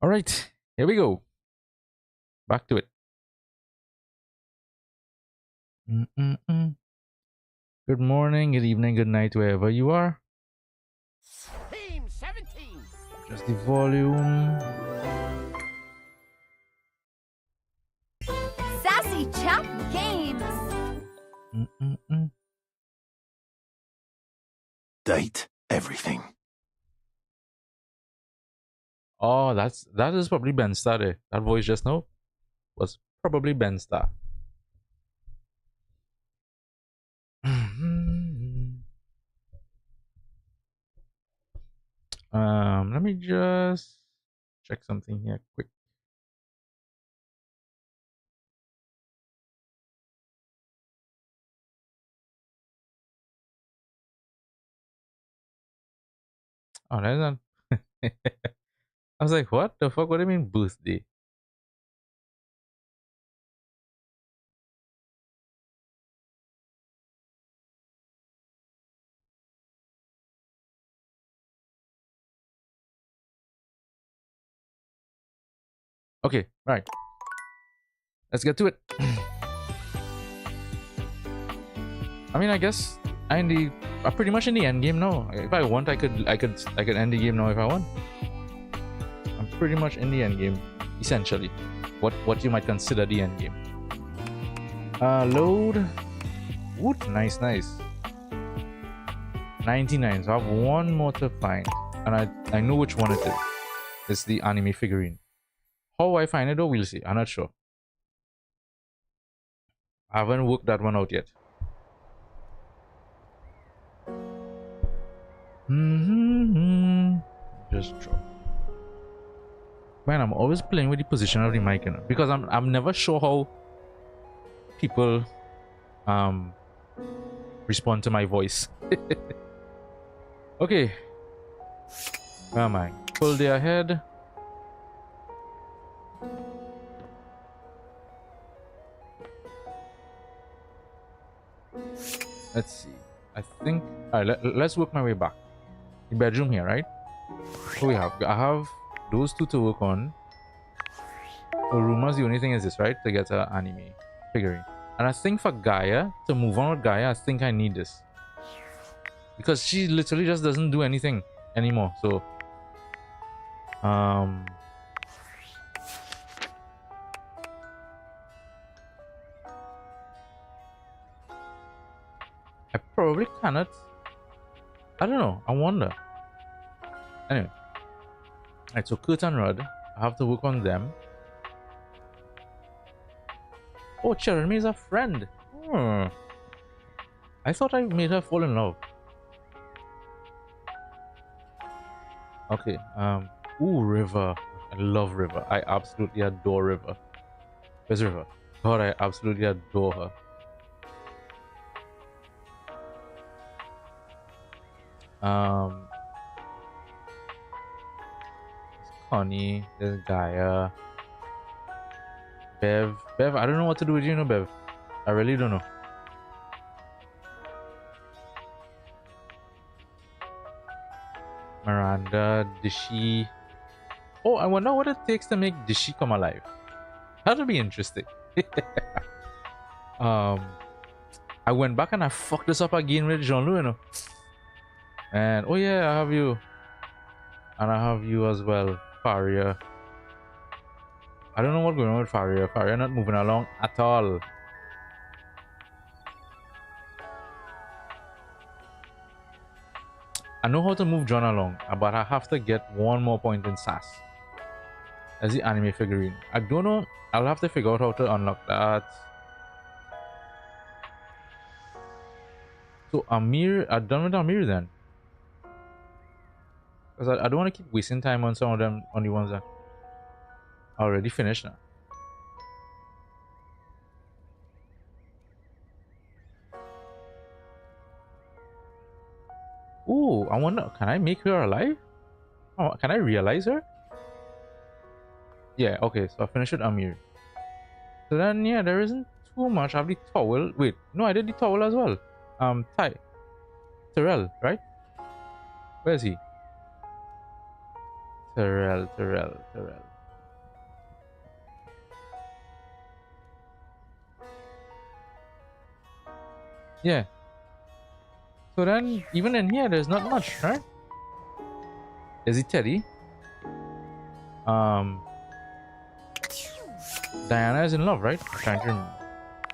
All right, here we go. Back to it. Mm-mm-mm. Good morning, good evening, good night, wherever you are. Team 17. Just the volume. Sassy Chap Games. Mm-mm-mm. Date everything. Oh, that is probably Ben Star there. That voice just now was probably Ben Star. Let me just check something here quick. Oh, that's not. I was like, what the fuck? What do you mean birthday? Okay, right. Let's get to it. I mean, I guess I'm pretty much in the end game now. If I want, I could end the game now if I want. I'm pretty much in the end game, essentially. What you might consider the end game. Load. Wood, nice. 99. So I have one more to find, and I know which one it is. It's the anime figurine. How I find it though, we'll see. I'm not sure. I haven't worked that one out yet. Just drop. Man, I'm always playing with the position of the mic, you know, because I'm never sure how people respond to my voice. Okay. Where am I? Pull their head. Let's see. I think. Alright, let's work my way back. The bedroom here, right? What we have? I have those two to work on. The rumors, the only thing is this, right? To get an anime figurine. And I think for Gaia, to move on with Gaia, I think I need this. Because she literally just doesn't do anything anymore. So, I probably cannot. I don't know. I wonder. Anyway. Alright, so Kurt and Rod, I have to work on them. Oh, Jeremy is a friend. I thought I made her fall in love. Okay, ooh, River. I love River. I absolutely adore River. Where's River? God, I absolutely adore her. There's Connie, there's Gaia. Bev, I don't know what to do with you, Bev. I really don't know. Miranda, Dishi. Oh, I wonder what it takes to make Dishi come alive. That'll be interesting. I went back and I fucked this up again with Jean-Louis, you know. And oh yeah, I have you. And I have you as well, Faria. I don't know what's going on with Faria. Faria not moving along at all. I know how to move John along, but I have to get one more point in SAS. As the anime figurine. I don't know. I'll have to figure out how to unlock that. So Amir, I'm done with Amir then. Because I don't want to keep wasting time on some of them, on the ones that are already finished now. Ooh, I wonder, can I make her alive? Oh, can I realize her? Yeah, okay, so I finished with Amir. So then, yeah, there isn't too much. I have the towel. Wait, no, I did the towel as well. Ty. Terrell, right? Where is he? Terrell. Yeah. So then, even in here, there's not much, right? Is it Teddy? Diana is in love, right? I'm trying to remember.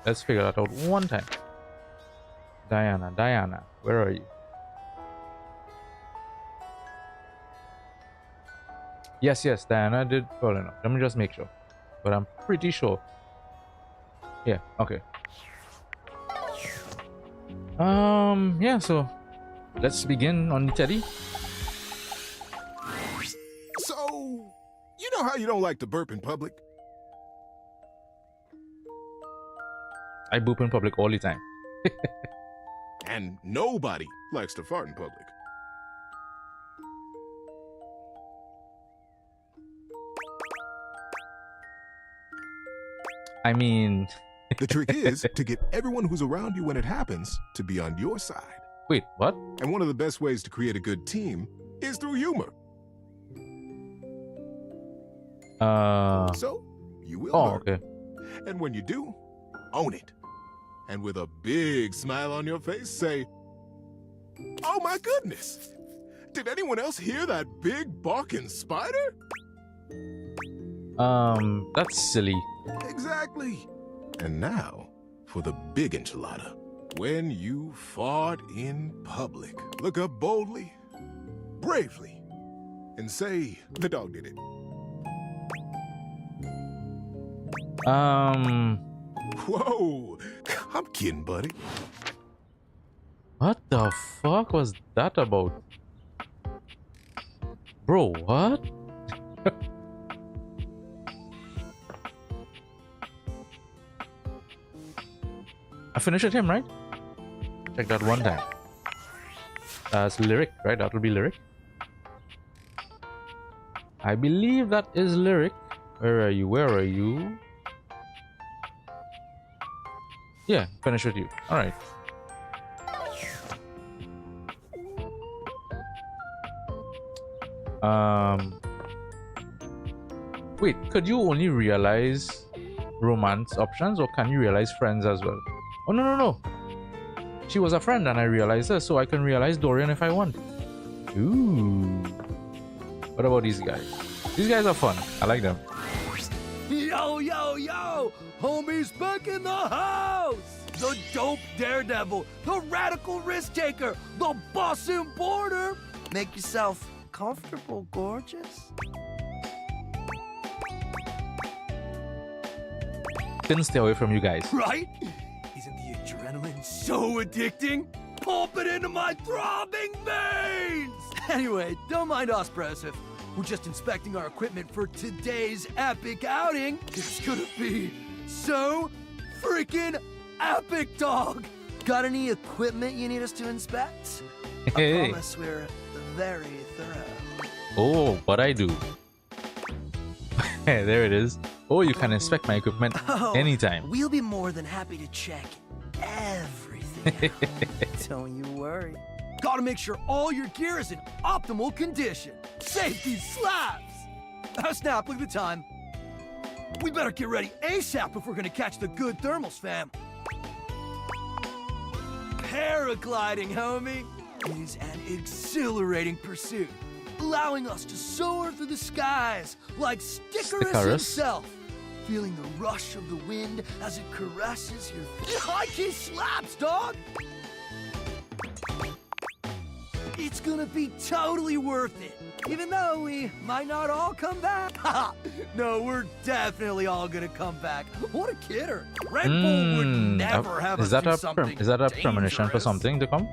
Let's figure that out one time. Diana, where are you? Yes, Diana did fall in love. Let me just make sure. But I'm pretty sure. Yeah, okay. Yeah, so let's begin on the Teddy. So, you know how you don't like to burp in public? I boop in public all the time. And nobody likes to fart in public. I mean, The trick is to get everyone who's around you when it happens to be on your side. wait, what? And one of the best ways to create a good team is through humor. So, you will Oh, burp. okay. And when you do, own it. And with a big smile on your face, say, "Oh my goodness! Did anyone else hear that big barking spider?" That's silly. Exactly. And now, for the big enchilada. When you fart in public, look up boldly, bravely, and say, "The dog did it." Whoa, I'm kidding, buddy. What the fuck was that about? Bro, what? I finished him, right? Check that one time. That's lyric, right? That will be lyric. I believe that is lyric. Where are you? Where are you? Yeah, finish with you. Alright. Wait, could you only realize romance options or can you realize friends as well? Oh, no. She was a friend and I realized her, so I can realize Dorian if I want. Ooh. What about these guys? These guys are fun. I like them. Yo! Homie's back in the house! The dope daredevil, the radical risk taker, the boss importer! Make yourself comfortable, gorgeous. Couldn't stay away from you guys. Right? Isn't the adrenaline so addicting? Pump it into my throbbing veins! Anyway, don't mind us, Broseph. We're just inspecting our equipment for today's epic outing. It's gonna be so freaking epic, dog! Got any equipment you need us to inspect? I Hey. promise we're very thorough. Oh, what I do. There it is. Oh, you can inspect my equipment Oh, anytime. We'll be more than happy to check everything out. Don't you worry. Gotta make sure all your gear is in optimal condition. Safety slaps! Oh, snap, look at the time. We better get ready ASAP if we're gonna catch the good thermals, fam. Paragliding, homie, is an exhilarating pursuit, allowing us to soar through the skies like Stickerus Stickerus? himself, feeling the rush of the wind as it caresses your feet. High key slaps, dog! It's gonna be totally worth it, even though we might not all come back. No, we're definitely all gonna come back. What a kidder! Red Bull would never have is us that do a something is that a premonition for dangerous. something to come?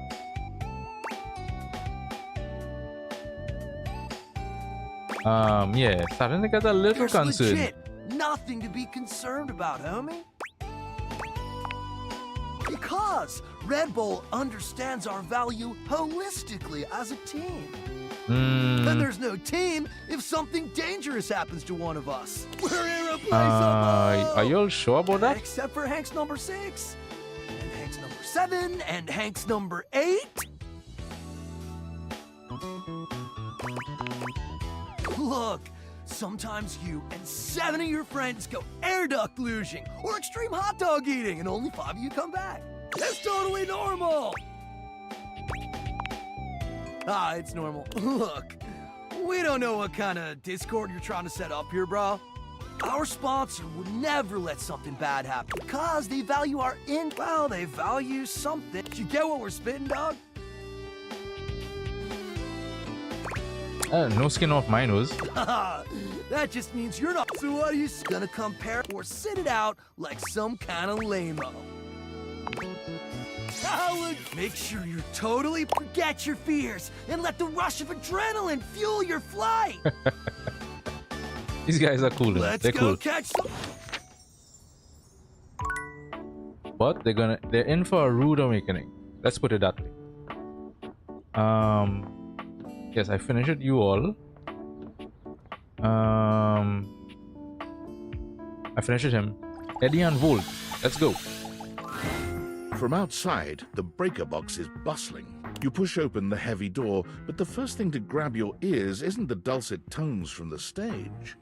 Yeah, starting to get a little There's concerned. legit nothing to be concerned about, homie. Because Red Bull understands our value holistically as a team. And there's no team if something dangerous happens to one of us. We're irreplaceable! Are you all sure about that? Except for Hank's number 6, and Hank's number 7, and Hank's number 8. Look, sometimes you and 7 of your friends go air duct luging or extreme hot dog eating, and only 5 of you come back. That's totally normal! Ah, it's normal. Look, we don't know what kind of Discord you're trying to set up here, bro. Our sponsor would never let something bad happen because they value our well, they value something. You get what we're spitting, dog? No skin off my nose. That just means you're not. So what are you gonna compare or sit it out like some kind of lame-o? Make sure you totally forget your fears and let the rush of adrenaline fuel your flight. These guys are cool. Let's They're go cool. catch some. But they're in for a rude awakening. Let's put it that way. Yes, I finished you all. I finished him. Eddie and Volt. Let's go. From outside, the breaker box is bustling. You push open the heavy door, but the first thing to grab your ears isn't the dulcet tones from the stage.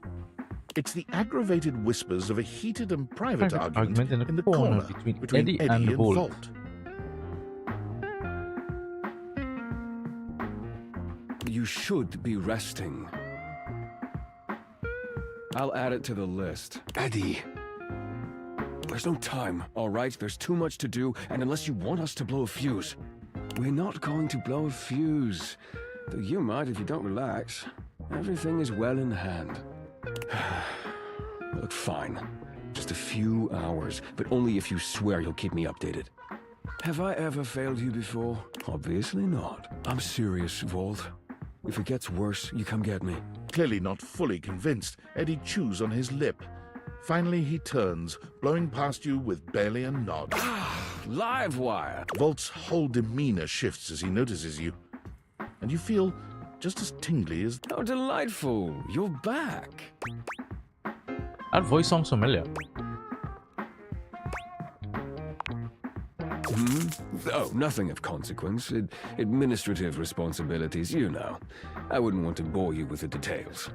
It's the aggravated whispers of a heated and private argument in the corner between Eddie and Volt. You should be resting. I'll add it to the list. Eddie. There's no time, all right? There's too much to do, and unless you want us to blow a fuse... We're not going to blow a fuse. Though you might if you don't relax. Everything is well in hand. Look, fine. Just a few hours, but only if you swear you'll keep me updated. Have I ever failed you before? Obviously not. I'm serious, Volt. If it gets worse, you come get me. Clearly not fully convinced, Eddie chews on his lip. Finally, he turns, blowing past you with barely a nod. Live wire! Volt's whole demeanor shifts as he notices you, and you feel just as tingly as... How delightful! You're back! That voice sounds familiar. Oh, nothing of consequence. Administrative responsibilities, you know. I wouldn't want to bore you with the details.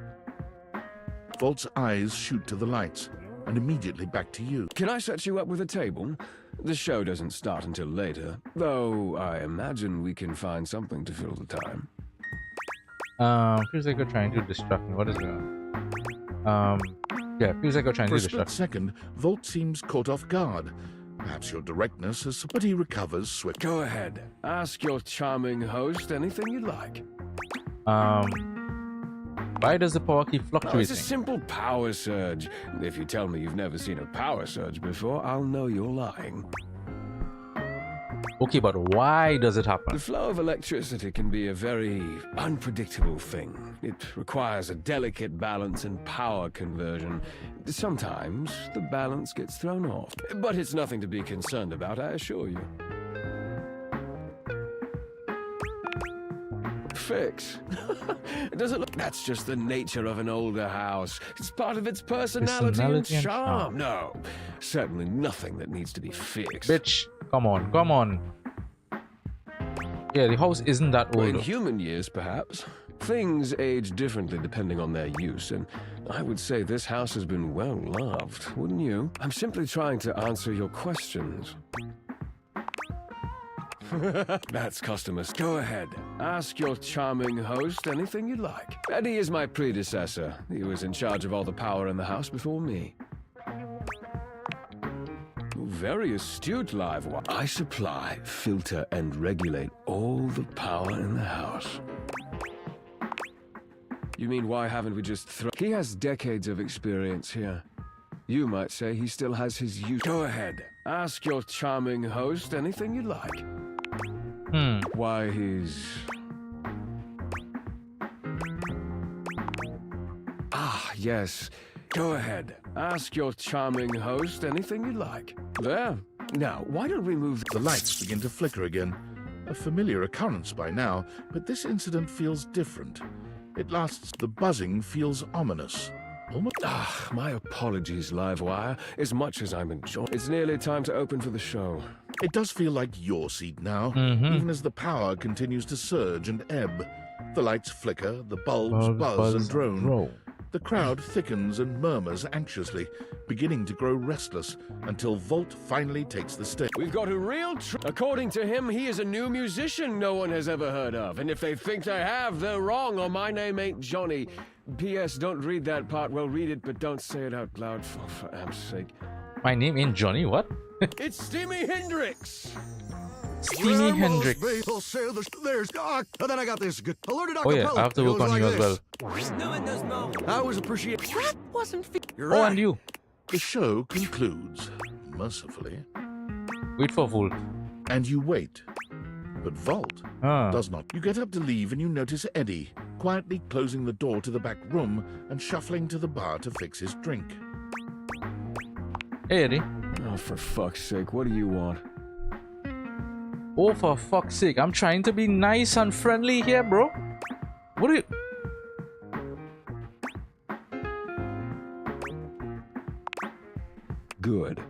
Volt's eyes shoot to the lights, and immediately back to you. Can I set you up with a table? The show doesn't start until later, though I imagine we can find something to fill the time. Feels like you're trying to distract me. What is going on? Yeah, feels like you're trying For to a split distract me. second, Volt seems caught off guard. Perhaps your directness has... But he recovers swiftly. Go ahead. Ask your charming host anything you like. Why does the power keep Oh, it's fluctuating? a simple power surge. If you tell me you've never seen a power surge before, I'll know you're lying. Okay, but why does it happen? The flow of electricity can be a very unpredictable thing. It requires a delicate balance and power conversion. Sometimes the balance gets thrown off. But it's nothing to be concerned about, I assure you. Fix. Does it look? That's just the nature of an older house. It's part of its personality and charm. No, certainly nothing that needs to be fixed. Bitch, come on, come on. Yeah, the house isn't that Well, in old. human years, perhaps. Things age differently depending on their use, and I would say this house has been well loved, wouldn't you? I'm simply trying to answer your questions. That's customers. Go ahead. Ask your charming host anything you like. Eddie is my predecessor. He was in charge of all the power in the house before me. Very astute, Live Wire. I supply, filter, and regulate all the power in the house. You mean why haven't we just He has decades of experience here. You might say he still has his use. Go ahead. Ask your charming host anything you like. Why he's... Ah, yes. Go ahead. Ask your charming host anything you like. There. Now, why don't we move... The lights begin to flicker again. A familiar occurrence by now, but this incident feels different. It lasts. The buzzing feels ominous. Almost... Ah, my apologies, Livewire. As much as I'm enjoying... It's nearly time to open for the show. It does feel like your seat now, even as the power continues to surge and ebb. The lights flicker, the bulbs buzz and drone. The crowd thickens and murmurs anxiously, beginning to grow restless until Volt finally takes the stage. We've got a real According to him, he is a new musician no one has ever heard of. And if they think they have, they're wrong, or my name ain't Johnny. P.S. Don't read that part. Well, read it, but don't say it out loud, for amp's sake. My name ain't Johnny, what? It's Steamy Hendrix! Steamy Hendrix. There's Doc. And then I got this good alerted Oh yeah, I have to work on you as well. I always appreciate that wasn't You're Oh, right. and you. The show concludes, mercifully, Wait for Volt. and you wait. But Volt Ah. does not. You get up to leave and you notice Eddie, quietly closing the door to the back room and shuffling to the bar to fix his drink. Hey, Eddie. Oh, for fuck's sake, what do you want? Oh, for fuck's sake. I'm trying to be nice and friendly here, bro. What are you... Good.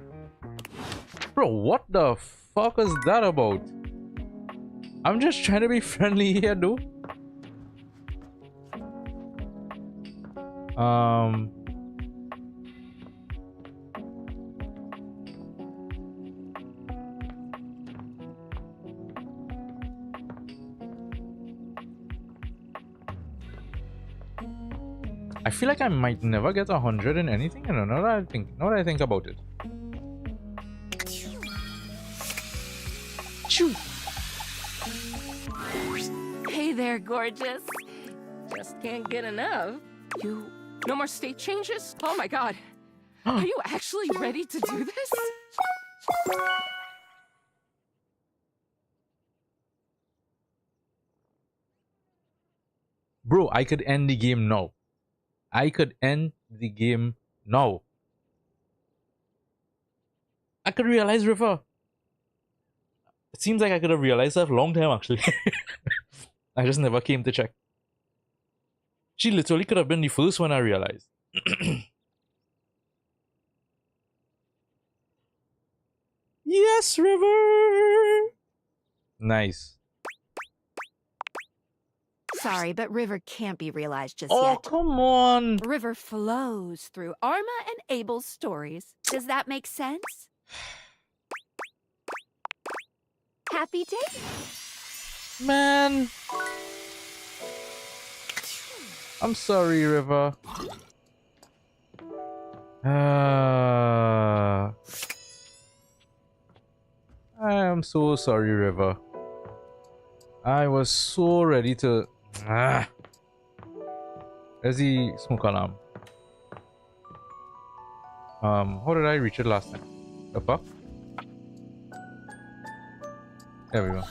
Bro, what the fuck is that about? I'm just trying to be friendly here, dude. I feel like I might never get 100 in anything. I don't know. Now that I think about it. Choo. Hey there, gorgeous. Just can't get enough. You... No more state changes? Oh my god. Are you actually ready to do this? Bro, I could end the game now. I could end the game now. I could realize River. It seems like I could have realized that a long time actually. I just never came to check. She literally could have been the first one I realized. Yes, River! Nice. Sorry, but River can't be realized just Oh, yet. come on! River flows through Arma and Abel's stories. Does that make sense? Happy day? Man! I'm sorry, River. I am so sorry, River. I was so ready to... Where's the smoke alarm? How did I reach it last time? The fuck? There we go.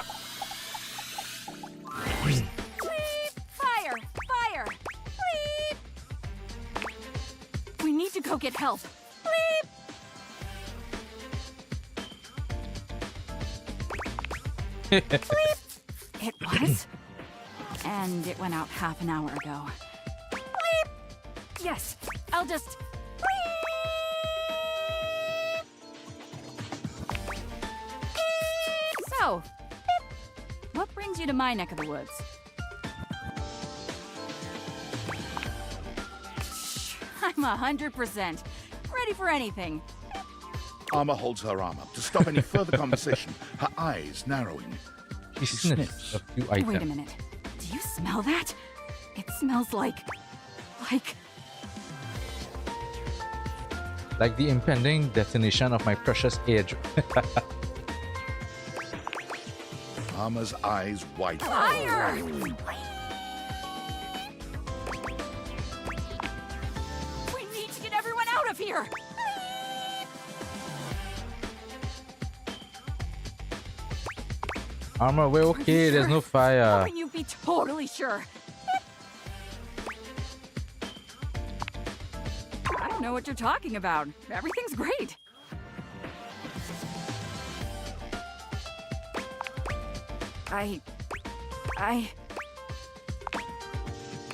Bleep! Fire! Fire! Bleep! We need to go get help. Bleep! Bleep! It was? And it went out half an hour ago. Bleep! Yes, I'll just... So, what brings you to my neck of the woods? I'm 100% ready for anything. Arma holds her arm up to stop any further conversation, her eyes narrowing. She sniffs a few items. Wait a minute. Do you smell that? It smells like the impending detonation of my precious age. Arma's eyes widen. fire! We need to get everyone out of here! Armor, we're okay. There's no How fire. can you be totally sure? I don't know what you're talking about. Everything's great. I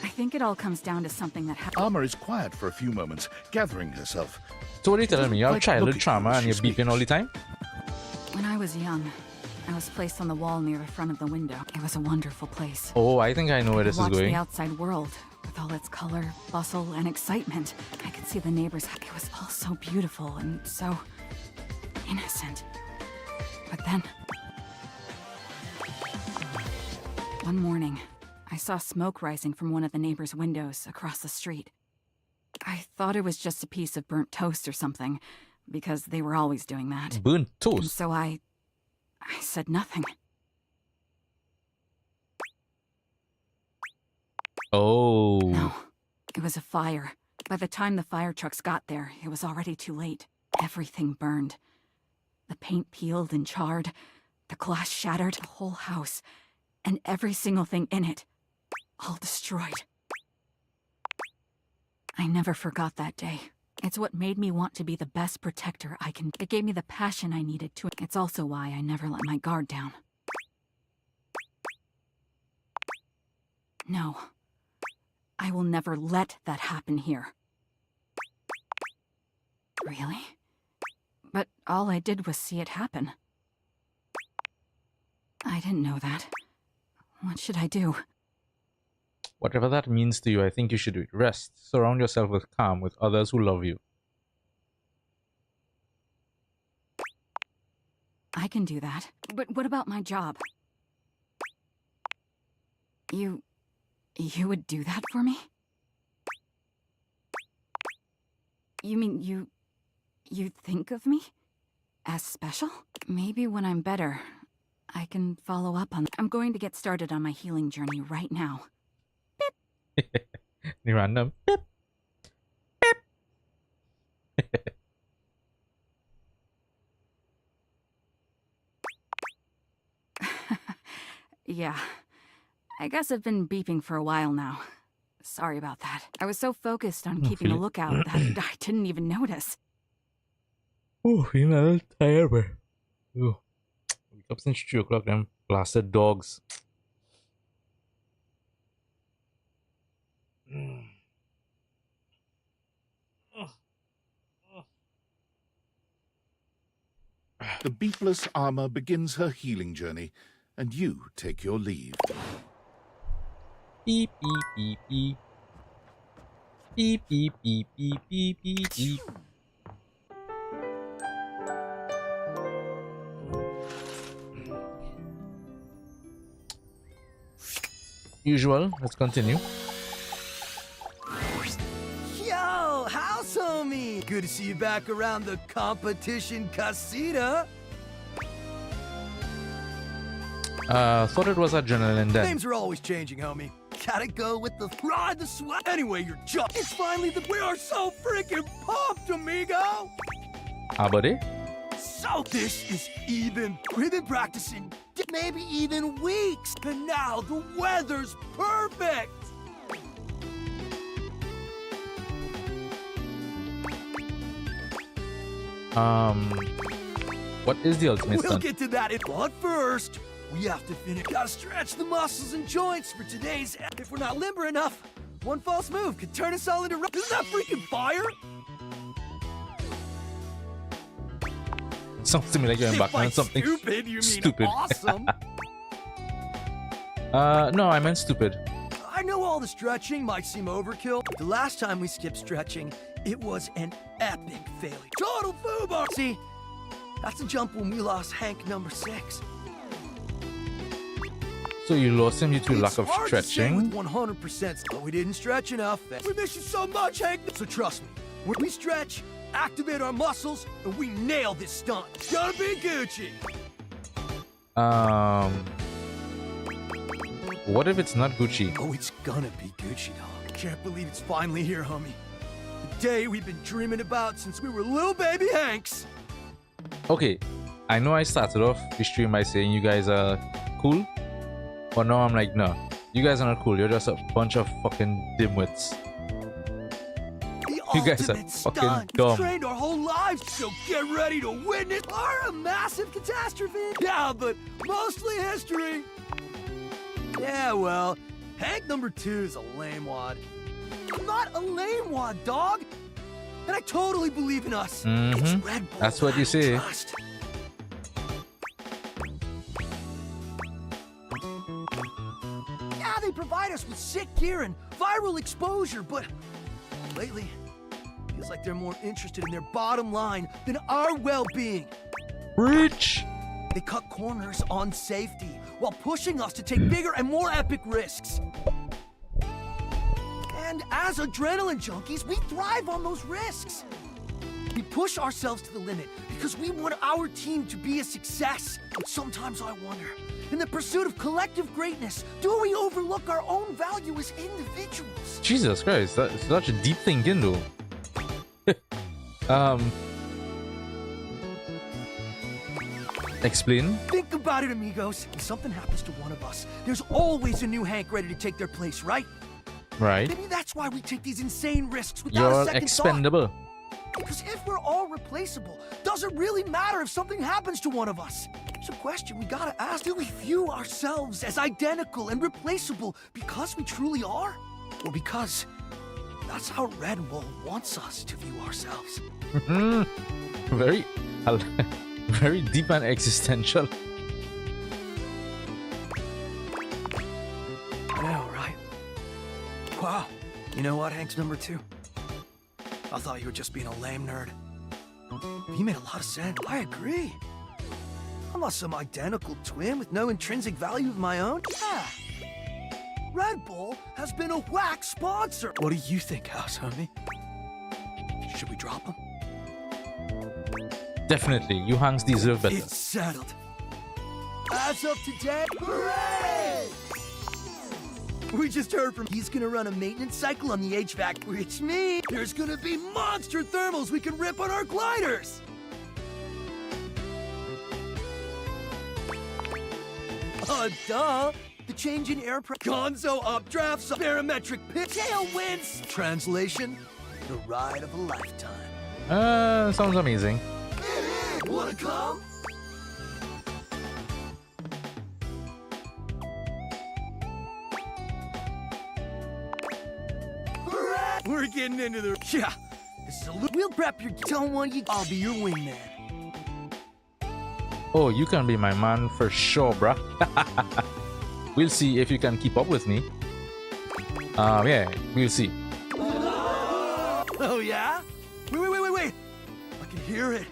think it all comes down to something that happened. Arma is quiet for a few moments, gathering herself. So what are you telling me? You have Like childhood looking trauma as and she you're beeping all the time? When I was young, I was placed on the wall near the front of the window. It was a wonderful place. Oh, I think I know where this is Watch the going. outside world With all its color, bustle, and excitement, I could see the neighbors. It was all so beautiful and so innocent. But then, one morning, I saw smoke rising from one of the neighbors' windows across the street. I thought it was just a piece of burnt toast or something, because they were always doing that. Burnt And toast. so I said nothing. Oh. No, it was a fire. By the time the fire trucks got there, it was already too late. Everything burned. The paint peeled and charred, the glass shattered, the whole house, and every single thing in it, all destroyed. I never forgot that day. It's what made me want to be the best protector I can. It gave me the passion I needed to. It's also why I never let my guard down. No. I will never let that happen here. Really? But all I did was see it happen. I didn't know that. What should I do? Whatever that means to you, I think you should do it. Rest. Surround yourself with calm, with others who love you. I can do that. But what about my job? You would do that for me? You mean you think of me as special? Maybe when I'm better, I can follow up on. I'm going to get started on my healing journey right now. Random. Beep. Beep. Yeah. I guess I've been beeping for a while now. Sorry about that. I was so focused on keeping a lookout that I didn't even notice. Oh, feeling a little tired, but oh, wake up since 3 o'clock. Them blasted dogs. The beepless armor begins her healing journey, and you take your leave. Beep beep beep beep. Beep beep beep beep beep beep beep. Usual. Let's continue. Yo, house homie! Good to see you back around the competition casita. Thought it was adrenaline then. Names are always changing, homie. Gotta go with the ride the sweat. Anyway, you're just. It's finally the. We are so freaking pumped, amigo! Ah, buddy? So this is even. We've been practicing maybe even weeks, and now the weather's perfect. What is the ultimate We'll stunt? get to that, but first, we have to finish. Gotta stretch the muscles and joints for today's. If we're not limber enough, one false move could turn us all into. Isn't that freaking fire? Sounds to me like you're If embarking by on something stupid, you mean stupid. awesome. No, I meant stupid. I know all the stretching might seem overkill, but the last time we skipped stretching, it was an epic failure. Total foobar! See, that's a jump when we lost Hank number 6. So you lost him due to lack of It's hard to say stretching? with 100%, but we didn't stretch enough. We miss you so much, Hank. So trust me, when we stretch, activate our muscles, and we nail this stunt. It's gonna be Gucci. What if it's not Gucci? Oh, it's gonna be Gucci, dog. Can't believe it's finally here, homie. The day we've been dreaming about since we were little baby Hanks. Okay, I know I started off the stream by saying you guys are cool, but now I'm like, no, you guys are not cool. You're just a bunch of fucking dimwits. The You guys are ultimate fucking stunt. dumb. We've trained our whole lives, so get ready to witness a massive catastrophe. Yeah, but mostly history. Yeah, well, Hank number 2 is a lame wad. I'm not a lame wad, dog. And I totally believe in us. It's Red Bull. That's what you say. Trust. Yeah, Yeah, they provide us with sick gear and viral exposure, but lately, it feels like they're more interested in their bottom line than our well-being. Rich. They cut corners on safety while pushing us to take bigger and more epic risks. And as adrenaline junkies, we thrive on those risks. We push ourselves to the limit because we want our team to be a success. But sometimes I wonder, in the pursuit of collective greatness, do we overlook our own value as individuals? Jesus Christ, that's such a deep thinking though. Explain. Think about it, amigos. If something happens to one of us, there's always a new Hank ready to take their place, right? Right. Maybe that's why we take these insane risks without You're a second expendable. thought. Because if we're all replaceable, does it really matter if something happens to one of us? It's a question we gotta ask. Do we view ourselves as identical and replaceable because we truly are? Or because that's how Red Bull wants us to view ourselves? Very, very deep and existential. I know, right? Wow. You know what, Hank's number 2? I thought you were just being a lame nerd. You made a lot of sense. I agree. I'm not some identical twin with no intrinsic value of my own. Yeah. Red Bull has been a whack sponsor. What do you think, House Homie? Should we drop him? Definitely, you Hanks deserve better. It's settled. As of today, hooray! We just heard from he's gonna run a maintenance cycle on the HVAC, which means there's gonna be monster thermals we can rip on our gliders! Duh! The change in air pressure, gonzo updrafts, barometric pitch, tailwinds! Translation, the ride of a lifetime. Sounds amazing. Wanna come? We're getting into the... Yeah. This is a we'll prep your... Don't want you... I'll be your wingman. Oh, you can be my man for sure, bruh. We'll see if you can keep up with me. Yeah, we'll see. Oh, yeah? Wait. I can hear it.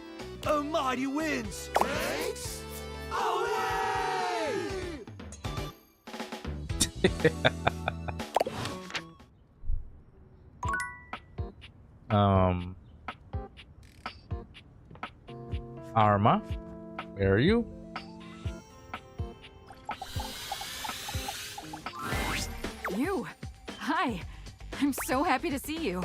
A mighty winds. Thanks. Away! Arma, where are you? You! Hi! I'm so happy to see you.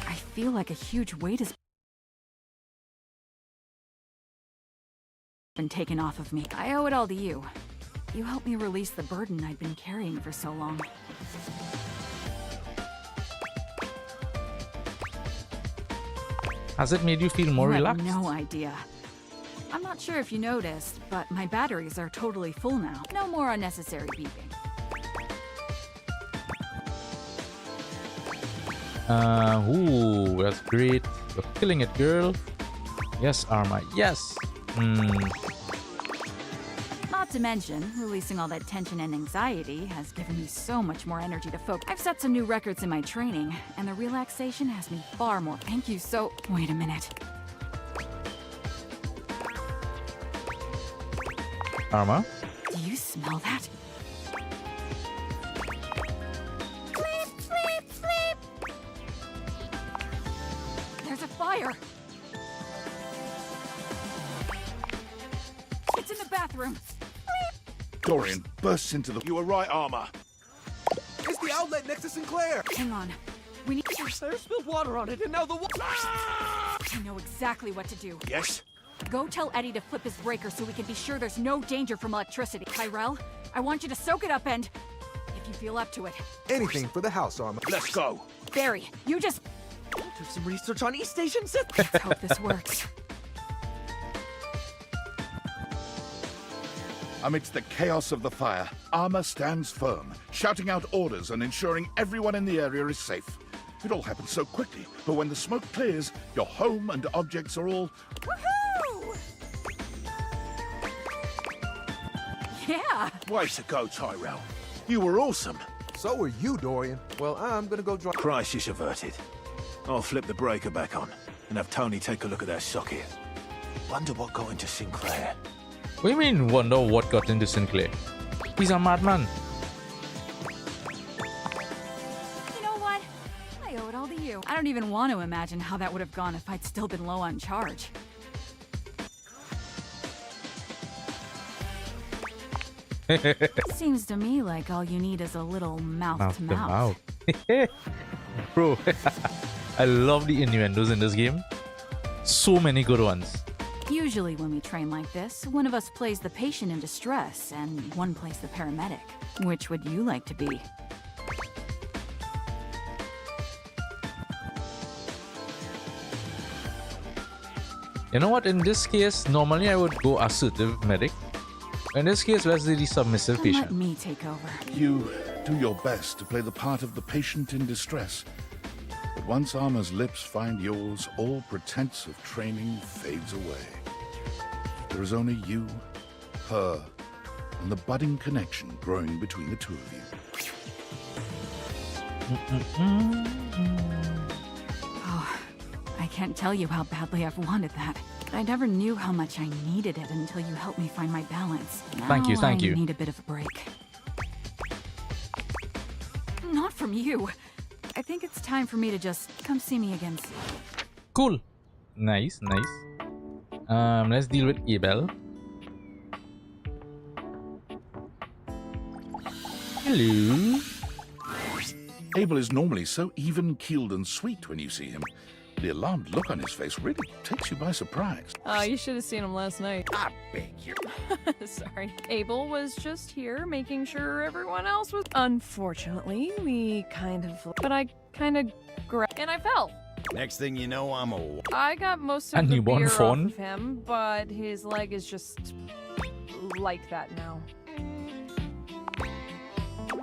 I feel like a huge weight has been taken off of me. I owe it all to you. You helped me release the burden I'd been carrying for so long. Has it made you feel more You have relaxed? no idea. I'm not sure if you noticed, but my batteries are totally full now. No more unnecessary beeping. Ooh, that's great. You're killing it, girl. Yes, Arma, yes. Not to mention, releasing all that tension and anxiety has given me so much more energy to focus. I've set some new records in my training, and the relaxation has me far more. Thank you so... Wait a minute. Arma? Do you smell that? There's a fire! It's in the bathroom. Dorian bursts into the... You were right, Arma. It's the outlet next to Sinclair! Hang on. We need... Sinclair spilled water on it, and now the water... I know exactly what to do. Yes? Go tell Eddie to flip his breaker so we can be sure there's no danger from electricity. Tyrell, I want you to soak it up and... if you feel up to it. Anything for the house, Arma. Let's go. Barry, you just... Do some research on East Station Sith. Let's hope this works. Amidst the chaos of the fire, Arma stands firm, shouting out orders and ensuring everyone in the area is safe. It all happens so quickly, but when the smoke clears, your home and objects are all... Woohoo! Yeah. Way to go, Tyrell. You were awesome. So are you, Dorian. Well, I'm gonna go draw. Crisis averted. I'll flip the breaker back on and have Tony take a look at that socket. Wonder what got into Sinclair. What do you mean, wonder what got into Sinclair? He's a madman. You know what? I owe it all to you. I don't even want to imagine how that would have gone if I'd still been low on charge. Seems to me like all you need is a little mouth to mouth. Bro, I love the innuendos in this game. So many good ones. Usually when we train like this, one of us plays the patient in distress and one plays the paramedic. Which would you like to be? You know what? In this case, normally I would go assertive medic. In this case, let's do the submissive Let patient. me take over. You do your best to play the part of the patient in distress. But once Armor's lips find yours, all pretense of training fades away. There is only you, her, and the budding connection growing between the two of you. Oh, I can't tell you how badly I've wanted that. I never knew how much I needed it until you helped me find my balance. Thank you, thank you. I need a bit of a break. Not from you. I think it's time for me to just come see me again soon. Cool. Nice, nice. Let's deal with Abel. Hello. Abel is normally so even-keeled and sweet when you see him. The alarmed look on his face really takes you by surprise. Oh, you should have seen him last night. I beg you. Sorry. Abel was just here making sure everyone else was. Unfortunately, we kind of. But I kind of grabbed. And I fell. Next thing you know, I'm a. I got most A of the newborn beer off fawn? of him, but his leg is just like that now.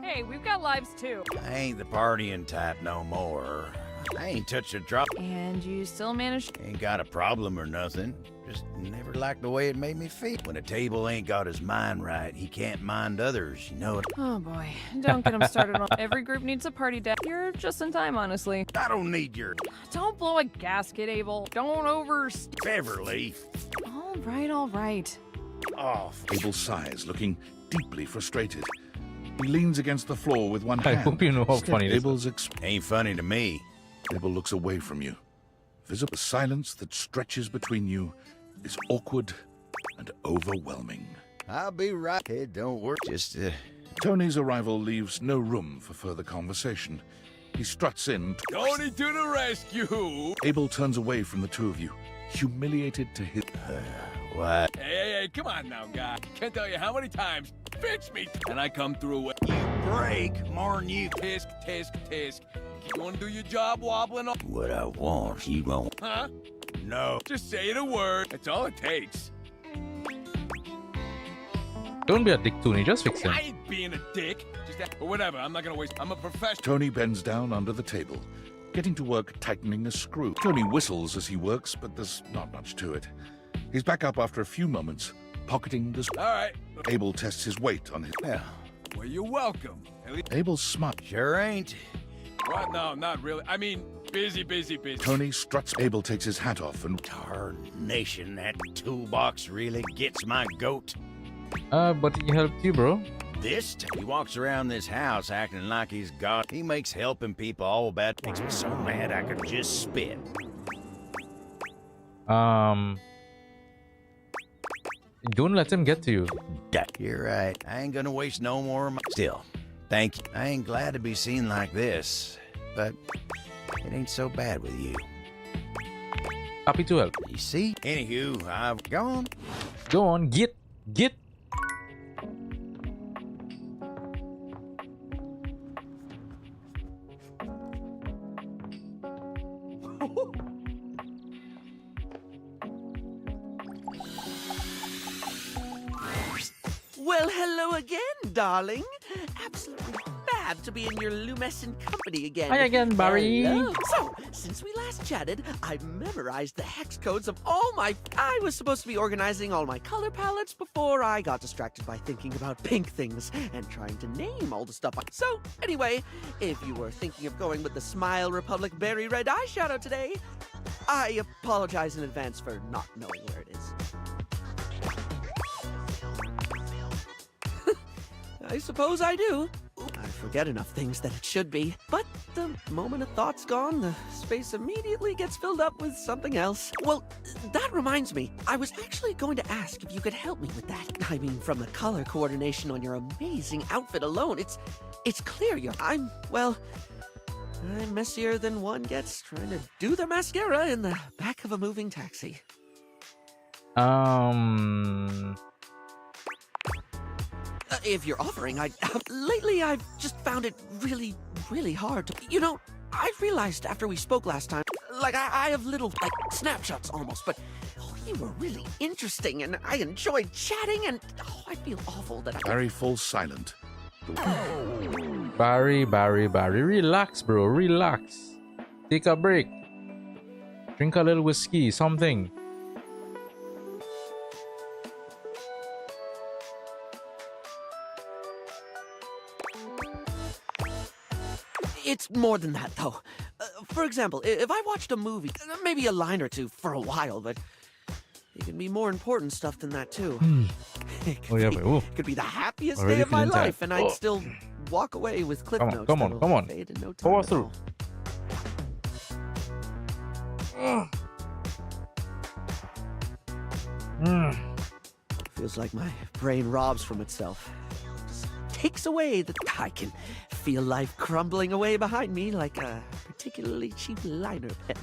Hey, we've got lives too. I ain't the partying type no more. I ain't touched a drop. And you still managed. Ain't got a problem or nothing. Just never liked the way it made me feel. When a table ain't got his mind right, he can't mind others, you know it. Oh boy, don't get him started on. Every group needs a party deck. You're just in time, honestly. I don't need your Don't blow a gasket, Abel. Don't over. Beverly. All right, all right. Off. Abel sighs, looking deeply frustrated. He leans against the floor with one I hand. hope you know how Instead, funny this is. Abel's Ain't funny to me. Abel looks away from you. Visible silence that stretches between you is awkward and overwhelming. I'll be right. It don't work. Just, Tony's arrival leaves no room for further conversation. He struts in. Tony to the rescue! Abel turns away from the two of you, humiliated to his... what? Hey, come on now, guy. Can't tell you how many times. Fix me! And I come through with. Break more'n you. Tisk, tisk, tisk. You wanna do your job wobbling off? What I want, you won't. Huh? No. Just say the word. That's all it takes. Don't be a dick, Tony. Just fix him. I ain't being a dick. Just that, or whatever. I'm not gonna waste. I'm a professional. Tony bends down under the table, getting to work tightening a screw. Tony whistles as he works, but there's not much to it. He's back up after a few moments, pocketing the screw. All right. Abel tests his weight on his... Yeah. Well, you're welcome. At least. Abel's smart. Sure ain't. What? No, not really. I mean, busy. Tony struts. Abel takes his hat off and... Tarnation, that toolbox really gets my goat. But he helped you, bro. He walks around this house acting like he's God. He makes helping people all bad. Makes me so mad I could just spit. Don't let him get to you. You're right. I ain't gonna waste no more of my... Still, thank you. I ain't glad to be seen like this, but it ain't so bad with you. Happy to help. You see? Anywho, I've gone. Go on, get. Well, hello again, darling. Absolutely glad to be in your lumescent company again. Hi again, Barry. Hello. So, since we last chatted, I've memorized the hex codes of all my... I was supposed to be organizing all my color palettes before I got distracted by thinking about pink things and trying to name all the stuff. So, anyway, if you were thinking of going with the Smile Republic Berry Red eyeshadow today, I apologize in advance for not knowing where it is. I suppose I do. I forget enough things that it should be. But the moment a thought's gone, the space immediately gets filled up with something else. Well, that reminds me. I was actually going to ask if you could help me with that. I mean, from the color coordination on your amazing outfit alone, it's clear I'm messier than one gets trying to do their mascara in the back of a moving taxi. If you're offering, lately I've just found it really, really hard to... You know, I realized after we spoke last time, like I have little, like, snapshots almost, but you were really interesting and I enjoyed chatting and I feel awful that Barry falls silent. Barry, relax, bro, relax. Take a break. Drink a little whiskey, something. It's more than that, though. For example, if I watched a movie, maybe a line or two for a while, but it can be more important stuff than that, too. It could be the happiest day of my life, and I'd still walk away with clip notes. Come on. Fade in no time Power at through. Feels like my brain robs from itself. Just takes away the... I can feel life crumbling away behind me like a particularly cheap liner pen.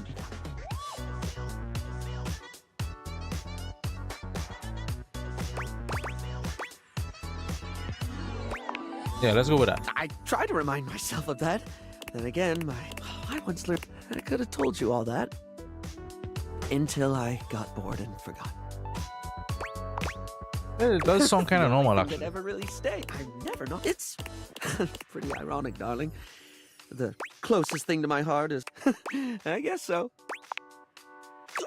Yeah, let's go with that. I try to remind myself of that. Then again, I once learned I could have told you all that. Until I got bored and forgot. It does sound kind of normal, It actually. never really stay. I never know. It's pretty ironic, darling. The closest thing to my heart is... I guess so.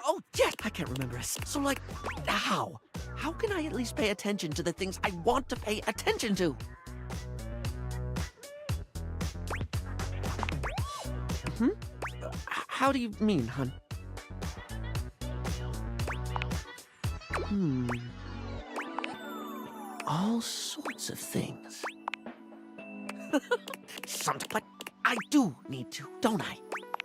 Oh, yes! I can't remember. So, like, how? How can I at least pay attention to the things I want to pay attention to? How do you mean, hun? All sorts of things. But I do need to, don't I?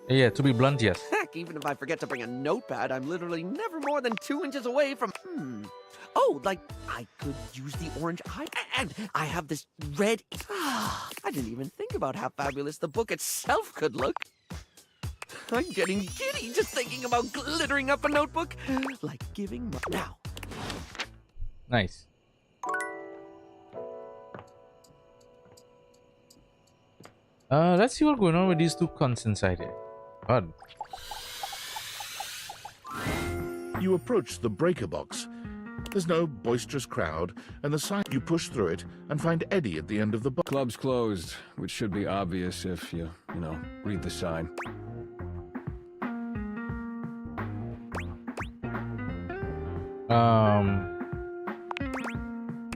Yeah, to be blunt, yes. Heck, even if I forget to bring a notepad, I'm literally never more than 2 inches away from... Oh, like, I could use the orange eye. And I have this red... I didn't even think about how fabulous the book itself could look. I'm getting giddy just thinking about glittering up a notebook. Like giving my... Now. Nice. Let's see what's going on with these two cunts inside here. God. You approach the breaker box. There's no boisterous crowd, and the sign you push through it and find Eddie at the end of the box. Club's closed, which should be obvious if you read the sign.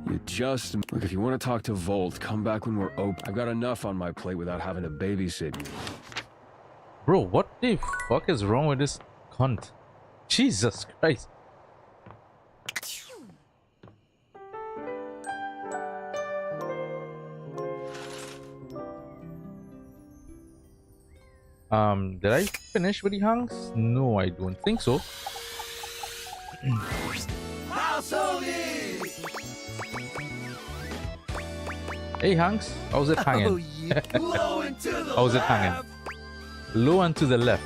You just... Look, if you want to talk to Volt, come back when we're open. I've got enough on my plate without having to babysit you. Bro, what the fuck is wrong with this cunt? Jesus Christ. Did I finish with the Hanks? No, I don't think so. Hey Hanks, how's it hanging? Oh, yeah. Low and to the How's it left. hanging? Low and to the left.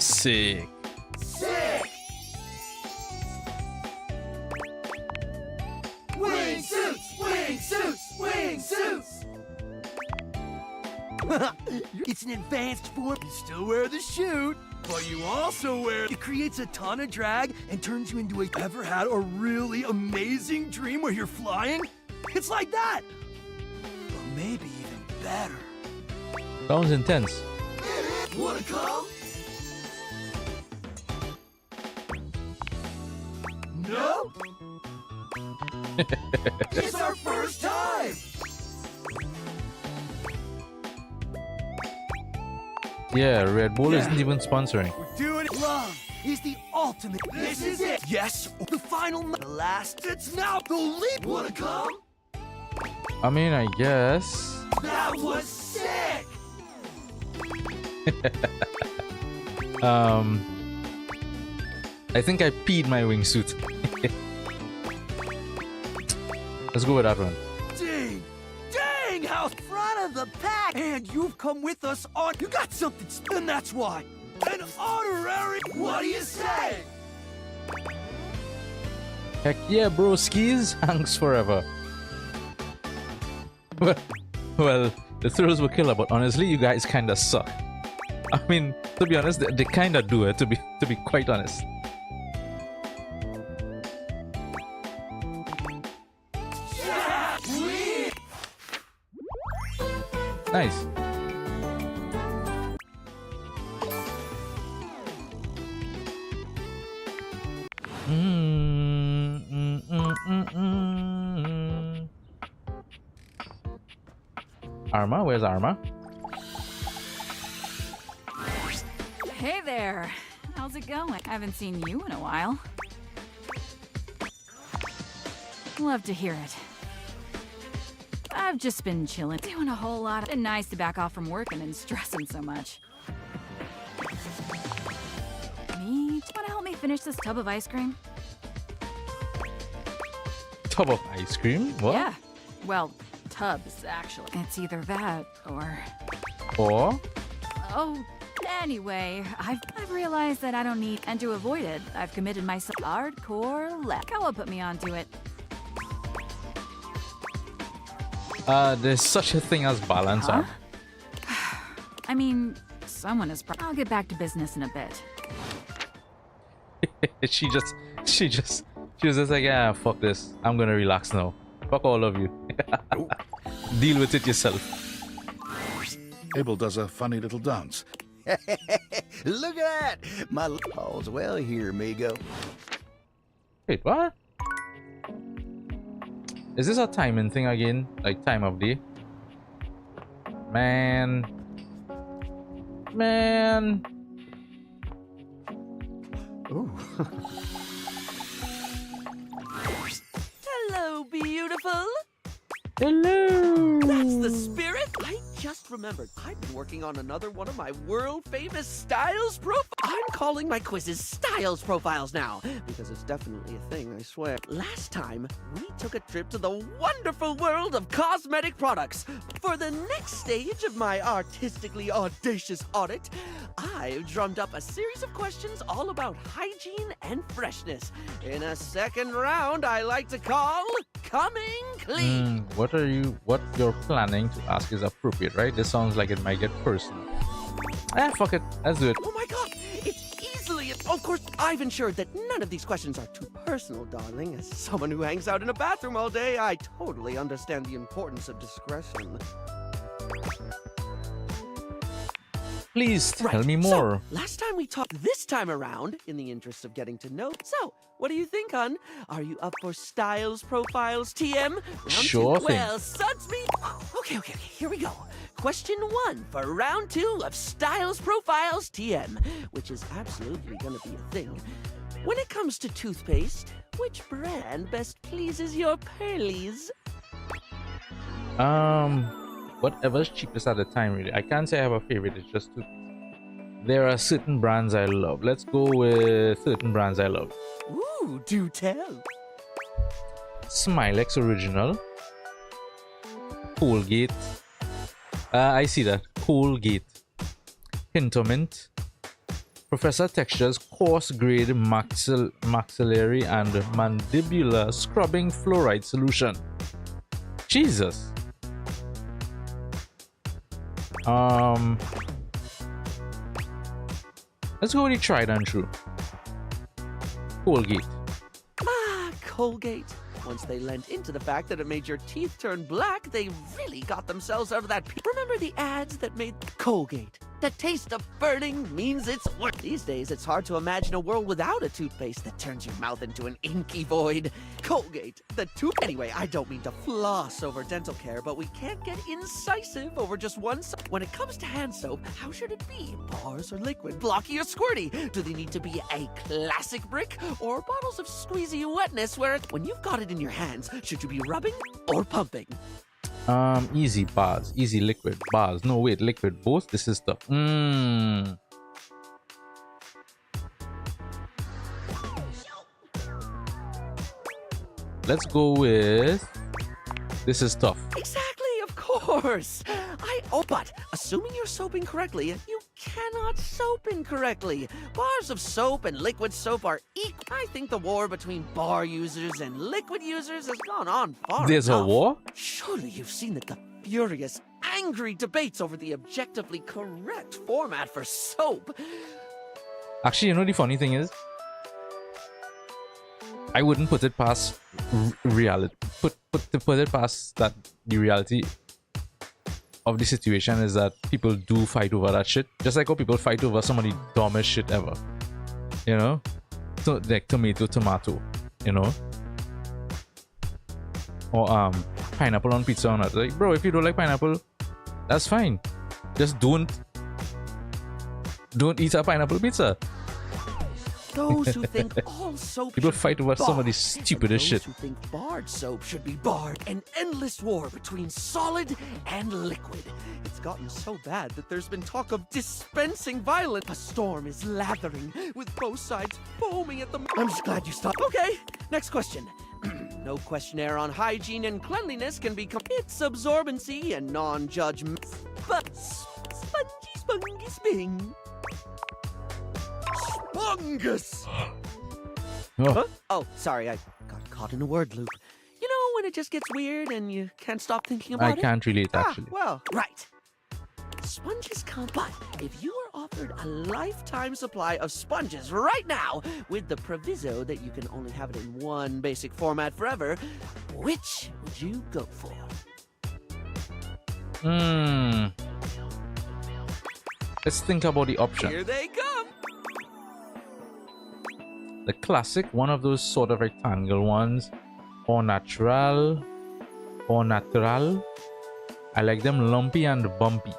Sick. Sick. Wing suits, wing suits, wing suits. It's an advanced form. You still wear the chute, but you also wear... It creates a ton of drag and turns you into a... Ever had a really amazing dream where you're flying? It's like that. Or maybe even better. Sounds intense. Wanna come? No? It's our first time! Yeah, Red Bull isn't even sponsoring. We're doing it. Love is the ultimate. This is it. Yes, the final, the last. It's now the leap. Wanna come? I mean, I guess. That was sick. I think I peed my wingsuit. Let's go with that one. Dang, how front of the pack. And you've come with us on. You got something, and that's why. An honorary. What do you say? Heck yeah, bro. Skis, Hanks forever. Well, the thrills were killer, but honestly, you guys kinda suck. I mean, to be honest, they kinda do it. To be quite honest. Nice. Arma, where's Arma? Hey there. How's it going? I haven't seen you in a while. Love to hear it. I've just been chilling, doing a whole lot. Been nice to back off from working and stressing so much. Me? Wanna help me finish this tub of ice cream? Tub of ice cream? What? Yeah. Well, tubs, actually. It's either that or... Or? Oh, anyway, I've realized that I don't need... And to avoid it, I've committed myself hardcore left. Kawa put me onto it. There's such a thing as balance, huh? I mean, someone is... I'll get back to business in a bit. she was just like, yeah, fuck this. I'm gonna relax now. Fuck all of you. Deal with it yourself. Abel does a funny little dance. Look at that! All's well here, amigo. Wait, what? Is this a timing thing again? Like time of day? Man. Ooh. Hello, beautiful. Hello. That's the spirit. I just remembered. I've been working on another one of my world-famous styles profiles. I'm calling my quizzes styles profiles now, because it's definitely a thing, I swear. Last time, we took a trip to the wonderful world of cosmetic products. For the next stage of my artistically audacious audit, I've drummed up a series of questions all about hygiene and freshness. In a second round, I like to call Coming Clean. What you're planning to ask is appropriate, right? This sounds like it might get personal. Fuck it. Let's do it. Oh my god, it's easily... Of course, I've ensured that none of these questions are too personal, darling. As someone who hangs out in a bathroom all day, I totally understand the importance of discretion. Please tell me more. So, last time we talked, this time around, in the interest of getting to know. So, what do you think, hun? Are you up for Styles Profiles TM? Round Sure two? thing. Well, suds me. Okay, here we go. Question 1 for round 2 of Styles Profiles TM, which is absolutely gonna be a thing. When it comes to toothpaste, which brand best pleases your pearlies? Whatever's cheapest at the time, really. I can't say I have a favorite. It's just there are certain brands I love. Let's go with certain brands I love. Ooh, do tell. Smilex Original, Colgate. I see that. Colgate, Hintermint, Professor Texture's coarse grade maxillary and mandibular scrubbing fluoride solution. Jesus. Let's go with the tried and true. Colgate. Ah, Colgate. Once they lent into the fact that it made your teeth turn black, they really got themselves out of that. Remember the ads that made Colgate? The taste of burning means it's work. These days, it's hard to imagine a world without a toothpaste that turns your mouth into an inky void. Colgate, the tooth. Anyway, I don't mean to floss over dental care, but we can't get incisive over just one. When it comes to hand soap, how should it be? Bars or liquid, blocky or squirty? Do they need to be a classic brick or bottles of squeezy wetness where when you've got it in your hands, should you be rubbing or pumping? Easy bars, easy liquid bars. No, wait, liquid both. This is the Let's go with this is tough. Exactly, of course. But assuming you're soaping correctly, you cannot soap incorrectly. Bars of soap and liquid soap are equal. I think the war between bar users and liquid users has gone on far There's enough. a war? Surely you've seen the furious, angry debates over the objectively correct format for soap. Actually, you know the funny thing is, I wouldn't put it past reality. Put it past that the reality of the situation is that people do fight over that shit. Just like how people fight over some of the dumbest shit ever. You know? So like tomato, you know? Or pineapple on pizza or not. Like, bro, if you don't like pineapple, that's fine. Just don't eat a pineapple pizza. Those who think all soap People should fight be over some of barred, the stupidest and shit. those who think barred soap should be barred. An endless war between solid and liquid. It's gotten so bad that there's been talk of dispensing violence. A storm is lathering, with both sides foaming at the. I'm just glad you stopped. Okay, next question. No questionnaire on hygiene and cleanliness can become its absorbency and non-judgment. But spongy sping. Spongus! Oh. Huh? Oh, sorry, I got caught in a word loop. You know when it just gets weird and you can't stop thinking about it? I can't relate, actually. Well, right. Sponges come, but if you were offered a lifetime supply of sponges right now, with the proviso that you can only have it in one basic format forever, which would you go for? Let's think about the option. Here they come! The classic, one of those sort of rectangle ones, or natural. I like them lumpy and bumpy.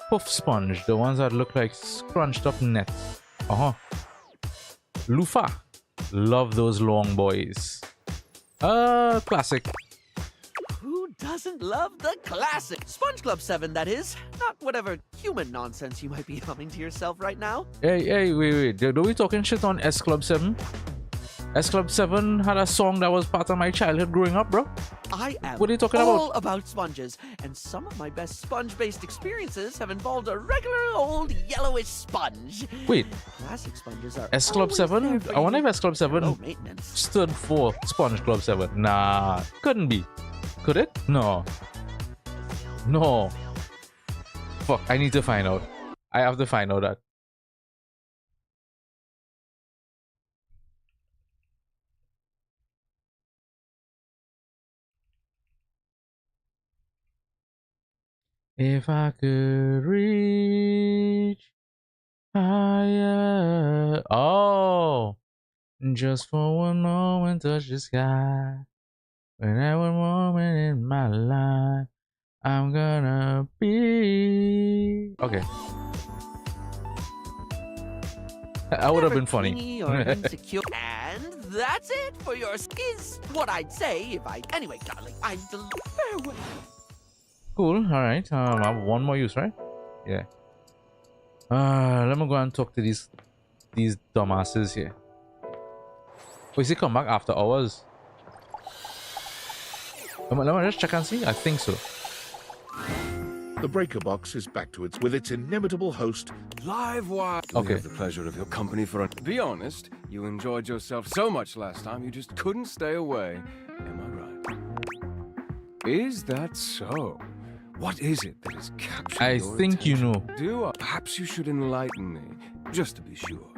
Puff sponge, the ones that look like scrunched up nets. Loofah, love those long boys. Classic. Who doesn't love the classic? Sponge Club 7, that is. Not whatever human nonsense you might be humming to yourself right now. Hey, wait. Don't we talking shit on S Club 7? S Club 7 had a song that was part of my childhood growing up, bro. I am What are you talking all about sponges, and some of my best sponge-based experiences have involved a regular old yellowish sponge. Wait. Classic sponges are S Club always 7? there for I wonder you. if S Club 7 Low maintenance. stood for Sponge Club 7. Nah, couldn't be. Could it? No. Fuck, I need to find out. I have to find out that. If I could reach higher. Oh, just for one moment, touch the sky. Whenever moment in my life, I'm gonna be. Okay. That would have been funny. Clingy or insecure. And that's it for your is what I'd say if I. Anyway, darling, I'm farewell. Cool. All right. I have one more use, right? Yeah. Let me go and talk to these dumbasses here. Oh, is he come back after hours? Let me just check and see. I think so. The breaker box is back to with its inimitable host, Livewire. Okay. We have the pleasure of your company for a. Be honest, you enjoyed yourself so much last time you just couldn't stay away. Am I right? Is that so? What is it that has captured I your think you attention? know. Do I? Perhaps you should enlighten me, just to be sure.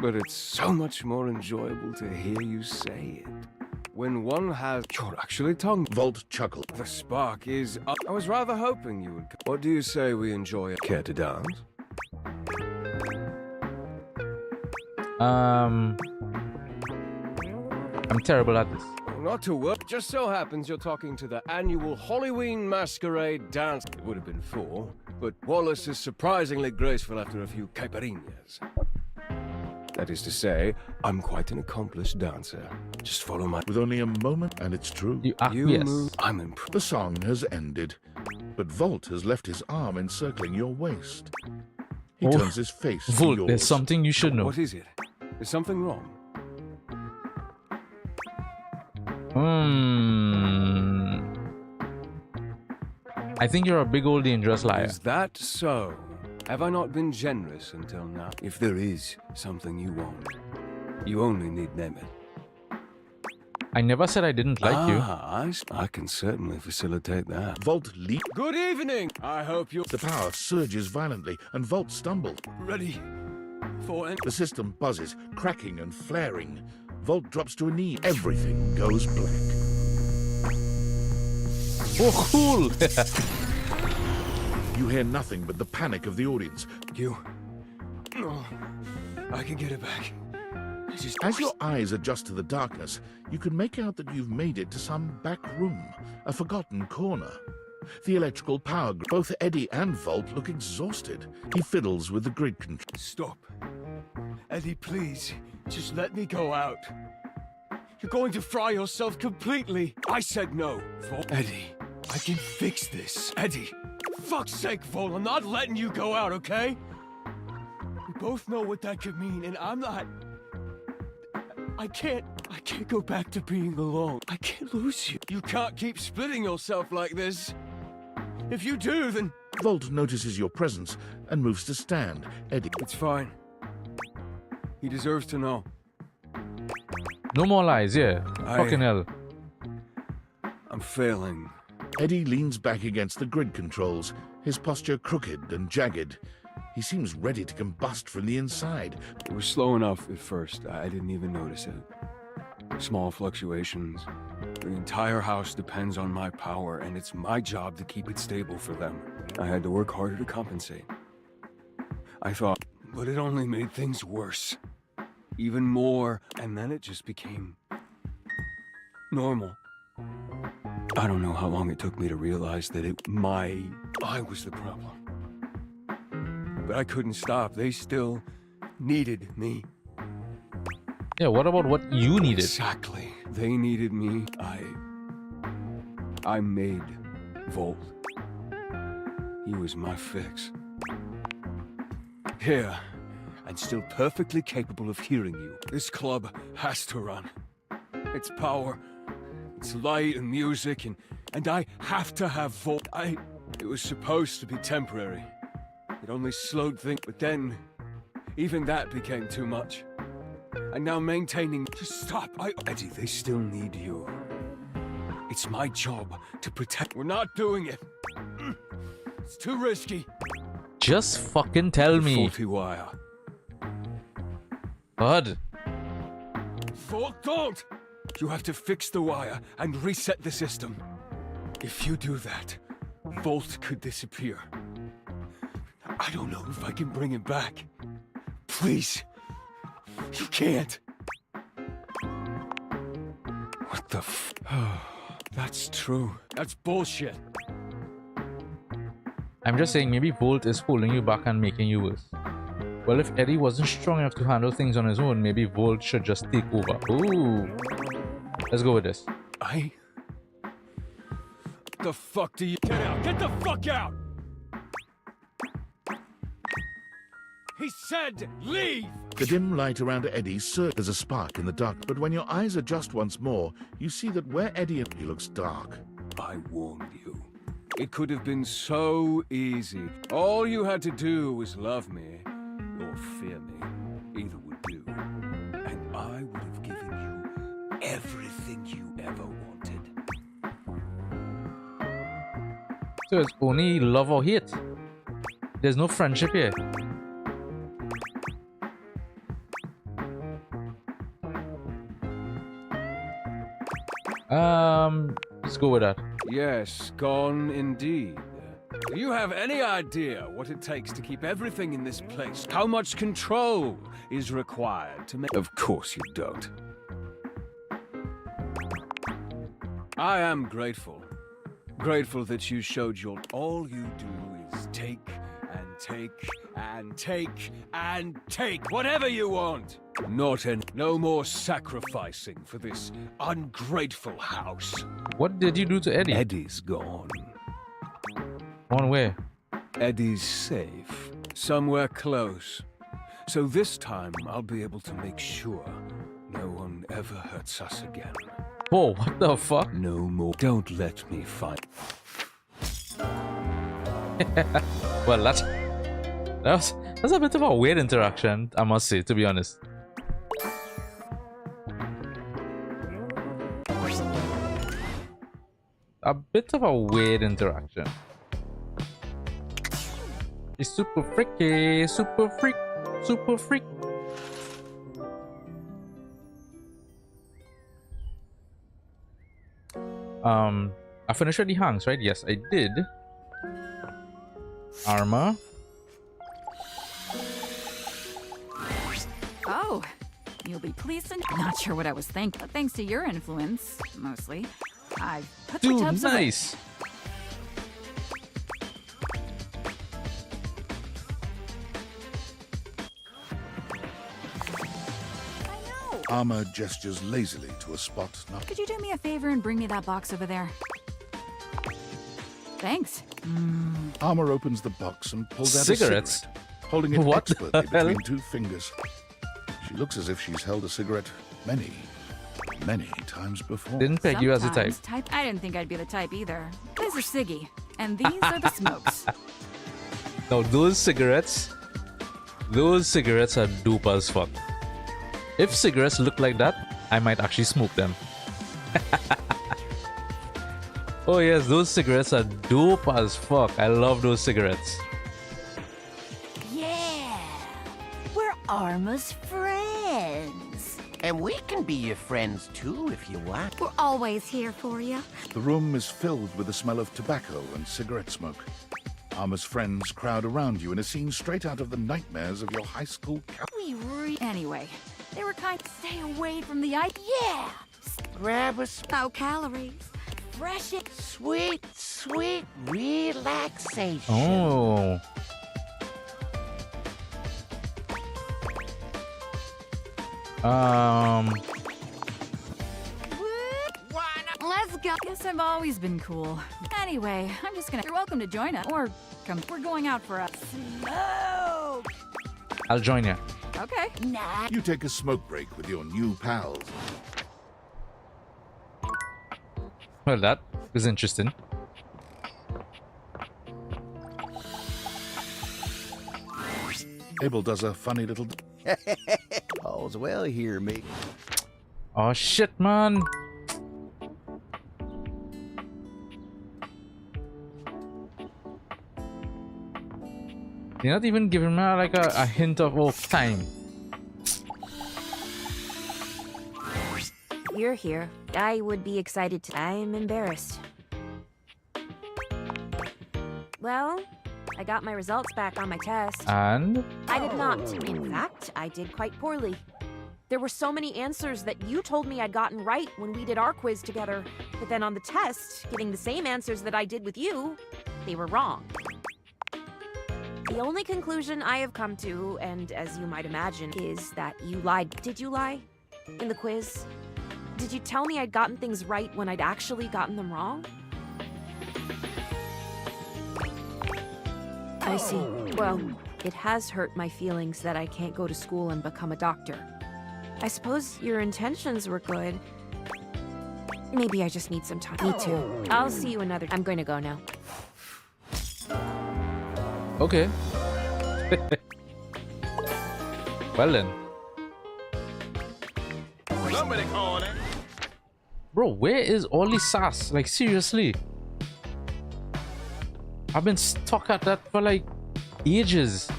but it's so much more enjoyable to hear you say it. When one has... You're actually tongue... Volt chuckled. The spark is up. I was rather hoping you would... What do you say we enjoy it? Care to dance? I'm terrible at this. Not to work. Just so happens you're talking to the annual Halloween Masquerade dance. It would have been 4, but Wallace is surprisingly graceful after a few caipirinhas. That is to say, I'm quite an accomplished dancer. Just follow my... With only a moment, and it's true. You move. I'm impressed. The song has ended, but Volt has left his arm encircling your waist. He turns his face to Volt, yours. there's something you should know. What is it? Is something wrong? I think you're a big old dangerous liar. Is that so? Have I not been generous until now? If there is something you want, you only need name it. I never said I didn't like you. I can certainly facilitate that. Volt leaps. Good evening! I hope you... The power surges violently, and Volt stumbles. Ready for... The system buzzes, cracking and flaring. Volt drops to a knee. Everything goes black. Oh, cool! You hear nothing but the panic of the audience. Oh, I can get it back. As your eyes adjust to the darkness, you can make out that you've made it to some back room, a forgotten corner. The electrical power... Both Eddie and Volt look exhausted. He fiddles with the grid control. Stop. Eddie, please. Just let me go out. You're going to fry yourself completely. I said no. Vol. Eddie, I can fix this. Eddie, fuck's sake, Vol, I'm not letting you go out, okay? We both know what that could mean, and I'm not... I can't go back to being alone. I can't lose you. You can't keep splitting yourself like this. If you do, then... Volt notices your presence and moves to stand. Eddie... It's fine. He deserves to know. No more lies, yeah. Fucking hell. I'm failing. Eddie leans back against the grid controls, his posture crooked and jagged. He seems ready to combust from the inside. It was slow enough at first. I didn't even notice it. Small fluctuations. The entire house depends on my power, and it's my job to keep it stable for them. I had to work harder to compensate. I thought, but it only made things worse. Even more, and then it just became... normal. I don't know how long it took me to realize that I was the problem. But I couldn't stop. They still needed me. Yeah, what about what you needed? Exactly. They needed me. I made Volt. He was my fix. Here, and still perfectly capable of hearing you. This club has to run. Its power, its light and music, and I have to have Volt. It was supposed to be temporary. It only slowed things, but then, even that became too much. And now maintaining... Just stop! Eddie, they still need you. It's my job to protect... We're not doing it. It's too risky. Just fucking tell me. Faulty wire. Bud. Volt, don't! You have to fix the wire and reset the system. If you do that, Volt could disappear. I don't know if I can bring him back. Please. You can't. What the f... That's true. That's bullshit. I'm just saying maybe Volt is holding you back and making you worse. Well, if Eddie wasn't strong enough to handle things on his own, maybe Volt should just take over. Ooh. Let's go with this. The fuck do you... Get out! Get the fuck out! He said leave! The dim light around Eddie surges as a spark in the dark, but when your eyes adjust once more, you see that where Eddie he looks dark. I warned you. It could have been so easy. All you had to do was love me, or fear me. Either would do. And I would have given you everything you ever wanted. So it's only love or hate. There's no friendship here. Let's go with that. Yes, gone indeed. Do you have any idea what it takes to keep everything in this place? How much control is required to make... Of course you don't. I am grateful. Grateful that you showed your... All you do is take and take and take and take whatever you want. Not any... No more sacrificing for this ungrateful house. What did you do to Eddie? Eddie's gone. On where? Eddie's safe. Somewhere close. So this time I'll be able to make sure no one ever hurts us again. Whoa, what the fuck? No more. Don't let me fight. Well, that's a bit of a weird interaction, I must say, to be honest. A bit of a weird interaction. It's super freaky, super freak, super freak. I finished with the hangs, right? Yes, I did. Armor. Oh, you'll be pleased to not sure what I was thinking, but thanks to your influence, mostly, I've put the Dude, tubs away. nice. Armor gestures lazily to a spot not... Could you do me a favor and bring me that box over there? Thanks. Armor opens the box and pulls out Cigarettes? a cigarette, holding it What the expertly hell? between two fingers. She looks as if she's held a cigarette many, many times before. Didn't peg you as a type. Sometimes I didn't think I'd be the type either. This is Siggy, and these are the smokes. Now those cigarettes are dope as fuck. If cigarettes look like that, I might actually smoke them. Oh yes, those cigarettes are dope as fuck. I love those cigarettes. Yeah, we're Arma's friends. And we can be your friends too if you want. We're always here for you. The room is filled with the smell of tobacco and cigarette smoke. Armor's friends crowd around you in a scene straight out of the nightmares of your high school... Anyway, they were kind of stay away from the ice. Yeah. Grab us No calories. Fresh it. sweet, sweet relaxation. Oh. Let's go. Guess I've always been cool. Anyway, I'm just gonna. You're welcome to join us, or come. We're going out for a smoke. I'll join you. Okay. Nah. You take a smoke break with your new pals. Well, that was interesting. Abel does a funny little... All's well here, mate. Oh shit, man. You're not even giving me like a hint of time. You're here. I would be excited to. I'm embarrassed. Well, I got my results back on my test. And? I did not. In fact, I did quite poorly. There were so many answers that you told me I'd gotten right when we did our quiz together. But then on the test, getting the same answers that I did with you, they were wrong. The only conclusion I have come to, and as you might imagine, is that you lied. Did you lie? In the quiz? Did you tell me I'd gotten things right when I'd actually gotten them wrong? I see. Well, it has hurt my feelings that I can't go to school and become a doctor. I suppose your intentions were good. Maybe I just need some time. Me too. I'll see you another. I'm going to go now. Okay. Well then. Somebody call it. Bro, where is all this sass? Like, seriously. I've been stuck at that for like ages.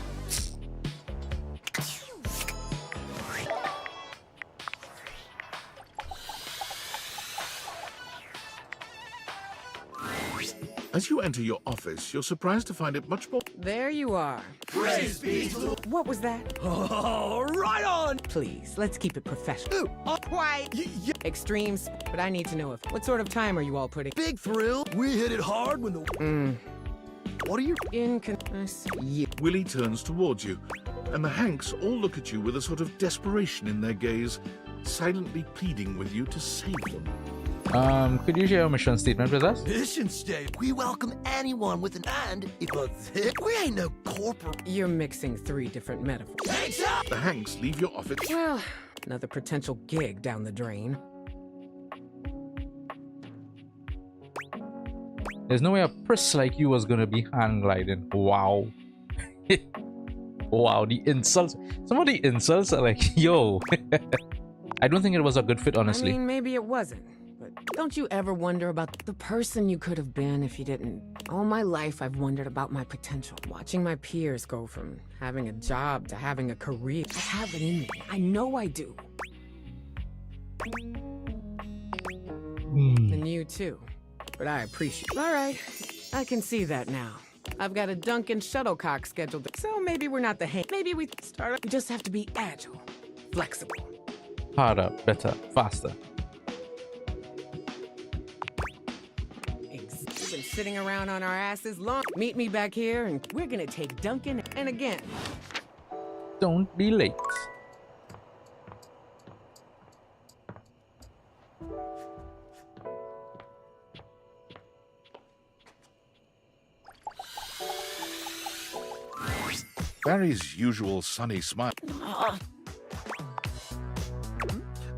As you enter your office, you're surprised to find it much more... There you are. Praise be to the... What was that? Oh, right on! Please, let's keep it professional. Quiet! Extremes, but I need to know what sort of time are you all putting? Big thrill. We hit it hard when the... What are you... Willie turns towards you, and the Hanks all look at you with a sort of desperation in their gaze, silently pleading with you to save them. Could you share a mission statement with us? Mission statement. We welcome anyone with an and. We ain't no corporate. You're mixing 3 different metaphors. The Hanks leave your office. Well, another potential gig down the drain. There's no way a priss like you was gonna be hang gliding. Wow. Wow, the insults. Some of the insults are like, yo. I don't think it was a good fit, honestly. I mean, maybe it wasn't. But don't you ever wonder about the person you could have been if you didn't? All my life, I've wondered about my potential. Watching my peers go from having a job to having a career. I have it in me. I know I do. And you too. But I appreciate it. All right, I can see that now. I've got a Duncan shuttlecock scheduled, so maybe we're not the maybe we start. We just have to be agile, flexible. Harder, better, faster. We've been sitting around on our asses long. Meet me back here, and we're gonna take Duncan and again. Don't be late. Barry's usual sunny smile. Oh,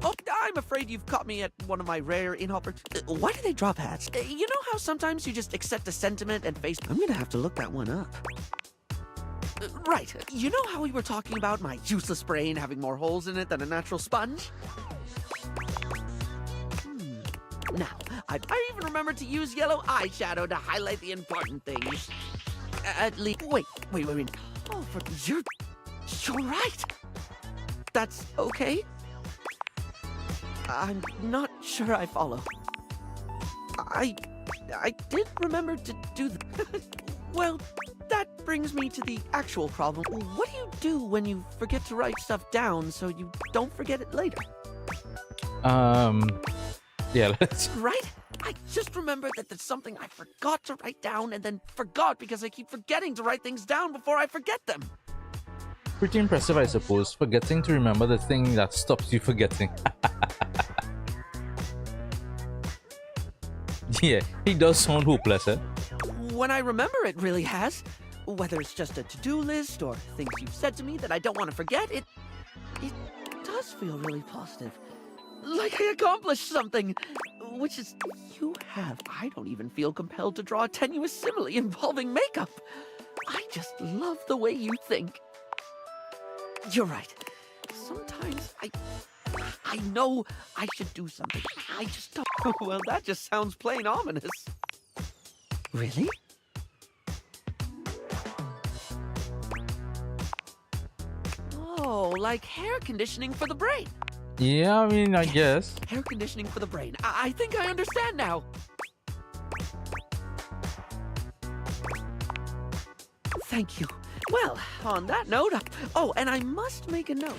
I'm afraid you've caught me at one of my rare inopportunities. Why do they drop hats? You know how sometimes you just accept a sentiment and face... I'm gonna have to look that one up. Right. You know how we were talking about my useless brain having more holes in it than a natural sponge? Now, I even remembered to use yellow eyeshadow to highlight the important things. At least... Wait. Oh, you're right. That's okay? I'm not sure I follow. I did remember to do well, that brings me to the actual problem. What do you do when you forget to write stuff down so you don't forget it later? Yeah, let's... Right? I just remembered that there's something I forgot to write down and then forgot because I keep forgetting to write things down before I forget them. Pretty impressive, I suppose, forgetting to remember the thing that stops you forgetting. Yeah, he does sound hopeless, eh? When I remember, it really has. Whether it's just a to-do list or things you've said to me that I don't want to forget, it does feel really positive. Like I accomplished something. Which is, you have. I don't even feel compelled to draw a tenuous simile involving makeup. I just love the way you think. You're right. Sometimes I know I should do something. I just don't. Well, that just sounds plain ominous. Really? Oh, like hair conditioning for the brain. Yeah, I mean, I guess. Hair conditioning for the brain. I think I understand now. Thank you. Well, on that note, oh, and I must make a note.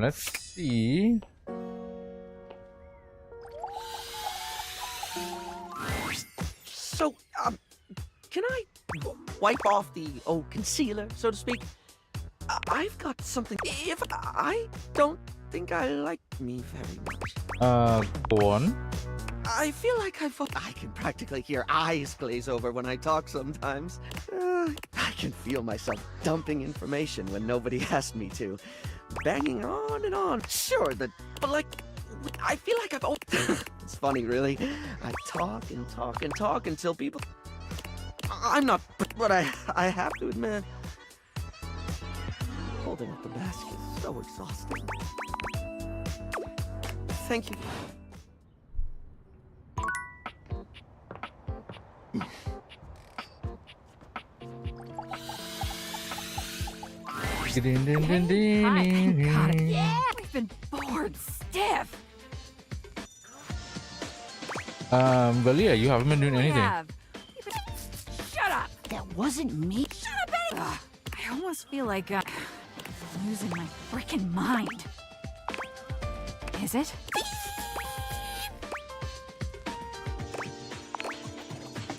Let's see. So, can I wipe off the concealer, so to speak? I've got something. If I don't think I like me very much. Go on. I feel like I can practically hear eyes glaze over when I talk sometimes. I can feel myself dumping information when nobody asked me to. Banging on and on. Sure, but like, I feel like it's funny, really. I talk and talk and talk until people... I'm not, but I have to admit, holding up the basket is so exhausting. Thank you. Hi, thank God. Yeah, we've been bored stiff. Valia, you haven't been doing We anything. have. Shut up. That wasn't me. Shut up, Eddie. I almost feel like I'm losing my freaking mind. Is it?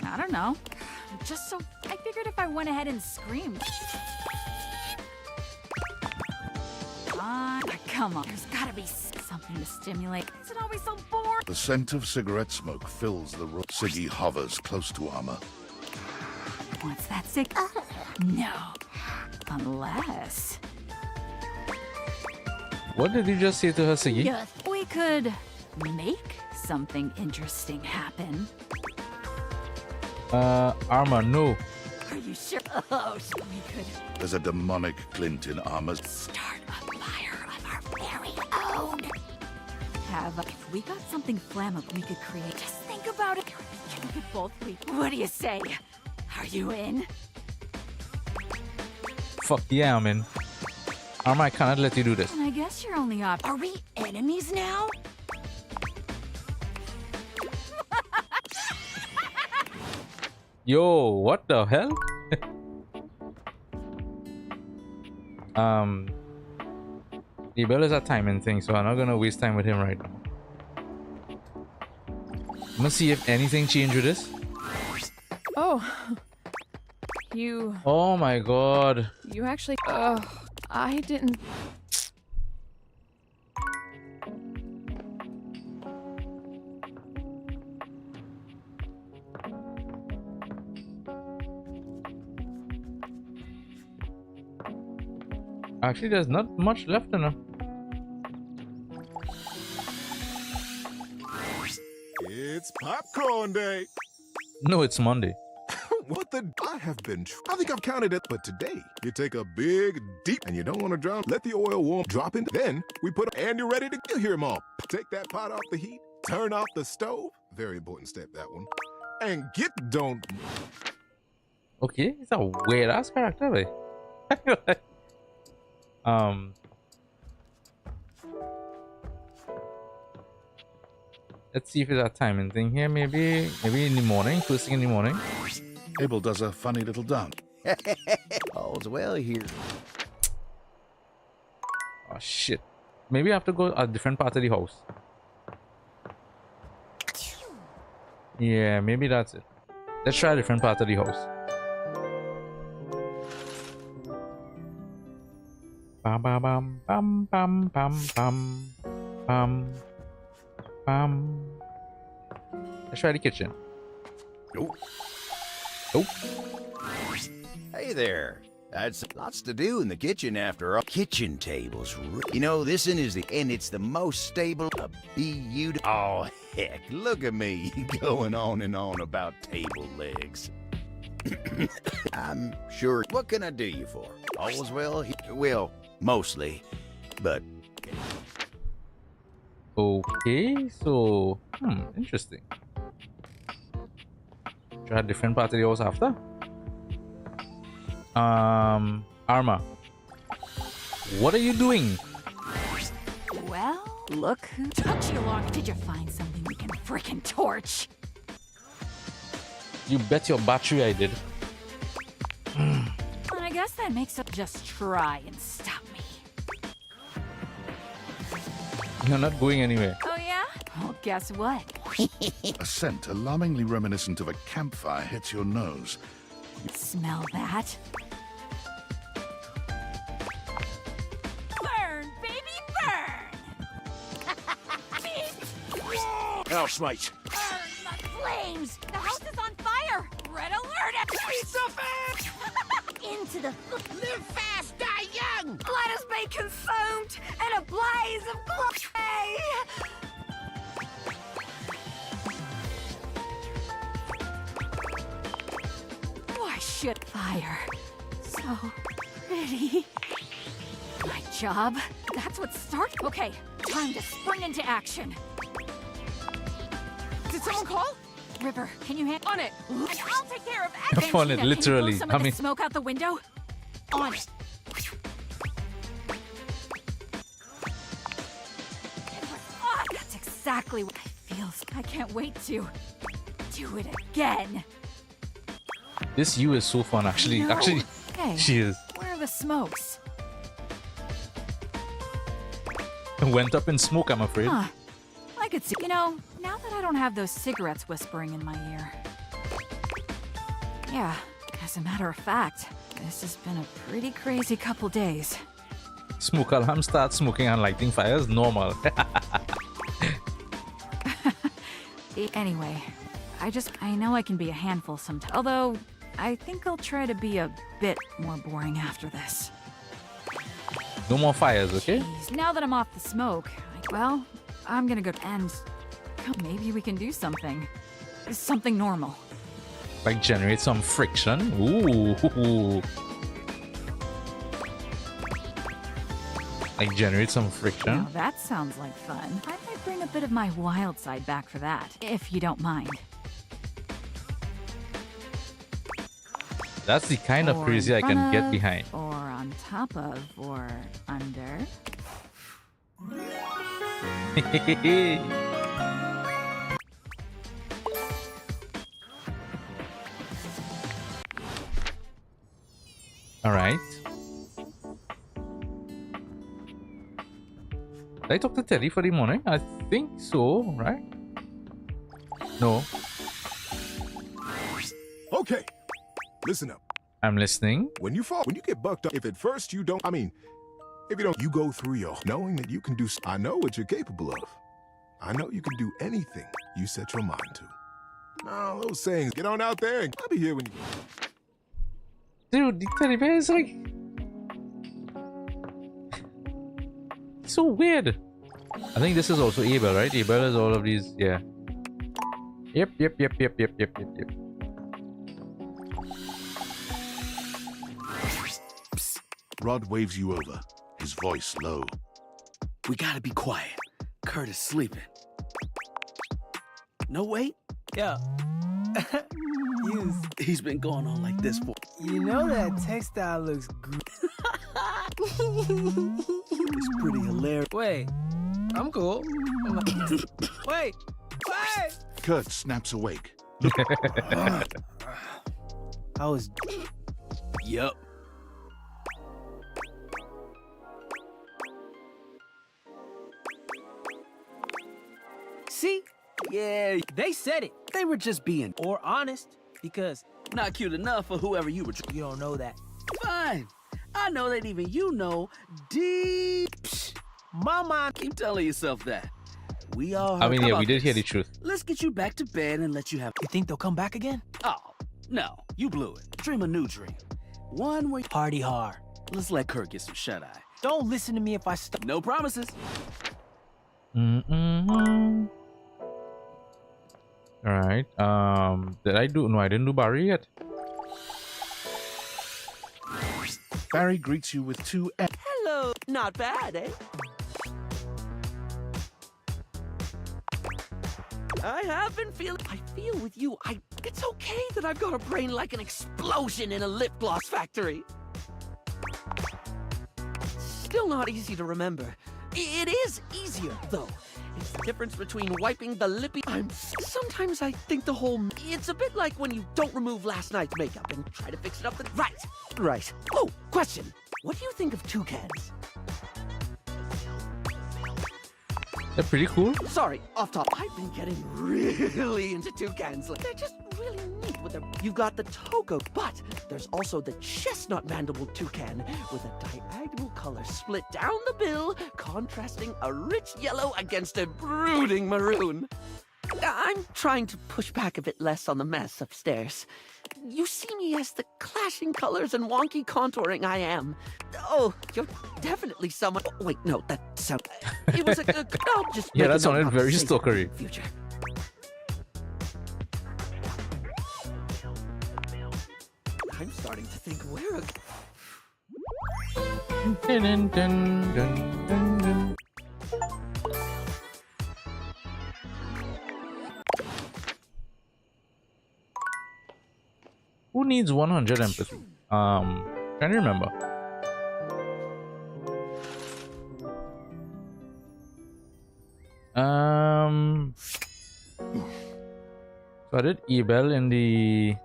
I don't know. Just so I figured if I went ahead and screamed. Come on. There's gotta be something to stimulate. Is it always so boring? The scent of cigarette smoke fills the room. Siggy hovers close to Armor. What's that sick? No. Unless... What did you just say to her, Siggy? Yes. We could make something interesting happen. Armor, no. Are you sure? Oh, we could There's a demonic glint in Armor's. start a fire of our very own. If we got something flammable we could create, just think about it. We could both leave. What do you say? Are you in? Fuck yeah, I'm in. Armor, I cannot let you do this. And I guess you're only up. Are we enemies now? Yo, what the hell? The bell is a timing thing, so I'm not gonna waste time with him right now. I'm gonna see if anything changed with this. Oh. You Oh my god. actually... I didn't... Actually, there's not much left in her. It's popcorn day. No, it's Monday. What the? I have been. I think I've counted it, but today you take a big, deep, and you don't want to drown. Let the oil warm, drop in. Then we put, and you're ready to go. Hear 'em all. Take that pot off the heat. Turn off the stove. Very important step, that one. And don't. Okay, it's a weird ass character, right? Let's see if it's a timing thing here. Maybe in the morning, first thing in the morning. Abel does a funny little dance. All's well here. Oh shit. Maybe I have to go a different part of the house. Yeah, maybe that's it. Let's try a different part of the house. Bam bam bam bam bam bam bam bam bam. Let's try the kitchen. Nope. Nope. Hey there. That's lots to do in the kitchen after all. Kitchen tables. You know, this one is and it's the most stable. Oh, heck. Look at me going on and on about table legs. I'm sure. What can I do you for? All's well? Well, mostly. But. Okay, so. Interesting. Try a different part of the house after. Arma. What are you doing? Well, look who took you along. Did you find something we can frickin' torch? You bet your battery I did. And I guess that makes it just try and stop me. You're not going anywhere. Oh yeah? Well, guess what? A scent alarmingly reminiscent of a campfire hits your nose. Smell that? Burn, baby, burn! Housemate. Burn the flames! The house is on fire! Red alert! Piece of it! Into the... Live fast, die young! Let us be consumed in a blaze of glory! Why should fire? So pretty. My job? That's what started. Okay, time to spring into action. Did someone call? River, can you handle On it. And I'll take care of everything. On it, Can you literally. blow some I of the mean- smoke out the window? On it. exactly what I feel. I can't wait to do it again. This you is so fun, actually. No. Actually, Hey, she is. where are the smokes? Went up in smoke, I'm afraid. Huh. I could see. You know, now that I don't have those cigarettes whispering in my ear. Yeah, as a matter of fact, this has been a pretty crazy couple days. Smoke alarm starts smoking and lighting fires, normal. Anyway, I know I can be a handful sometimes. Although, I think I'll try to be a bit more boring after this. No more fires, okay? Now that I'm off the smoke, well, I'm gonna go and maybe we can do something. Something normal. Like generate some friction. Ooh. Like generate some friction. Now that sounds like fun. I might bring a bit of my wild side back for that, if you don't mind. That's the kind of Or crazy in I can front get of, behind. Or on top of, or under. All right. Did I talk to Teddy for the morning? I think so, right? No. Okay, listen up. I'm listening. When you get bucked up, if at first you don't, if you don't, you go through your knowing that you can do. I know what you're capable of. I know you can do anything you set your mind to. No, those sayings, get on out there and I'll be here when you. Dude, the teddy bear is like so weird. I think this is also Abel, right? Abel is all of these, yeah. Yep. Rod waves you over, his voice low. We gotta be quiet. Kurt is sleeping. No, wait. Yeah. He's been going on like this for. You know that textile looks good. It's pretty hilarious. Wait, I'm cool. Wait. Kurt snaps awake. I was. Yup. See? Yeah, they said it. They were just being Or honest, because not cute enough for whoever you were. you don't know that. Fine. I know that even you know deep. Mama, Keep telling yourself that. We all. I mean, heard yeah, about we did hear the this. truth. Let's get you back to bed and let you have. you think they'll come back again? Oh no, you blew it. Dream a new dream. One where. Party hard. Let's let Kurt get some shut eye. Don't listen to me if I stop. No promises. All right. Did I do? No, I didn't do Barry yet. Barry greets you with two F. Hello. Not bad, eh? I have been feeling. I feel with you. It's okay that I've got a brain like an explosion in a lip gloss factory. Still not easy to remember. It is easier, though. It's the difference between wiping the lippy. Sometimes I think the whole. It's a bit like when you don't remove last night's makeup and try to fix it up. Right. Oh, question. What do you think of toucans? They're pretty cool. Sorry, off top. I've been getting really into toucans. They're just really neat with their. You've got the togo, but there's also the chestnut mandible toucan with a diagonal color split down the bill, contrasting a rich yellow against a brooding maroon. I'm trying to push back a bit less on the mess upstairs. You see me as the clashing colors and wonky contouring I am. Oh, you're definitely someone. Oh, wait, no, that sounded. It was I'll just. Yeah, make a that sounded note not to very say that in stalkery. the Future. I'm starting to think we're a. Dun, dun, dun, dun, dun. Who needs 100 empathy? Can you remember? So I did Ebel in the.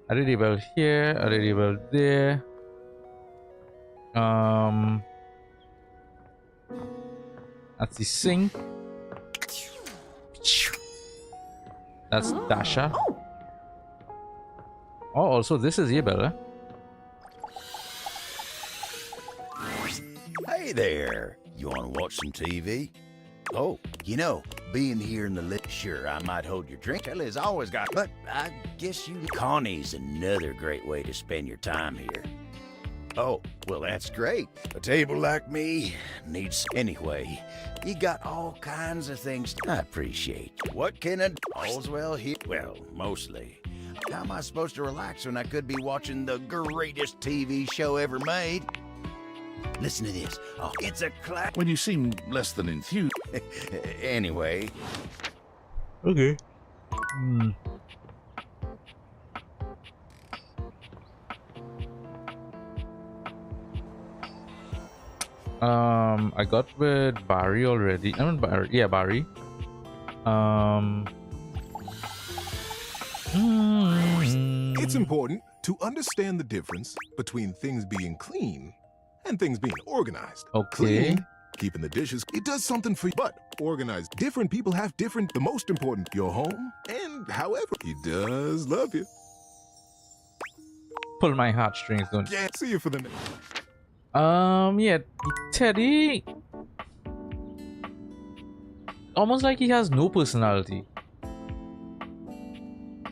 I did Ebel here. I did Ebel there. That's the sink. That's Dasha. Oh, also this is Ebel. Eh? Hey there. You want to watch some TV? Oh, you know, being here in the sure, I might hold your drink. Kelly's always got, but I guess you. Connie's another great way to spend your time here. Oh, well, that's great. A table like me needs. Anyway, you got all kinds of things I appreciate. What can I. All's well here? Well, mostly. How am I supposed to relax when I could be watching the greatest TV show ever made? Listen to this. Oh, it's a class. When you seem less than enthused. Anyway. Okay. I got with Barry already. I mean, Barry. Yeah, Barry. It's important to understand the difference between things being clean and things being organized. Okay. Clean, keeping the dishes, it does something for you, but organized. Different people have different, the most important, your home, and however, he does love you. Pull my heartstrings, don't you? Yeah, see you for the next. Yeah, Teddy. Almost like he has no personality.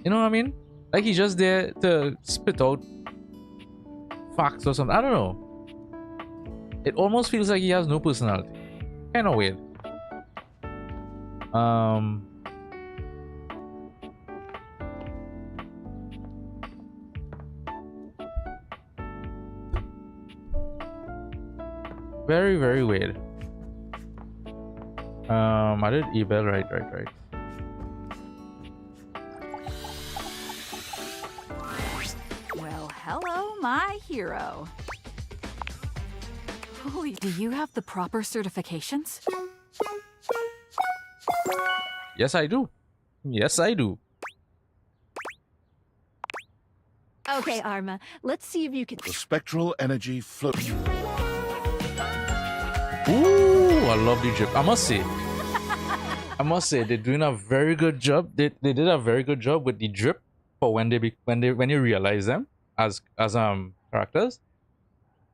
You know what I mean? Like he's just there to spit out facts or something. I don't know. It almost feels like he has no personality. Kind of weird. Very, very weird. I did Ebel, right. Well, hello, my hero. Holy, do you have the proper certifications? Yes, I do. Yes, I do. Okay, Arma, let's see if you can. The spectral energy flow. Ooh, I love the drip. I must say, they're doing a very good job. They did a very good job with the drip for when you realize them as characters,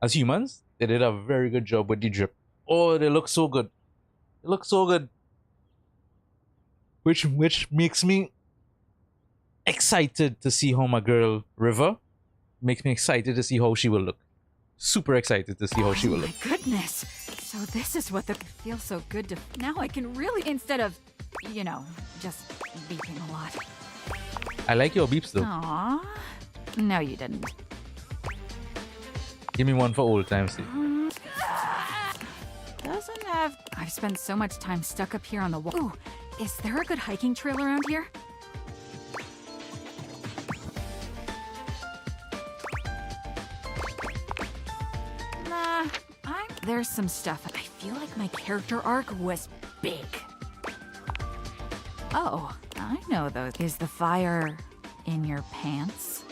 as humans. They did a very good job with the drip. Oh, they look so good. They look so good. Which makes me excited to see how my girl River makes me excited to see how she will look. Super excited to see how she will look. My goodness. So this is what the feels so good to. Now I can really, instead of, you know, just beeping a lot. I like your beeps though. Aww. No, you didn't. Give me one for old time's sake. Doesn't have. I've spent so much time stuck up here on the wall. Ooh, is there a good hiking trail around here? Nah, there's some stuff. I feel like my character arc was big. Oh, I know those. Is the fire in your pants?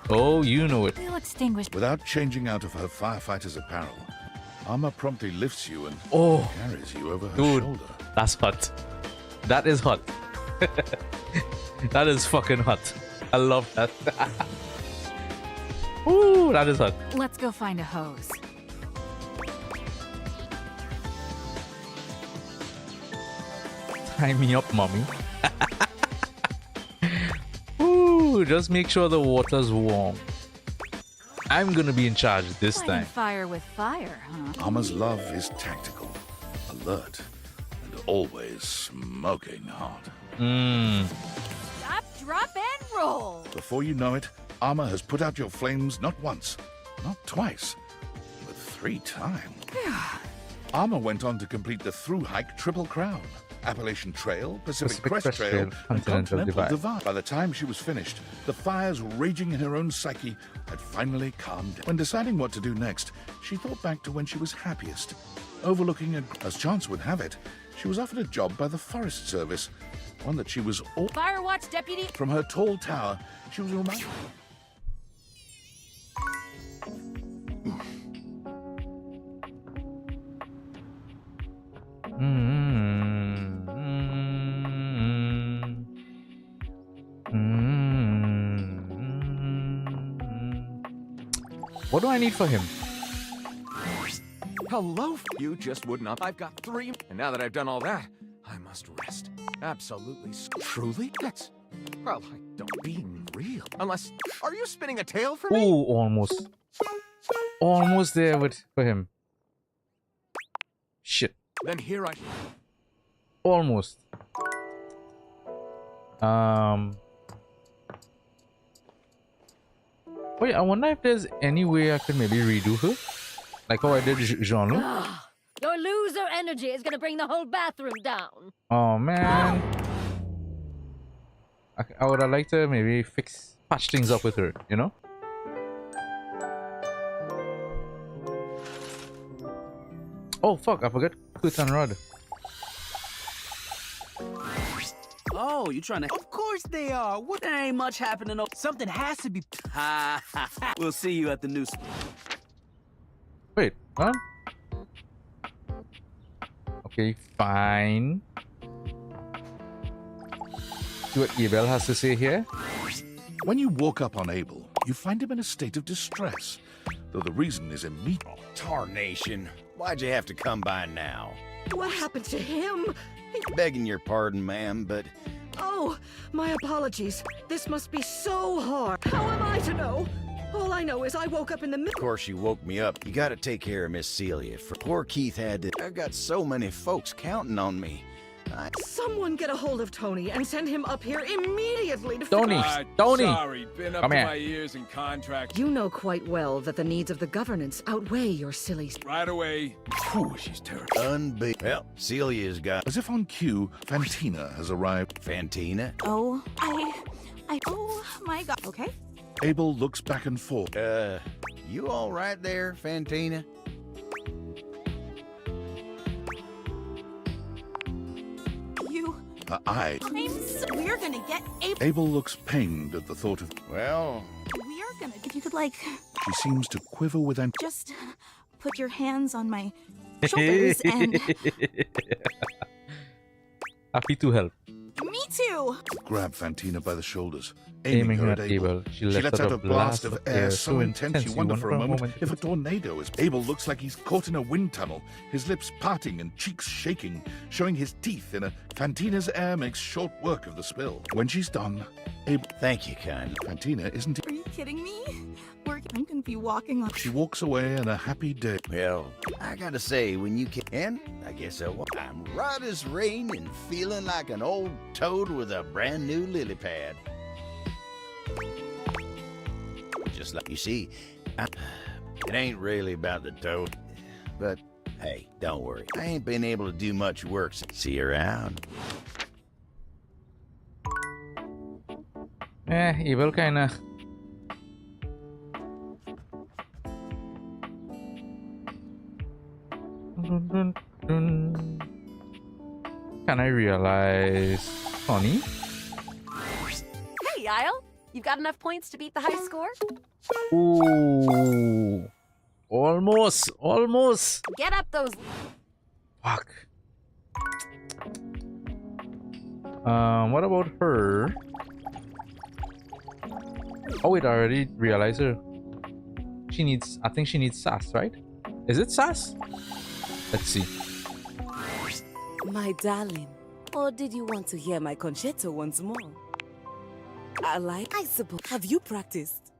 Oh, you know it. We'll extinguish. Without changing out of her firefighter's apparel, Arma promptly lifts you and carries you over her shoulder. That's hot. That is hot. That is fucking hot. I love that. Ooh, that is hot. Let's go find a hose. Tie me up, mommy. Ooh, just make sure the water's warm. I'm gonna be in charge this Fighting time. fire with fire, huh? Arma's love is tactical, alert, and always smoking hot. Stop, drop, and roll. Before you know it, Arma has put out your flames not once, not twice, but 3 times. Arma went on to complete the through hike Triple Crown, Appalachian Trail, Pacific Pacific Crest Crest Trail, Trail, and Continental Continental Divide. By the time she was finished, the fires raging in her own psyche had finally calmed down. When deciding what to do next, she thought back to when she was happiest. Overlooking as chance would have it, she was offered a job by the Forest Service, one that she was all... Fire watch deputy. From her tall tower, she was reminded... What do I need for him? Hello? You just would not. I've got 3, and now that I've done all that, I must rest. Absolutely. Truly? That's... Well, I don't being real. Unless... Are you spinning a tale for me? Ooh, almost. Almost there for him. Shit. Then here I... Almost. Wait, I wonder if there's any way I could maybe redo her? Like how I did Jean-Luc? Your loser energy is gonna bring the whole bathroom down. Oh man. I would have liked to maybe patch things up with her, you know? Oh fuck, I forgot Curtain Rod. Oh, you trying to... Of course they are. What? There ain't much happening. Something has to be... Ha ha ha. We'll see you at the news. Wait, huh? Okay, fine. See what Abel has to say here? When you walk up on Abel, you find him in a state of distress, though the reason is immediate. Tarnation. Why'd you have to come by now? What happened to him? Begging your pardon, ma'am, but... Oh, my apologies. This must be so hard. How am I to know? All I know is I woke up in the middle. Of course you woke me up. You gotta take care of Miss Celia. For poor Keith had to... I got so many folks counting on me. Someone get a hold of Tony and send him up here immediately to... Tony! Tony! Sorry, been up Come to here. my ears in contract. You know quite well that the needs of the governance outweigh your silly... Right away. Whew, she's terrible. Well, Celia's got... As if on cue, Fantina has arrived. Fantina? Oh, oh my god. Okay. Abel looks back and forth. You all right there, Fantina? Her eye. We're gonna get Abel looks pained at the thought of... Well... We are gonna... If you could, like... She seems to quiver with... Just put your hands on my shoulders and... Happy to help. Me too! Grab Fantina by the shoulders, Aiming her at Abel. She lets out a blast of air so intense you wonder for a moment if a tornado is... Abel looks like he's caught in a wind tunnel, his lips parting and cheeks shaking, showing his teeth in a... Fantina's air makes short work of the spill. When she's done, Abel... Thank you, kind. Fantina isn't... Are you kidding me? I'm gonna be walking on... She walks away in a happy day. Well, I gotta say, when you can, I guess I'm right as rain and feeling like an old toad with a brand new lily pad. Just like you see, it ain't really about the toad, but hey, don't worry. I ain't been able to do much work. See you around. Abel kinda... Can I realize... Tony? Hey, Isle. You've got enough points to beat the high score? Ooh. Almost. Almost. Get up those... Fuck. What about her? Oh wait, I already realized her. She needs... I think she needs sass, right? Is it sass? Let's see. My darling, or did you want to hear my concerto once more? I suppose. Have you practiced?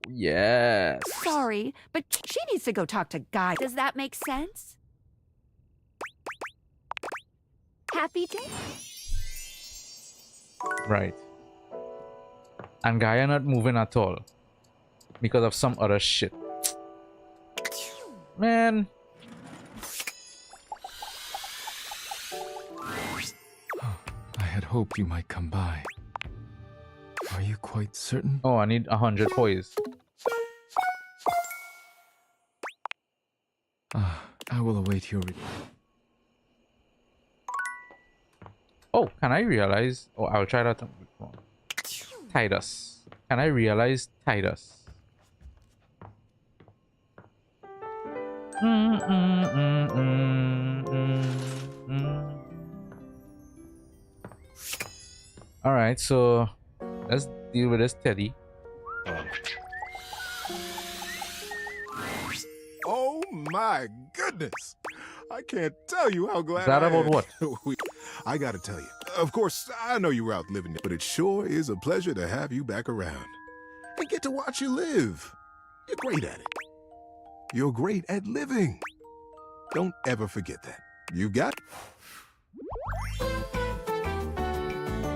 Yes. Sorry, but she needs to go talk to Guy. Does that make sense? Happy day? Right. And Gaia not moving at all. Because of some other shit. Man. I had hoped you might come by. Are you quite certain? Oh, I need 100 poise. I will await your. Oh, can I realize? Oh, I'll try that. Titus. Can I realize Titus? All right, so let's deal with this Teddy. Oh my goodness! I can't tell you how glad Glad I about am. what? I gotta tell you. Of course, I know you were out living, but it sure is a pleasure to have you back around and get to watch you live. You're great at it. You're great at living. Don't ever forget that. You got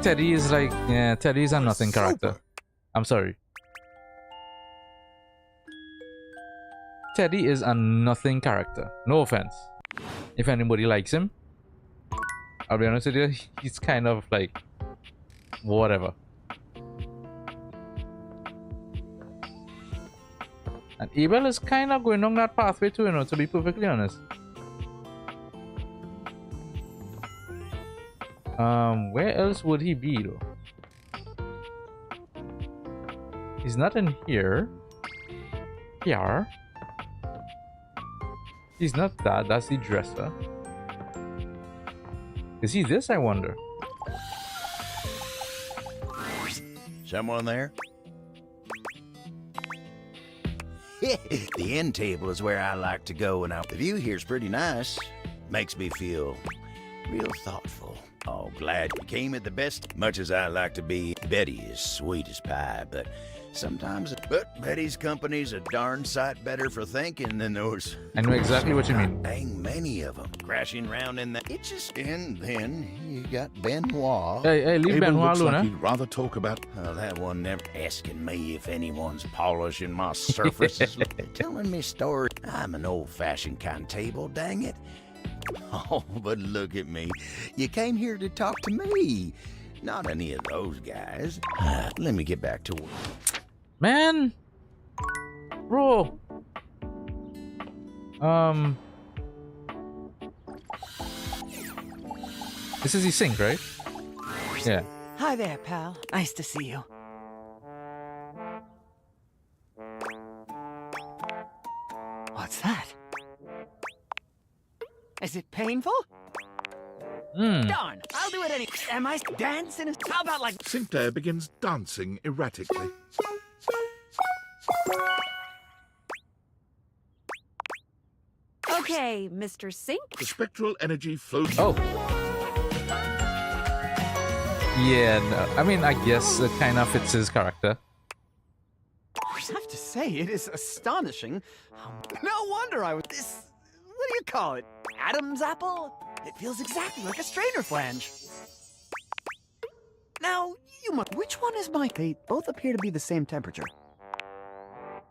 Teddy is like, yeah, Teddy is a nothing character. I'm sorry. Teddy is a nothing character. No offense. If anybody likes him, I'll be honest with you, he's kind of like whatever. And Abel is kind of going on that pathway too, you know, to be perfectly honest. Where else would he be though? He's not in here. Here. He's not that. That's the dresser. Is he this, I wonder? Someone there? The end table is where I like to go, and the view here's pretty nice. Makes me feel real thoughtful. Oh, glad you came at the best. Much as I like to be, Betty is sweet as pie, but sometimes... But Betty's company's a darn sight better for thinking than those... I know exactly what you mean. Dang many of them crashing around in the... It's just... And then you got Benoit. Hey, leave Abel Benoit looks alone, like huh? he'd rather talk about... Oh, that one never asking me if anyone's polishing my surfaces. Telling me stories. I'm an old-fashioned kind of table, dang it. Oh, but look at me. You came here to talk to me, not any of those guys. Let me get back to work. Man! Bro! This is the sink, right? Yeah. Hi there, pal. Nice to see you. What's that? Is it painful? Darn, I'll do it any. Am I dancing? How about like... Sinclair begins dancing erratically. Okay, Mr. Sink. The spectral energy flows... Oh. Yeah, no, I mean, I guess it kind of fits his character. I have to say, it is astonishing. No wonder I was... This... What do you call it? Adam's apple? It feels exactly like a strainer flange. Now, you must... Which one is my... They both appear to be the same temperature.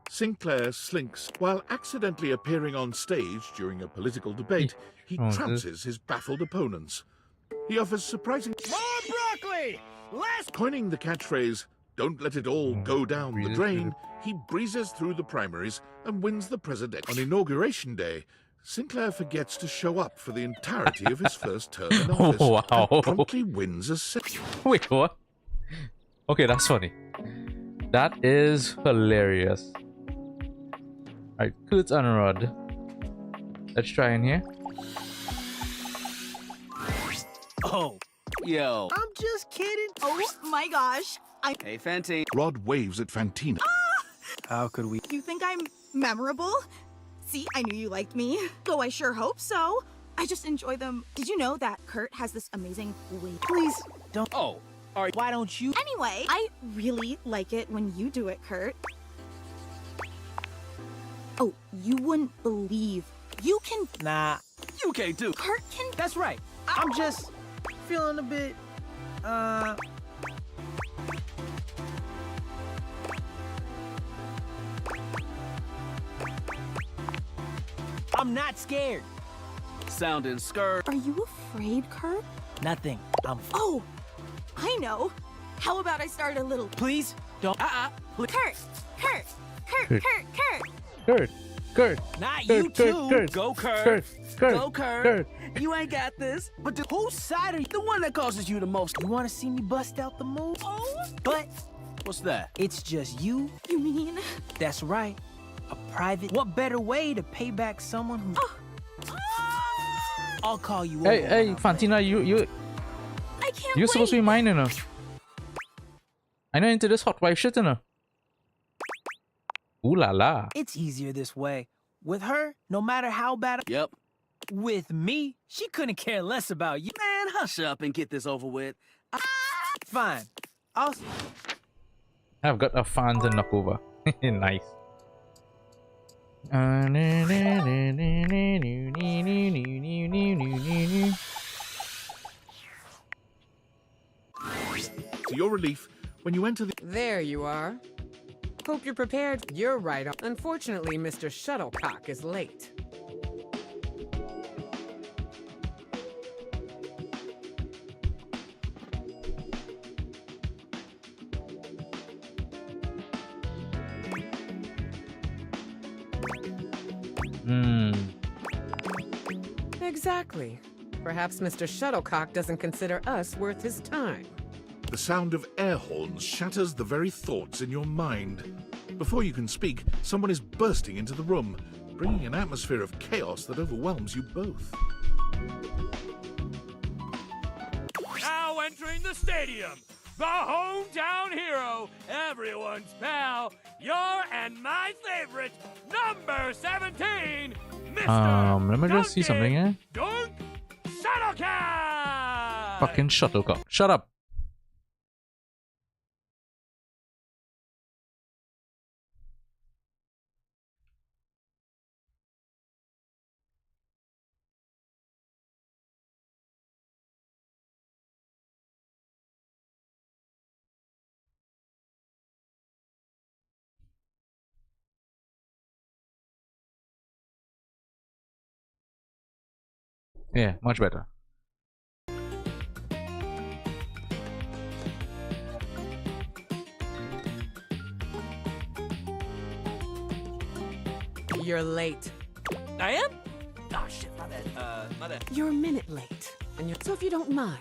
Sinclair slinks. While accidentally appearing on stage during a political debate, he trounces his baffled opponents. He offers surprising... More broccoli! Less... Coining the catchphrase, "Don't let it all go down the drain," he breezes through the primaries and wins the president. On Inauguration Day, Sinclair forgets to show up for the entirety of his first term in office. Oh, wow. And promptly wins a second. Wait, what? Okay, that's funny. That is hilarious. Alright, Kurt and Rod. Let's try in here. Oh, yo. I'm just kidding. Oh my gosh. Hey, Fantine. Rod waves at Fantina. How could we... You think I'm memorable? See, I knew you liked me. Though I sure hope so. I just enjoy them. Did you know that Kurt has this amazing way? Please, don't... Oh, alright, why don't you... Anyway, I really like it when you do it, Kurt. Oh, you wouldn't believe. You can... Nah, you can't do... Kurt can... That's right. I'm just feeling a bit, I'm not scared. Sounding scared. Are you afraid, Kurt? Nothing. Oh, I know. How about I start a little... Please, don't. Kurt! Kurt! Kurt! Kurt. Kurt! Kurt! Kurt! Kurt! Not Kurt, you Kurt, too. Kurt, Go, Kurt. Kurt, Kurt, Go, Kurt. Kurt. You ain't got this. But whose side are you? The one that causes you the most. You want to see me bust out the move? Oh. But what's that? It's just you. You mean? That's right. A private. What better way to pay back someone who's... I'll call you over. Hey, Fantina, you I can't you're wait. supposed to be mine, you know. I know into this hot wife shit, you know. Ooh la la. It's easier this way. With her, no matter how bad. Yep. With me, she couldn't care less about you. Man, hush up and get this over with. Fine. I've got a fan to knock over. Nice. To your relief, when you enter the... There you are. Hope you're prepared. You're right. Unfortunately, Mr. Shuttlecock is late. Exactly. Perhaps Mr. Shuttlecock doesn't consider us worth his time. The sound of air horns shatters the very thoughts in your mind. Before you can speak, someone is bursting into the room, bringing an atmosphere of chaos that overwhelms you both. Now entering the stadium, the hometown hero, everyone's pal, your and my favorite, number 17, Mr. Let me just see something here. Dunk Shuttlecock! Fucking Shuttlecock. Shut up. Yeah, much better. You're late. I am? Oh, shit, my bad. My bad. You're a minute late. And so if you don't mind,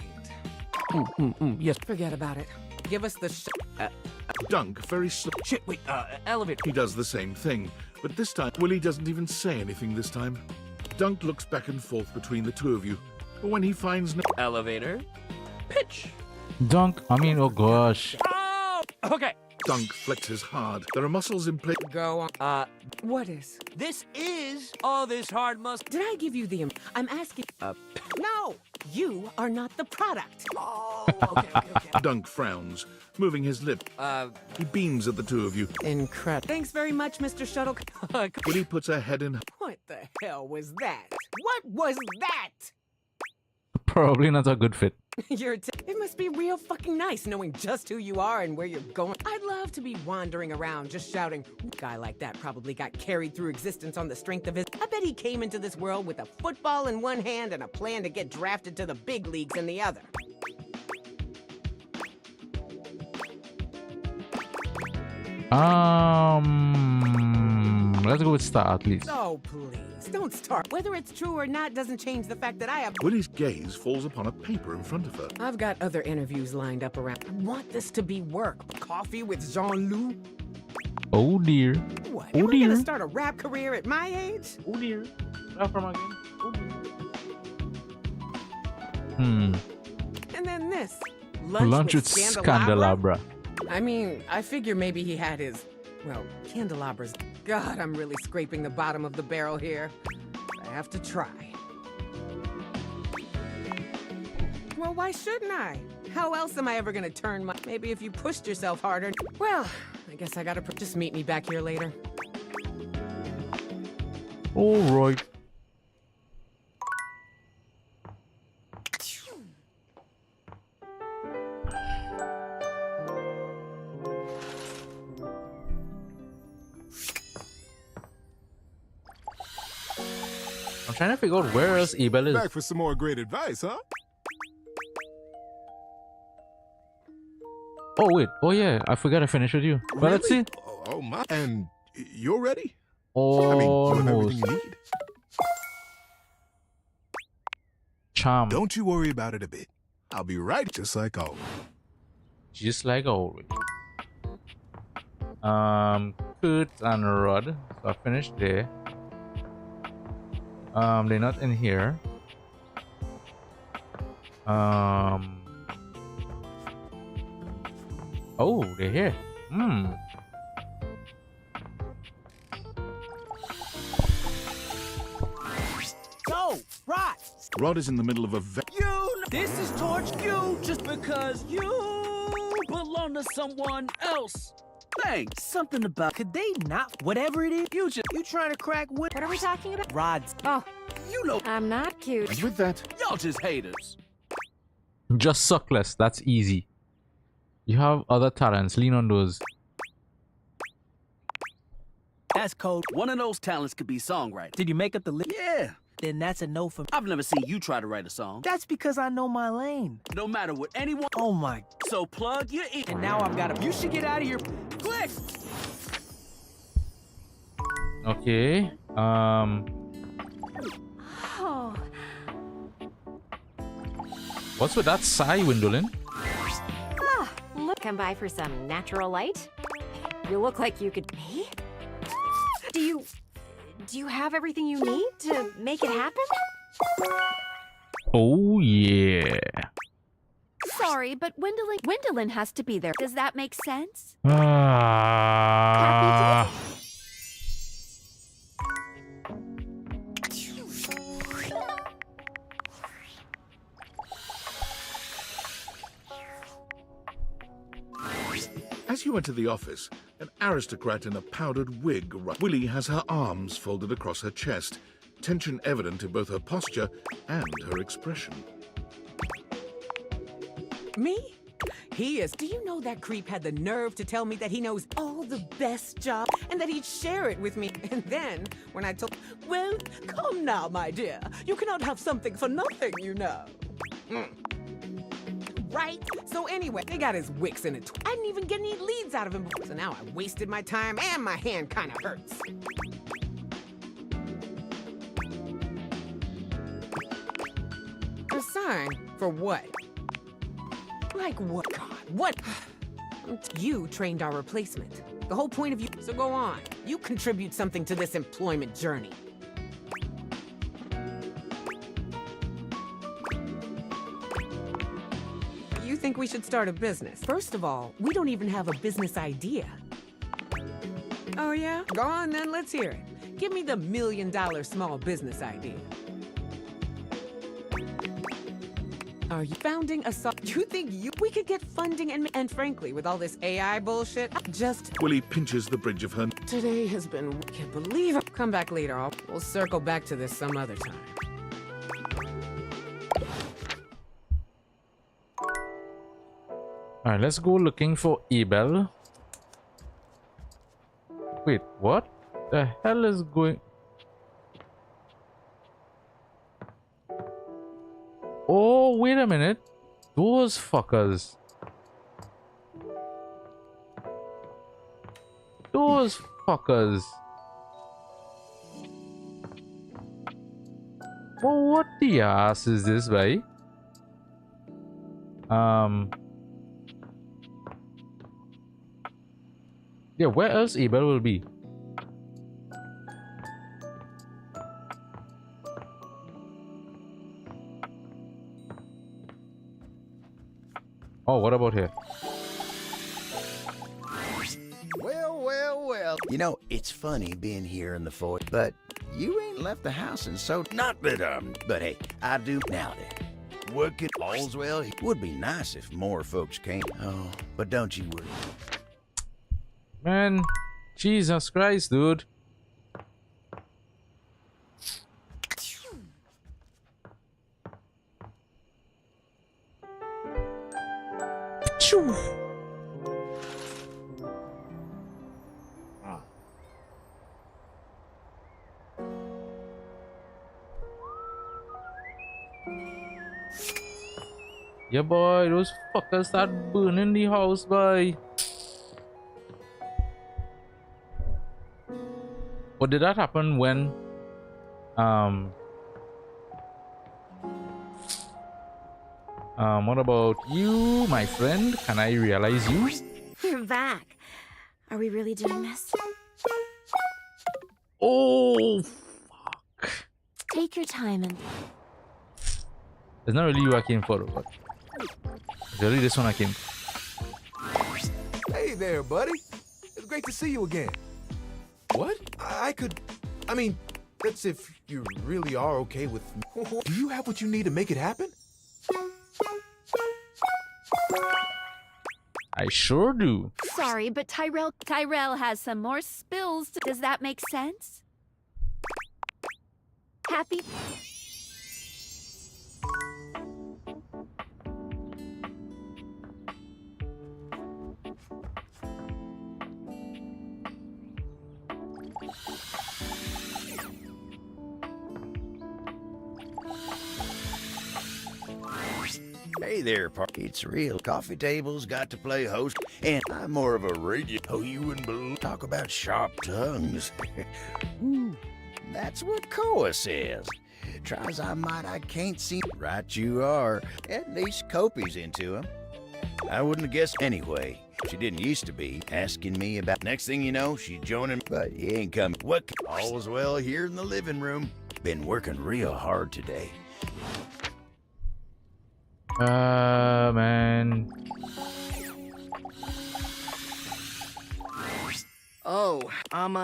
Yes. forget about it. Give us the Dunk very slow. Shit, wait, elevator. He does the same thing, but this time, Willie doesn't even say anything this time. Dunk looks back and forth between the two of you, but when he finds no... Elevator. Pitch. Dunk, I mean, oh gosh. Oh! Okay. Dunk flexes hard. There are muscles in place. Go on. What is? This is all this hard muscle. Did I give you the... I'm asking... No! You are not the product. Oh, okay. Dunk frowns, moving his lip. He beams at the two of you. Incredible. Thanks very much, Mr. Shuttlecock. Willie puts her head in... What the hell was that? What was that? Probably not a good fit. It must be real fucking nice knowing just who you are and where you're going. I'd love to be wandering around just shouting. A guy like that probably got carried through existence on the strength of his... I bet he came into this world with a football in one hand and a plan to get drafted to the big leagues in the other. Let's go with star at least. Oh, please, don't start. Whether it's true or not doesn't change the fact that I have... Willie's gaze falls upon a paper in front of her. I've got other interviews lined up around. I want this to be work. Coffee with Jean-Loup? Oh dear. What? Oh Am I dear. gonna start a rap career at my age? Oh dear. From again. And then this. Lunch with Scandelabra. I mean, I figure maybe he had his, well, candelabras. God, I'm really scraping the bottom of the barrel here. I have to try. Well, why shouldn't I? How else am I ever gonna turn my... Maybe if you pushed yourself harder. Well, I guess I gotta... Just meet me back here later. All right. trying to figure out where else Abel is. Back for some more great advice, huh? Oh wait. Oh yeah. I forgot I finished with you. But let's see. Oh my. And you're ready? Almost. I mean, you have everything you need. Charm. Don't you worry about it a bit. I'll be right, just like always. Just like always. Kurt and Rod. So I finished there. They're not in here. Oh, they're here. Go, Rod. Rod is in the middle of a This is towards you just because you belong to someone else. Thanks. Something about could they not? Whatever it is, you trying to crack what? What are we talking about? Rods. Oh, You know, I'm not cute. And with that, y'all just haters. Just suck less. That's easy. You have other talents. Lean on those. That's code. One of those talents could be songwriting. Did you make up the list? Yeah. Then that's a no for me. I've never seen you try to write a song. That's because I know my lane. No matter what anyone. Oh my. So plug your ear. And now I've got a. You should get out of here. Click. Okay. Oh. What's with that sigh, Windolin? Ah, look, come by for some natural light. You look like you could. Me? Do you have everything you need to make it happen? Oh yeah. Sorry, but Wendolyn has to be there. Does that make sense? as you enter the office, an aristocrat in a powdered wig. Willie has her arms folded across her chest, tension evident in both her posture and her expression. Me? He is. Do you know that creep had the nerve to tell me that he knows all the best jobs and that he'd share it with me? And then, when I told, well, come now, my dear. You cannot have something for nothing, you know. Right? So anyway, they got his wicks in it. I didn't even get any leads out of him. So now I wasted my time and my hand kind of hurts. A sign? For what? Like what? God, what? You trained our replacement. The whole point of you. So go on. You contribute something to this employment journey. You think we should start a business? First of all, we don't even have a business idea. Oh yeah? Go on then, let's hear it. Give me the $1 million small business idea. Are you founding a You think we could get funding and frankly, with all this AI bullshit, Willie pinches the bridge of her. Today has been, can't believe it. Come back later, we'll circle back to this some other time. Alright, let's go looking for Abel. Wait, what the hell is going... Oh, wait a minute. Those fuckers. Those fuckers. Oh, what the ass is this, bhai? Yeah, where else Abel will be? Oh, what about here? Well, well, well. You know, it's funny being here in the fort, but you ain't left the house and so not that but hey, I do now then. Working all's well. It would be nice if more folks came. Oh, but don't you worry. Man, Jesus Christ, dude. Yeah, boy, those fuckers start burning the house, boy. But did that happen when what about you, my friend? Can I realize you? You're back. Are we really doing this? Oh, Take your time and... it's not really you I came for, but it's really this one I came for. Hey there, buddy. It's great to see you again. What? I mean, that's if you really are okay with me. Do you have what you need to make it happen? I sure do. Sorry, but Tyrell has some more spills. Does that make sense? Happy? Hey there, it's real. Coffee tables got to play host, and I'm more of a radio. Oh, you wouldn't talk about sharp tongues. That's what Koa says. Try as I might, I can't see. Right you are. At least Kopi's into him. I wouldn't have guessed anyway. She didn't used to be asking me about. Next thing you know, she's joining, but he ain't coming. What? All's well here in the living room. Been working real hard today. Man. Oh, I'm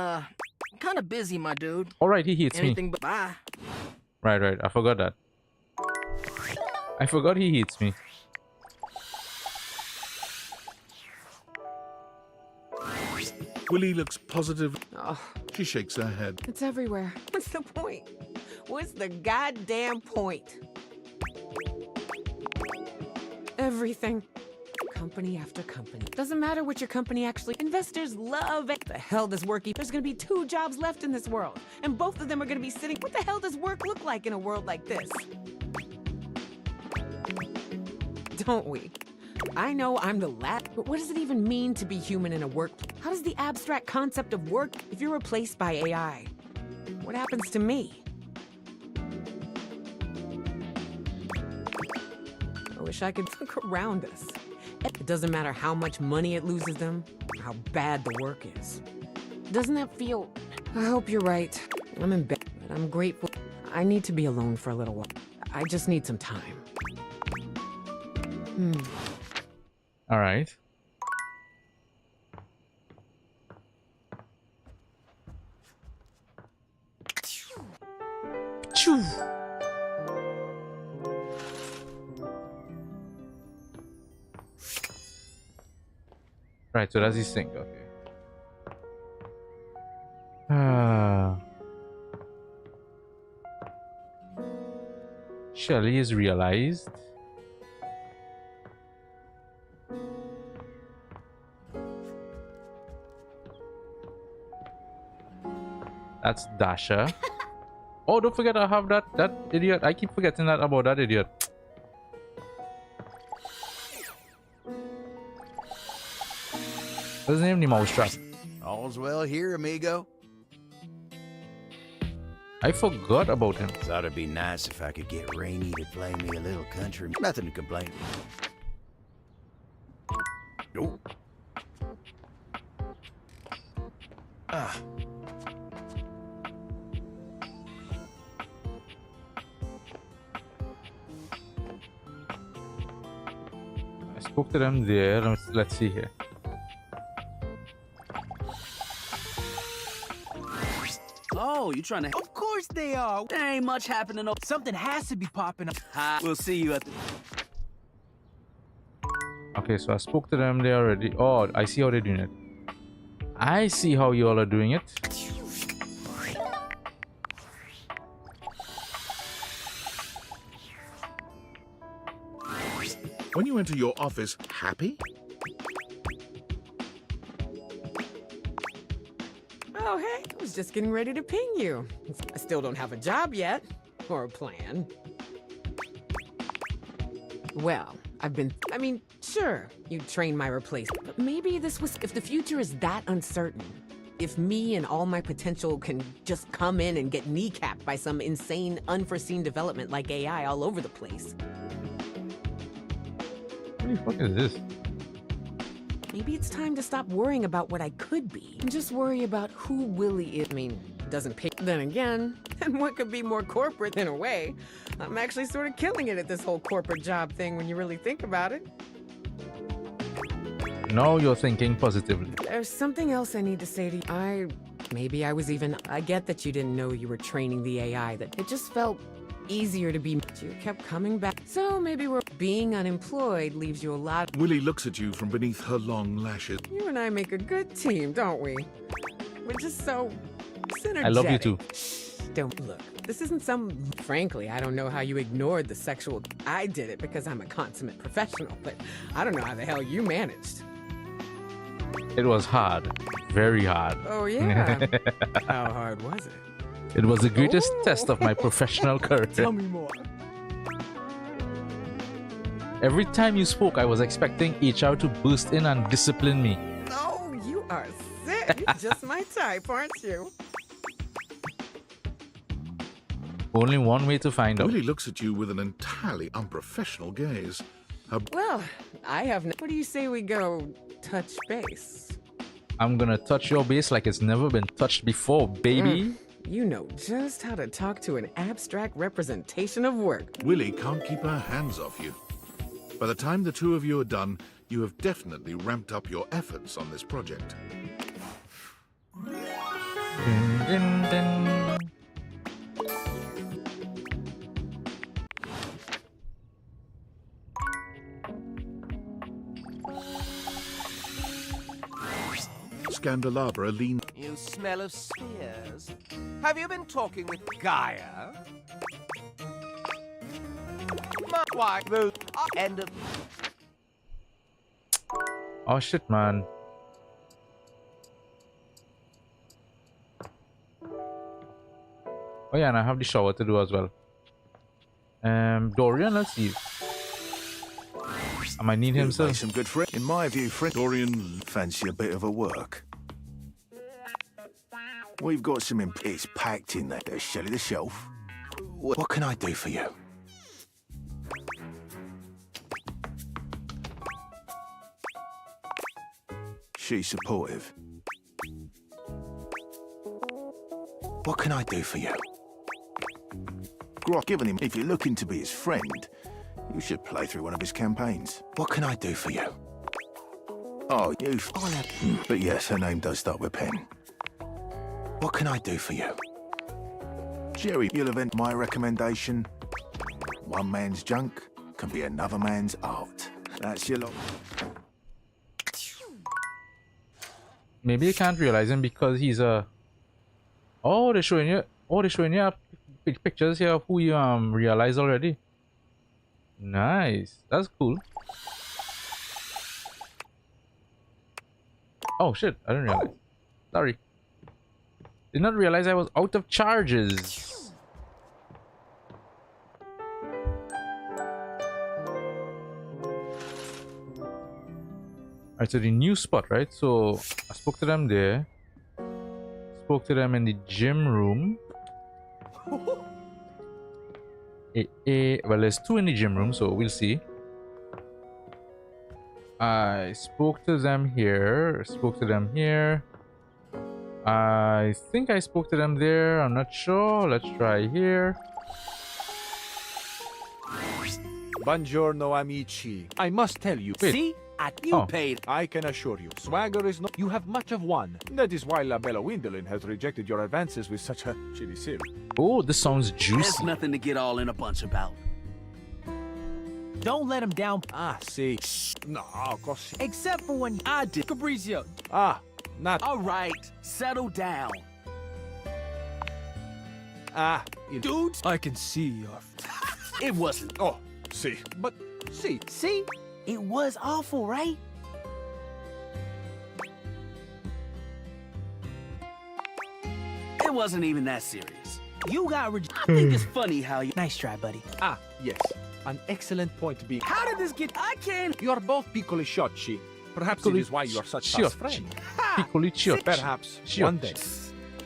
kind of busy, my dude. Alright, he hits Anything me. but bye. Right. I forgot that. I forgot he hits me. Willie looks positive. Oh, She shakes her head. it's everywhere. What's the point? What's the goddamn point? Everything. Company after company. Doesn't matter what your company actually... Investors love it. The hell does work... There's gonna be 2 jobs left in this world. And both of them are gonna be sitting... What the hell does work look like in a world like this? Don't we? I know I'm the last, but what does it even mean to be human in a workplace? How does the abstract concept of work... If you're replaced by AI, what happens to me? I wish I could look around us. It doesn't matter how much money it loses them, or how bad the work is. Doesn't that feel... I hope you're right. I'm in bed, but I'm grateful. I need to be alone for a little while. I just need some time. Alright. Choo. Right, so that's his thing, okay. Shelly is realized. That's Dasha. Oh, don't forget I have that idiot. I keep forgetting that about that idiot. What's his name? The Mousetrap. All's well here, amigo. I forgot about him. Thought it'd be nice if I could get Rainy to play me a little country. Nothing to complain. Nope. Ah. I spoke to them there. Let's see here. Oh, you trying to... Of course they are. There ain't much happening. Something has to be popping up. We'll see you at the... Okay, so I spoke to them there already. Oh, I see how they're doing it. I see how you all are doing it. When you enter your office, happy? Oh, hey, I was just getting ready to ping you. I still don't have a job yet, or a plan. Well, I mean, sure, you trained my replacement, but maybe this was, if the future is that uncertain, if me and all my potential can just come in and get kneecapped by some insane, unforeseen development like AI all over the place. What the fuck is this? Maybe it's time to stop worrying about what I could be and just worry about who Willie is. I mean, doesn't pay. Then again, and what could be more corporate in a way? I'm actually sort of killing it at this whole corporate job thing when you really think about it. Now you're thinking positively. There's something else I need to say to you. I get that you didn't know you were training the AI, that it just felt easier to be. You kept coming back. So maybe being unemployed leaves you a lot. Willie looks at you from beneath her long lashes. You and I make a good team, don't we? We're just so synergetic. I love you too. Don't look. This isn't frankly, I don't know how you ignored the sexual. I did it because I'm a consummate professional, but I don't know how the hell you managed. It was hard. Very hard. Oh, yeah. How hard was it? It was the greatest test of my professional career. Tell me more. Every time you spoke, I was expecting HR to burst in and discipline me. Oh, you are sick. Just my type, aren't you? Only one way to find out. Willie looks at you with an entirely unprofessional gaze. Well, I have no. What do you say we go touch base? I'm gonna touch your base like it's never been touched before, baby. You know just how to talk to an abstract representation of work. Willie can't keep her hands off you. By the time the two of you are done, you have definitely ramped up your efforts on this project. Dun, dun, dun. Scandelabra leaned. You smell of spears. Have you been talking with Gaia? My wife, the end of. Oh shit, man. Oh yeah, and I have the shower to do as well. Dorian, let's see. I might need him, sir. Some good friend. In my view, Dorian fancy a bit of a work. We've got some. It's packed in there. Shelly the shelf. What can I do for you? She's supportive. What can I do for you? Grok, given him, if you're looking to be his friend, you should play through one of his campaigns. What can I do for you? Oh, but yes, her name does start with Pen. What can I do for you? Jerry, you'll event my recommendation. One man's junk can be another man's art. That's your lot. Maybe you can't realize him because he's a. Oh, they're showing you. Oh, they're showing you pictures here of who you realize already. Nice, that's cool. Oh shit, I didn't realize. Sorry. Did not realize I was out of charges. Alright, so the new spot, right? So I spoke to them there. Spoke to them in the gym room. Well, there's two in the gym room, so we'll see. I spoke to them here. Spoke to them here. I think I spoke to them there. I'm not sure. Let's try here. Buongiorno, amici. I must tell you. Wait. See? You paid. I can assure you, swagger is not. You have much of one. That is why La Bella Windolin has rejected your advances with such a shitty seal. Oh, this sounds There's juicy. nothing to get all in a bunch about. Don't let him down. Ah, see. No, così. Except for when I did. Fabrizio. Ah, not. All right, settle down. Ah, Dudes, I can see your. It wasn't. Oh, see. But, see. See? It was awful, right? It wasn't even that serious. You got I think it's funny how you. Nice try, buddy. Ah, yes. an excellent point to be. How did this get? I can't. You are both piccoli sciocchi. Perhaps it is why you are such fast friends. Piccoli sciocchi. Perhaps Sciocchi. one day.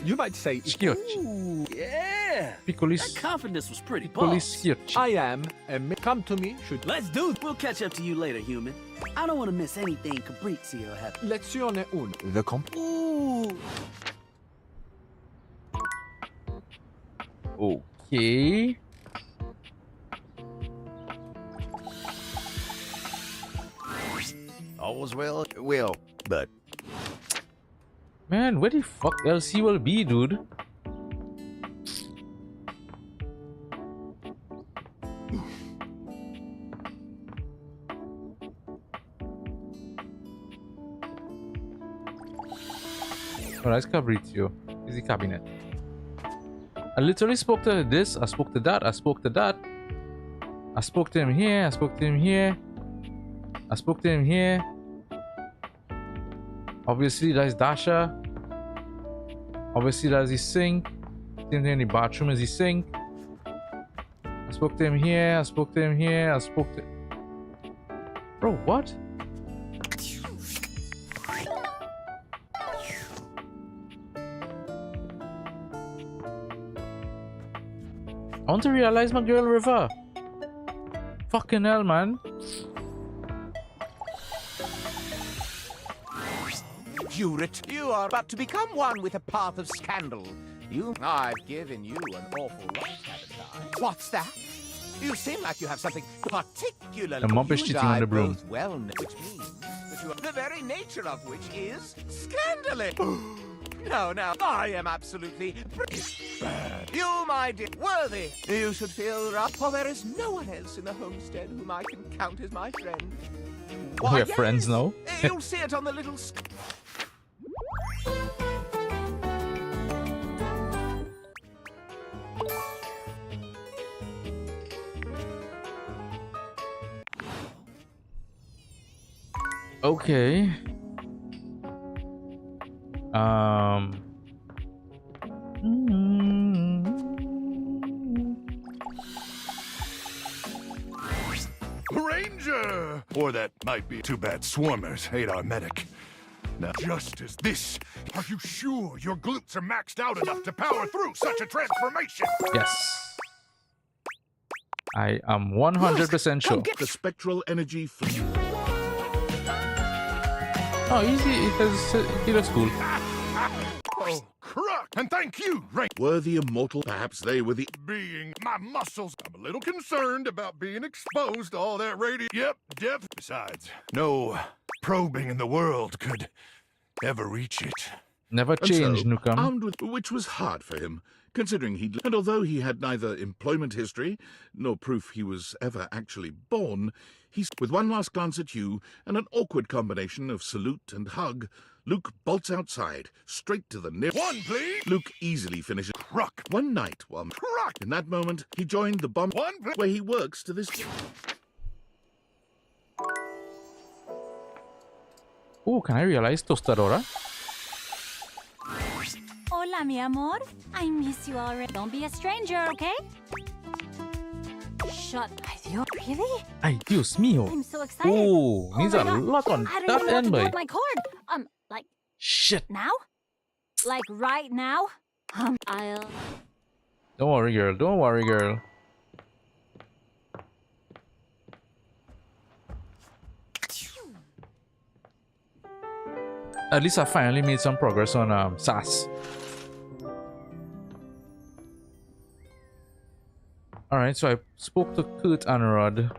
You might say, Sciocchi. Ooh, yeah. Piccoli. That confidence was pretty Piccoli boss. sciocchi. I am, and come to me should. Let's do it. We'll catch up to you later, human. I don't want to miss anything Fabrizio has. Lezione 1. The comp. Ooh. Okay. All's well, but Man, where the fuck else he will be, dude? Oh, that's Fabrizio. Is the cabinet? I literally spoke to this, I spoke to that, I spoke to that. I spoke to him here, I spoke to him here. I spoke to him here. Obviously, that's Dasha. Obviously, that's his sink. Same thing in the bathroom as his sink. I spoke to him here, I spoke to him here, I spoke to... Bro, what? I want to realize my girl River. Fucking hell, man. Curate, you are about to become one with a path of scandal. I've given you an awful lot, haven't I? What's that? You seem like you have something particular. The mop is cheating on the broom. Well, which means that you are the very nature of which is scandalous. No, I am absolutely bad. You, my dear, worthy. You should feel rough, for there is no one else in the homestead whom I can count as my friend. We're friends now. You'll see it on the little. Okay. Ranger! Or that might be too bad swarmers hate our medic. Now, just as this, are you sure your glutes are maxed out enough to power through such a transformation? Yes. I am 100% sure. Get the spectral energy for you. Oh, easy. He looks cool. Oh, Croc! And thank you, Ranger. Were the immortal, perhaps they were the... Being my muscles, I'm a little concerned about being exposed to all that Yep, depth. Besides, no probing in the world could ever reach it. Never And change, so, Nukam. armed with, which was hard for him, considering he'd... And although he had neither employment history, nor proof he was ever actually born, he's... With one last glance at you, and an awkward combination of salute and hug, Luke bolts outside, straight to the near... One, please! Luke easily finishes... Croc! One night, while... Croc! In that moment, he joined the bomb... One, please! Where he works to this... Oh, can I realize Tostadora? Hola, mi amor. I miss you already. Don't be a stranger, okay? Shut. Really? Ay, Dios mío. I'm so excited. Oh, needs my a God. lot on I don't that even know what end, to do boy. with my cord. Like Shit. now? Like right now? I'll. Don't worry, girl. Don't worry, girl. At least I finally made some progress on SAS. Alright, so I spoke to Kurt and Rod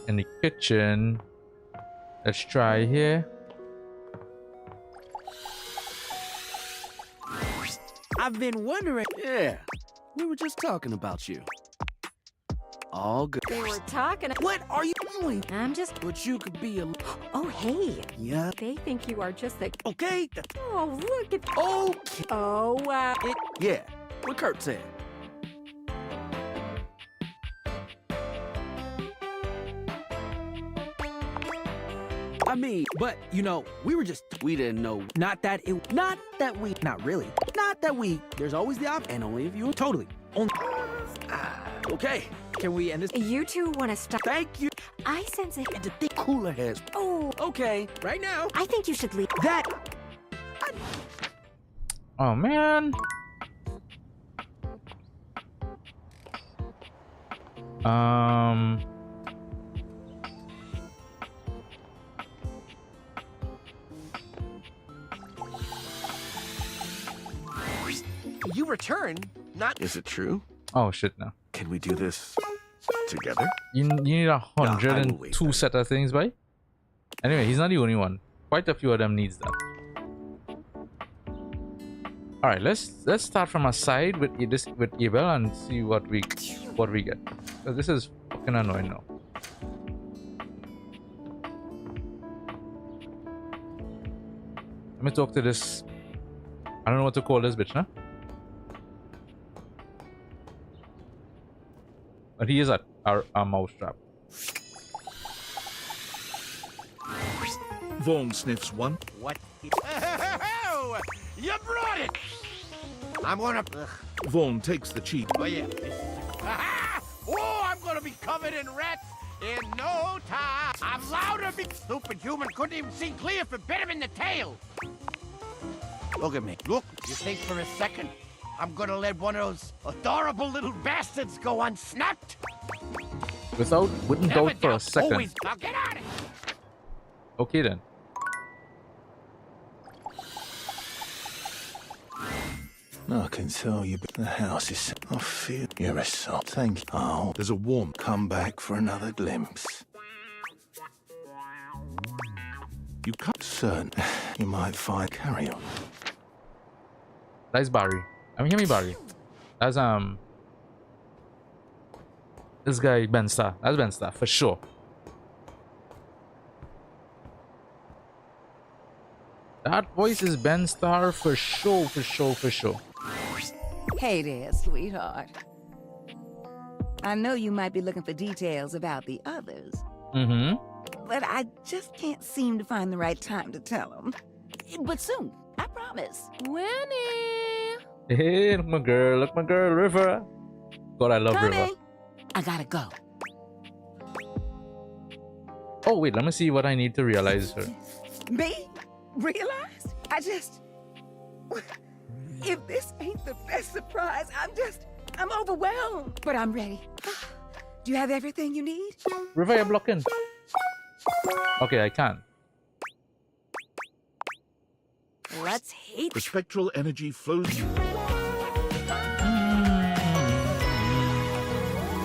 in the kitchen. Let's try here. I've been wondering. Yeah, we were just talking about you. All good. They were talking. What are you doing? I'm just. But you could be a. Oh, hey. Yeah. They think you are just the. Okay. Oh, look at. Okay. Oh, wow. Yeah. What Kurt said. I mean, but you know, we were just. We didn't know. Not that we. Not really. Not that we. There's always the option, and only if you. Totally. Only. Okay, can we end this? You two want to stop? Thank you. I sense it. The thick cooler heads. Oh. Okay, right now. I think you should leave. That. Oh man. You return, not. Is it true? Oh shit! No. Can we do this together? You need 102 wait. set of things, right? Anyway, he's not the only one. Quite a few of them needs that. All right, let's start from a side with Abel and see what we get. So this is fucking annoying now. Let me talk to this. I don't know what to call this bitch, huh? But he is at our mousetrap. Vaughn sniffs one. What? Oh, you brought it! I'm gonna. Vaughn takes the cheat. Oh, yeah. Oh, I'm gonna be covered in rats in no time. I'm louder, big stupid human. Couldn't even see clear if it bit him in the tail. Look at me. Look. You think for a second I'm gonna let one of those adorable little bastards go unsnapped? Wouldn't doubt for a second. Always. Now get out of here. Okay then. I can tell you, but the house is. I feel you're a soul. Thank you. Oh, there's a warmth. Come back for another glimpse. You can't. Certain. You might find. Carry on. That's Barry. I mean, hear me, Barry. That's this guy Ben Starr. That's Ben Starr for sure. That voice is Ben Starr for sure, for sure, for sure. Hey there, sweetheart. I know you might be looking for details about the others, but I just can't seem to find the right time to tell them. But soon, I promise. Winnie! Hey, look my girl, River. God, I love Honey, River. I gotta go. Oh wait, let me see what I need to realize her. Me? Realized? If this ain't the best surprise, I'm overwhelmed. But I'm ready. Do you have everything you need? River, you're blocking. Okay, I can. Let's hate. The spectral energy flows.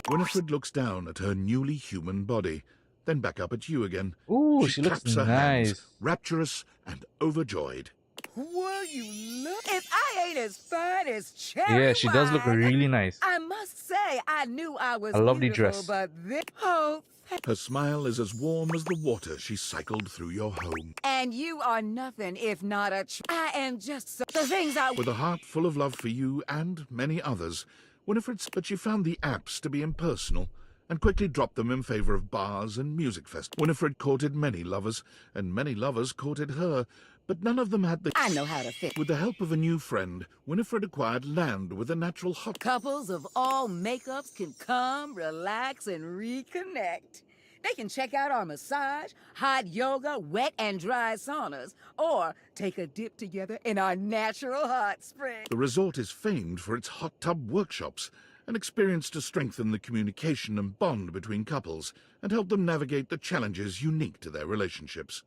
Winifred looks down at her newly human body, then back up at you again. Ooh, she looks claps her hands, nice. rapturous and overjoyed. Will you look? If I ain't as fine as cherry Yeah, she does look wine, really nice. I must say, I knew I was I love the beautiful, dress. but this, oh, Her smile is as warm as the water she cycled through your home. and you are nothing if not a I am just so, the things I... With a heart full of love for you and many others, Winifred, but she found the apps to be impersonal and quickly dropped them in favor of bars and music fest. Winifred courted many lovers, and many lovers courted her, but none of them had the... I know how to fit. With the help of a new friend, Winifred acquired land with a natural hot... Couples of all makeups can come, relax, and reconnect. They can check out our massage, hot yoga, wet and dry saunas, or take a dip together in our natural hot spring. The resort is famed for its hot tub workshops, an experience to strengthen the communication and bond between couples and help them navigate the challenges unique to their relationships.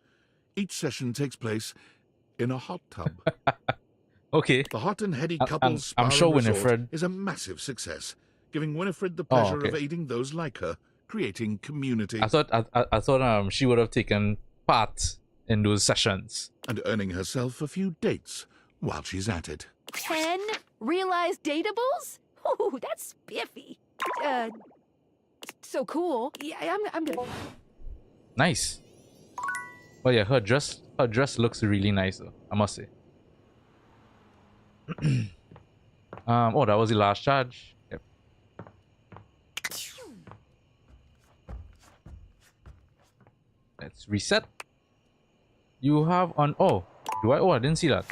Each session takes place in a hot tub. Okay. The Hot and Heady I'm Couples Spa sure and Resort Winifred. is a massive success, giving Winifred the pleasure of okay. aiding those like her, creating community. I thought she would have taken part in those sessions. And earning herself a few dates while she's at it. 10 realized datables? Ooh, that's spiffy. So cool. Yeah, I'm good. Nice. Oh yeah, her dress looks really nice though, I must say. Oh, that was the last charge. Yep. Let's reset. You have on oh, do I? Oh, I didn't see that.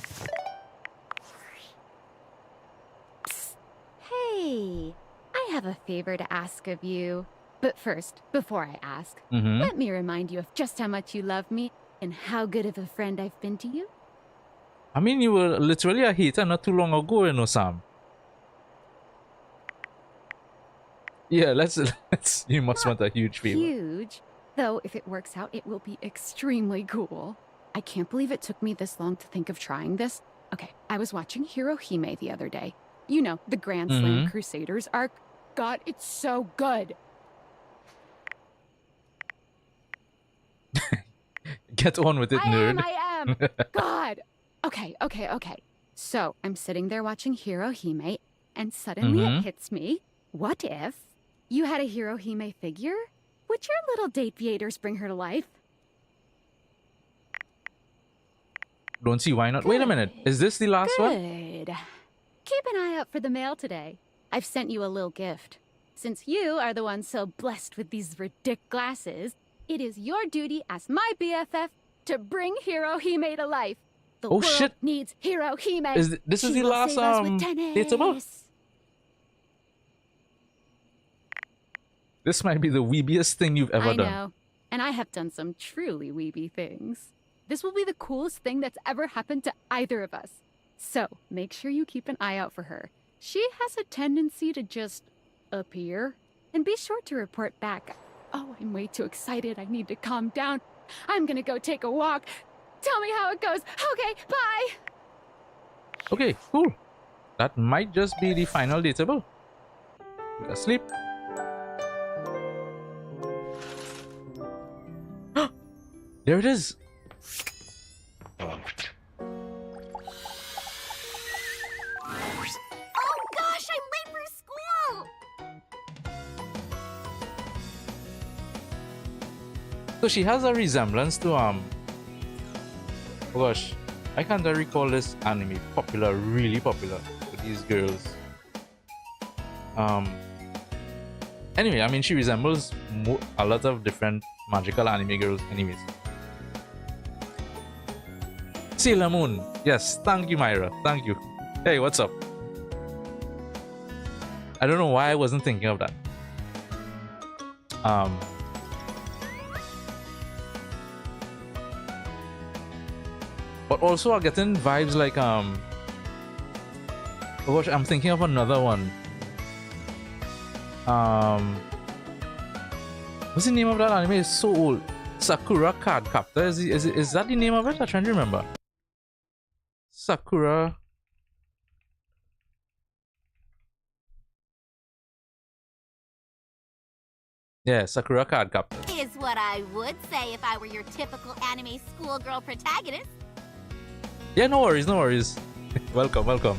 Hey, I have have a favor to ask of you. But first, before I ask, Mhm. let me remind you of just how much you love me and how good of a friend I've been to you. I mean, you were literally a hater not too long ago, you know, Sam. Yeah, let's. You must want a huge favor. Huge. Though, if it works out, it will be extremely cool. I can't believe it took me this long to think of trying this. Okay, I was watching Hirohime the other day. You know, the Grand Slam Mhm. Crusaders arc. God, it's so good. Get on with it, nerd. I am. God. Okay. So, I'm sitting there watching Hirohime, and suddenly Mhm. it hits me. What if you had a Hirohime figure? Would your little date theaters bring her to life? Don't see why not. Wait a minute. Is this the last one? Good. Keep an eye out for the mail today. I've sent you a little gift. Since you are the one so blessed with these ridiculous glasses, it is your duty as my BFF to bring Hirohime to life. The Oh, world shit. needs Hirohime. This is She the will last save us with dateable? tennis. This might be the weebiest thing you've ever I done. know. And I have done some truly weeby things. This will be the coolest thing that's ever happened to either of us. So, make sure you keep an eye out for her. She has a tendency to just appear. And be sure to report back. Oh, I'm way too excited. I need to calm down. I'm gonna go take a walk. Tell me how it goes. Okay, bye! Okay, cool. That might just be the final dateable. Go to sleep. There it is. Oh gosh, I'm late for school! So she has a resemblance to oh gosh, I can't recall this anime popular, really popular with these girls. Anyway, I mean she resembles a lot of different magical anime girls anyways. Sailor Moon. Yes, thank you, Myra. Thank you. Hey, what's up? I don't know why I wasn't thinking of that. But also I'm getting vibes like oh gosh, I'm thinking of another one. What's the name of that anime? It's so old. Sakura Card Captor. Is that the name of it? I'm trying to remember. Sakura. Yeah, Sakura Card Captor. Is what I would say if I were your typical anime schoolgirl protagonist. Yeah, no worries, no worries. Welcome, welcome.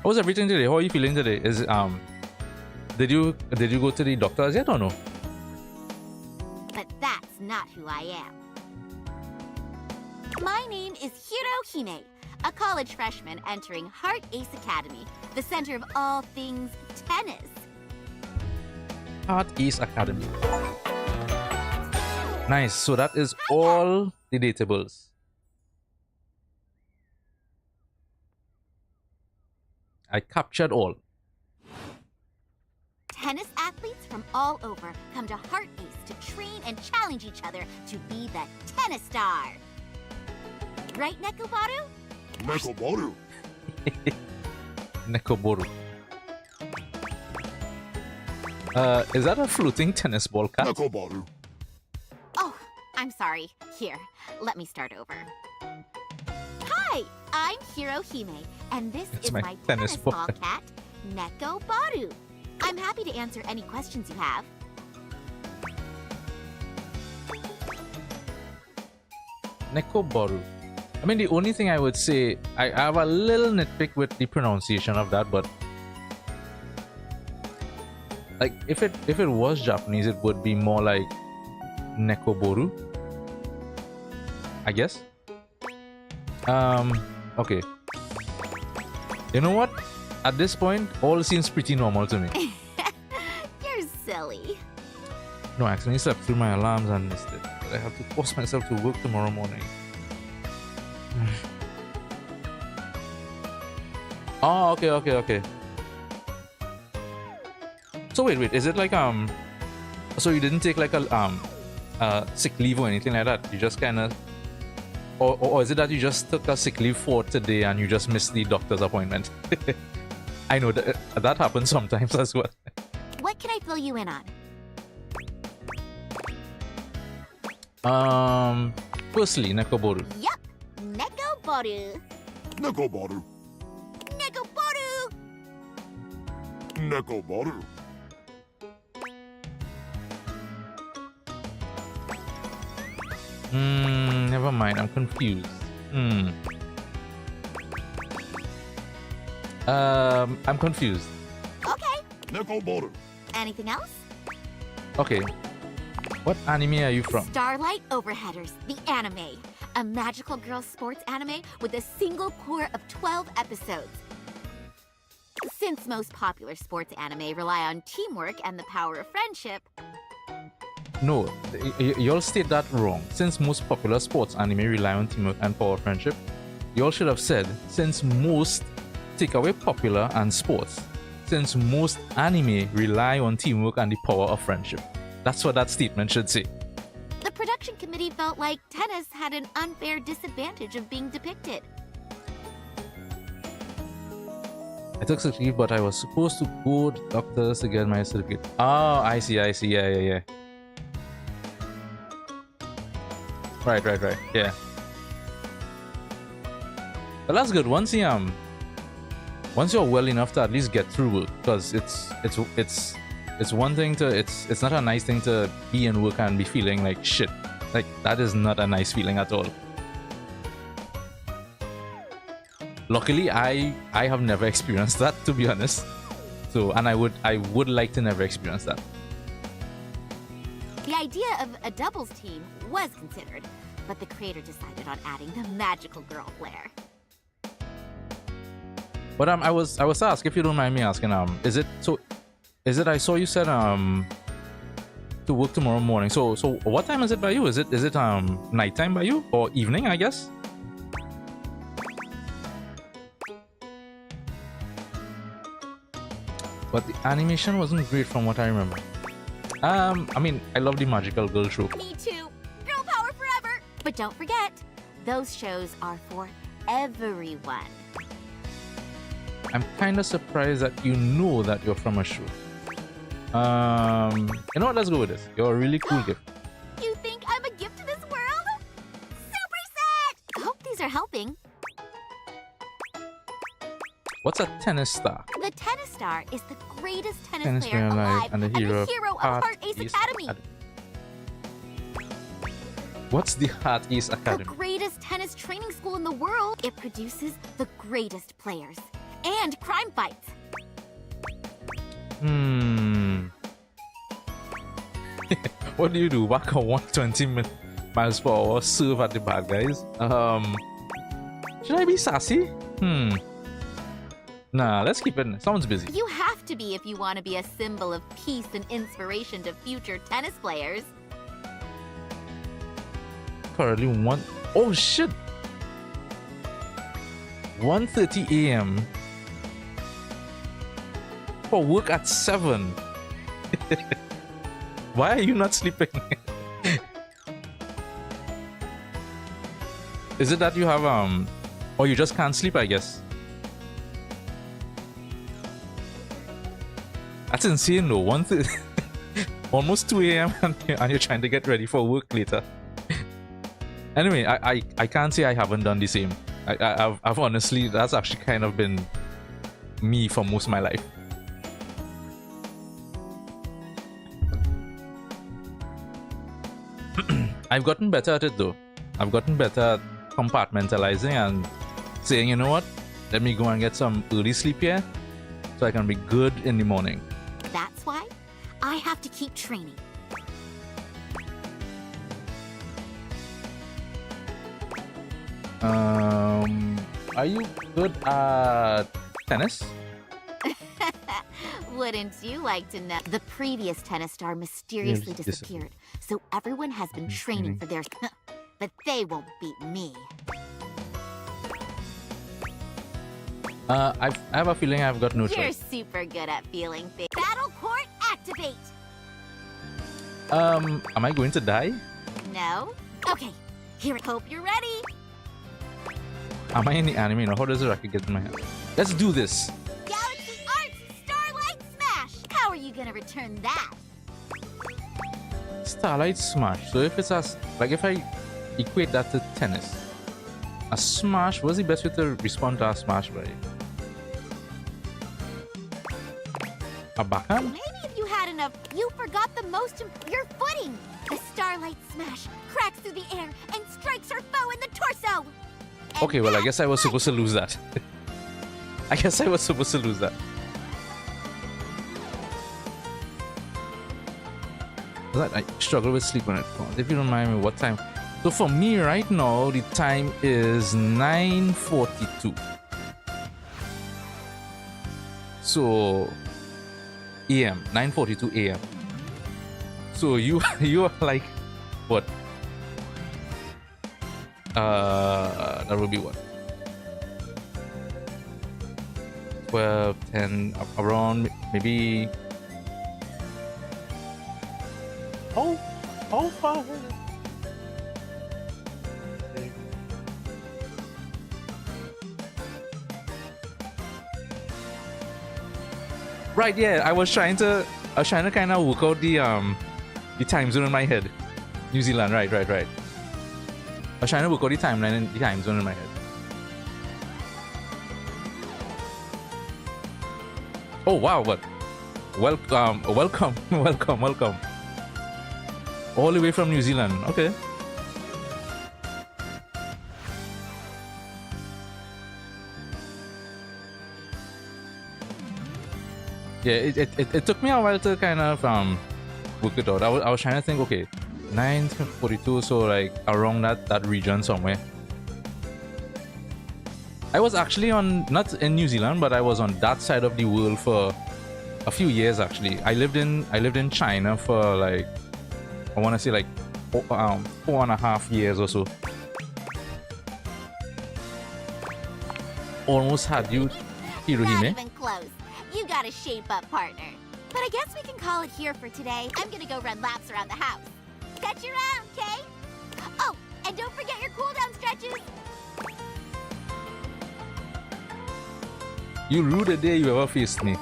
How's everything today? How are you feeling today? Is did you go to the doctor yet or no? But that's not who I am. My name is Hirohime, a college freshman entering Heart Ace Academy, the center of all things tennis. Heart Ace Academy. Nice. So that is all the datables. I captured all. Tennis athletes from all over come to Heart Ace to train and challenge each other to be the tennis star. Right, Nekobaru? Nekobaru. Nekoboru. Is that a floating tennis ball cat? Nekobaru. Oh, I'm sorry. Here, let me start over. Hi, I'm Hirohime, and this It's is my my tennis tennis ball. ball cat, Nekobaru. I'm happy to answer any questions you have. Nekoboru. I mean, the only thing I would say, I have a little nitpick with the pronunciation of that, but like if it was Japanese, it would be more like Nekoboru, I guess. Okay. You know what? At this point, all seems pretty normal to me. You're silly. No, I accidentally slept through my alarms and missed it. but I have to force myself to work tomorrow morning. Oh, okay. So wait, is it like so you didn't take like a sick leave or anything like that? You just kind of, or is it that you just took a sick leave for today and you just missed the doctor's appointment? I know that happens sometimes as well. What can I fill you in on? Firstly, Nekoboru. Yep, Nekoboru. Nekoboru. Nekoboru. Nekoboru. Never mind, I'm confused. I'm confused. Okay. Nekoboru. Anything else? Okay. What anime are you from? Starlight Overheaders, the anime. A magical girl sports anime with a single core of 12 episodes. Since most popular sports anime rely on teamwork and the power of friendship. No, y'all state that wrong. Since most popular sports anime rely on teamwork and power of friendship, y'all should have said, since most take away popular and sports. Since most anime rely on teamwork and the power of friendship. That's what that statement should say. The production committee felt like tennis had an unfair disadvantage of being depicted. I took sick leave, but I was supposed to go to the doctors to get my certificate. Oh, I see. Yeah. Right. Yeah. But that's good. Once you're well enough to at least get through work, because it's one thing to it's not a nice thing to be in work and be feeling like shit. Like that is not a nice feeling at all. Luckily, I have never experienced that, to be honest. So, and I would like to never experience that. The idea of a doubles team was considered, but the creator decided on adding the magical girl flair. But I was asked, if you don't mind me asking, is it I saw you said to work tomorrow morning. So what time is it by you? Is it nighttime by you or evening, I guess? But the animation wasn't great from what I remember. I mean, I love the magical girl show. Me too. Girl power forever. But don't forget, those shows are for everyone. I'm kind of surprised that you know that you're from a show. You know what? Let's go with this. You're a really cool gift. You think I'm a gift to this world? Super set! I hope these are helping. What's a tennis star? The tennis star is the greatest tennis Tennis player player alive and the hero of Heart Ace Academy. What's the Heart Ace The Academy? greatest tennis training school in the world. It produces the greatest players and crime fights. What do you do? Back on 120 miles per hour, serve at the bad guys? Should I be sassy? Nah, let's keep it. Someone's busy. You have to be if you want to be a symbol of peace and inspiration to future tennis players. Currently oh shit! 1:30 a.m. for work at 7. Why are you not sleeping? Is it that you have or you just can't sleep, I guess? That's insane though. 1:30 almost 2 a.m. and you're trying to get ready for work later. Anyway, I can't say I haven't done the same. I've honestly, that's actually kind of been me for most of my life. I've gotten better at it though. I've gotten better at compartmentalizing and saying, you know what, let me go and get some early sleep here so I can be good in the morning. That's why I have to keep training. Are you good at tennis? Wouldn't you like to know? The previous tennis star mysteriously Yes, disappeared, so everyone has been training for theirs. But they won't beat me. I have a feeling I've got no You're choice. super good at feeling things. Battle court activate! Am I going to die? No? Okay, here. Hope you're ready. Am I in the anime now? How does the racket get in my hand? Let's do this. Galaxy Arts Starlight Smash! How are you gonna return that? Starlight Smash. So if it's like if I equate that to tennis, a smash, what's the best way to respond to a smash, buddy? A backhand? Maybe if you had enough, you forgot the most your footing! The Starlight Smash cracks through the air and strikes her foe in the torso! Okay, well, I guess I was supposed to lose that. I guess I was supposed to lose that. I struggle with sleep when it comes. If you don't mind me, what time? So for me right now, the time is 9:42. So AM, 9:42 AM. So you are like what? That would be what? 12, 10, around maybe. How far? Right, yeah, I was trying to kind of work out the time zone in my head. New Zealand, right. I was trying to work out the timeline and the time zone in my head. Oh wow, what? Welcome. All the way from New Zealand. Okay. Yeah, it took me a while to kind of work it out. I was trying to think, okay, 9:42, so like around that region somewhere. I was actually not in New Zealand, but I was on that side of the world for a few years actually. I lived in China for like, I want to say like 4.5 years or so. Almost had you, Hirohime. Not even close. You gotta shape up, partner. But I guess we can call it here for today. I'm gonna go run laps around the house. Catch you around, Kay? Oh, and don't forget your cooldown stretches. You rue the day you ever faced me.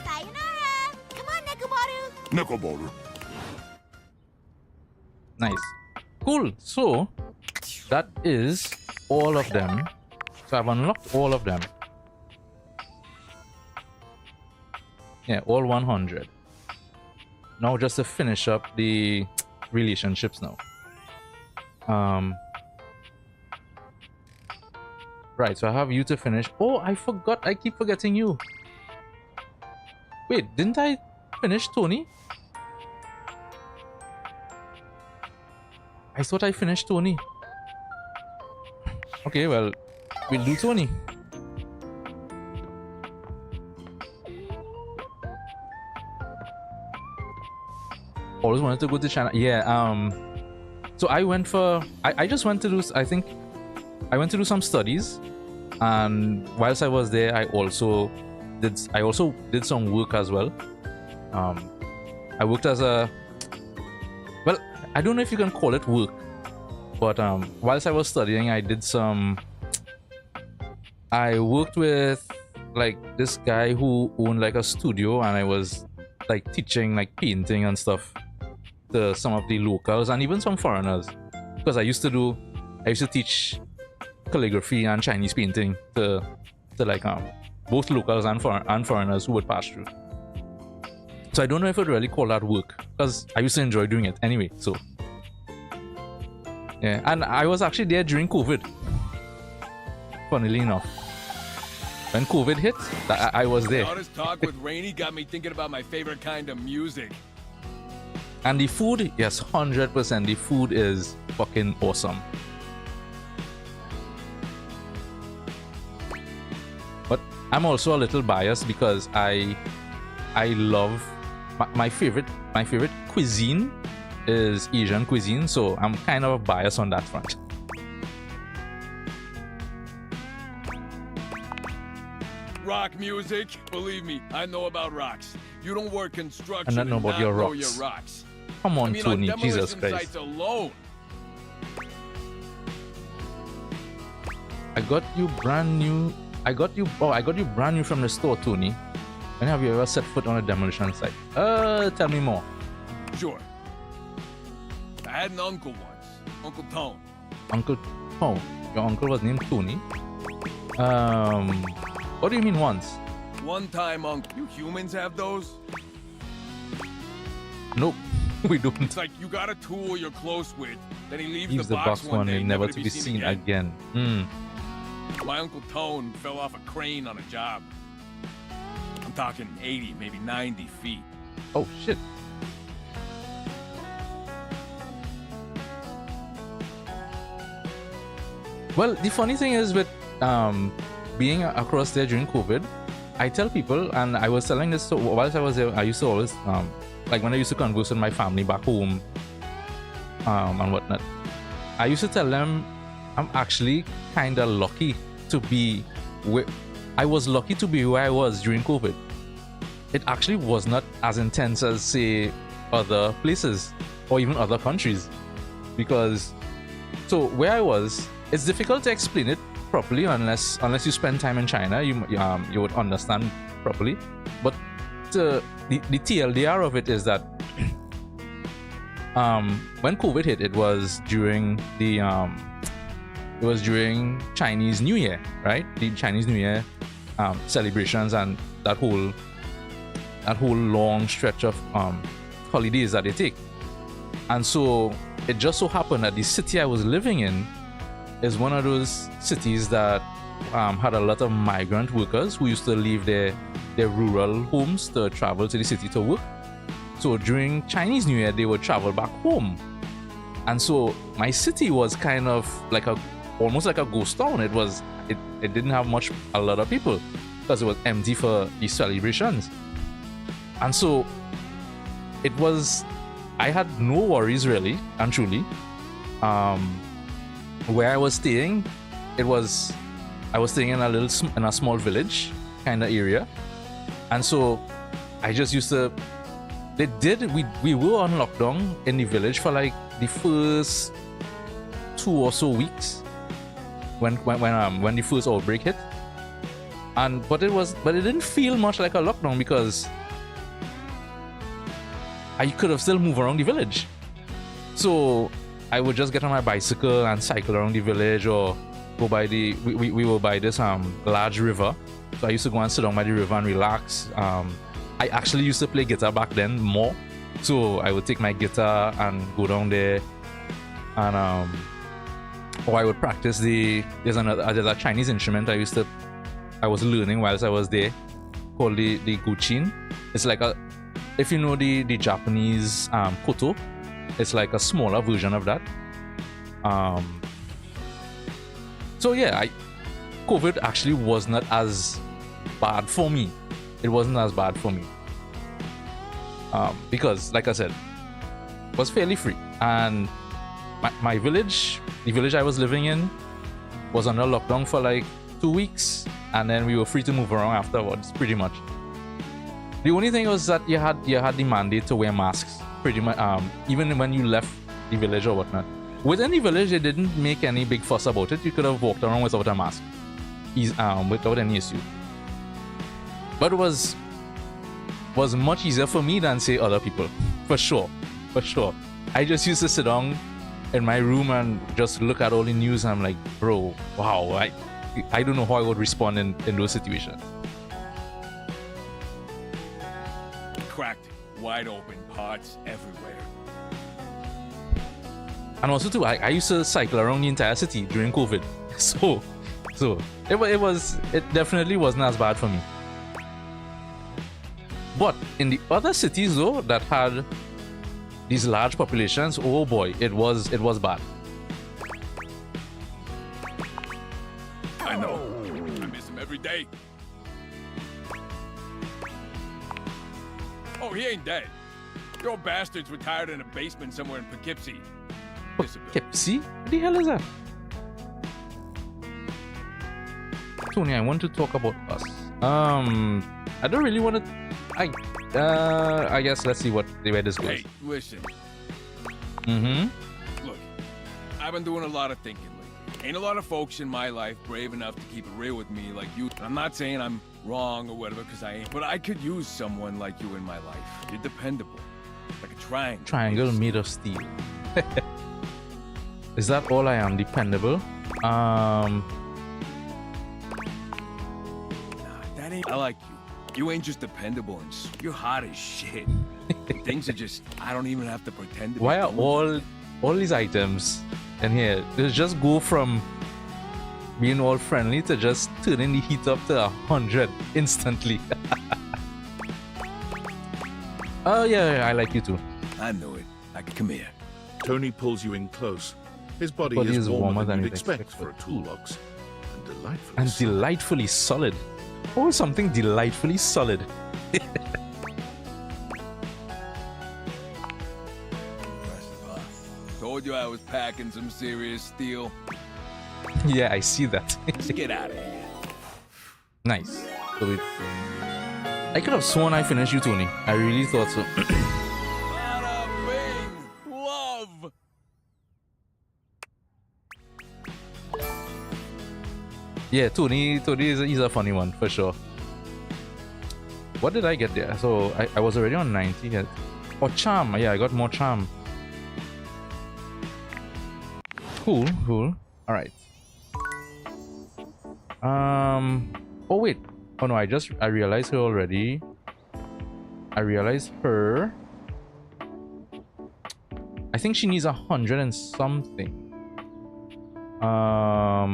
Sayonara! Come on, Nekomaru! Nice. Cool. So, that is all of them. So I've unlocked all of them. Yeah, all 100. Now just to finish up the relationships now. Right, so I have you to finish. Oh, I forgot. I keep forgetting you. Wait, didn't I finish Tony? I thought I finished Tony. Okay, well, we'll do Tony. Always wanted to go to China. Yeah, so I went for I just went to do, I think I went to do some studies, and whilst I was there I also did some work as well. I worked as a, well, I don't know if you can call it work, but whilst I was studying I worked with like this guy who owned like a studio, and I was like teaching like painting and stuff to some of the locals and even some foreigners, because I used to teach calligraphy and Chinese painting to like both locals and foreigners who would pass through. So I don't know if I'd really call that work, because I used to enjoy doing it anyway. So yeah, and I was actually there during COVID, funnily enough. When COVID hit, I was there. All this talk with Rainy got me thinking about my favorite kind of music. And the food, yes, 100%. The food is fucking awesome. But I'm also a little biased because I I love my favorite cuisine is Asian cuisine, so I'm kind of biased on that front. Rock music? Believe me, I know about rocks. You don't work construction And not know about your know rocks. your rocks. Come on, I mean, Tony, on Jesus demolition Christ. sites alone. I got you brand new brand new from the store, Tony. When have you ever set foot on a demolition site? Tell me more. Sure. I had an uncle once, Uncle Tone. Uncle Tone. Your uncle was named Tony. What do you mean once? One time, uncle. You humans have those? Nope, we don't. It's like you got a tool you're close with, then he leaves Leaves the box one day, never to be seen again. My Uncle Tone fell off a crane on a job. I'm talking 80, maybe 90 feet. Oh, shit. Well, the funny thing is with being across there during COVID, I tell people, and I was telling this, so whilst I was there, I used to always, like when I used to converse with my family back home and whatnot, I used to tell them I'm actually kind of lucky to be where I was lucky to be where I was during COVID. It actually was not as intense as, say, other places or even other countries, because so where I was, it's difficult to explain it properly unless you spend time in China. You would understand properly. But the TLDR of it is that when COVID hit, it was during Chinese New Year, right? The Chinese New Year celebrations and that whole long stretch of holidays that they take. And so it just so happened that the city I was living in is one of those cities that had a lot of migrant workers who used to leave their rural homes to travel to the city to work. So during Chinese New Year, they would travel back home. And so my city was kind of like almost like a ghost town. It didn't have a lot of people because it was empty for these celebrations. And so I had no worries really and truly. Where I was staying, I was staying in a small village kind of area, and so I just used to. We were on lockdown in the village for like the first 2 or so weeks when the first outbreak hit, but it didn't feel much like a lockdown because I could have still moved around the village. So I would just get on my bicycle and cycle around the village, or go by we were by this large river. So I used to go and sit down by the river and relax. I actually used to play guitar back then more. So I would take my guitar and go down there, and or I would practice there's a Chinese instrument I was learning whilst I was there called the guqin. It's like if you know the Japanese koto, it's like a smaller version of that. So yeah, COVID actually was not as bad for me. It wasn't as bad for me. Because, like I said, it was fairly free. And my village, the village I was living in, was under lockdown for like 2 weeks. And then we were free to move around afterwards, pretty much. The only thing was that you had the mandate to wear masks, pretty much, even when you left the village or whatnot. Within the village, they didn't make any big fuss about it. You could have walked around without a mask, without any issue. But it was much easier for me than, say, other people, for sure. I just used to sit down in my room and just look at all the news. And I'm like, bro, wow, I don't know how I would respond in those situations. Cracked, wide open parts everywhere. And also too, I used to cycle around the entire city during COVID, so it definitely wasn't as bad for me. But in the other cities though that had these large populations, oh boy, it was bad. I know. I miss him every day. Oh, he ain't dead. Your bastards retired in a basement somewhere in Poughkeepsie. Poughkeepsie? What the hell is that? Tony, I want to talk about us. I don't really want to. I guess let's see where this goes. Hey, listen. Mm-hmm. Look, I've been doing a lot of thinking lately. Ain't a lot of folks in my life brave enough to keep it real with me like you. I'm not saying I'm wrong or whatever, because I ain't. But I could use someone like you in my life. You're dependable. Like a triangle. Triangle made of steel. Is that all I am? Dependable? Nah, that ain't. I like you. You ain't just dependable, and you're hot as shit. Things are just. I don't even have to pretend to be. Why are all these items in here? They just go from being all friendly to just turning the heat up to 100 instantly. Oh yeah, I like you too. I knew it. Come here. Tony pulls you in close. His body is warmer than you'd expect for a toolbox. And delightfully solid. Oh, something delightfully solid. Told you I was packing some serious steel. Yeah, I see that. Let's get out of here. Nice. So I could have sworn I finished you, Tony. I really thought so. Bada bing! Love! Yeah, Tony is a funny one for sure. What did I get there? So I was already on 90. Oh, charm. Yeah, I got more charm. Cool. All right. Oh wait. Oh no, I realized her already. I realized her. I think she needs 100 and something. All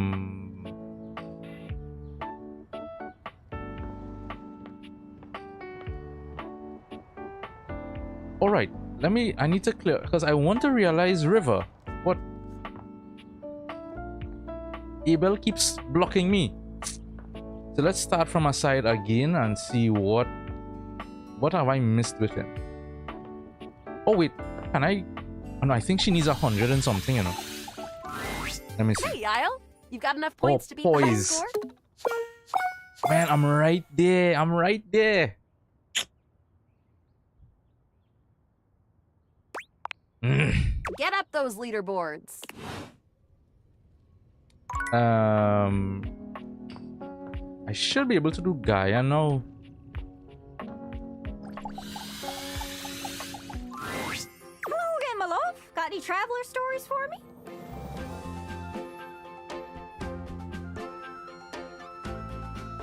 right. I need to clear because I want to realize River. What? Abel keeps blocking me. So let's start from a side again and see what have I missed with him. Oh wait, can I? Oh no, I think she needs 100 and something, you know. Let me see. Hey, Isle, you've got enough points to beat the high score? Man, I'm right there. Get up those leaderboards. I should be able to do Gaia now. Hello again, my love. Got any traveler stories for me?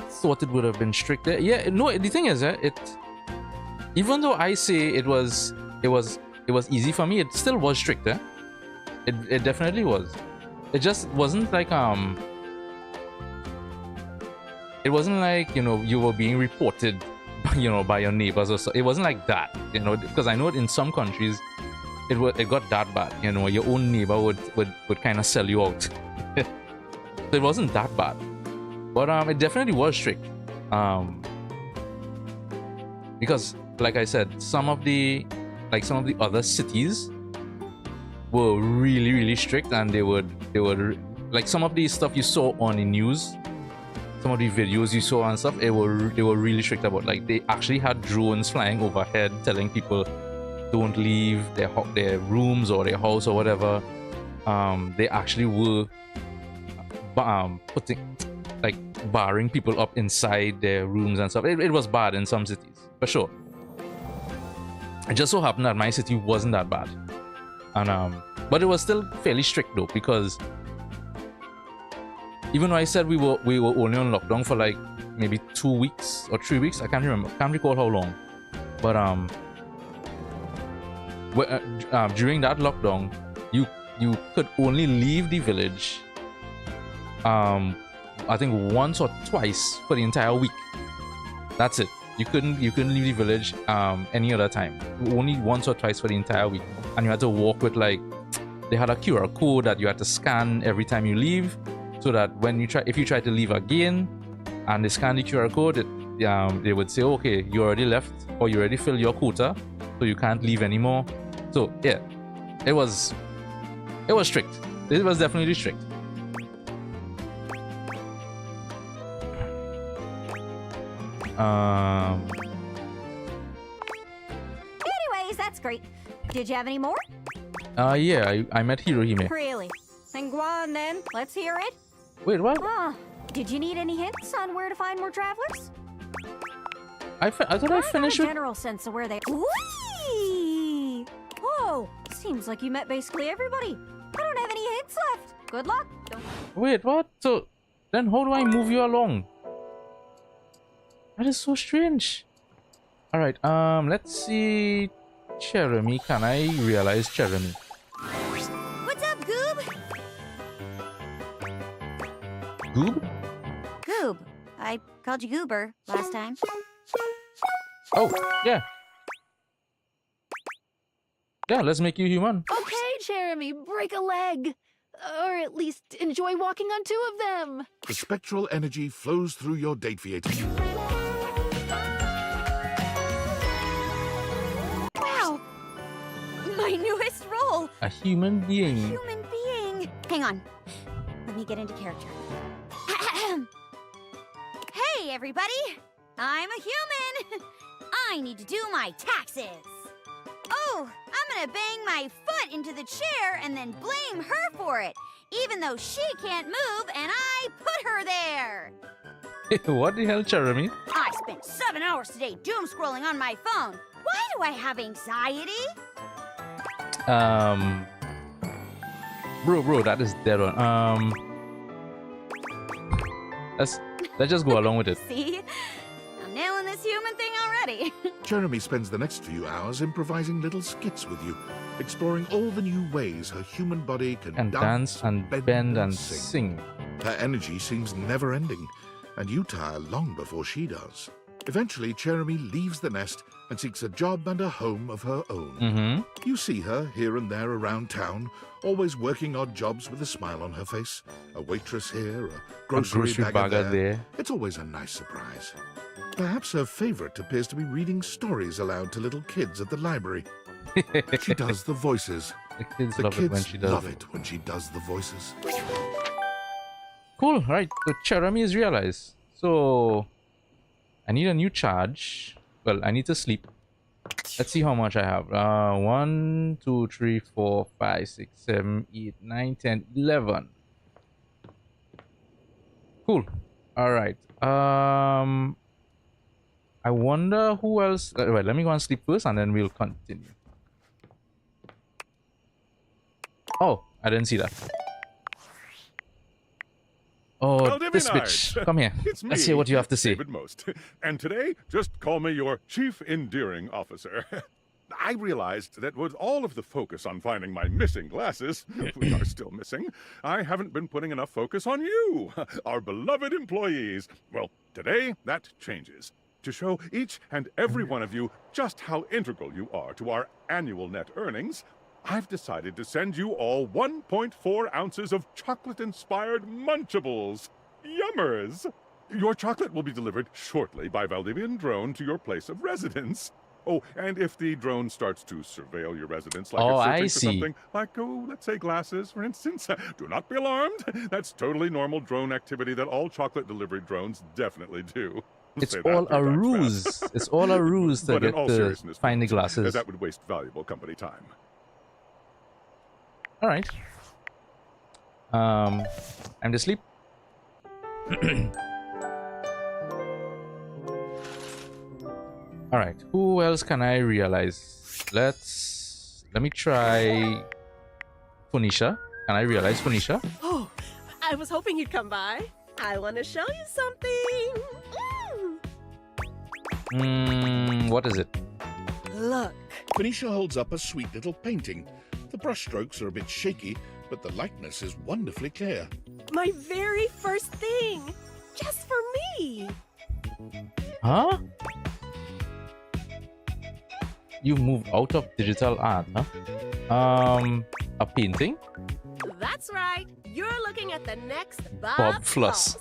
Thought it would have been stricter. Yeah, no, the thing is, even though I say it was easy for me, it still was stricter. It definitely was. It just wasn't like it wasn't like, you know, you were being reported, you know, by your neighbors or so. It wasn't like that, you know, because I know in some countries it got that bad, you know, your own neighbor would kind of sell you out. So it wasn't that bad, but it definitely was strict, because like I said, some of the other cities were really strict, and they would like some of the stuff you saw on the news, some of the videos you saw and stuff, they were really strict about. Like, they actually had drones flying overhead telling people don't leave their rooms or their house or whatever. They actually were barring people up inside their rooms and stuff. It was bad in some cities for sure. It just so happened that my city wasn't that bad, and but it was still fairly strict though, because even though I said we were only on lockdown for like maybe 2 weeks or 3 weeks, I can't recall how long, but during that lockdown, you could only leave the village I think once or twice for the entire week. That's it. You couldn't leave the village any other time. Only once or twice for the entire week, and you had to walk with, like, they had a QR code that you had to scan every time you leave, so that if you try to leave again and they scan the QR code, they would say, okay, you already left or you already filled your quota, so you can't leave anymore. So yeah, it was strict. It was definitely strict. Anyways, that's great. Did you have any more? Yeah, I met Hirohime. Really? Then go on then. Let's hear it. Wait, what? Did you need any hints on where to find more travelers? I thought I finished a with... general sense of where they... Whee! Whoa! Seems like you met basically everybody. I don't have any hints left. Good luck. Wait, what? So, then how do I move you along? That is so strange. Alright, let's see... Cherami. Can I realize Cherami? What's up, Goob? Goob? Goob. I called you Goober last time. Oh, yeah. Yeah, let's make you human. Okay, Jeremy, break a leg. Or at least enjoy walking on two of them. The spectral energy flows through your Dateviator. Wow! My newest role! A human being. Human being! Hang on. Let me get into character. Hey, everybody! I'm a human! I need to do my taxes. Oh, I'm gonna bang my foot into the chair and then blame her for it, even though she can't move and I put her there. What the hell, Cherami? I spent 7 hours today doom scrolling on my phone. Why do I have anxiety? Bro, that is dead on. Let's just go along with it. See? I'm nailing this human thing already. Jeremy spends the next few hours improvising little skits with you, exploring all the new ways her human body can dance and bend and sing. Her energy seems never-ending, and you tire long before she does. Eventually, Jeremy leaves the nest and seeks a job and a home of her own. You see her here and there around town, always working odd jobs with a smile on her face. A waitress here, a grocery bagger there. It's always a nice surprise. Perhaps her favorite appears to be reading stories aloud to little kids at the library. She does the voices. The kids love it when she does love it when she does the voices. Cool, right. So Cherami is realized. So I need a new charge. Well, I need to sleep. Let's see how much I have. 1, 2, 3, 4, 5, 6, 7, 8, 9, 10, 11. Cool. Alright. I wonder who else. Wait, let me go and sleep first and then we'll continue. Oh, I didn't see that. Oh, Well, this Divinard. bitch. Come here. It's me, Let's hear what you have to say. David Most. And today, just call me your Chief Endearing Officer. I realized that with all of the focus on finding my missing glasses, which are still missing, I haven't been putting enough focus on you, our beloved employees. Well, today, that changes. To show each and every one of you just how integral you are to our annual net earnings, I've decided to send you all 1.4 ounces of chocolate-inspired Munchables. Yummers! Your chocolate will be delivered shortly by Valdivian drone to your place of residence. Oh, and if the drone starts to surveil your residence like it's searching for something, like, oh, let's say glasses, for instance, do not be alarmed. That's totally normal drone activity that all chocolate delivery drones definitely do. It's Say that all 3 a times ruse. fast. It's all a ruse to But in get all to seriousness, find the as glasses. that would waste valuable company time. All right. I'm to sleep. All right. Who else can I realize? Let me try Phoenicia. Can I realize Phoenicia? Oh, I was hoping you'd come by. I want to show you something. What is it? Look. Phoenicia holds up a sweet little painting. The brushstrokes are a bit shaky, but the likeness is wonderfully clear. My very first thing. Just for me. Huh? You moved out of digital art, huh? A painting? That's right. You're looking at the next Bob Floss.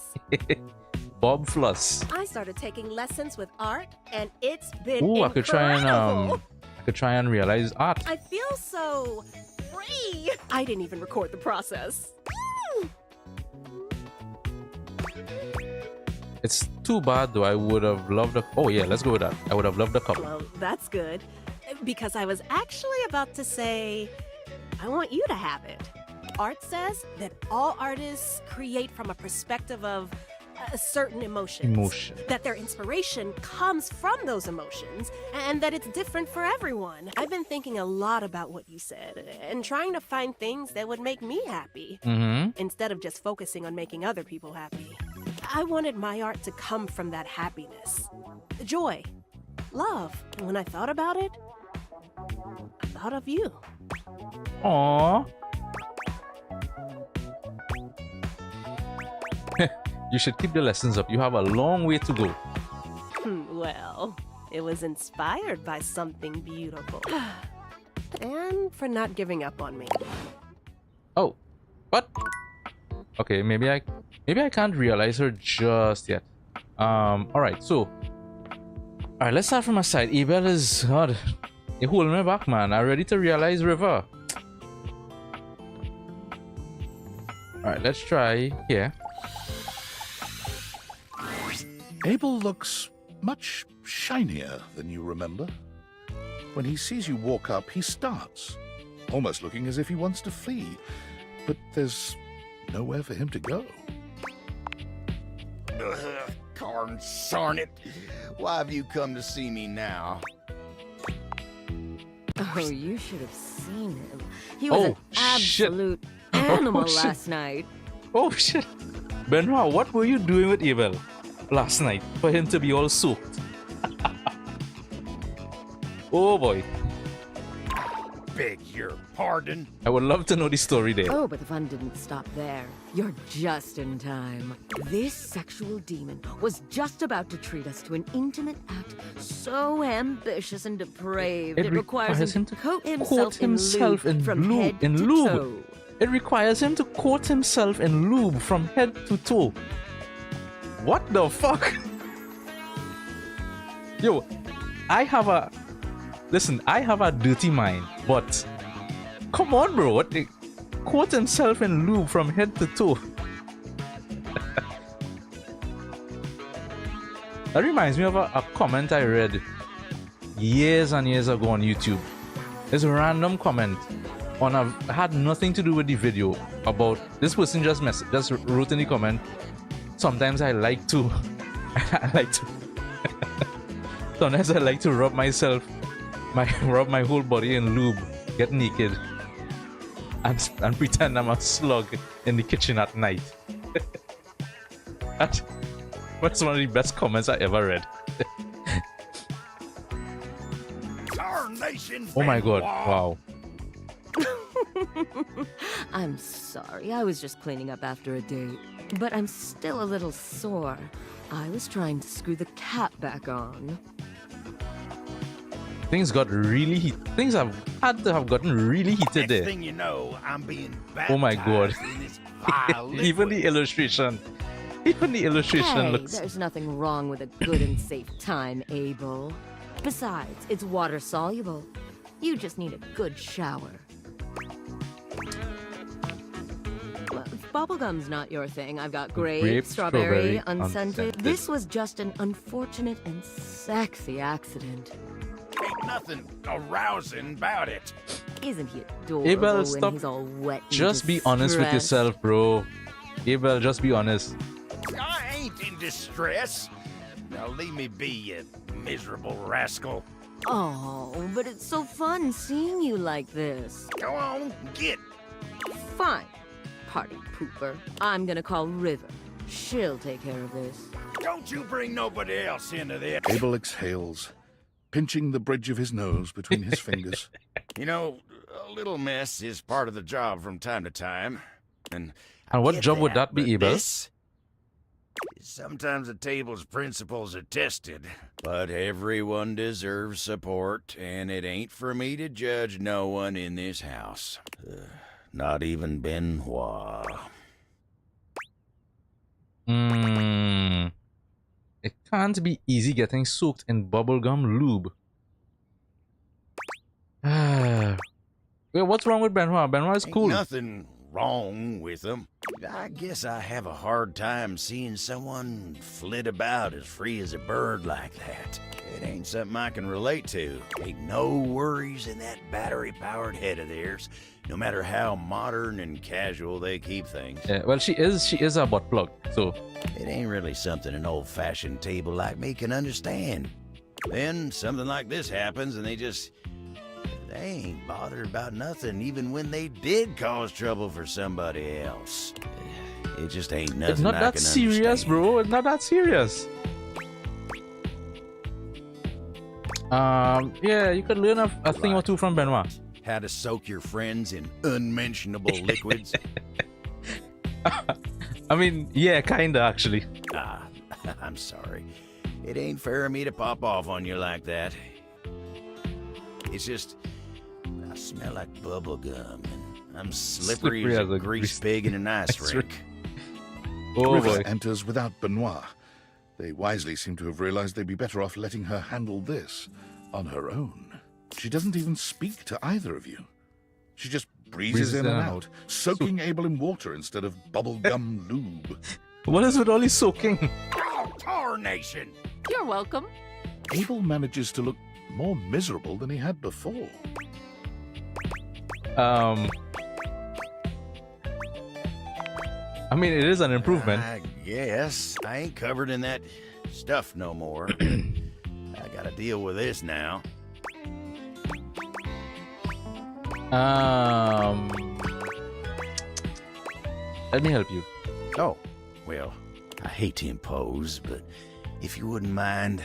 Bob Floss. I started taking lessons with art, and it's been Ooh, I incredible. could try and realize art. I feel so free. I didn't even record the process. It's too bad though. I would have loved a. Oh yeah, let's go with that. I would have loved a cover. Well, that's good. Because I was actually about to say, I want you to have it. Art says that all artists create from a perspective of a certain emotions. That their inspiration comes from those emotions, and that it's different for everyone. I've been thinking a lot about what you said, and trying to find things that would make me happy, instead of just focusing on making other people happy. I wanted my art to come from that happiness, joy, love. And when I thought about it, I thought of you. Aww. You should keep the lessons up. You have a long way to go. Well, it was inspired by something beautiful. And for not giving up on me. Oh, what? Okay, maybe I can't realize her just yet. Alright, so alright, let's start from my side. Abel is God. You holding me back, man. I'm ready to realize River. Alright, let's try here. Abel looks much shinier than you remember. When he sees you walk up, he starts, almost looking as if he wants to flee. But there's nowhere for him to go. Consarn it. Why have you come to see me now? Oh, you should have seen him. He was an absolute animal last night. Oh shit. Benoit, what were you doing with Abel last night for him to be all soaked? Oh boy. Beg your pardon? I would love to know the story there. Oh, but the fun didn't stop there. You're just in time. This sexual demon was just about to treat us to an intimate act so ambitious and depraved. It requires him to coat himself in lube from head to toe. It requires him to coat himself in lube from head to toe. What the fuck? Yo, I have a dirty mind, but come on, bro. What? Coat himself in lube from head to toe. That reminds me of a comment I read years and years ago on YouTube. It's a random comment had nothing to do with the video. About this person just wrote in the comment. Sometimes I like to sometimes I like to rub my whole body in lube, get naked, and pretend I'm a slug in the kitchen at night. That's one of the best comments I ever read. Oh my god, wow. I'm sorry, I was just cleaning up after a date. But I'm still a little sore. I was trying to screw the cap back on. Things got really heated. Things have had to have gotten really heated there. Next thing you know, I'm being baptized Oh my god. in this vile Even the illustration Hey, looks... there's nothing wrong with a good and safe time, Abel. Besides, it's water soluble. You just need a good shower. Well, if bubblegum's not your thing, I've got grape, strawberry, unscented. This was just an unfortunate and sexy accident. Ain't nothing arousing about it. Isn't he adorable Abel, when stop. he's all wet and Just be honest with distressed? yourself, bro. Abel, just be honest. I ain't in distress. Now leave me be, you miserable rascal. Oh, but it's so fun seeing you like this. Go on, get. Fine, party pooper. I'm gonna call River. She'll take care of this. Don't you bring nobody else into this. Abel exhales, pinching the bridge of his nose between his fingers. You know, a little mess is part of the job from time to time. And what job would that be, Abel? Sometimes the table's principles are tested, but everyone deserves support, and it ain't for me to judge no one in this house. Not even Benoit. can't be easy getting soaked in bubblegum lube. Wait, what's wrong with Benoit? Benoit is cool. Ain't nothing wrong with him. I guess I have a hard time seeing someone flit about as free as a bird like that. It ain't something I can relate to. Ain't no worries in that battery-powered head of theirs, no matter how modern and casual they keep things. Yeah, well, she is a butt plug, so it ain't really something an old-fashioned table like me can understand. Then something like this happens and they ain't bothered about nothing, even when they did cause trouble for somebody else. It just ain't nothing. It's not I that can serious, understand. bro. It's not that serious. Yeah, you could learn a thing or two from Benoit. How to soak your friends in unmentionable liquids. I mean, yeah, kinda actually. I'm sorry. It ain't fair of me to pop off on you like that. It's just, I smell like bubble gum, and I'm slippery as a grease pig in an ice rink. River enters without Benoit. They wisely seem to have realized they'd be better off letting her handle this on her own. She doesn't even speak to either of you. She just breezes in and out, soaking Abel in water instead of bubblegum lube. What is with all this soaking? Oh, tarnation! You're welcome. Abel manages to look more miserable than he had before. I mean, it is an improvement. I guess. I ain't covered in that stuff no more. I gotta deal with this now. Let me help you. Oh, well, I hate to impose, but if you wouldn't mind...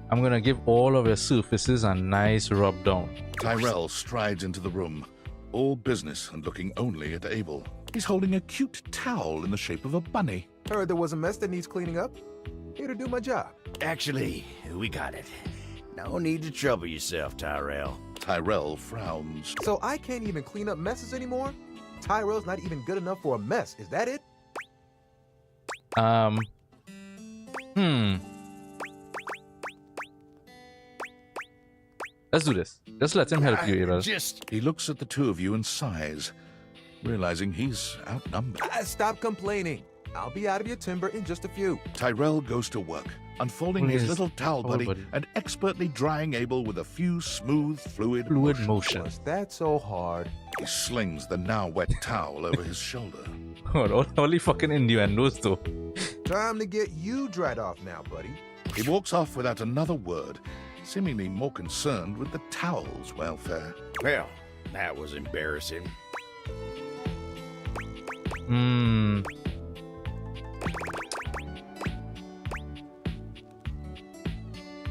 I'm gonna give all of your surfaces a nice rub down. Tyrell strides into the room, all business and looking only at Abel. He's holding a cute towel in the shape of a bunny. Heard there was a mess that needs cleaning up. Here to do my job. Actually, we got it. No need to trouble yourself, Tyrell. Tyrell frowns. So I can't even clean up messes anymore? Tyrell's not even good enough for a mess, is that it? Let's do this. Just let him help you, Abel. He looks at the two of you and sighs, realizing he's outnumbered. Stop complaining. I'll be out of your timber in just a few. Tyrell goes to work, unfolding his little towel buddy and expertly drying Abel with a few smooth, fluid motions. Was that so hard? He slings the now wet towel over his shoulder. Only fucking innuendos, though. Time to get you dried off now, buddy. He walks off without another word, seemingly more concerned with the towel's welfare. Well, that was embarrassing.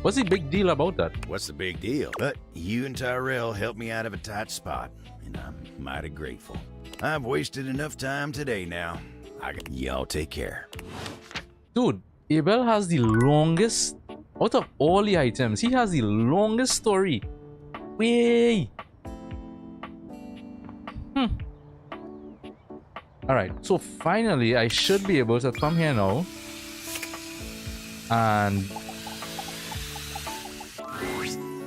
What's the big deal about that? What's the big deal? But you and Tyrell helped me out of a tight spot, and I'm mighty grateful. I've wasted enough time today now. Y'all take care. Dude, Abel has the longest, out of all the items, he has the longest story. Way. Alright, so finally I should be able to come here now and...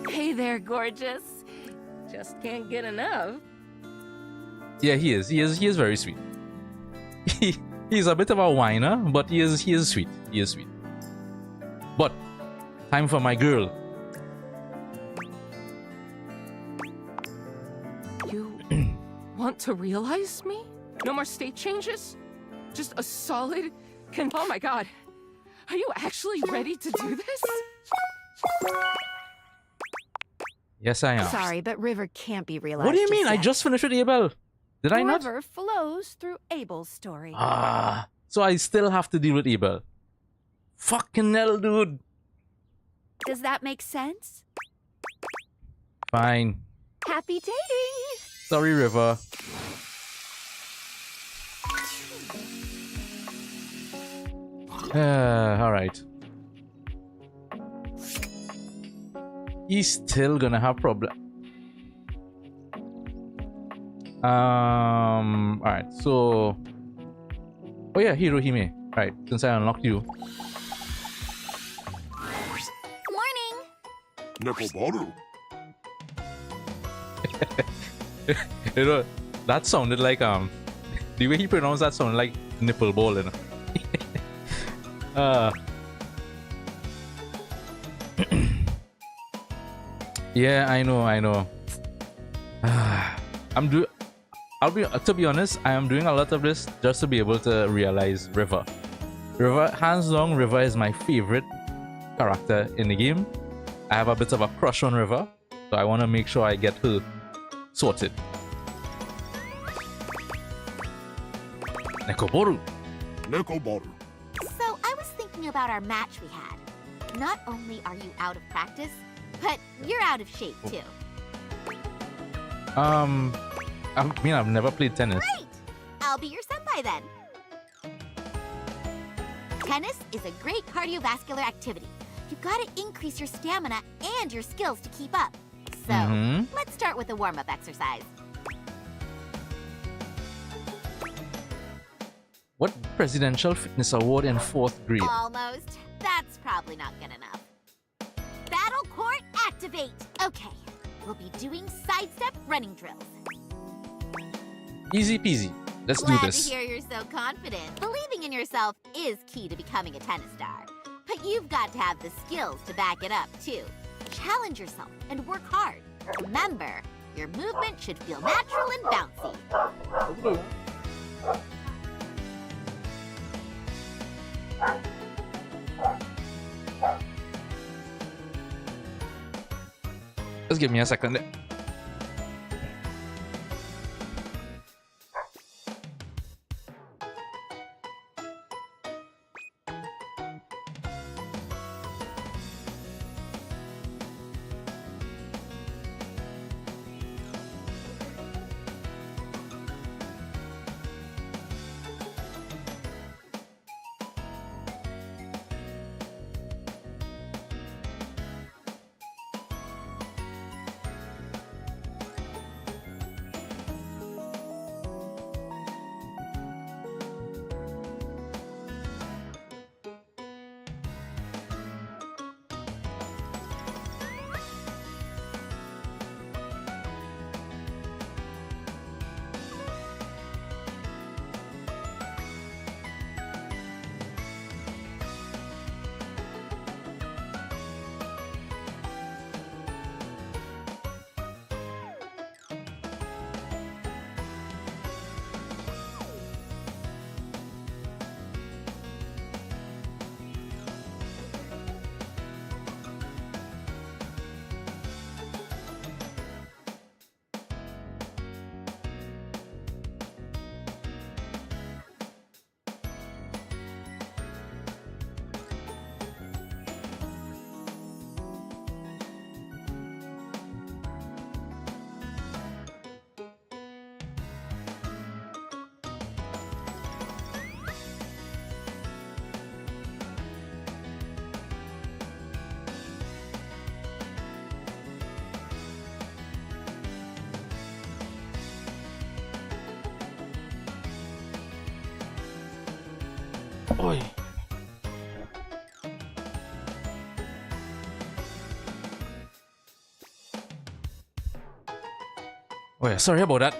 Hey there, gorgeous. Just can't get enough. Yeah, he is very sweet. He's a bit of a whiner, but he is sweet. He is sweet. But time for my girl. You want to realize me? No more state changes? Just a solid oh my god. Are you actually ready to do this? Yes, I am. Sorry, but River can't be realized. What do you mean? I yet. just finished with Abel. Did I not? River flows through Abel's story. So I still have to deal with Abel. Fucking hell, dude. Does that make sense? Fine. Happy dating! Sorry, River. Alright. He's still gonna have problem. Alright, so... Oh yeah, Hirohime. Right, since I unlocked you. Nekoboru. You know, that sounded like the way he pronounced that sounded like nipple ball, you know. Yeah, I know. To be honest, I am doing a lot of this just to be able to realize River. Hands down, River is my favorite character in the game. I have a bit of a crush on River, so I want to make sure I get her sorted. Nekoboru. So I was thinking about our match we had. Not only are you out of practice, but you're out of shape too. I mean, I've never played tennis. Great! I'll be your senpai then. Tennis is a great cardiovascular activity. You've got to increase your stamina and your skills to keep up. So, let's start with a warm-up exercise. What presidential fitness award in 4th grade? Almost. That's probably not good enough. Battle court activate. Okay, we'll be doing sidestep running drills. Easy peasy. Let's do this. Glad to hear you're so confident. Believing in yourself is key to becoming a tennis star. But you've got to have the skills to back it up, too. Challenge yourself and work hard. Remember, your movement should feel natural and bouncy. Just give me a second. Oi. Oh yeah, sorry about that.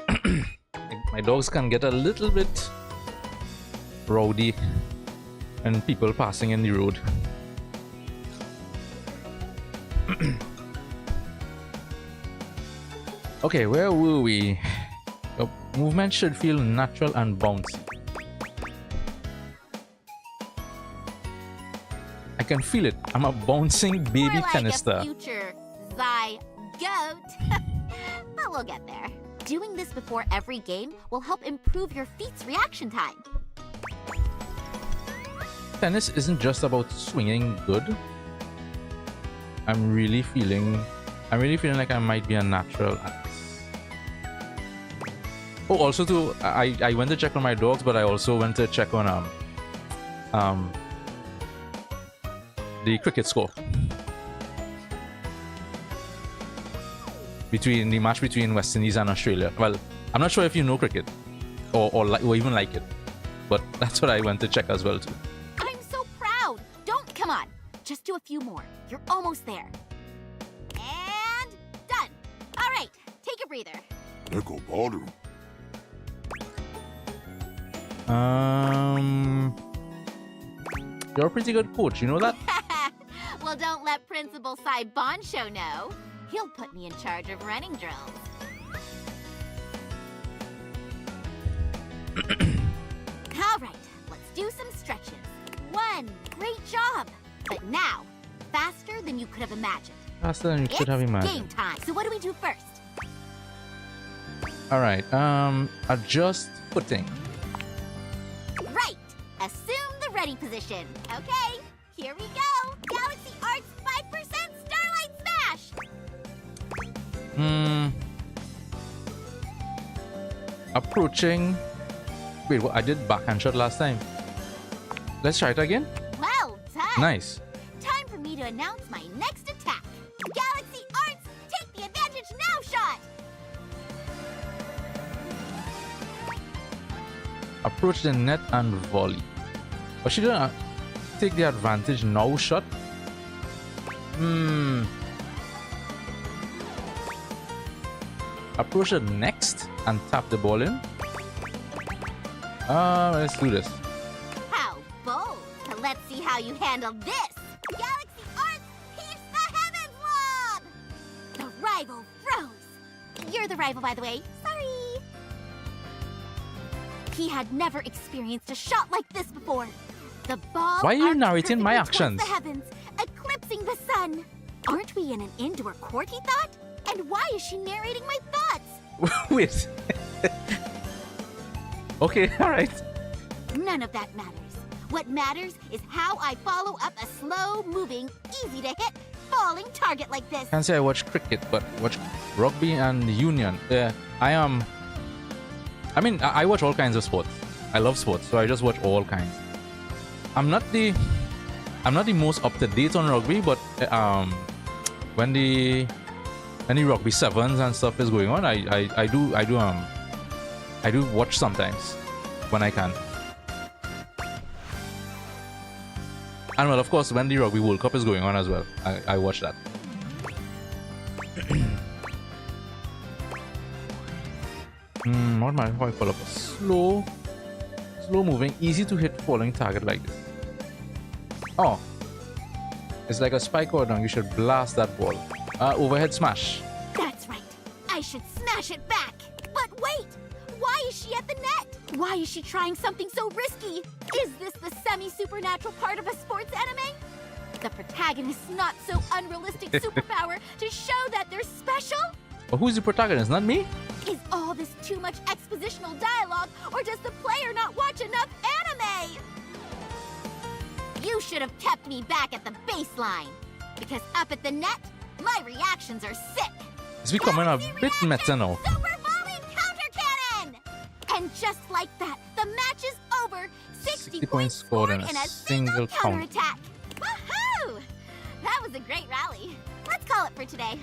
My dogs can get a little bit rowdy and people passing in the road. Okay, where were we? Your movement should feel natural and bouncy. I can feel it. I'm a bouncing baby More like tennis a star. future zygote. But we'll get there. Doing this before every game will help improve your feet's reaction time. Tennis isn't just about swinging good. I'm really feeling like I might be a natural at this. Oh, also too, I went to check on my dogs, but I also went to check on the cricket score between the match between West Indies and Australia. Well, I'm not sure if you know cricket or even like it, but that's what I went to check as well too. I'm so proud. Come on. Just do a few more. You're almost there. breather. Neko Baru. You're a pretty good coach, you know that? Well, don't let Principal Sai Bonsho know. He'll put me in charge of running drills. All right, let's do some stretches. One, great job. But now, faster than you could have imagined. Faster than you could have Game imagined. time. So what do we do first? Alright, adjust footing. Right. Assume the ready position. Okay, here we go. Galaxy Arts 5% Starlight Smash. Approaching. Wait, what? I did backhand shot last time. Let's try it again. Well done. Nice. Time for me to announce my next attack. Galaxy Arts, take the advantage now shot. Approach the net and volley. But she didn't take the advantage now shot. Approach it next and tap the ball in. Let's do this. How bold. Let's see how you handle this. Galaxy Arts, heaves the heavens lob. The rival froze. You're the rival, by the way. Sorry. He had never experienced a shot like this before. The ball. Why are you arced narrating my perfectly towards actions? The heavens, eclipsing the sun. Aren't we in an indoor court, he thought? And why is she narrating my thoughts? Wait. Okay, alright. None of that matters. What matters is how I follow up a slow-moving, easy-to-hit, falling target like this. Can't say I watch cricket, but watch rugby and union. I mean, I watch all kinds of sports. I love sports, so I just watch all kinds. I'm not the most up to date on rugby, but when the rugby sevens and stuff is going on, I do watch sometimes when I can. And well, of course, when the Rugby World Cup is going on as well, I watch that. What am I? How I call up a slow moving, easy to hit falling target like this. Oh, it's like a spike or down. You should blast that ball. Overhead smash. That's right. I should smash it back. But wait, why is she at the net? Why is she trying something so risky? Is this the semi-supernatural part of a sports anime? The protagonist's not so unrealistic superpower to show that they're special? But who's the protagonist? Not me? Is all this too much expositional dialogue, or does the player not watch enough anime? You should have kept me back at the baseline, because up at the net, my reactions are sick. It's becoming a bit meta now. Super volley counter cannon! And just like that, the match is over. 60 points scored in a single count. counterattack. Woohoo! That was a great rally. Let's call it for today.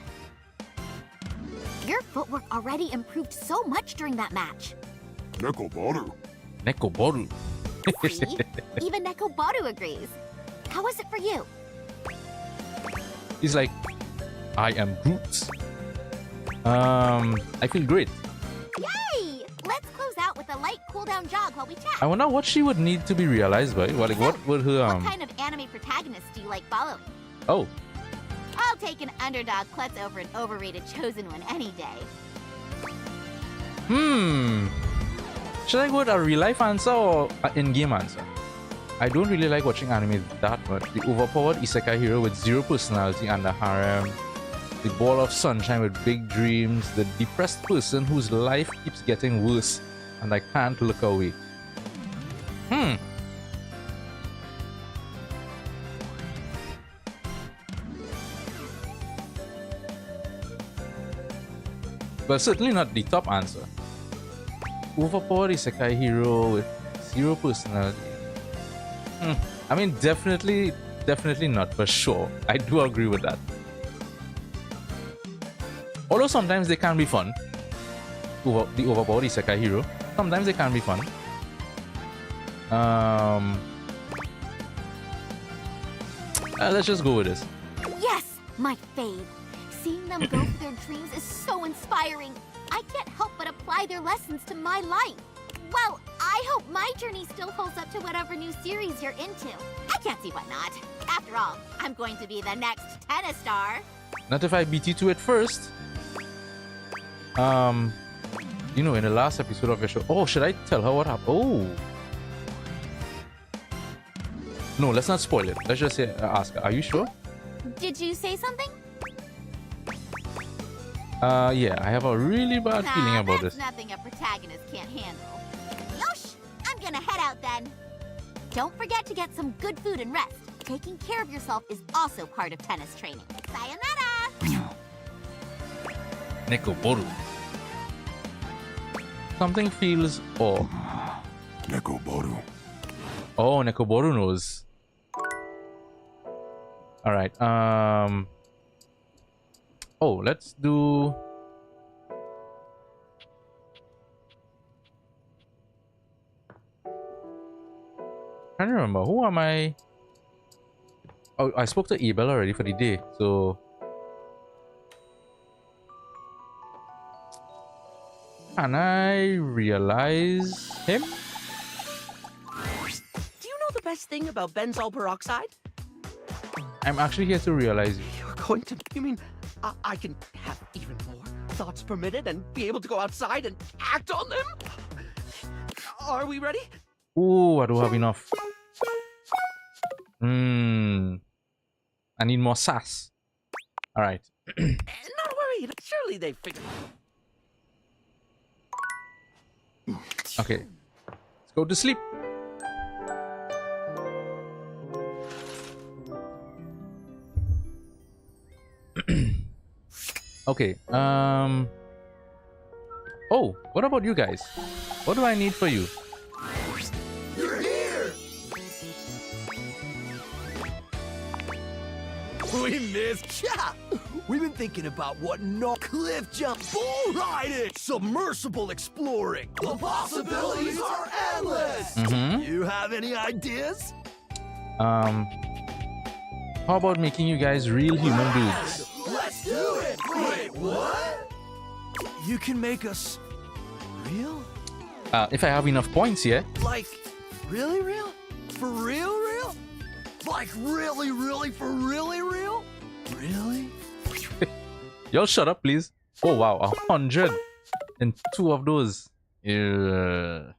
Your footwork already improved so much during that match. Nekobaru. Nekobaru. See? Even Nekobaru agrees. How was it for you? He's like, I am Groot. I feel great. Yay! Let's close out with a light cool-down jog while we chat. I wonder what she would need to be realized by. Well, like, what would her What kind of anime protagonists do you like following? Oh, I'll take an underdog klutz over an overrated chosen one any day. should I go with a real life answer or an in-game answer? I don't really like watching anime that much. The overpowered isekai hero with zero personality and a harem. The ball of sunshine with big dreams. The depressed person whose life keeps getting worse and I can't look away. But certainly not the top answer. Overpowered isekai hero with zero personality. I mean, definitely not, for sure. I do agree with that. Although sometimes they can be fun. The overpowered isekai hero. Sometimes they can be fun. Let's just go with this. Yes, my fave. Seeing them go for their dreams is so inspiring. I can't help but apply their lessons to my life. Well, I hope my journey still holds up to whatever new series you're into. I can't see why not. After all, I'm going to be the next tennis star. Not if I beat you to it first. You know, in the last episode of your show. Oh, should I tell her what happened? Oh. No, let's not spoil it. Let's just say, ask her. Are you sure? Did you say something? Yeah, I have a really bad feeling about this. That's nothing a protagonist can't handle. Yosh, I'm gonna head out then. Don't forget to get some good food and rest. Taking care of yourself is also part of tennis training. Sayonara! Nekoboru. Something feels off. Nekoboru. Oh, Nekoboru knows. Alright, oh, let's do... I don't remember. Who am I? Oh, I spoke to Abel already for the day, so... Can I realize him? Do you know the best thing about benzoyl peroxide? I'm actually here to realize you. You're going to... You mean I can have even more thoughts per minute and be able to go outside and act on them? Are we ready? Ooh, I don't have enough. I need more sass. Alright. Not worry, surely they figured... Okay. Let's go to sleep. Okay. Oh, what about you guys? What do I need for you? You're here! We missed. Yeah! We've been thinking about what cliff jump, bull riding, submersible exploring. The possibilities are endless! You have any ideas? How about making you guys real human dudes? Let's do it! Wait, what? You can make us real? If I have enough points, yeah? Like, really real? For real real? Like really for really real? Really? Y'all shut up, please. Oh, wow. 100 and 2 of those. Yeah.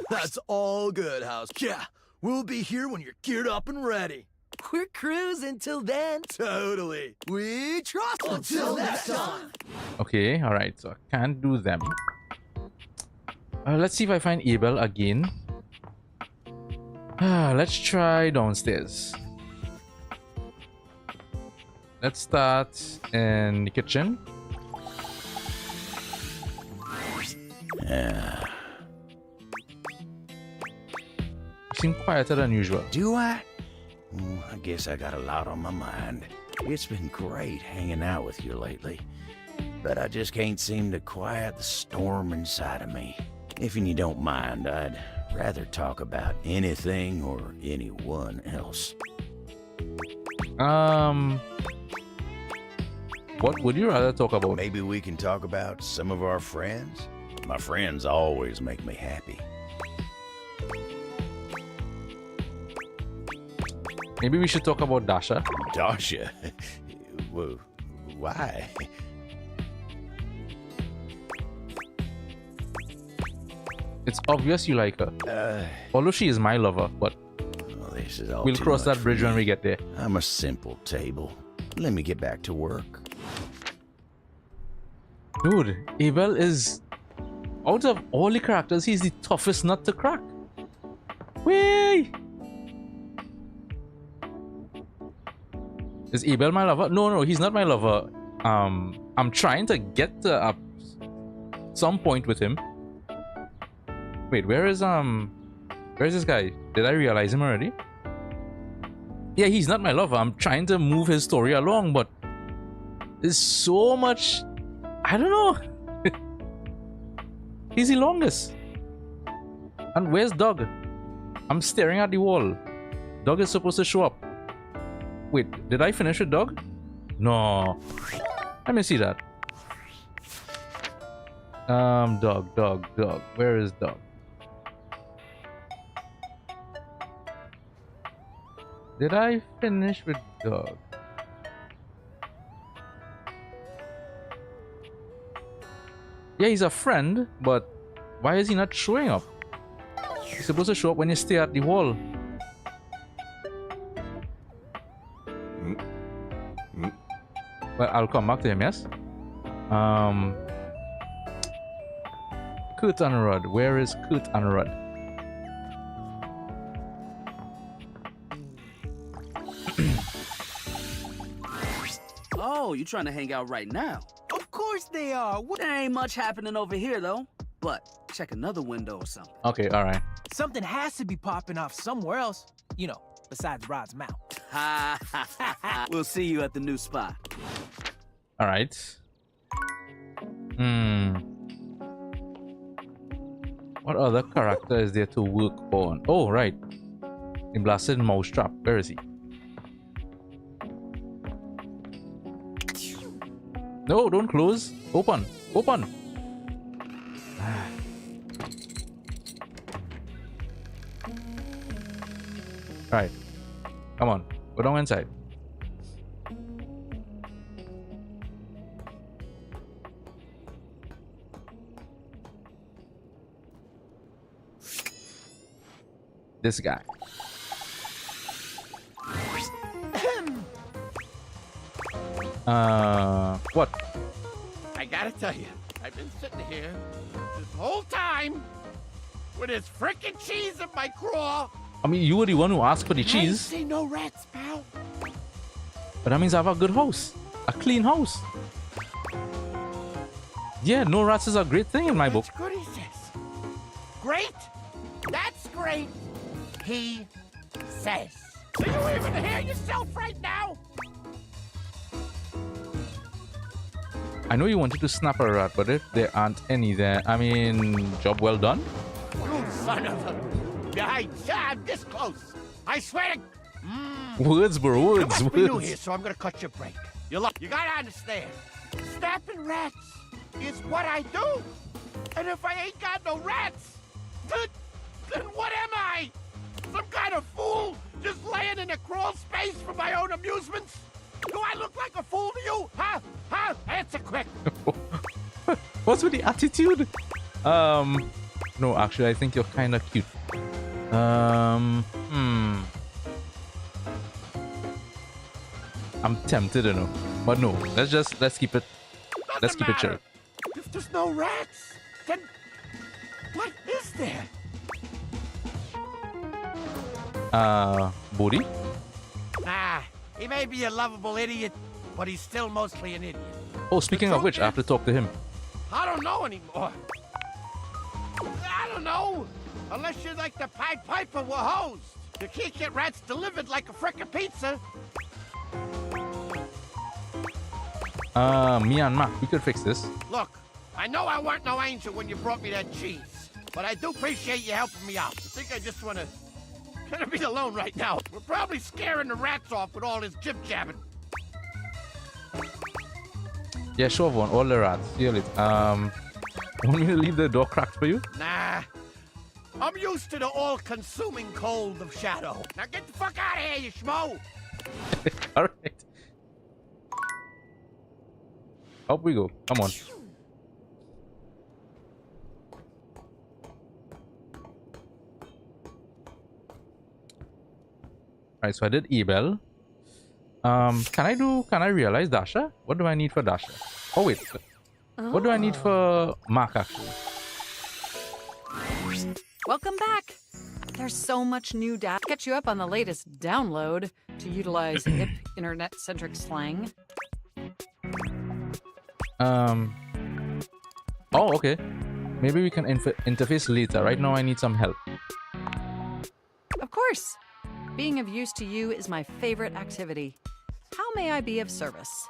That's all good, House. Yeah, we'll be here when you're geared up and ready. We're cruising till then. Totally. We trust. Until next time. Okay, alright. So I can't do them. Let's see if I find Abel again. Let's try downstairs. Let's start in the kitchen. Yeah. You seem quieter than usual. Do I? I guess I got a lot on my mind. It's been great hanging out with you lately, but I just can't seem to quiet the storm inside of me. If you don't mind, I'd rather talk about anything or anyone else. What would you rather talk about? Maybe we can talk about some of our friends. My friends always make me happy. Maybe we should talk about Dasha. Dasha? Whoa, why? It's obvious you like her. Although she is my lover, but this is all we'll too cross much that bridge for when me. we get there. I'm a simple table. Let me get back to work. Dude, Abel is... Out of all the characters, he's the toughest nut to crack. Whee! Is Abel my lover? No, he's not my lover. I'm trying to get to some point with him. Wait, where's this guy? Did I realize him already? Yeah, he's not my lover. I'm trying to move his story along, but there's so much... I don't know. He's the longest. And where's Doug? I'm staring at the wall. Doug is supposed to show up. Wait, did I finish with dog? No. Let me see that. Dog. Where is dog? Did I finish with dog? Yeah, he's a friend, but why is he not showing up? He's supposed to show up when you stay at the wall. Well, I'll come back to him, yes? Kurt and Rod. Where is Kurt and Rod? Oh, you trying to hang out right now? Of course they are. There ain't much happening over here, though. But check another window or something. Okay, alright. Something has to be popping off somewhere else. You know, besides Rod's mouth. We'll see you at the new spot. Alright. What other character is there to work on? Oh, right. The blasted mousetrap. Where is he? No, don't close. Open. Open. Right. Come on. Go down inside. This guy. What? I gotta tell you, I've been sitting here this whole time with this frickin' cheese in my craw. I mean, you were the one who asked for the I ain't cheese. see no rats, pal. But that means I have a good house. A clean house. Yeah, no rats is a great thing in my book. That's good, he says. Great? That's great. He says. Do you even hear yourself right now? I know you wanted to snap a rat, but if there aren't any there, I mean, job well done. You son of a... I'm this close. I swear to... Words, bro, You words, must be new words. here, so I'm gonna cut your break. You gotta understand. Snapping rats is what I do. And if I ain't got no rats, then what am I? Some kind of fool just laying in a crawl space for my own amusements? Do I look like a fool to you? Huh? Huh? Answer quick. What's with the attitude? No, actually, I think you're kind of cute. I'm tempted, you know, but no. Let's keep it. Let's keep it chill. If there's no rats, then what is there? Bodhi? Nah, he may be a lovable idiot, but he's still mostly an idiot. Oh, speaking of which, I have to talk to him. I don't know anymore. I don't know. Unless you're like the Pied Piper we're hosed. You can't get rats delivered like a frickin' pizza. Me and Mac, we could fix this. Look, I know I weren't no angel when you brought me that cheese, but I do appreciate you helping me out. I think I just wanna be alone right now. We're probably scaring the rats off with all this jib-jabbing. Yeah, sure, Vaughn. All the rats. See you later. Want me to leave the door cracked for you? Nah. I'm used to the all-consuming cold of shadow. Now get the fuck out of here, you schmo! All right. Up we go. Come on. Alright, so I did Ebel. Can I realize Dasha? What do I need for Dasha? Oh wait. What do I need for Mark actually? Welcome back. There's so much new data. Catch you up on the latest download to utilize hip internet-centric slang. Oh, okay. Maybe we can interface later. Right now I need some help. Of course. Being of use to you is my favorite activity. How may I be of service?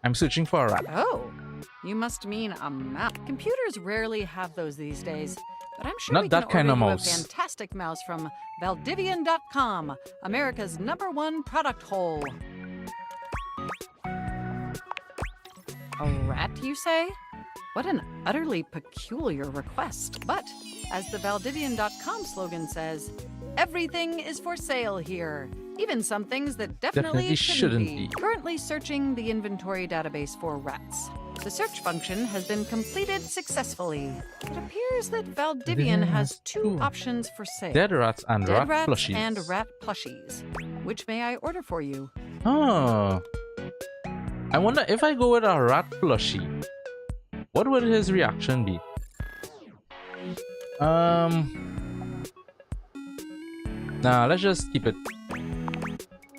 I'm searching for a rat. Oh, you must mean a map. Computers rarely have those these days. But I'm sure Not we that can kind order of you mouse. a fantastic mouse from Valdivian.com, America's #1 product hole. A rat, you say? What an utterly peculiar request. But, as the Valdivian.com slogan says, everything is for sale here. Even some things that definitely shouldn't be. Currently searching the inventory database for rats. The search function has been completed successfully. It appears that Valdivian has two options for sale. Dead rats and Dead rat rats plushies. and rat plushies. Which may I order for you? Oh. I wonder if I go with a rat plushie, what would his reaction be? Nah, let's just keep it.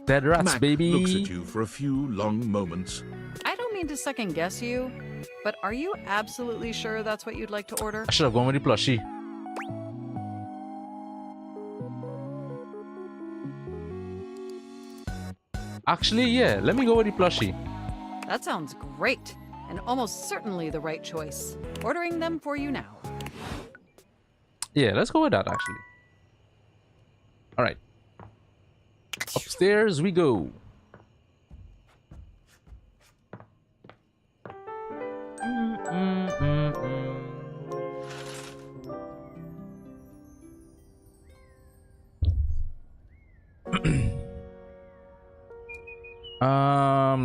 Dead rats, Mac baby. looks at you for a few long moments. I don't mean to second guess you, but are you absolutely sure that's what you'd like to order? I should have gone with the plushie. Actually, yeah, let me go with the plushie. That sounds great, and almost certainly the right choice. Ordering them for you now. Yeah, let's go with that actually. Alright. Upstairs we go.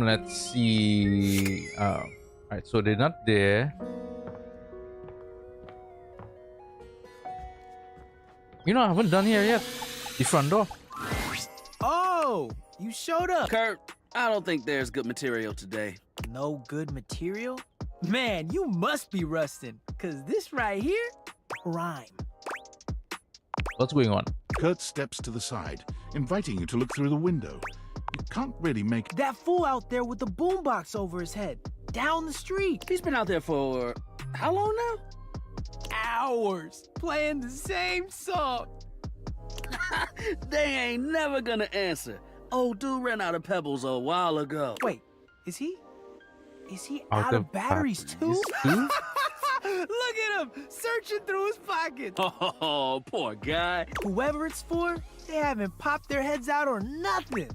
Let's see. Alright, so they're not there. You know, I haven't done here yet. The front door. Oh, you showed up. Kurt, I don't think there's good material today. No good material? Man, you must be rusting, cause this right here, rhyme. What's going on? Kurt steps to the side, inviting you to look through the window. You can't really make... That fool out there with the boombox over his head, down the street. He's been out there for how long now? Hours, playing the same song. They ain't never gonna answer. Old dude ran out of pebbles a while ago. Wait, is he out of batteries too? Look at him, searching through his pockets. Oh, poor guy. Whoever it's for, they haven't popped their heads out or nothing.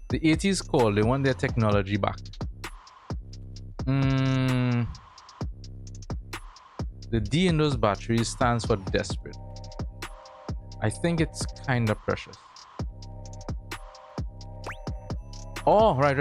The 80s call, they want their technology back. The D in those batteries stands for desperate. I think it's kind of precious. Oh, right.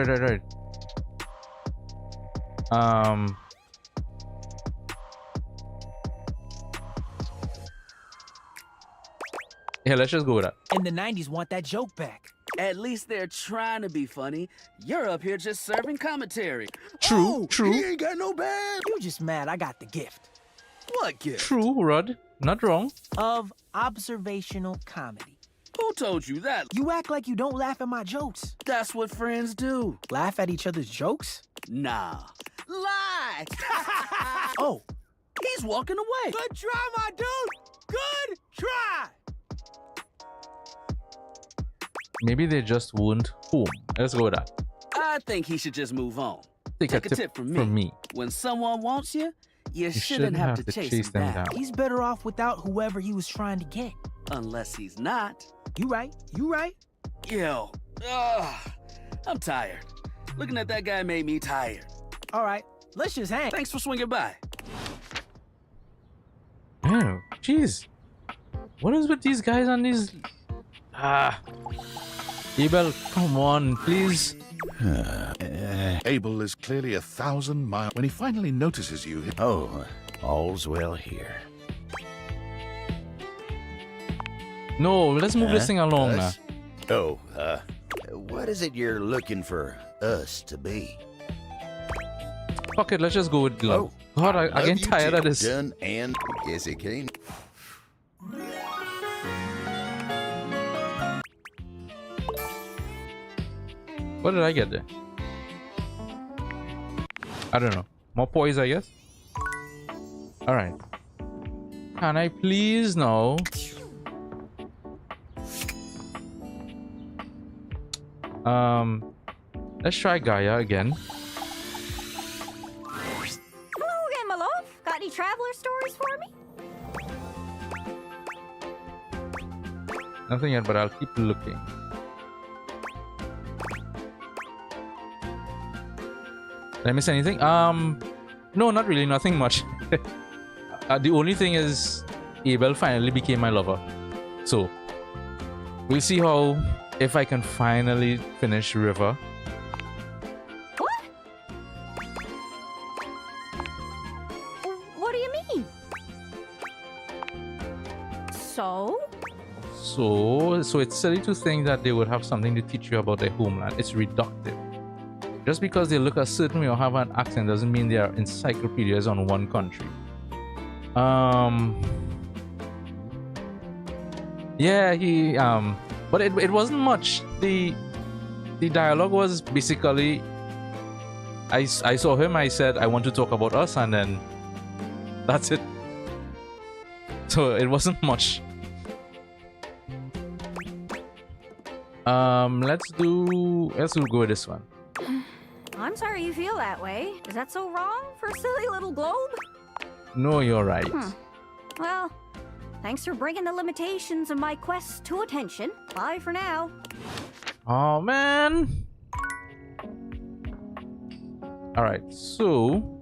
Yeah, let's just go with that. In the 90s, want that joke back. At least they're trying to be funny. You're up here just serving commentary. True. He ain't got no bad. You just mad I got the gift. What gift? True, Rod. Not wrong. Of observational comedy. Who told you that? You act like you don't laugh at my jokes. That's what friends do. Laugh at each other's jokes? Nah. Lie! Oh. He's walking away. Good try, my dude. Good try. Maybe they just won't home. Let's go with that. I think he should just move on. Take a tip from me. When someone wants you, you shouldn't have to chase them down. He's better off without whoever he was trying to get. Unless he's not. You right. Yo, I'm tired. Looking at that guy made me tired. All right, let's just hang. Thanks for swinging by. Oh, jeez. What is with these guys on these... Abel, come on, please. Abel is clearly 1,000 miles. When he finally notices you... Oh, all's well here. No, let's move this thing along now. Oh, what is it you're looking for us to be? Fuck it, let's just go with love. God, I'm getting tired of this. Done and yes, it came. What did I get there? I don't know. More poise, I guess. Alright. Can I please now? Let's try Gaia again. Hello again, my love. answers for me? Nothing yet, but I'll keep looking. Did I miss anything? No, not really. Nothing much. The only thing is, Abel finally became my lover. So, we'll see how, if I can finally finish River. What? What do you mean? So? So it's silly to think that they would have something to teach you about their homeland. It's reductive. Just because they look a certain way or have an accent doesn't mean they are encyclopedias on one country. Yeah, he but it wasn't much. The dialogue was basically, I saw him, I said I want to talk about us, and then that's it. So it wasn't much. Let's go with this one. I'm sorry you feel that way. Is that so wrong for a silly little globe? No, you're right. Well, thanks for bringing the limitations of my quest to attention. Bye for now. Oh, man. Alright, so...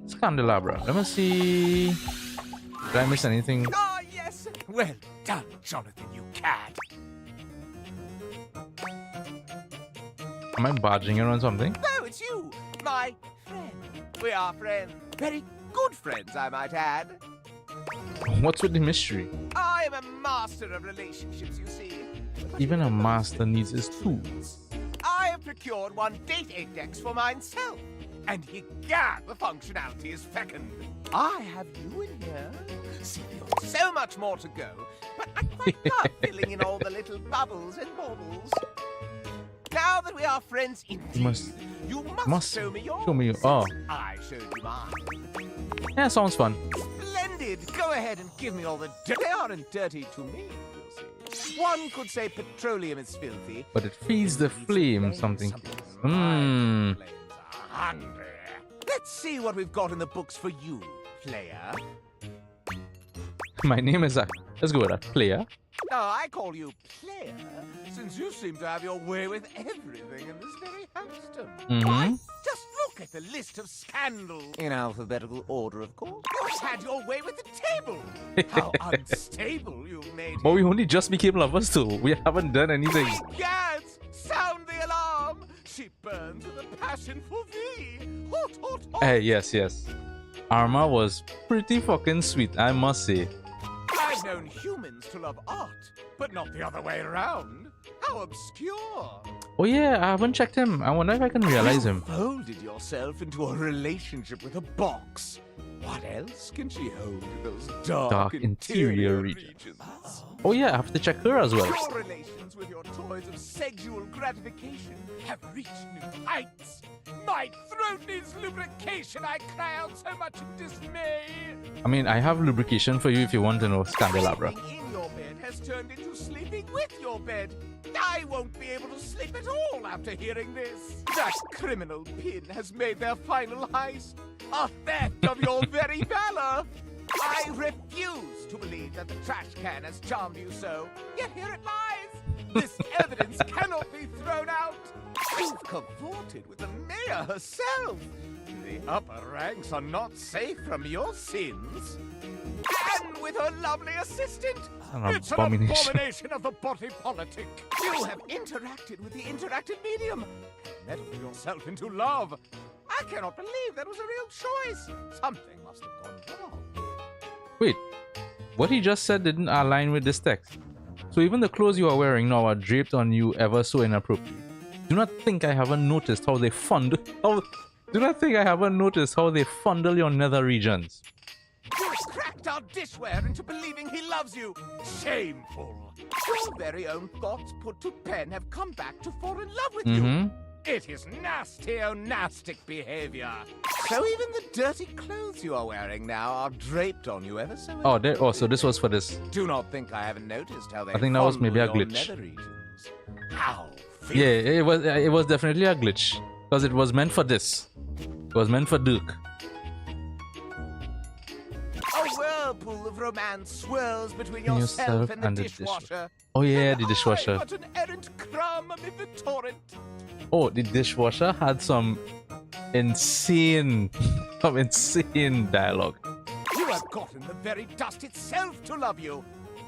Scandelabra. Let me see... Did I miss anything? Ah, yes. Well done, Jonathan, you cad. Am I barging in on something? Oh, it's you, my friend. We are friends. Very good friends, I might add. What's with the mystery? I am a master of relationships, you see. Even a master needs his tools. I have procured one date index for myself, and egad, the functionality is fecund. I have you in here. See, so much more to go, but I quite love filling in all the little bubbles and baubles. Now that we are friends indeed, you must show me yours. Oh. I showed you mine. Yeah, sounds fun. Splendid. Go ahead and give me all the dirt. They aren't dirty to me, you see. One could say petroleum is filthy. But it feeds the flame something. Hungry. Let's see what we've got in the books for you, player. My name is let's go with that. Player. No, I call you player, since you seem to have your way with everything in this very Houston. Why, just look at the list of scandals. In alphabetical order, of course. You've had your way with the table. How unstable you've made it. But we only just became lovers too. We haven't done anything. Yes, sound the alarm. She burns with a passion for thee. Hot, hot, hot. Hey, yes. Arma was pretty fucking sweet, I must say. I've known humans to love art, but not the other way around. How obscure. Oh yeah, I haven't checked him. I wonder if I can realize him. Folded yourself into a relationship with a box. What else can she hold in those dark interior regions? Oh yeah, I have to check her as well. Your relations with your toys of sexual gratification have reached new heights. My throat needs lubrication. I cry out so much in dismay. I mean, I have lubrication for you if you want to know, Scandelabra. Sleeping in your bed has turned into sleeping with your bed. I won't be able to sleep at all after hearing this. That criminal Pin has made their final heist. A theft of your very valor. I refuse to believe that the trash can has charmed you so. Yet here it lies. This evidence cannot be thrown out. You've cavorted with the mayor herself. The upper ranks are not safe from your sins. And with her lovely assistant. It's an abomination of the body politic. You have interacted with the interactive medium. Meddled yourself into love. I cannot believe that was a real choice. Something must have gone wrong. Wait, what he just said didn't align with this text. So even the clothes you are wearing now are draped on you ever so inappropriately. Do not think I haven't noticed how they fondle. Do not think I haven't noticed how they fondle your nether regions. You cracked our dishware into believing he loves you. Shameful. Your very own thoughts put to pen have come back to fall in love with you. It is nasty, nastic behavior. So even the dirty clothes you are wearing now are draped on you ever so. So this was for this. Do not think I haven't noticed how they. I think that was maybe a fondle your glitch. nether regions. How? Yeah, it was definitely a glitch because it was meant for this. It was meant for Duke. romance swirls between yourself and the dishwasher. Oh yeah, the dishwasher. But an errant crumb amid the torrent. Oh, the dishwasher had some insane dialogue. You have gotten the very dust itself to love you.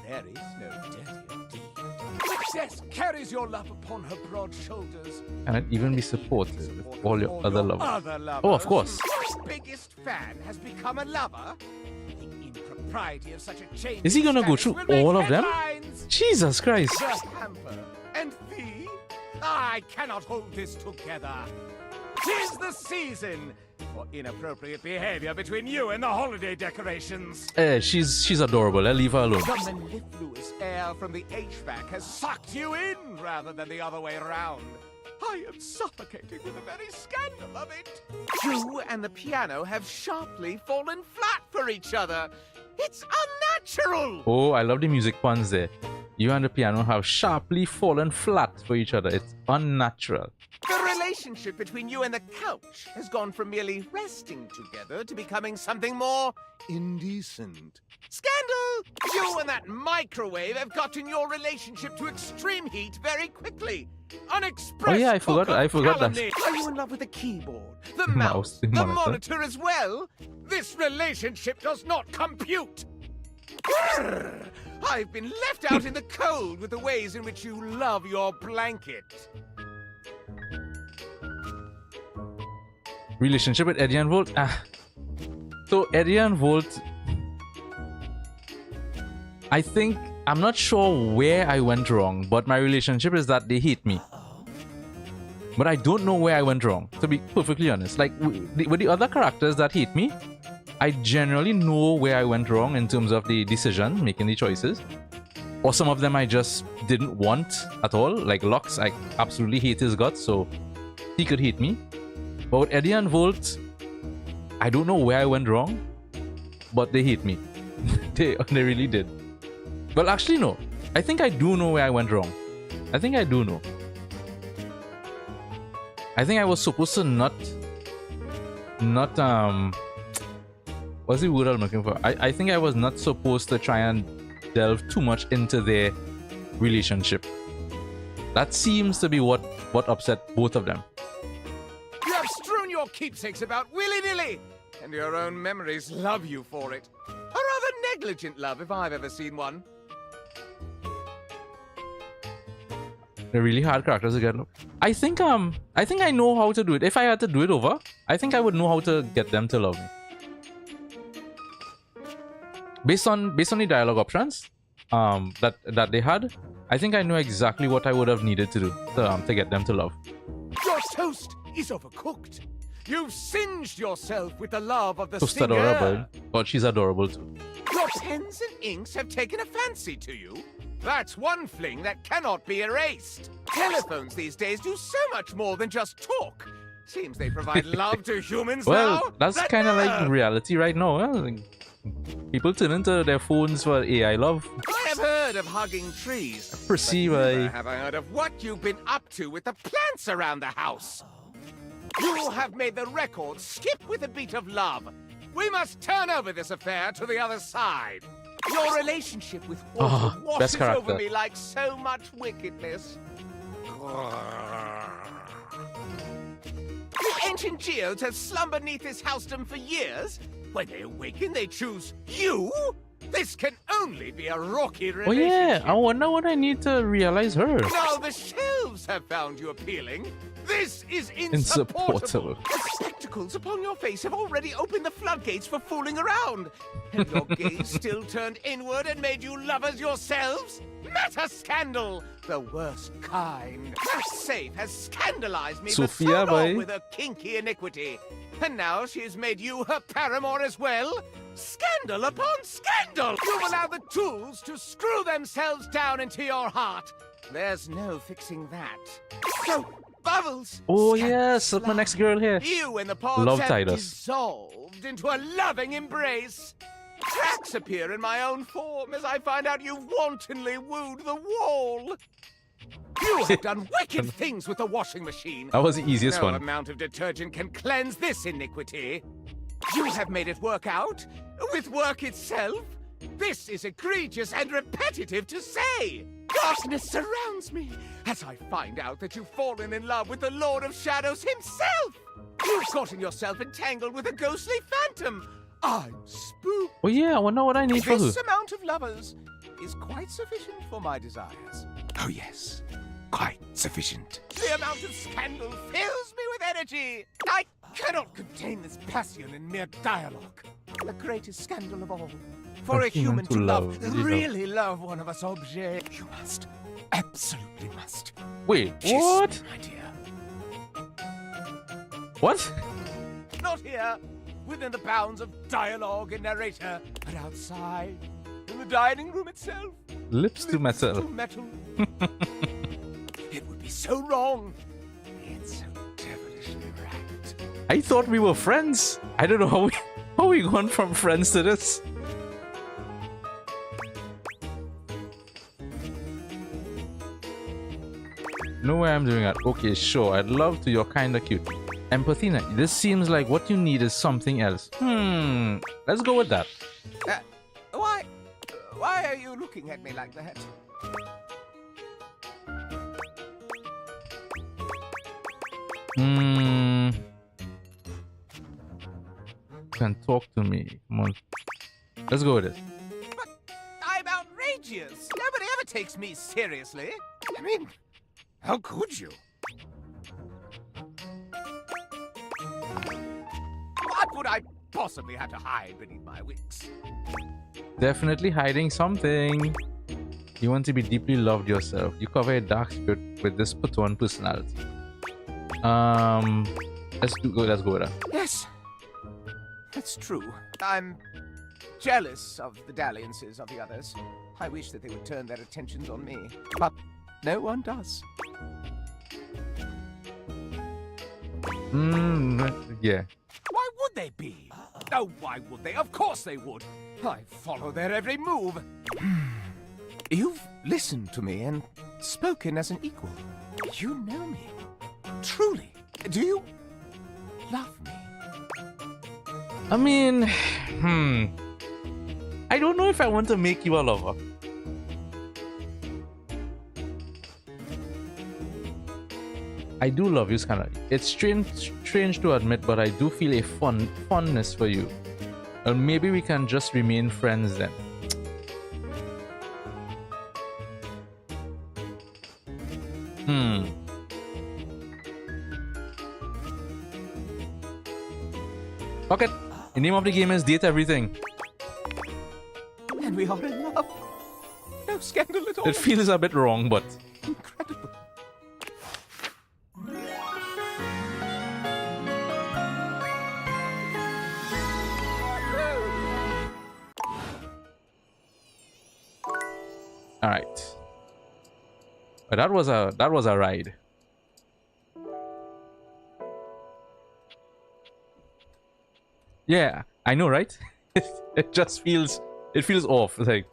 There is no dirtier deed. Success carries your love upon her broad shoulders. And I'd even be supportive with all your other lovers. Oh, of course. Your biggest fan has become a lover. The impropriety of such a change. Is he gonna go through all of them? Jesus Christ. The hamper and thee? I cannot hold this together. 'Tis the season for inappropriate behavior between you and the holiday decorations. She's adorable. Leave her alone. The mellifluous air from the HVAC has sucked you in rather than the other way around. I am suffocating with the very scandal of it. You and the piano have sharply fallen flat for each other. It's unnatural. Oh, I love the music puns there. You and the piano have sharply fallen flat for each other. It's unnatural. The relationship between you and the couch has gone from merely resting together to becoming something more indecent. Scandal! You and that microwave have gotten your relationship to extreme heat very quickly. Unexpressed. Oh yeah, I forgot that. Are you in love with the keyboard, the mouse, the monitor as well? This relationship does not compute. Grrr! I've been left out in the cold with the ways in which you love your blanket. Relationship with Eddie and Volt. So Eddie and Volt, I'm not sure where I went wrong, but my relationship is that they hate me. But I don't know where I went wrong, to be perfectly honest. Like with the other characters that hate me, I generally know where I went wrong in terms of the decision, making the choices. Or some of them I just didn't want at all. Like Lux, I absolutely hate his guts, so he could hate me. But with Eddie and Volt, I don't know where I went wrong, but they hate me. They really did. Well, actually, no. I think I do know where I went wrong. I think I do know. I think I was supposed to not what's the word I'm looking for? I think I was not supposed to try and delve too much into their relationship. That seems to be what upset both of them. You have strewn your keepsakes about willy-nilly, and your own memories love you for it. A rather negligent love, if I've ever seen one. They're really hard characters to get. I think I know how to do it. If I had to do it over, I think I would know how to get them to love me. Based on the dialogue options that they had, I think I know exactly what I would have needed to do to get them to love. Your toast is overcooked. You've singed yourself with the love of the Toast singer. adorable, but she's adorable too. Your pens and inks have taken a fancy to you. That's one fling that cannot be erased. Telephones these days do so much more than just talk. Seems they provide love to humans Well, now. that's kind of like reality right now. Huh? People turn into their phones for AI love. I have heard of hugging trees. Perceive but I. never have I heard of what you've been up to with the plants around the house. You have made the record skip with a beat of love. We must turn over this affair to the other side. Your relationship with water washes over me like so much wickedness. The ancient geodes have slumbered neath this housedom for years. When they awaken, they choose you? This can only be a rocky Oh relationship. yeah, I wonder what I need to realize her. Now the shelves have found you appealing. This is insupportable. The spectacles upon your face have already opened the floodgates for fooling around. And your gaze still turned inward and made you lovers yourselves? Meta scandal, the worst kind. That safe has scandalized me for Sophia, so long boy. with her kinky iniquity. And now she has made you her paramour as well? Scandal upon scandal! You've allowed the tools to screw themselves down into your heart. There's no fixing that. So, Bubbles! Oh yes, that's my next girl here. You and the pods Love have Titus. dissolved into a loving embrace. Cracks appear in my own form as I find out you've wantonly wooed the wall. You have done wicked things with the washing machine. That was the easiest No one. amount of detergent can cleanse this iniquity. You have made it work out with work itself. This is egregious and repetitive to say! Darkness surrounds me as I find out that you've fallen in love with the Lord of Shadows himself! You've gotten yourself entangled with a ghostly phantom! I'm spooked! Oh yeah, I wonder what I need for her. This amount of lovers is quite sufficient for my desires. Oh yes, quite sufficient. The amount of scandal fills me with energy! I cannot contain this passion in mere dialogue. The greatest scandal of all. For a human to love, really love one of us object, you must, absolutely must. Wait, Kiss what? me, my dear. What? Not here, within the bounds of dialogue and narrator, but outside, in the dining room itself. Lips to metal. To metal. It would be so wrong. It's so devilishly right. I thought we were friends. I don't know how we gone from friends to this. No way I'm doing that. Okay, sure. I'd love to. You're kinda cute. Empathy. This seems like what you need is something else. Let's go with that. Why are you looking at me like that? Can talk to me. Come on. Let's go with it. But I'm outrageous. Nobody ever takes me seriously. I mean, how could you? What would I possibly have to hide beneath my wings? Definitely hiding something. You want to be deeply loved yourself. You cover a dark spirit with this put-on personality. Let's go with that. Yes, that's true. I'm jealous of the dalliances of the others. I wish that they would turn their attentions on me, but no one does. Yeah. Why would they be? Oh, why would they? Of course they would. I follow their every move. You've listened to me and spoken as an equal. You know me. Truly. Do you love me? I mean, I don't know if I want to make you a lover. I do love you, Scanner. It's strange to admit, but I do feel a fondness for you. And maybe we can just remain friends then. Okay. The name of the game is Date Everything. And we are in love. No scandal at all. It feels a bit wrong, but... Incredible. All right. But that was a ride. Yeah, I know, right? It just feels off. It's like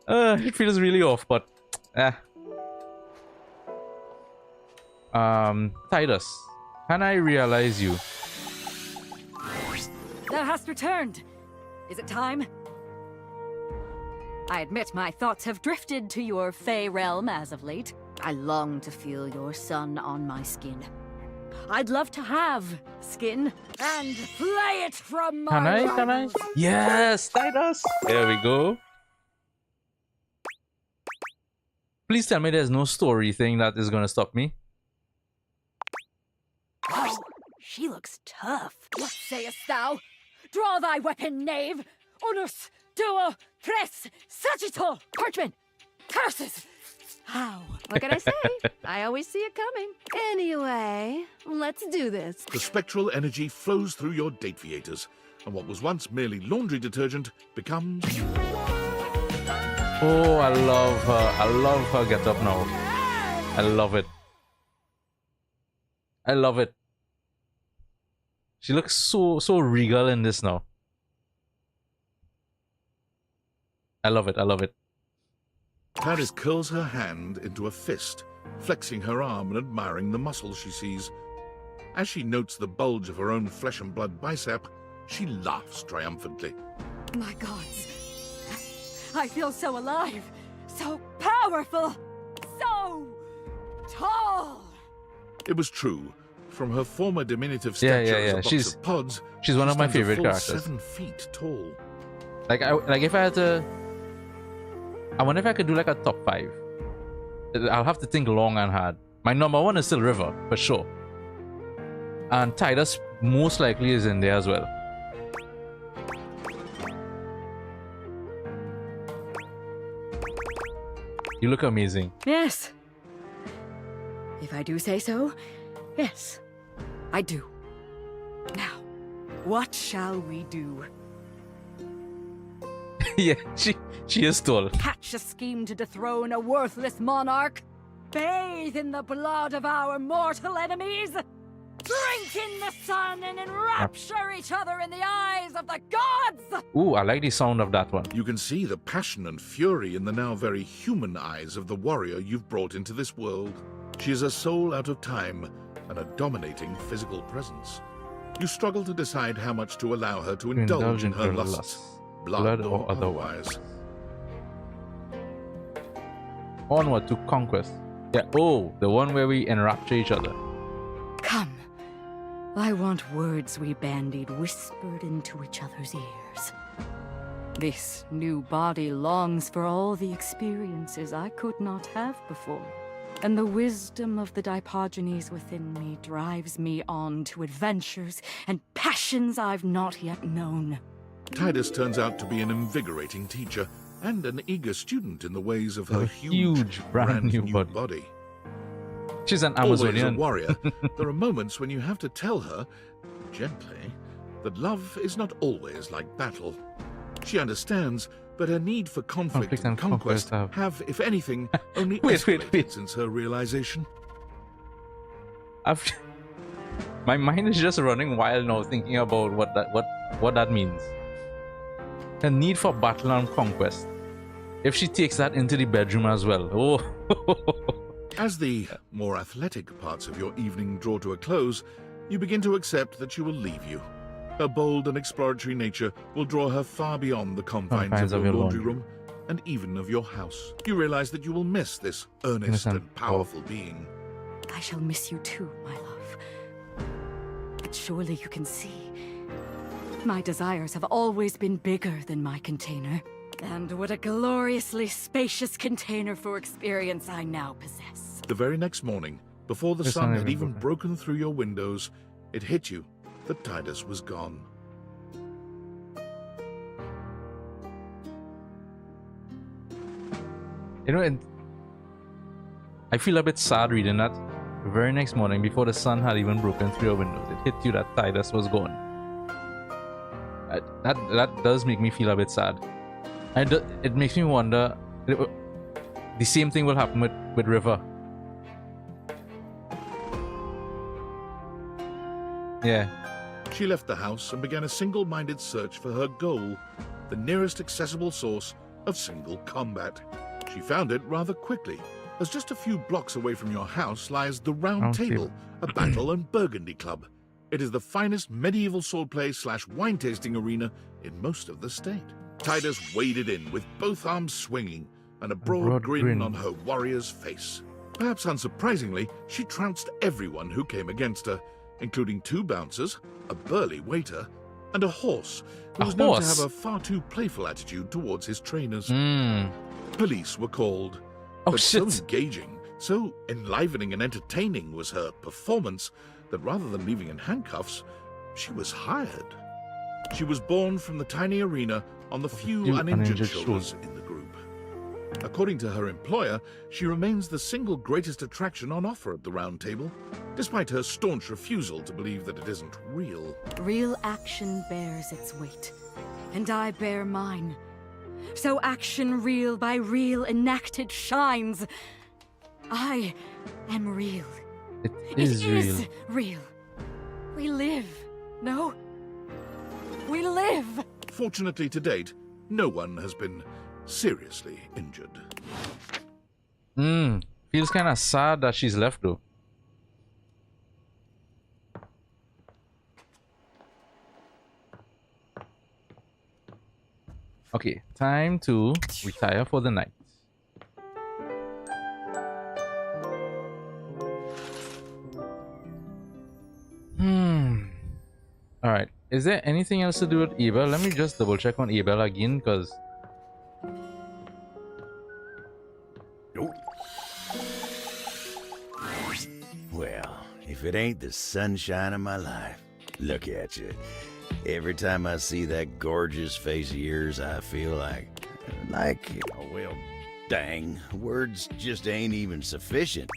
it feels really off, but Tidus, can I realize you? Thou hast returned. Is it time? I admit my thoughts have drifted to your Fey realm as of late. I long to feel your sun on my skin. I'd love to have skin and play it from my Can I? Yes, Tidus. There we go. Please tell me there's no story thing that is gonna stop me. Oh, she looks tough. What sayest thou? Draw thy weapon, knave! Unus, duo, tres, sagittal! Parchment! Curses! How? What can I say? I always see it coming. Anyway, let's do this. The spectral energy flows through your Dateviators, and what was once merely laundry detergent becomes... Oh, I love her. I love her get up now. I love it. I love it. She looks so regal in this now. I love it. I love it. Tidus curls her hand into a fist, flexing her arm and admiring the muscles she sees. As she notes the bulge of her own flesh and blood bicep, she laughs triumphantly. My gods, I feel so alive, so powerful, so tall. It was true. From her former diminutive Yeah, stature yeah, as a yeah. box of pods, She's one she of my stands a favorite full characters. 7 feet tall. Like if I had to, I wonder if I could do like a top 5. I'll have to think long and hard. My number 1 is still River, for sure. And Tidus most likely is in there as well. You look amazing. Yes. If I do say so, yes, I do. Now, what shall we do? Yeah, she is tall. Hatch a scheme to dethrone a worthless monarch? Bathe in the blood of our mortal enemies? Drink in the sun and enrapture each other in the eyes of the gods? Ooh, I like the sound of that one. You can see the passion and fury in the now very human eyes of the warrior you've brought into this world. She is a soul out of time and a dominating physical presence. You struggle to decide how much to allow her to indulge in her lusts, blood or otherwise. Onward to conquest. Yeah, oh, the one where we enrapture each other. Come. I want words we bandied whispered into each other's ears. This new body longs for all the experiences I could not have before. And the wisdom of the Dipogenies within me drives me on to adventures and passions I've not yet known. Tidus turns out to be an invigorating teacher and an eager student in the ways of her huge brand new body. She's an Always a Amazonian. warrior, there are moments when you have to tell her, gently, that love is not always like battle. She understands, but her need for conflict and conquest have, if anything, only escalated since her realization. My mind is just running wild now, thinking about what that means. The need for battle and conquest. If she takes that into the bedroom as well, oh. As the more athletic parts of your evening draw to a close, you begin to accept that she will leave you. Her bold and exploratory nature will draw her far beyond the confines of your laundry room and even of your house. You realize that you will miss this earnest and powerful being. I shall miss you too, my love. But surely you can see, my desires have always been bigger than my container. And what a gloriously spacious container for experience I now possess. The very next morning, before the sun had even broken through your windows, it hit you that Tidus was gone. You know, and I feel a bit sad reading that. The very next morning, before the sun had even broken through your windows, it hit you that Tidus was gone. That does make me feel a bit sad. And it makes me wonder, the same thing will happen with River. Yeah. She left the house and began a single-minded search for her goal, the nearest accessible source of single combat. She found it rather quickly, as just a few blocks away from your house lies the Round Table, a battle and burgundy club. It is the finest medieval swordplay / wine tasting arena in most of the state. Tidus waded in with both arms swinging and a broad grin on her warrior's face. Perhaps unsurprisingly, she trounced everyone who came against her, including 2 bouncers, a burly waiter, and a horse who was known to have a far too playful attitude towards his trainers. Police were called. But so engaging, so enlivening and entertaining was her performance that rather than leaving in handcuffs, she was hired. She was born from the tiny arena on the few uninjured shoulders in the group. According to her employer, she remains the single greatest attraction on offer at the Round Table, despite her staunch refusal to believe that it isn't real. Real action bears its weight, and I bear mine. So action reel by reel enacted shines. I am real. It is real. We live. No? We live! Fortunately to date, no one has been seriously injured. Feels kind of sad that she's left though. Okay, time to retire for the night. Alright, is there anything else to do with Abel? Let me just double check on Abel again, because... Well, if it ain't the sunshine of my life, look at you. Every time I see that gorgeous face of yours, I feel like, oh, well, dang, words just ain't even sufficient.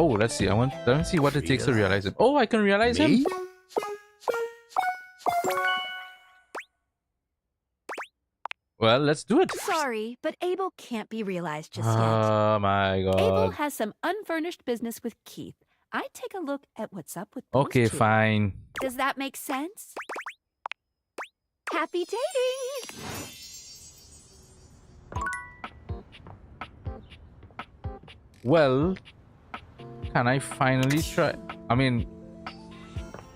Oh, let's see. I want to see what it takes to realize him. Oh, I can realize him. Well, let's do it. Sorry, but Abel can't be realized just yet. Oh my god. Abel has some unfurnished business with Keith. I'd take a look at what's up with those Okay, two. fine. Does that make sense? Happy dating! Well, can I finally try? I mean,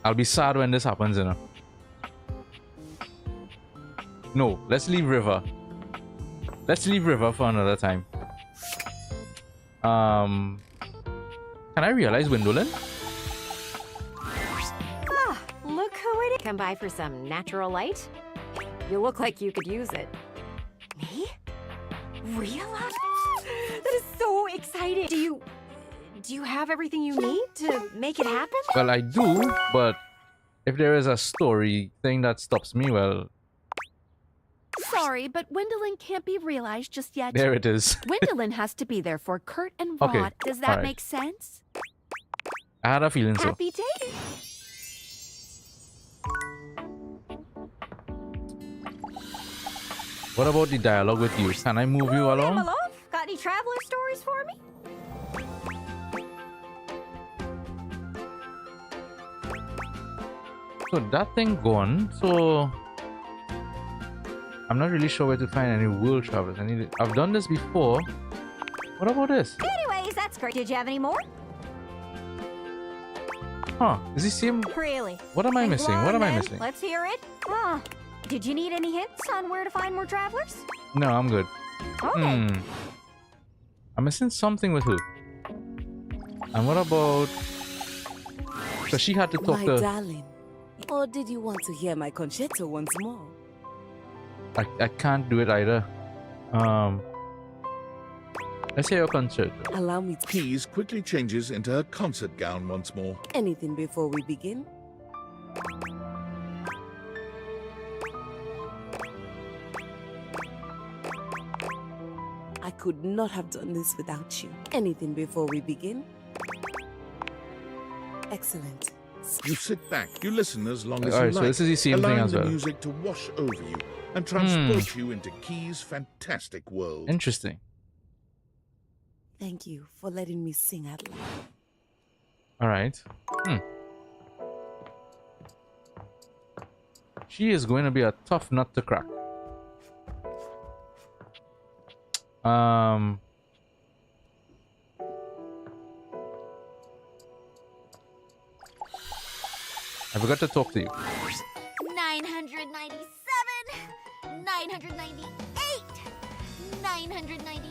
I'll be sad when this happens, you know. No, let's leave River. Let's leave River for another time. Can I realize Windolin? Ah, look who it is. Come by for some natural light? You look like you could use it. Me? Realize? That is so exciting. Do you have everything you need to make it happen? Well, I do, but if there is a story thing that stops me, well, Sorry, but Wendolyn can't be realized just yet. there it is. Wendolyn has to be there for Kurt and Rod. Okay, Does that alright. make sense? I had a feeling so. Happy dating! What about the dialogue with you? Can I move you Hey, my along? love, got any traveler stories for me? So that thing gone. So I'm not really sure where to find any world travelers. I've done this before. What about this? Anyways, that's great. Did you have any more? Huh? Is the same? Really? What am I Think missing? long, What am I then. missing? Let's hear it. Did you need any hints on where to find more travelers? No, I'm good. Okay. I'm missing something with who? And what about? So she had to talk My to. darling, or did you want to hear my concerto once more? I can't do it either. Let's hear your concert. Allow me to... Keys quickly changes into her concert gown once more. Anything before we begin? I could not have done this without you. Anything before we begin? Excellent. You sit back, you listen as long as Alright, you so like, this is the same thing allowing as the well. music to wash over you and transport you into Key's fantastic world. Interesting. Thank you for letting me sing out loud. All right. She is going to be a tough nut to crack. I forgot to talk to you. 997, 998, 999,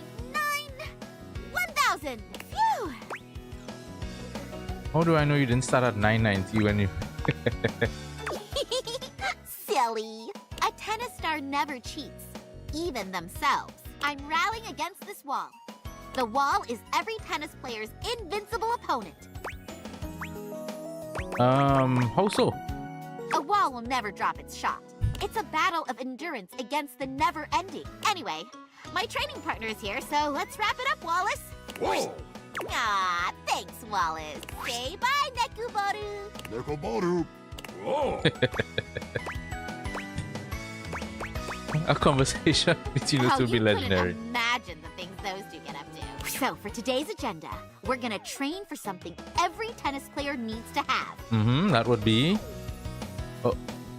1,000. Phew! How do I know you didn't start at 990 when you... Silly. A tennis star never cheats, even themselves. I'm rallying against this wall. The wall is every tennis player's invincible opponent. How so? A wall will never drop its shot. It's a battle of endurance against the never-ending. Anyway, my training partner is here, so let's wrap it up, Wallace. Whoa! Ah, thanks, Wallace. Say bye, Nekuboru. Nekoboru. Whoa! A conversation between the two would be legendary. Couldn't imagine the things those two get up to. So, for today's agenda, we're gonna train for something every tennis player needs to have. That would be...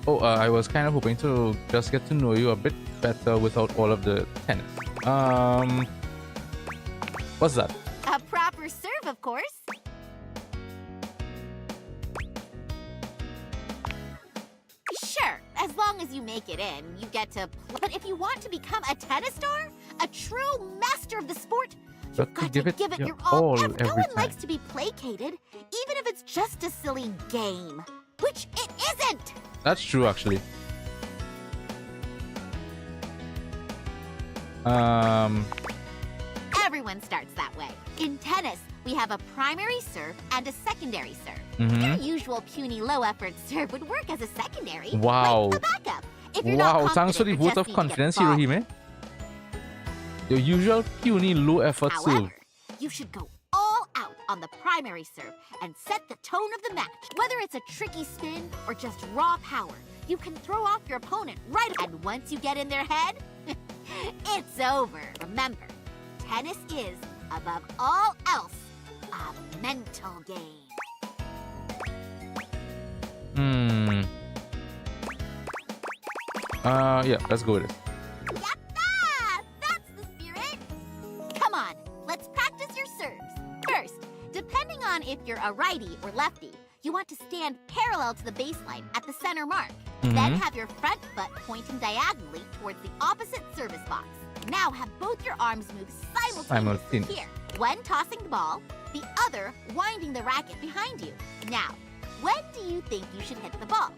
I was kind of hoping to just get to know you a bit better without all of the tennis. What's that? A proper serve, of course. Sure, As long as you make it in, you get to But if you want to become a tennis star, a true master of the sport, you've got to give it your all. No one likes to be placated, even if it's just a silly game. Which it isn't! That's true, actually. Everyone starts that way. In tennis, we have a primary serve and a secondary serve. Your usual puny low-effort serve would work as a secondary, wow. like a backup. If you're not Thanks for the vote of confidence, Hirohime. Your usual puny low-effort serve. However, you should go all out on the primary serve and set the tone of the match. Whether it's a tricky spin or just raw power, you can throw off your opponent right. And once you get in their head, it's over. Remember, tennis is, above all else, a mental game. Yeah, let's go with it. Yatta! That's the spirit! Come on, let's practice your serves. First, depending on if you're a righty or lefty, you want to stand parallel to the baseline at the center mark. Then have your front foot pointing diagonally towards the opposite service box. Now have both your arms move simultaneously here. One tossing the ball, the other winding the racket behind you. Now, when do you think you should hit the ball?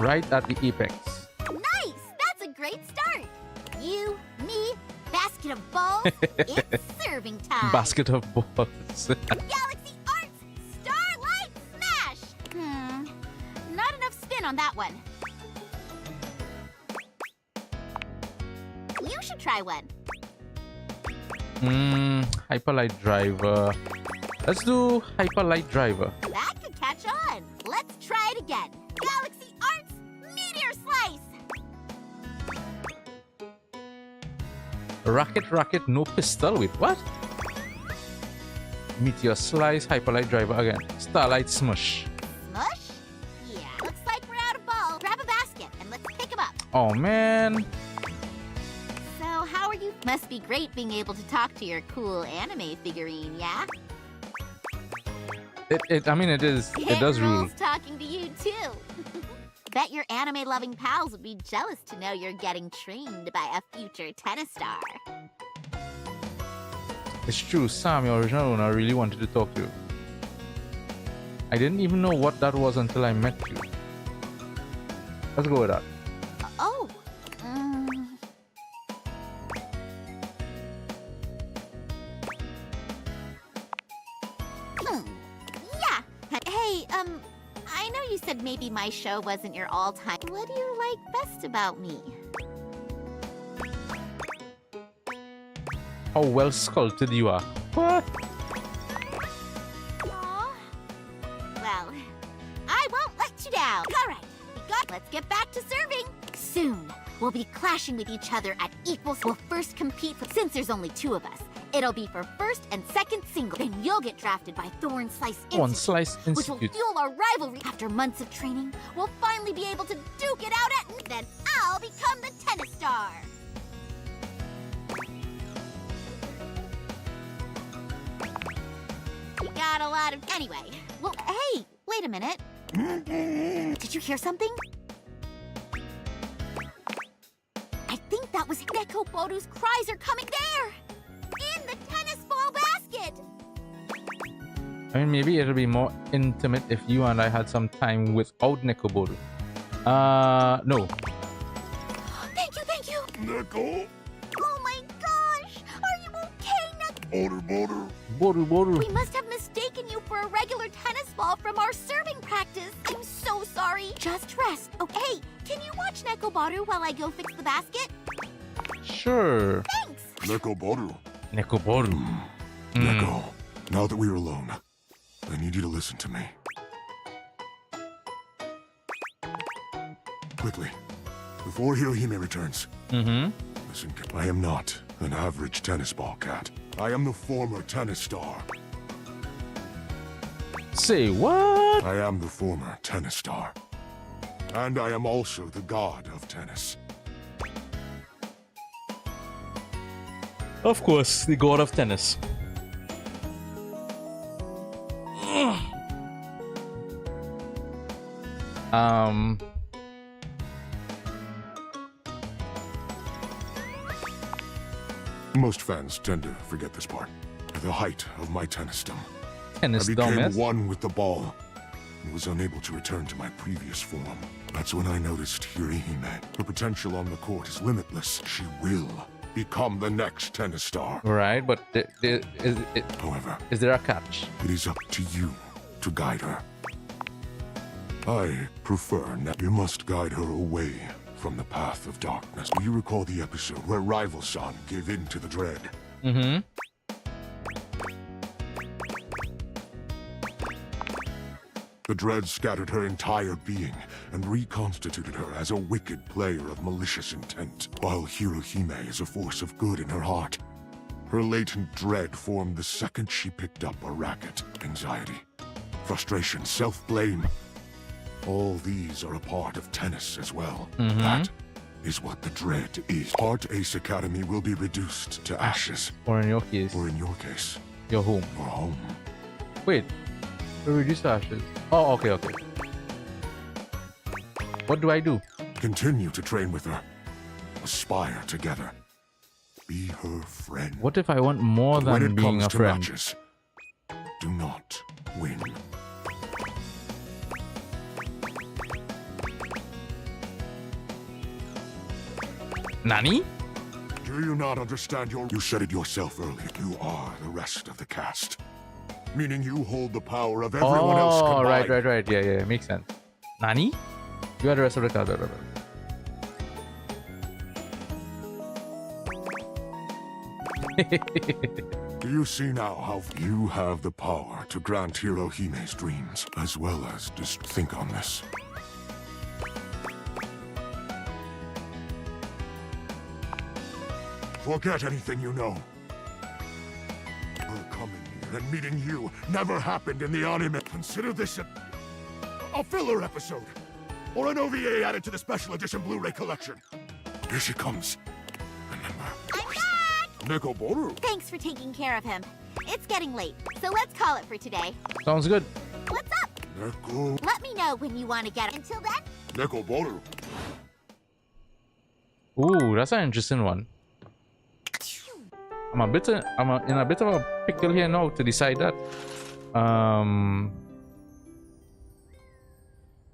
Right at the apex. Nice! That's a great start. You, me, basket of balls, it's serving time. Basket of balls. Galaxy Arts, Starlight Smash! Not enough spin on that one. You should try one. Hyperlight Driver. Let's do Hyperlight Driver. That could catch on. Let's try it again. Galaxy Arts, Meteor Slice! Racket, no pistol. Wait, what? Meteor Slice, Hyperlight Driver again. Starlight Smush. Smush? Yeah, looks like we're out of ball. Grab a basket and let's pick them up. Oh, man. So, how are you? Must be great being able to talk to your cool anime figurine, yeah? I mean, it is. It does rule. Talking to you, too. Bet your anime-loving pals would be jealous to know you're getting trained by a future tennis star. It's true, Sam, your original owner, really wanted to talk to you. I didn't even know what that was until I met you. Let's go with that. Oh. Yeah. Hey, I know you said maybe my show wasn't your all-time. What do you like best about me? How well sculpted you are. What? Aww. Well, I won't let you down. All right, let's get back to serving. Soon, we'll be clashing with each other at equals. We'll first compete since there's only two of us. It'll be for first and second single. Then you'll get drafted by Thorn Slice Institute, which will fuel our rivalry. After months of training, we'll finally be able to duke it out at. Then I'll become the tennis star. We got a lot of. Anyway, well, hey, wait a minute. Did you hear something? I think that was Neko Boru's cries are coming there! In the tennis ball basket! I mean, maybe it'll be more intimate if you and I had some time without Nekoboru. No. Thank you! Neko! Oh my gosh! Are you okay, Neko? Boru. We must have mistaken you for a regular tennis ball from our serving practice. I'm so sorry. Just rest. Okay, hey, can you watch Nekoboru while I go fix the basket? Sure. Thanks. Nekoboru. Neko, now that we're alone, I need you to listen to me. Quickly, before Hirohime returns. Listen, I am not an average tennis ball cat. I am the former tennis star. Say what? I am the former tennis star. And I am also the god of tennis. Of course, the god of tennis. Most fans tend to forget this part. At the height of my tennisdom, I Tennisdom, became yes? one with the ball and was unable to return to my previous form. That's when I noticed Hirihime. Her potential on the court is limitless. She will become the next tennis star. Right, but However, is there a catch? it is up to you to guide her. I prefer that you must guide her away from the path of darkness. Do you recall the episode where Rival-san gave in to the dread? Mm-hmm. The dread scattered her entire being and reconstituted her as a wicked player of malicious intent, while Hirohime is a force of good in her heart. Her latent dread formed the second she picked up a racket. Anxiety, frustration, self-blame. All these are a part of tennis as well. Mhm. That is what the dread is. Heart Ace Academy will be reduced to ashes. Or in your case. Or in your case. Your home. Your home. Wait. We reduce the ashes. Oh, okay, okay. What do I do? Continue to train with her. Aspire together. Be her friend. What if I want more But when than it being comes a to friend? matches, do not win. Nani? Do you not understand You said it yourself earlier. You are the rest of the cast. Meaning you hold the power of everyone else Oh, combined. right. Yeah, makes sense. Nani? You are the rest of the card. Do you see now how you have the power to grant Hirohime's dreams, as well as just think on this? Forget anything you know. Her coming here and meeting you never happened in the anime. Consider this a filler episode, or an OVA added to the special edition Blu-ray collection. Here she comes. Remember. I'm back! Nekoboru. Thanks for taking care of him. It's getting late, so let's call it for today. Sounds good. What's up? Neko. Let me know when you want to get. Until then, Nekoboru. Ooh, that's an interesting one. I'm in a bit of a pickle here now to decide that.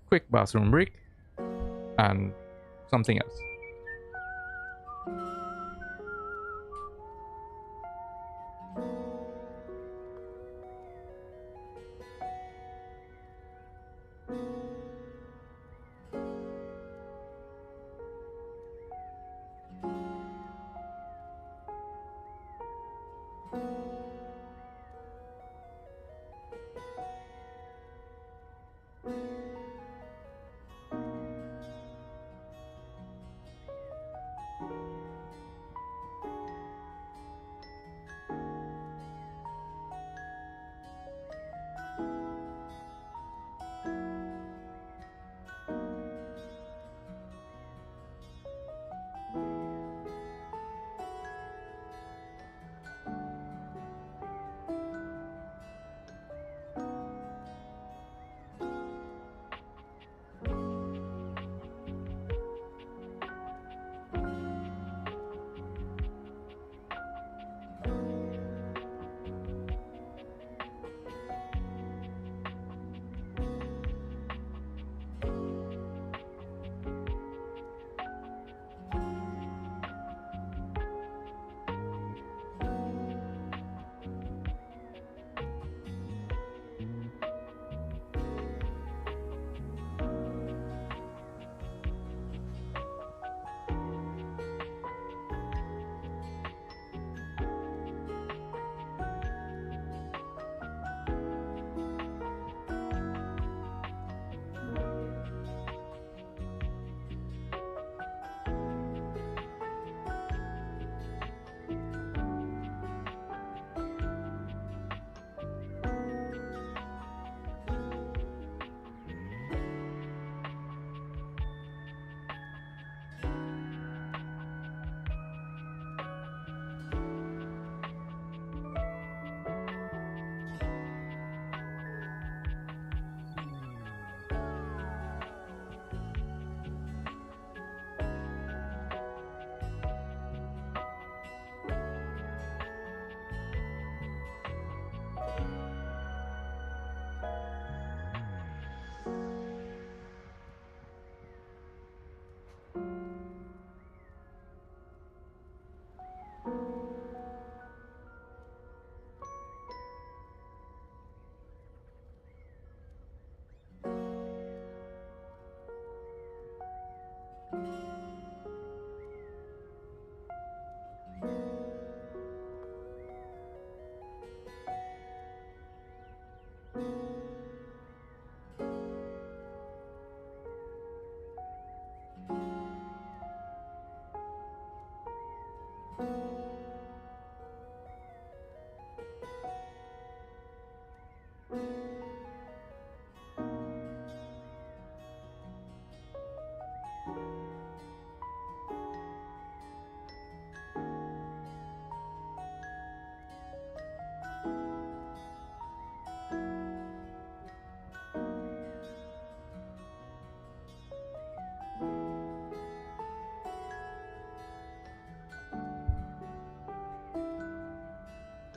Quick bathroom break and something else.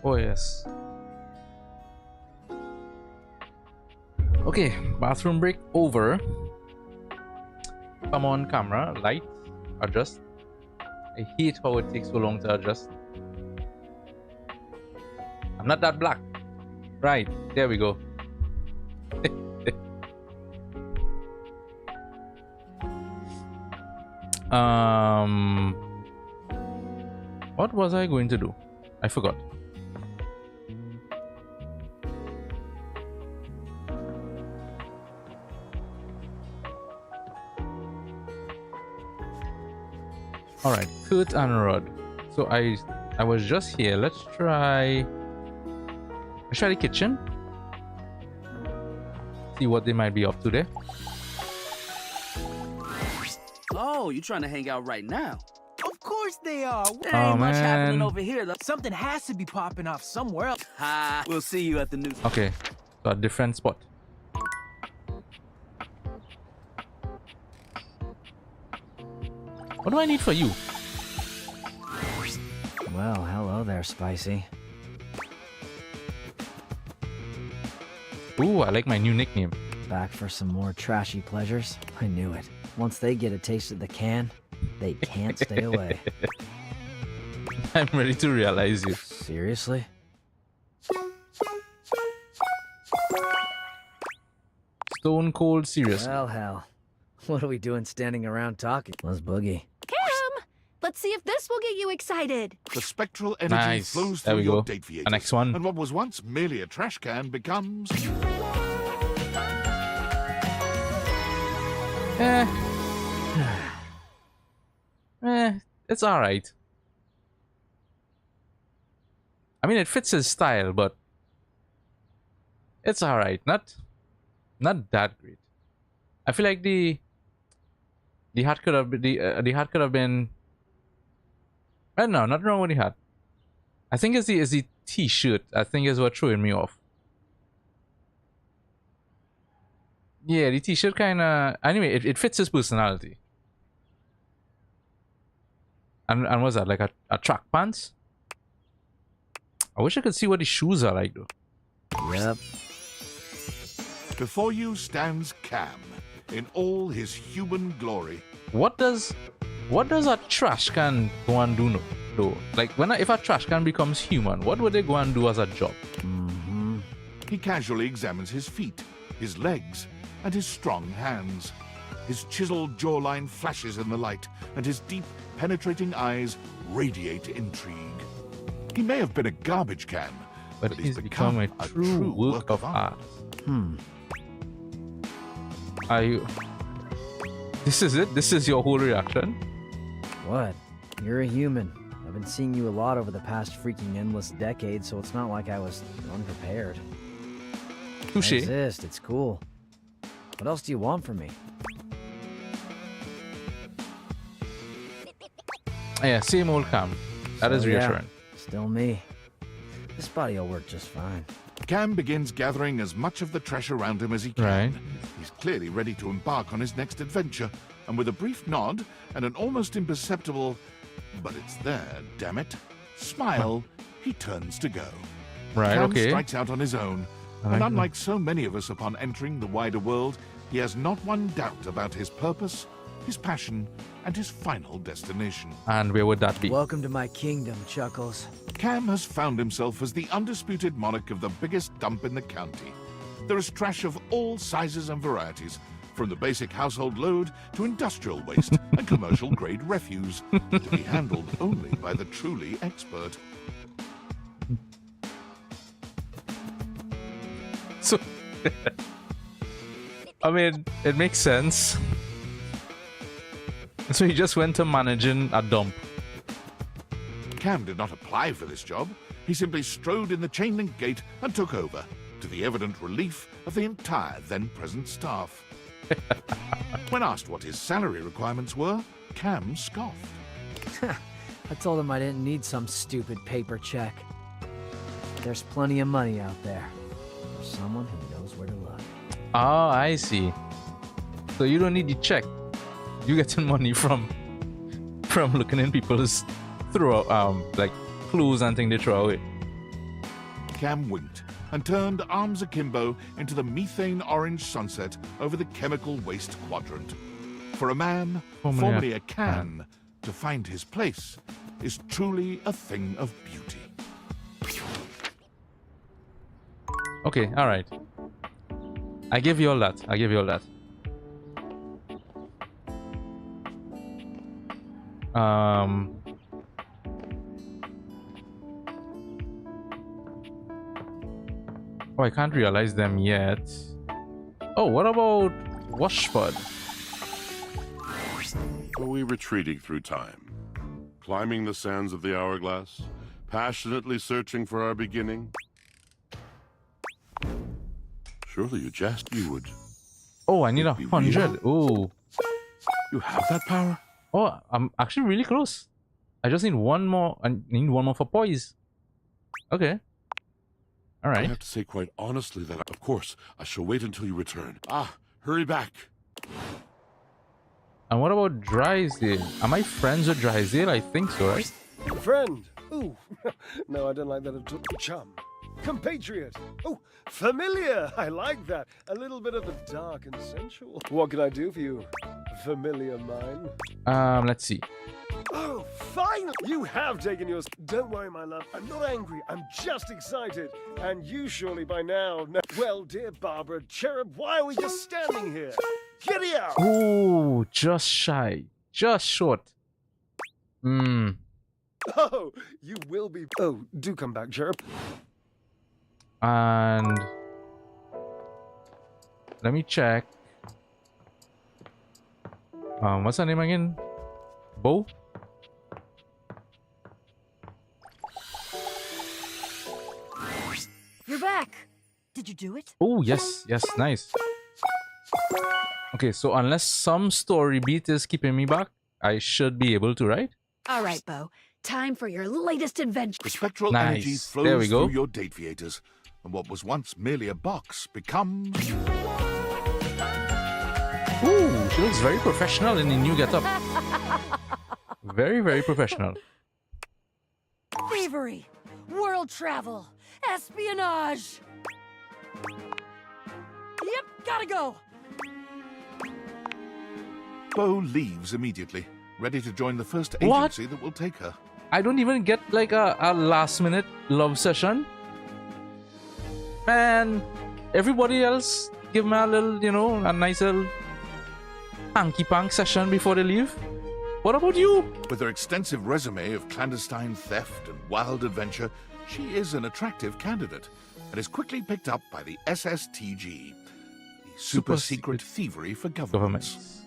Oh yes. Okay, bathroom break over. Come on camera, light, adjust. I hate how it takes so long to adjust. I'm not that black. Right, there we go. What was I going to do? I forgot. All right, Kurt and Rod. So I was just here. Let's try the kitchen. See what they might be up to there. Oh, you trying to hang out right now? Of course they are. There ain't much happening over here, though. Something has to be popping off somewhere else. Ha! We'll see you at the new. Okay, so a different spot. What do I need for you? Well, hello there, Spicy. Ooh, I like my new nickname. Back for some more trashy pleasures? I knew it. Once they get a taste of the can, they can't stay away. I'm ready to realize you. Seriously? Stone cold serious. Well, hell. What are we doing standing around talking? Let's boogie. Cam! Let's see if this will get you excited. The spectral energy Nice. flows There through we your go. date The next one. and what was once merely a trash can becomes... It's alright. I mean, it fits his style, but it's alright. Not that great. I feel like the hat could have been the hat could have been. No, not wrong with the hat. I think it's the t-shirt. I think is what throwing me off. Yeah, the t-shirt kind of. Anyway, it fits his personality. And what's that, like a track pants? I wish I could see what the shoes are like though. Yep. Before you stands Cam, in all his human glory. What does a trash can go and do though? Like if a trash can becomes human, what would they go and do as a job? He casually examines his feet, his legs, and his strong hands. His chiseled jawline flashes in the light, and his deep, penetrating eyes radiate intrigue. He may have been a garbage can, but he's become a true work of art. Are you... This is it? This is your whole reaction? What? You're a human. I've been seeing you a lot over the past freaking endless decade, so it's not like I was unprepared. Touché. I exist, it's cool. What else do you want from me? Yeah, same old Cam. That is reassuring. Still me. This body will work just fine. Cam begins gathering as much of the trash around him as he can. Right. He's clearly ready to embark on his next adventure, and with a brief nod and an almost imperceptible, but it's there, damn it, smile, he turns to go. Right, Cam okay. strikes out on his own, and unlike so many of us upon entering the wider world, he has not one doubt about his purpose, his passion, and his final destination. And where would that be? Welcome to my kingdom, Chuckles. Cam has found himself as the undisputed monarch of the biggest dump in the county. There is trash of all sizes and varieties, from the basic household load to industrial waste and commercial-grade refuse, to be handled only by the truly expert. So, I mean, it makes sense. So he just went to managing a dump. Cam did not apply for this job. He simply strode in the chain-link gate and took over, to the evident relief of the entire then-present staff. When asked what his salary requirements were, Cam scoffed. I told him I didn't need some stupid paper check. There's plenty of money out there for someone who knows where to look. Oh, I see. So you don't need the check. You getting money from looking in people's like clothes and things they throw away. Cam winked and turned arms akimbo into the methane orange sunset over the chemical waste quadrant. For a man, formerly a can, to find his place is truly a thing of beauty. Okay, alright. I give you all that. I give you all that. Oh, I can't realize them yet. Oh, what about Washbud? Are we retreating through time? Climbing the sands of the hourglass? Passionately searching for our beginning? Surely you would. Oh, I need 100. Oh. You have that power? Oh, I'm actually really close. I just need one more. I need one more for poise. Okay. Alright. I have to say quite honestly that, of course, I shall wait until you return. Ah, hurry back. And what about Drysdale? Am I friends with Drysdale? I think so, right? Friend. Ooh, no, I don't like that at all. Chum. Compatriot. Oh, familiar. I like that. A little bit of the dark and sensual. What can I do for you, familiar mine? Let's see. Oh, finally! You have taken yours. Don't worry, my love. I'm not angry. I'm just excited. And you surely by now know. Well, dear Barbara, Cherub, why are we just standing here? Giddy up! Oh, just shy. Just short. Oh, you will be. Oh, do come back, Cherub. And let me check. What's her name again? Bo? You're back. Did you do it? Oh, yes. Yes, nice. Okay, so unless some story beat is keeping me back, I should be able to, right? All right, Bo. Time for your latest adventure. The spectral Nice. energy flows There we go. through your Dateviators, and what was once merely a box becomes... Ooh, she looks very professional in the new getup. Very, very professional. Thievery, world travel, espionage. Yep, gotta go. Bo leaves immediately, ready to join the first What? agency that will take her. I don't even get like a last minute love session. Man, everybody else give me a little, you know, a nice little hanky-pank session before they leave. What about you? With her extensive resume of clandestine theft and wild adventure, she is an attractive candidate and is quickly picked up by the SSTG, the Super Secret Thievery for Governments.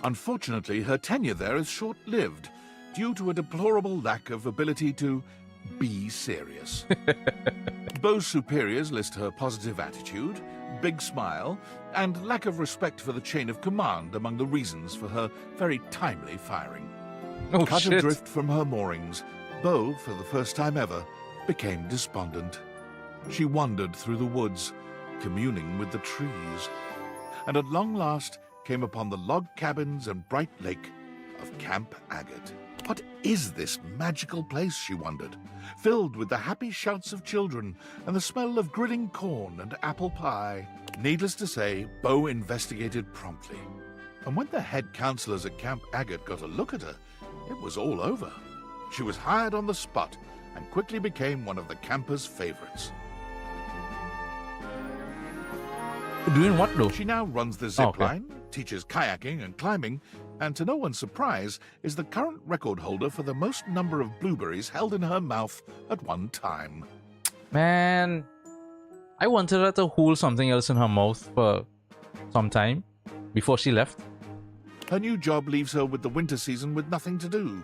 Unfortunately, her tenure there is short-lived due to a deplorable lack of ability to be serious. Bo's superiors list her positive attitude, big smile, and lack of respect for the chain of command among the reasons for her very timely firing. Oh, Cut shit. adrift from her moorings, Bo, for the first time ever, became despondent. She wandered through the woods, communing with the trees, and at long last came upon the log cabins and bright lake of Camp Agate. What is this magical place, she wondered, filled with the happy shouts of children and the smell of grilling corn and apple pie? Needless to say, Bo investigated promptly. And when the head counselors at Camp Agate got a look at her, it was all over. She was hired on the spot and quickly became one of the campers' favorites. Doing what though? She now runs the zip okay. line, teaches kayaking and climbing, and to no one's surprise, is the current record holder for the most number of blueberries held in her mouth at one time. Man, I wanted her to hold something else in her mouth for some time before she left. Her new job leaves her with the winter season with nothing to do,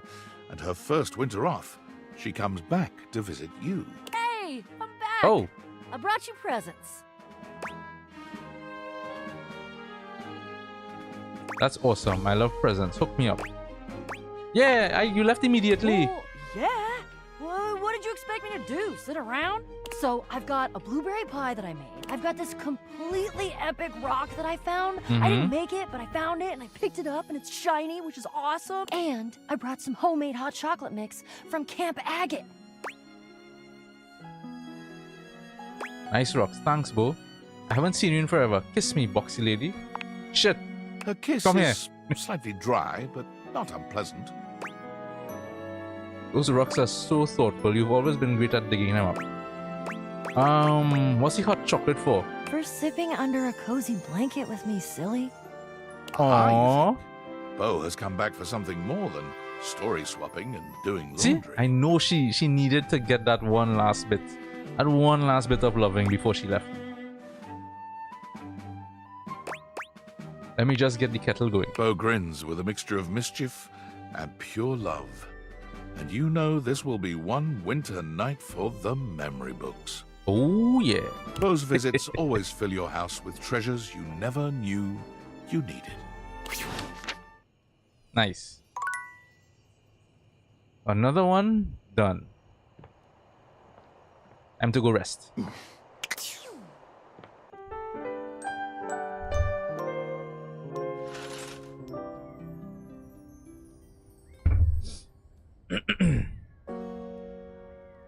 and her first winter off, she comes back to visit you. Hey, I'm back. Oh. I brought you presents. That's awesome. I love presents. Hook me up. Yeah, you left immediately. Oh, yeah. What did you expect me to do? Sit around? So I've got a blueberry pie that I made. I've got this completely epic rock that I found. I didn't make it, but I found it and I picked it up and it's shiny, which is awesome. And I brought some homemade hot chocolate mix from Camp Agate. Nice rocks. Thanks, Bo. I haven't seen you in forever. Kiss me, boxy lady. Shit. Her kiss Come is slightly dry, but not unpleasant. Those rocks are so thoughtful. You've always been great at digging them up. What's the hot chocolate for? For sipping under a cozy blanket with me, silly. Aww. Bo has come back for something more than story swapping and doing See, laundry. I know she needed to get that one last bit of loving before she left. Let me just get the kettle going. Bo grins with a mixture of mischief and pure love. And you know this will be one winter night for the memory books. Oh, yeah. Bo's visits always fill your house with treasures you never knew you needed. Nice. Another one done. Time to go rest.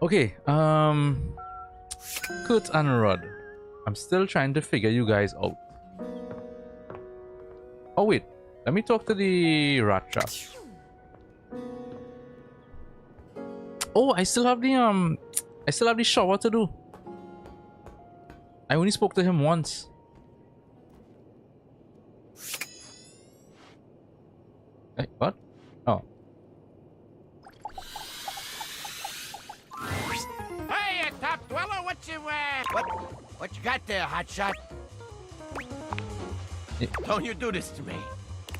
Okay, Kurt and Rod. I'm still trying to figure you guys out. Oh wait, let me talk to the rat trap. Oh, I still have the shower to do. I only spoke to him once. Hey, what? Oh. Hey, top dweller, what you got there, hotshot? Yeah. Don't you do this to me.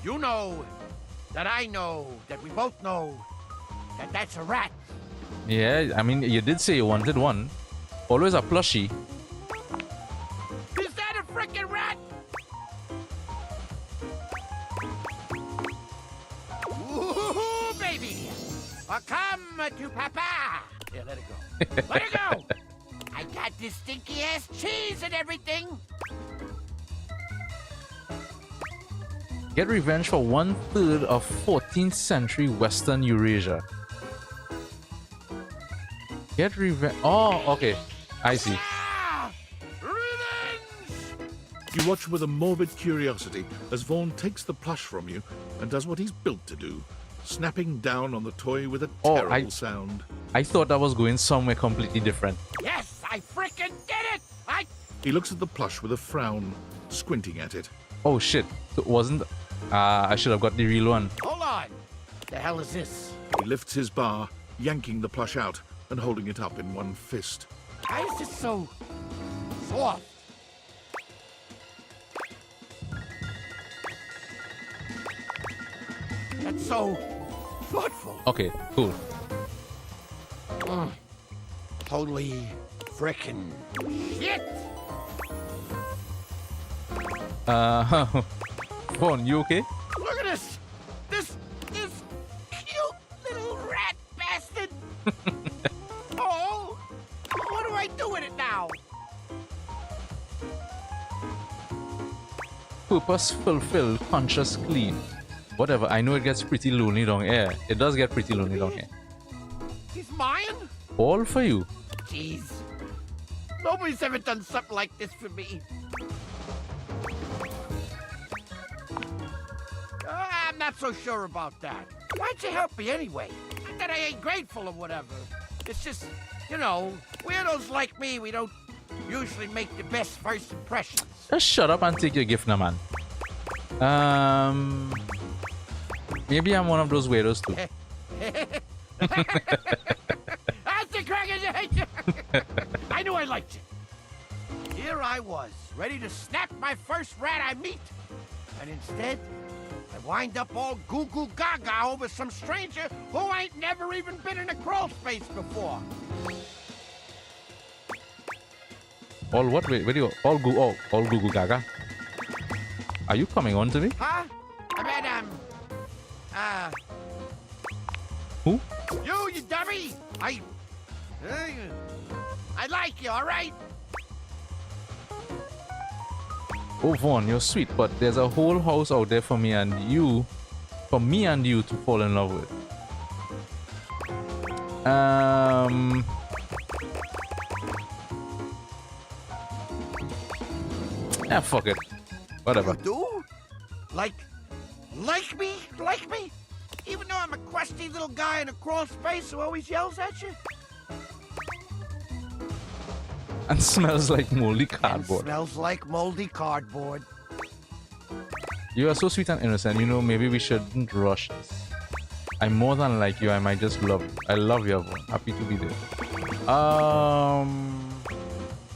You know that I know that we both know that that's a rat. Yeah, I mean, you did say you wanted one. Always a plushie. Is that a frickin' rat? Ooh, baby. Come to Papa. Here, let it go. Let it go. I got this stinky ass cheese and everything. Get revenge for 1/3 of 14th century Western Eurasia. Get revenge. Oh, okay. I see. You watch with a morbid curiosity as Vaughn takes the plush from you and does what he's built to do, snapping down on the toy with a terrible sound. I thought I was going somewhere completely different. Yes, I frickin' did it. He looks at the plush with a frown, squinting at it. Oh shit. So it wasn't. I should have got the real one. Hold on. The hell is this? He lifts his bar, yanking the plush out and holding it up in one fist. Why is this so soft? That's so thoughtful. Okay, cool. Holy frickin' shit! Vaughn, you okay? Look at this! This cute little rat bastard! Oh! What do I do with it now? Purpose fulfilled, conscious clean. Whatever, I know it gets pretty lonely down here. It does get pretty lonely down here. He's mine? All for you. Jeez. Nobody's ever done something like this for me. I'm not so sure about that. Why'd you help me anyway? Not that I ain't grateful or whatever. It's just, you know, weirdos like me, we don't usually make the best first impressions. Just shut up and take your gift now, man. Maybe I'm one of those weirdos too. I knew I liked you. Here I was, ready to snap my first rat I meet. And instead, I wind up all goo-goo gaga over some stranger who ain't never even been in a crawl space before. All what? Wait, where do you go? All goo goo gaga. Are you coming on to me? Huh? I mean, Who? You dummy! I like you, all right? Oh, Vaughn, you're sweet, but there's a whole house out there for me and you to fall in love with. Yeah, fuck it. Whatever. Do? Like me? Like me? Even though I'm a crusty little guy in a crawl space who always yells at you? And smells like moldy And cardboard. smells like moldy cardboard. You are so sweet and innocent. You know, maybe we shouldn't rush this. I more than like you. I might just love you. I love you, everyone. Happy to be there.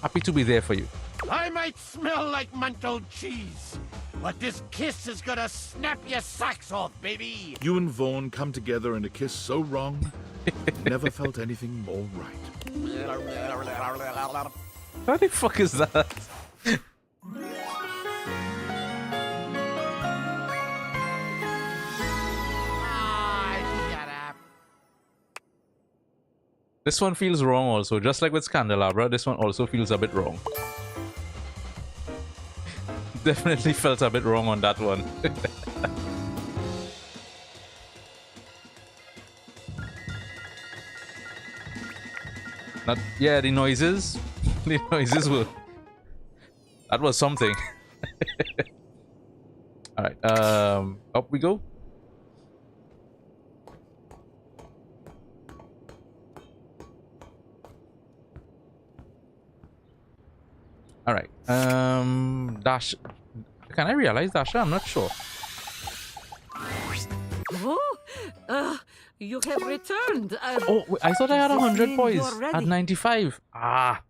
Happy to be there for you. I might smell like month-old cheese, but this kiss is gonna snap your socks off, baby. You and Vaughn come together in a kiss so wrong, never felt anything more right. What the fuck is that? This one feels wrong also. Just like with Scandelabra, this one also feels a bit wrong. Definitely felt a bit wrong on that one. Not, yeah, the noises. The noises were... That was something. Alright, up we go. Alright, Dash... Can I realize Dasha? I'm not sure. Oh, you have returned. Oh, wait, I thought I had 100 Zane, points you're ready. at 95. Ah,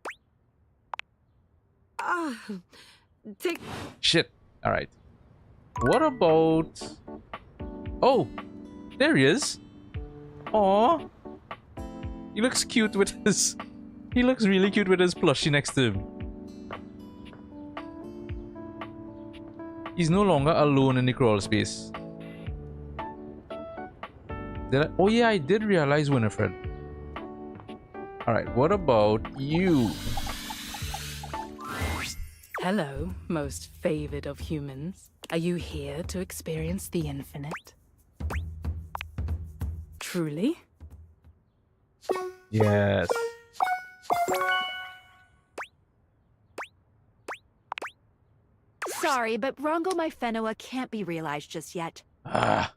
Take... shit. Alright. What about... Oh, there he is. Aw. He looks cute with his... He looks really cute with his plushie next to him. He's no longer alone in the crawl space. Oh yeah, I did realize Winifred. Alright, what about you? Hello, most favored of humans. Are you here to experience the infinite? Truly? Yes. Sorry, but Rongomyphenoa can't be realized just yet. Ah.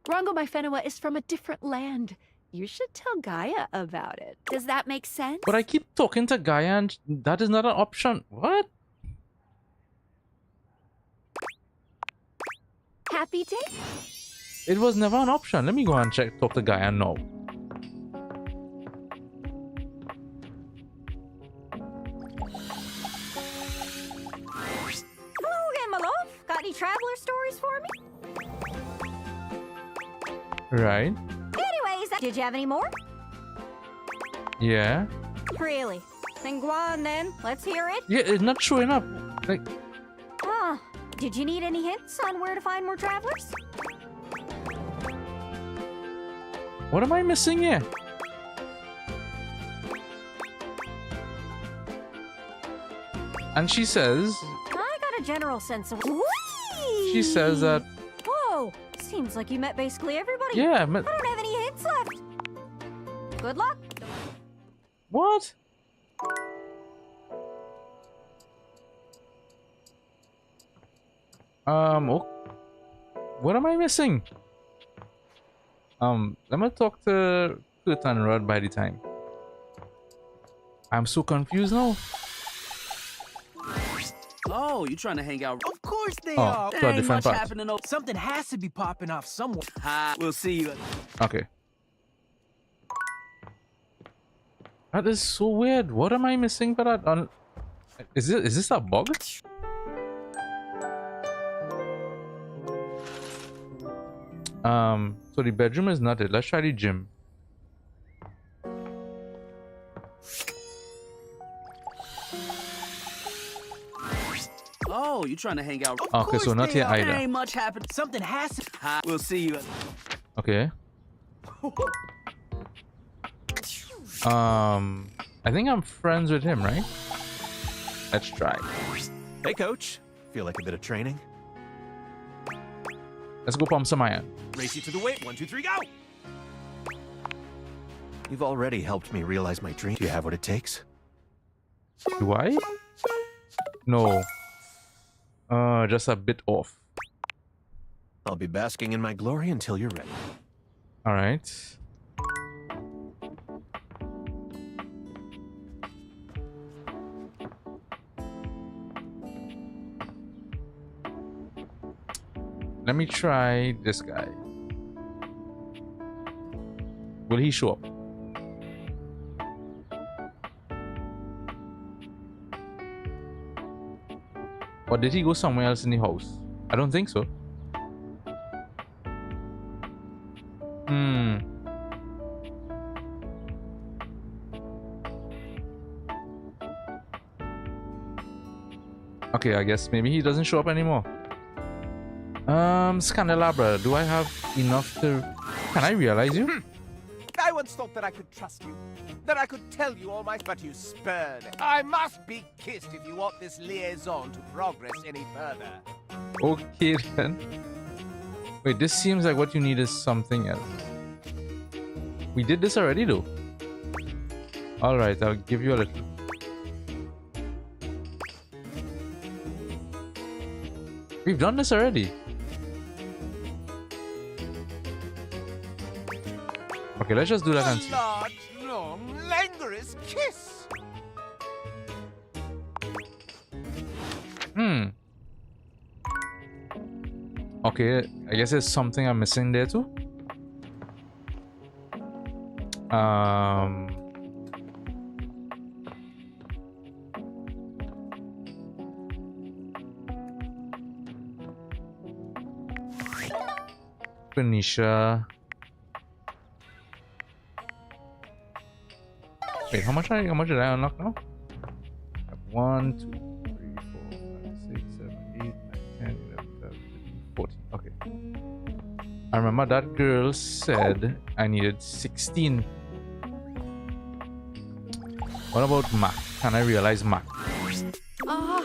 Rongomyphenoa is from a different land. You should tell Gaia about it. Does that make sense? But I keep talking to Gaia and that is not an option. What? Happy day? It was never an option. Let me go and talk to Gaia now. Hello again, my love. Got any traveler stories for me? Right. Anyways, did you have any more? Yeah. Really? Then go on then. Let's hear it. Yeah, it's not showing up. Like, Ah, did you need any hints on where to find more travelers? what am I missing here? And she says, I got a general sense of... she says that, Whoa! Seems like you met basically everybody. Yeah, I don't have any hints left. Good luck. what? Oh, what am I missing? Let me talk to Kurt and Rod by the time. I'm so confused now. Oh, you trying to hang out? Of course they Oh, are. so a There ain't different much part. happening. Something has to be popping off somewhere. Ha, we'll see you. Okay. That is so weird. What am I missing for that? Is this a bug? So the bedroom is not it. Let's try the gym. Oh, you trying to hang out? Okay, so not here There either. ain't much happening. Something has to. Ha, we'll see you. Okay. I think I'm friends with him, right? Let's try. Hey, coach. Feel like a bit of training? Let's go pump some iron. Race you to the weight. 1, 2, 3, go! You've already helped me realize my dream. Do you have what it takes? Do I? No. Just a bit off. I'll be basking in my glory until you're ready. All right. Let me try this guy. Will he show up? Or did he go somewhere else in the house? I don't think so. Okay, I guess maybe he doesn't show up anymore. Scandelabra, do I have enough to... Can I realize you? I once thought that I could trust you, that I could tell you all my... But you spurned it. I must be kissed if you want this liaison to progress any further. Okay then. Wait, this seems like what you need is something else. We did this already though. Alright, I'll give you a little. We've done this already. Okay, let's just do that and see. A large, long, languorous kiss. Okay, I guess there's something I'm missing there too. Phoenicia. Wait, how much did I unlock now? 1, 2, 3, 4, 5, 6, 7, 8, 9, 10, 11, 12, 13, 14. Okay. I remember that girl said I needed 16. What about Mac? Can I realize Mac? Ah,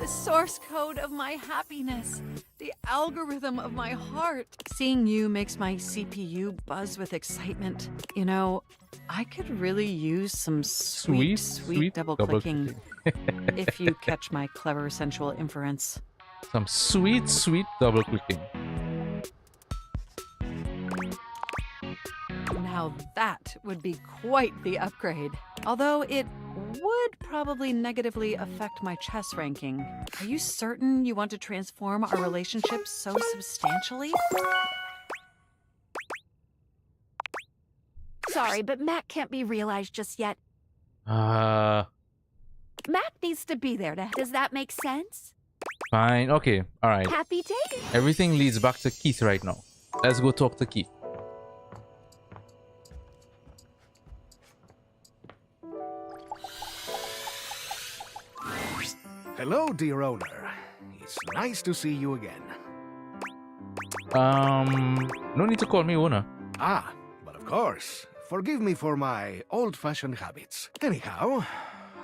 the source code of my happiness. The algorithm of my heart. Seeing you makes my CPU buzz with excitement. You know, I could really use some sweet double-clicking if you catch my clever sensual inference. Some sweet double-clicking. Now that would be quite the upgrade. Although it would probably negatively affect my chess ranking. Are you certain you want to transform our relationship so substantially? Sorry, but Mac can't be realized just yet. Mac Mac needs to be there. Does that make sense? Fine. Okay. All right. Happy day. Everything leads back to Keith right now. Let's go talk to Keith. Hello, dear owner. It's nice to see you again. No need to call me owner. Ah, but of course. Forgive me for my old-fashioned habits. Anyhow,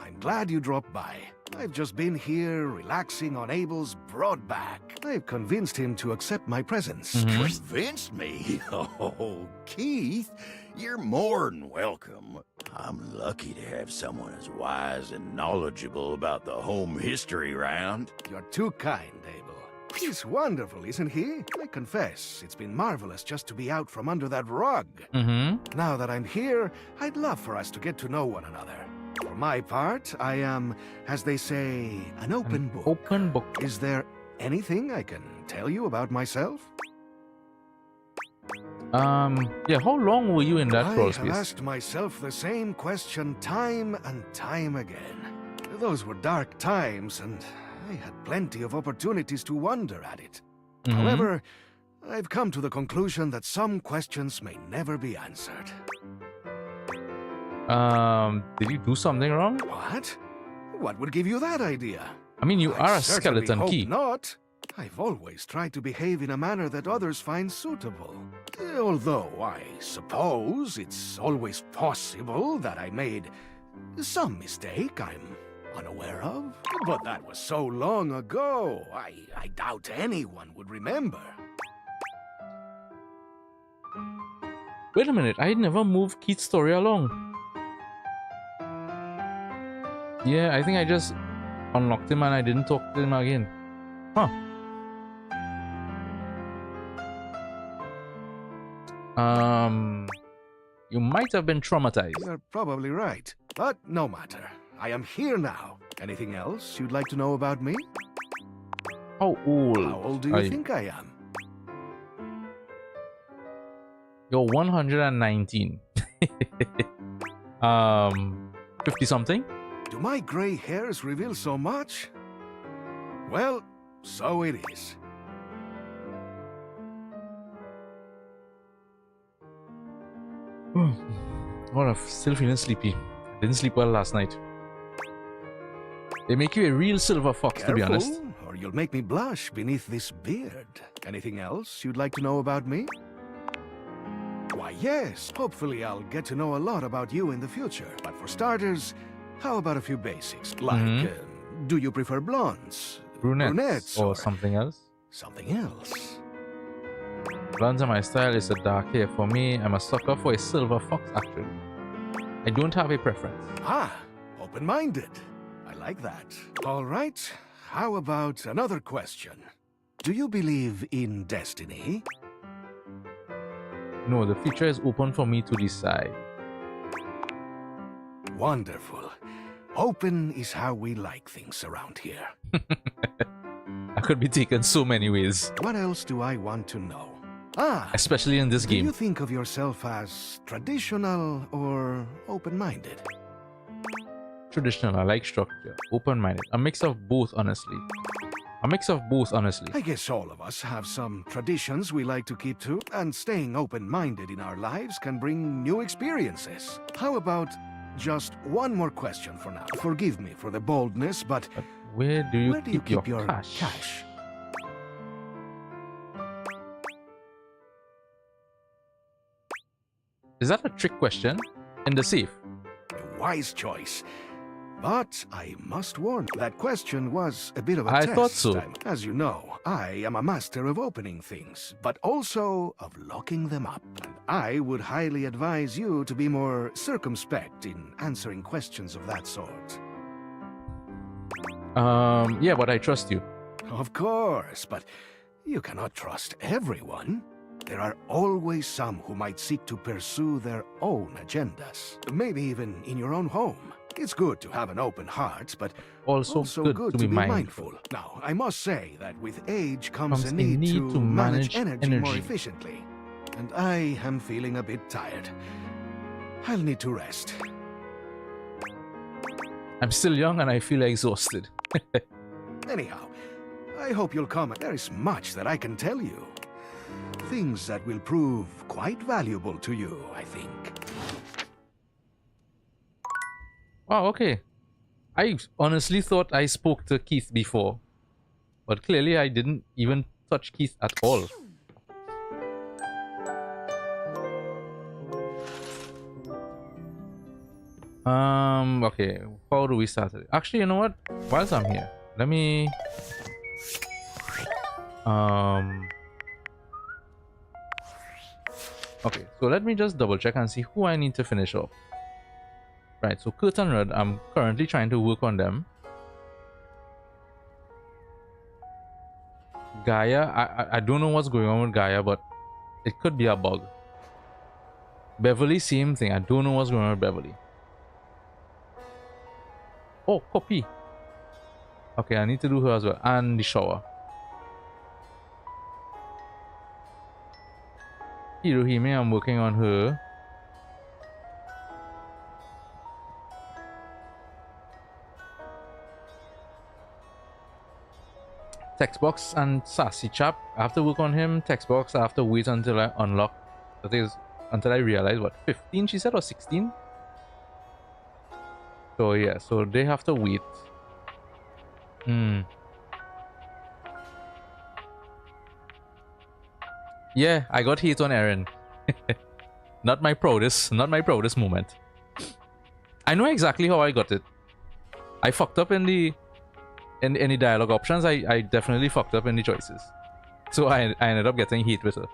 I'm glad you dropped by. I've just been here relaxing on Abel's broad back. I've convinced him to accept my presence. Convinced me? Oh, Keith, you're more than welcome. I'm lucky to have someone as wise and knowledgeable about the home history round. You're too kind, Abel. He's wonderful, isn't he? I confess, it's been marvelous just to be out from under that rug. Now that I'm here, I'd love for us to get to know one another. For my part, I am, as they say, an open book. Open book. Is there anything I can tell you about myself? Yeah, how long were you in that crawl I space? have asked myself the same question time and time again. Those were dark times, and I had plenty of opportunities to wonder at it. However, I've come to the conclusion that some questions may never be answered. Did you do something wrong? What? What would give you that idea? I mean, you are a certainly skeleton hope key. Not. I've always tried to behave in a manner that others find suitable. Although I suppose it's always possible that I made some mistake I'm unaware of. But that was so long ago, I doubt anyone would remember. Wait a minute, I never moved Keith's story along. Yeah, I think I just unlocked him and I didn't talk to him again. Huh. You might have been traumatized. You're probably right. But no matter. I am here now. Anything else you'd like to know about me? How old? How old do you think I am? You're 119. 50 something? Do my gray hairs reveal so much? Well, so it is. Oh, I'm still feeling sleepy. I didn't sleep well last night. They make you a real silver fox, to be honest. Or you'll make me blush beneath this beard. Anything else you'd like to know about me? Why, yes. Hopefully I'll get to know a lot about you in the future. But for starters, how about a few basics? Like, do you prefer blondes? Brunettes? Or something else? Something else. Blondes are my style. It's a dark hair for me. I'm a sucker for a silver fox, actually. I don't have a preference. Ah, open-minded. I like that. All right. How about another question? Do you believe in destiny? No, the future is open for me to decide. Wonderful. Open is how we like things around here. I could be taken so many ways. What else do I want to know? Especially in this game. Do you think of yourself as traditional or open-minded? Traditional, I like structure. Open-minded. A mix of both, honestly. A mix of both, honestly. I guess all of us have some traditions we like to keep to, and staying open-minded in our lives can bring new experiences. How about just one more question for now? Forgive me for the boldness, but where do you keep your cash? Is that a trick question? In the safe? A wise choice. But I must warn, that question was a bit of a I test. thought so. As you know, I am a master of opening things, but also of locking them up. And I would highly advise you to be more circumspect in answering questions of that sort. Yeah, but I trust you. Of course, but you cannot trust everyone. There are always some who might seek to pursue their own agendas, maybe even in your own home. It's good to have an open heart, but also good to be mindful. Now, I must say that with age comes a need to manage energy more efficiently. And I am feeling a bit tired. I'll need to rest. I'm still young and I feel exhausted. Anyhow, I hope you'll come. There is much that I can tell you. Things that will prove quite valuable to you, I think. Wow, okay. I honestly thought I spoke to Keith before. But clearly I didn't even touch Keith at all. Okay. How do we start it? Actually, you know what? Whilst I'm here, let me... Okay, so let me just double check and see who I need to finish off. Right, so Kurt and Rudd, I'm currently trying to work on them. Gaia, I don't know what's going on with Gaia, but it could be a bug. Beverly, same thing. I don't know what's going on with Beverly. Oh, Poppy. Okay, I need to do her as well. And the shower. Hirohime, I'm working on her. Textbox and Sassy Chap, I have to work on him. Textbox, I have to wait until I unlock. That is, until I realize what, 15 she said, or 16? So yeah, so they have to wait. Yeah, I got hit on Eren. Not my proudest moment. I know exactly how I got it. I fucked up in the dialogue options. I definitely fucked up in the choices. So I ended up getting hit with her.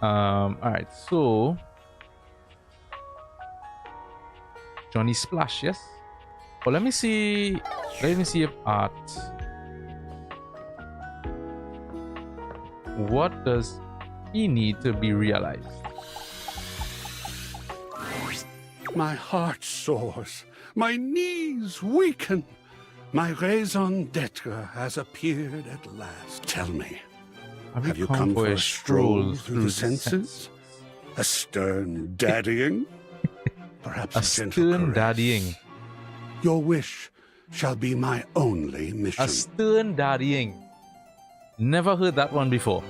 Alright, so Johnny Splash, yes? Well, let me see if art. What does he need to be realized? My heart soars, my knees weaken. My raison d'etre has appeared at last. Tell me, have you come for a stroll through the senses? A stern daddying? Perhaps a stern daddying. Your wish shall be my only mission. A stern daddying. Never heard that one before.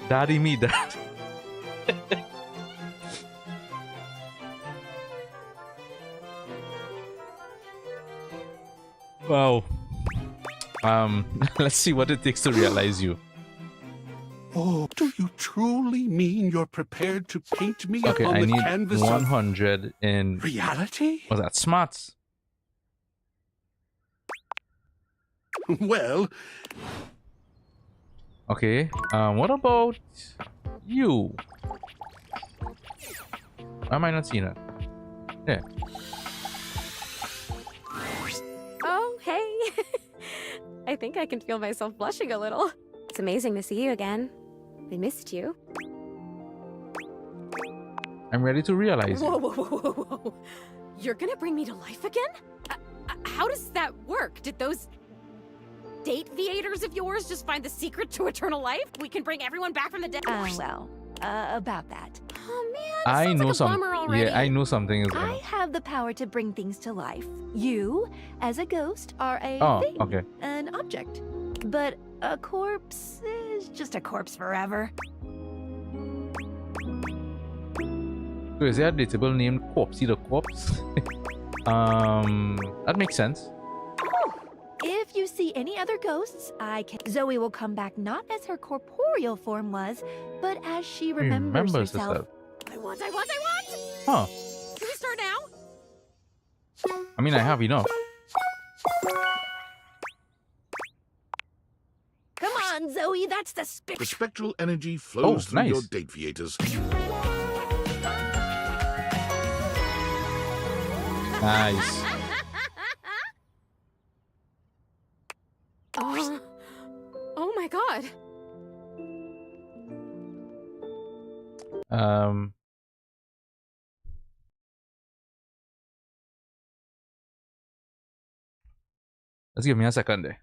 Daddy me, dad. Wow. Let's see what it takes to realize you. Oh, do you truly mean you're prepared to paint me Okay, upon I the need canvas 100 in reality? Was that smarts? Well, okay. What about you? Why am I not seeing it? Yeah. Oh, hey. I think I can feel myself blushing a little. It's amazing to see you again. I missed you. I'm ready to realize Whoa, you. whoa, whoa, whoa, whoa. You're gonna bring me to life again? How does that work? Did those date theaters of yours just find the secret to eternal life? We can bring everyone back from the dead? About that. Oh man, I know like a some. bummer already. Yeah, I know something is I gonna. have the power to bring things to life. You, as a ghost, are a Oh, thing, okay. an object. But a corpse is just a corpse forever. So is there a dateable named Corpsey the Corpse? That makes sense. If you see any other ghosts, Zoe will come back not as her corporeal form was, but as she remembers herself. I want! Huh. Can we start now? I mean, I have enough. Come on, Zoe, that's the The spectral energy flows through nice. your date theaters. Nice. Oh my god. Let's give me a second there.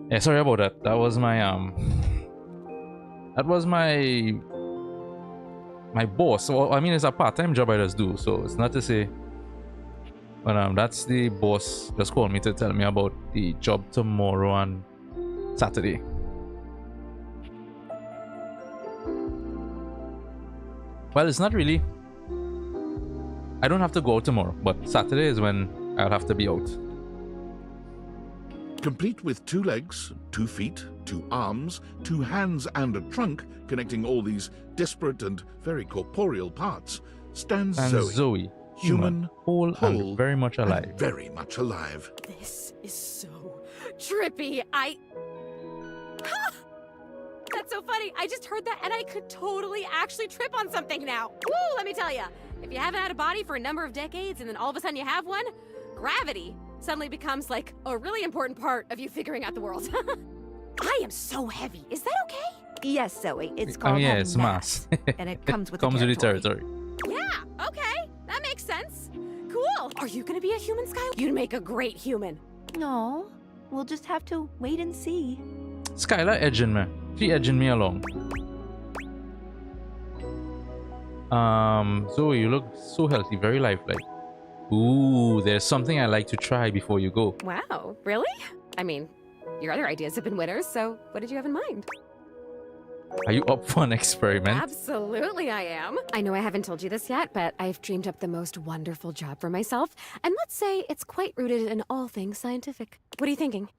Yeah, sorry about that. That was my my boss. Well, I mean, it's a part-time job I just do, so it's not to say. But that's the boss just called me to tell me about the job tomorrow and Saturday. Well, it's not really. I don't have to go out tomorrow, but Saturday is when I'll have to be out. Complete with 2 legs, 2 feet, 2 arms, 2 hands and a trunk connecting all these disparate and very corporeal parts, stands Zoe. Human, whole and very much alive. And very much alive. This is so trippy. That's so funny. I just heard that and I could totally actually trip on something now. Woo, let me tell you. If you haven't had a body for a number of decades and then all of a sudden you have one, gravity suddenly becomes like a really important part of you figuring out the world. I am so heavy. Is that okay? Yes, Zoe. It's called it's mass. And it comes with the territory. Yeah, okay. That makes sense. Cool. Are you gonna be a human, Skylar? You'd make a great human. No, we'll just have to wait and see. Skylar edging me. She edging me along. Zoe, you look so healthy, very lifelike. Ooh, there's something I like to try before you go. Wow, really? I mean, your other ideas have been winners, so what did you have in mind? Are you up for an experiment? Absolutely I am. I know I haven't told you this yet, but I've dreamed up the most wonderful job for myself, and let's say it's quite rooted in all things scientific. What are you thinking?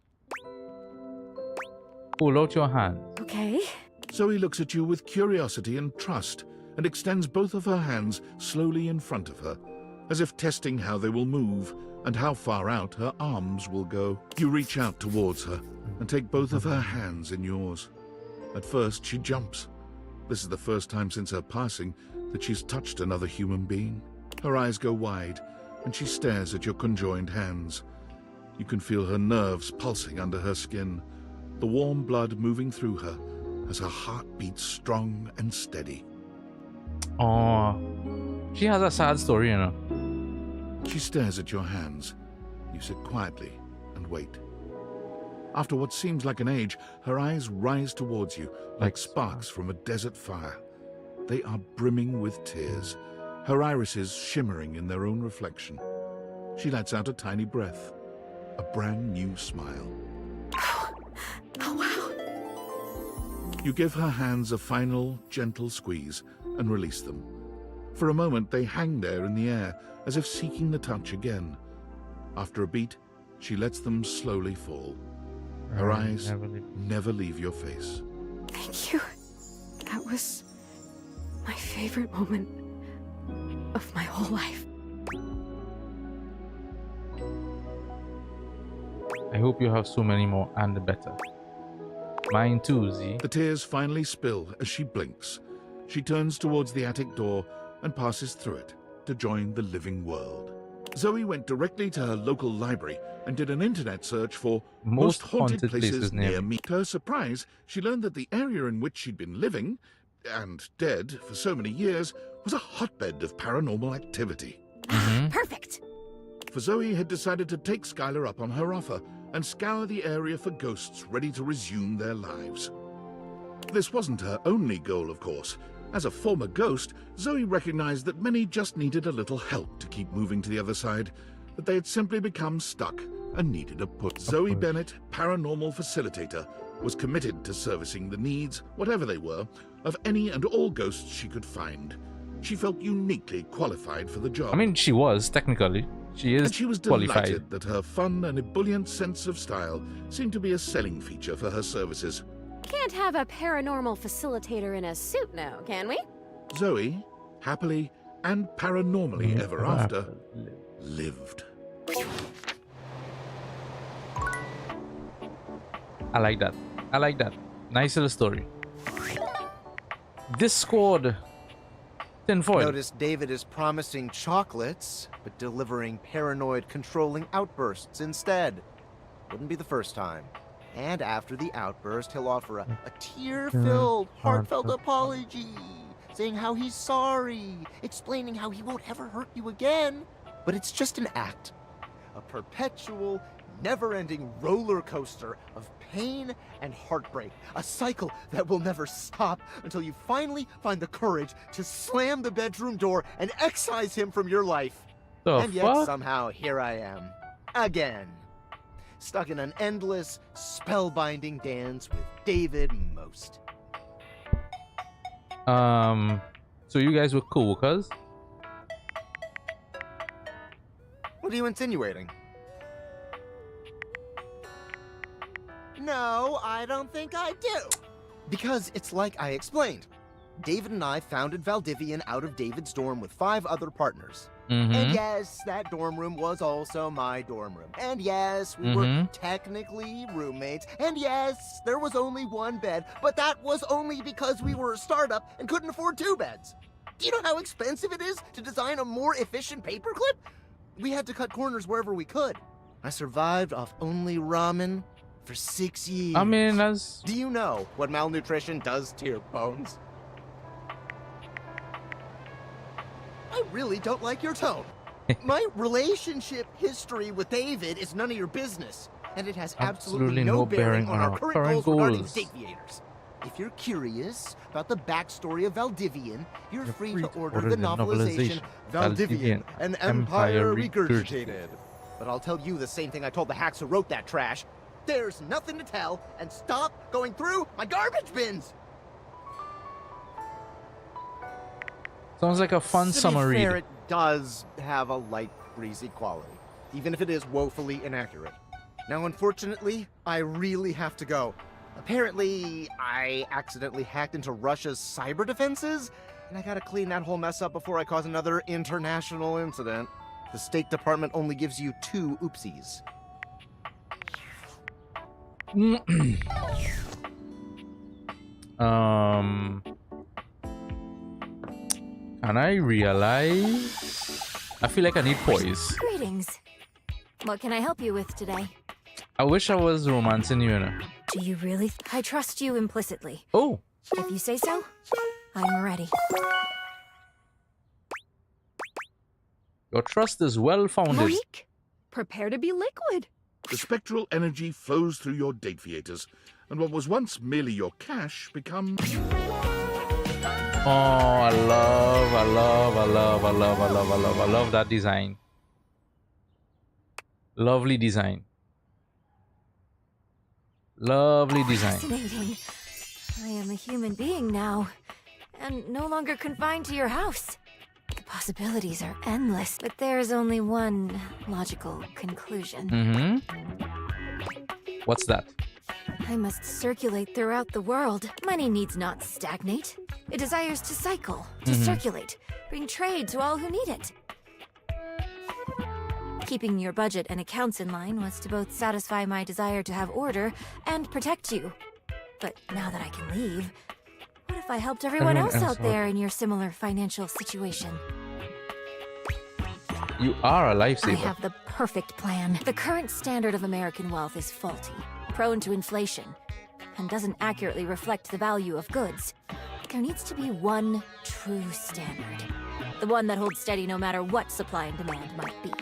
Pull out your hand. Okay. Zoe looks at you with curiosity and trust and extends both of her hands slowly in front of her, as if testing how they will move and how far out her arms will go. You reach out towards her and take both of her hands in yours. At first, she jumps. This is the first time since her passing that she's touched another human being. Her eyes go wide, and she stares at your conjoined hands. You can feel her nerves pulsing under her skin, the warm blood moving through her as her heart beats strong and steady. Oh, she has a sad story, you know. She stares at your hands. You sit quietly and wait. After what seems like an age, her eyes rise towards you like sparks from a desert fire. They are brimming with tears, her irises shimmering in their own reflection. She lets out a tiny breath, a brand new smile. Oh, wow. You give her hands a final, gentle squeeze and release them. For a moment, they hang there in the air, as if seeking the touch again. After a beat, she lets them slowly fall. Her eyes never leave your face. Thank you. That was my favorite moment of my whole life. I hope you have so many more and better. Mine too, Z. The tears finally spill as she blinks. She turns towards the attic door and passes through it to join the living world. Zoe went directly to her local library and did an internet search for most haunted places near me. To her surprise, she learned that the area in which she'd been living, and dead for so many years, was a hotbed of paranormal activity. Perfect! For Zoe had decided to take Skylar up on her offer and scour the area for ghosts ready to resume their lives. This wasn't her only goal, of course. As a former ghost, Zoe recognized that many just needed a little help to keep moving to the other side, that they had simply become stuck and needed a push. Zoe Bennett, paranormal facilitator, was committed to servicing the needs, whatever they were, of any and all ghosts she could find. She felt uniquely qualified for the job. I mean, she was, technically. She is and she was qualified. delighted that her fun and ebullient sense of style seemed to be a selling feature for her services. Can't have a paranormal facilitator in a suit now, can we? Zoe, happily and paranormally ever after, lived. I like that. I like that. Nice little story. Discord. Tinfoil. Notice David is promising chocolates, but delivering paranoid controlling outbursts instead. Wouldn't be the first time. And after the outburst, he'll offer a tear-filled, heartfelt apology, saying how he's sorry, explaining how he won't ever hurt you again. But it's just an act. A perpetual, never-ending roller coaster of pain and heartbreak. A cycle that will never stop until you finally find the courage to slam the bedroom door and excise him from your life. And yet somehow here I am, again, stuck in an endless, spellbinding dance with David Most. So you guys were co-workers? What are you insinuating? No, I don't think I do. Because it's like I explained. David and I founded Valdivian out of David's dorm with 5 other partners. And yes, that dorm room was also my dorm room. And yes, we were technically roommates. And yes, there was only 1 bed, but that was only because we were a startup and couldn't afford 2 beds. Do you know how expensive it is to design a more efficient paperclip? We had to cut corners wherever we could. I survived off only ramen for 6 years. I mean, that's... Do you know what malnutrition does to your bones? I really don't like your tone. My relationship history with David is none of your business, and it has absolutely no bearing on our current goals regarding Daviators. If you're curious about the backstory of Valdivian, you're free to order the novelization Valdivian, an Empire Regurgitated. But I'll tell you the same thing I told the hacks who wrote that trash. There's nothing to tell, and stop going through my garbage bins! Sounds like a fun summer read. It does have a light, breezy quality, even if it is woefully inaccurate. Now, unfortunately, I really have to go. Apparently, I accidentally hacked into Russia's cyber defenses, and I gotta clean that whole mess up before I cause another international incident. The State Department only gives you 2 oopsies. And I realize I feel like I need poise. Greetings. What can I help you with today? I wish I was romancing you, you know. Do you really? I trust you implicitly. Oh. If you say so, I'm ready. Your trust is well founded. Monique, prepare to be liquid. The spectral energy flows through your Dateviators, and what was once merely your cash becomes... Oh, I love that design. Lovely design. Lovely design. Fascinating. I am a human being now, and no longer confined to your house. The possibilities are endless, but there's only one logical conclusion. What's that? I must circulate throughout the world. Money needs not stagnate. It desires to cycle, to circulate, bring trade to all who need it. Keeping your budget and accounts in line was to both satisfy my desire to have order and protect you. But now that I can leave, what if I helped everyone else out there in your similar financial situation? You are a lifesaver. I have the perfect plan. The current standard of American wealth is faulty, prone to inflation, and doesn't accurately reflect the value of goods. There needs to be one true standard. The one that holds steady no matter what supply and demand might be.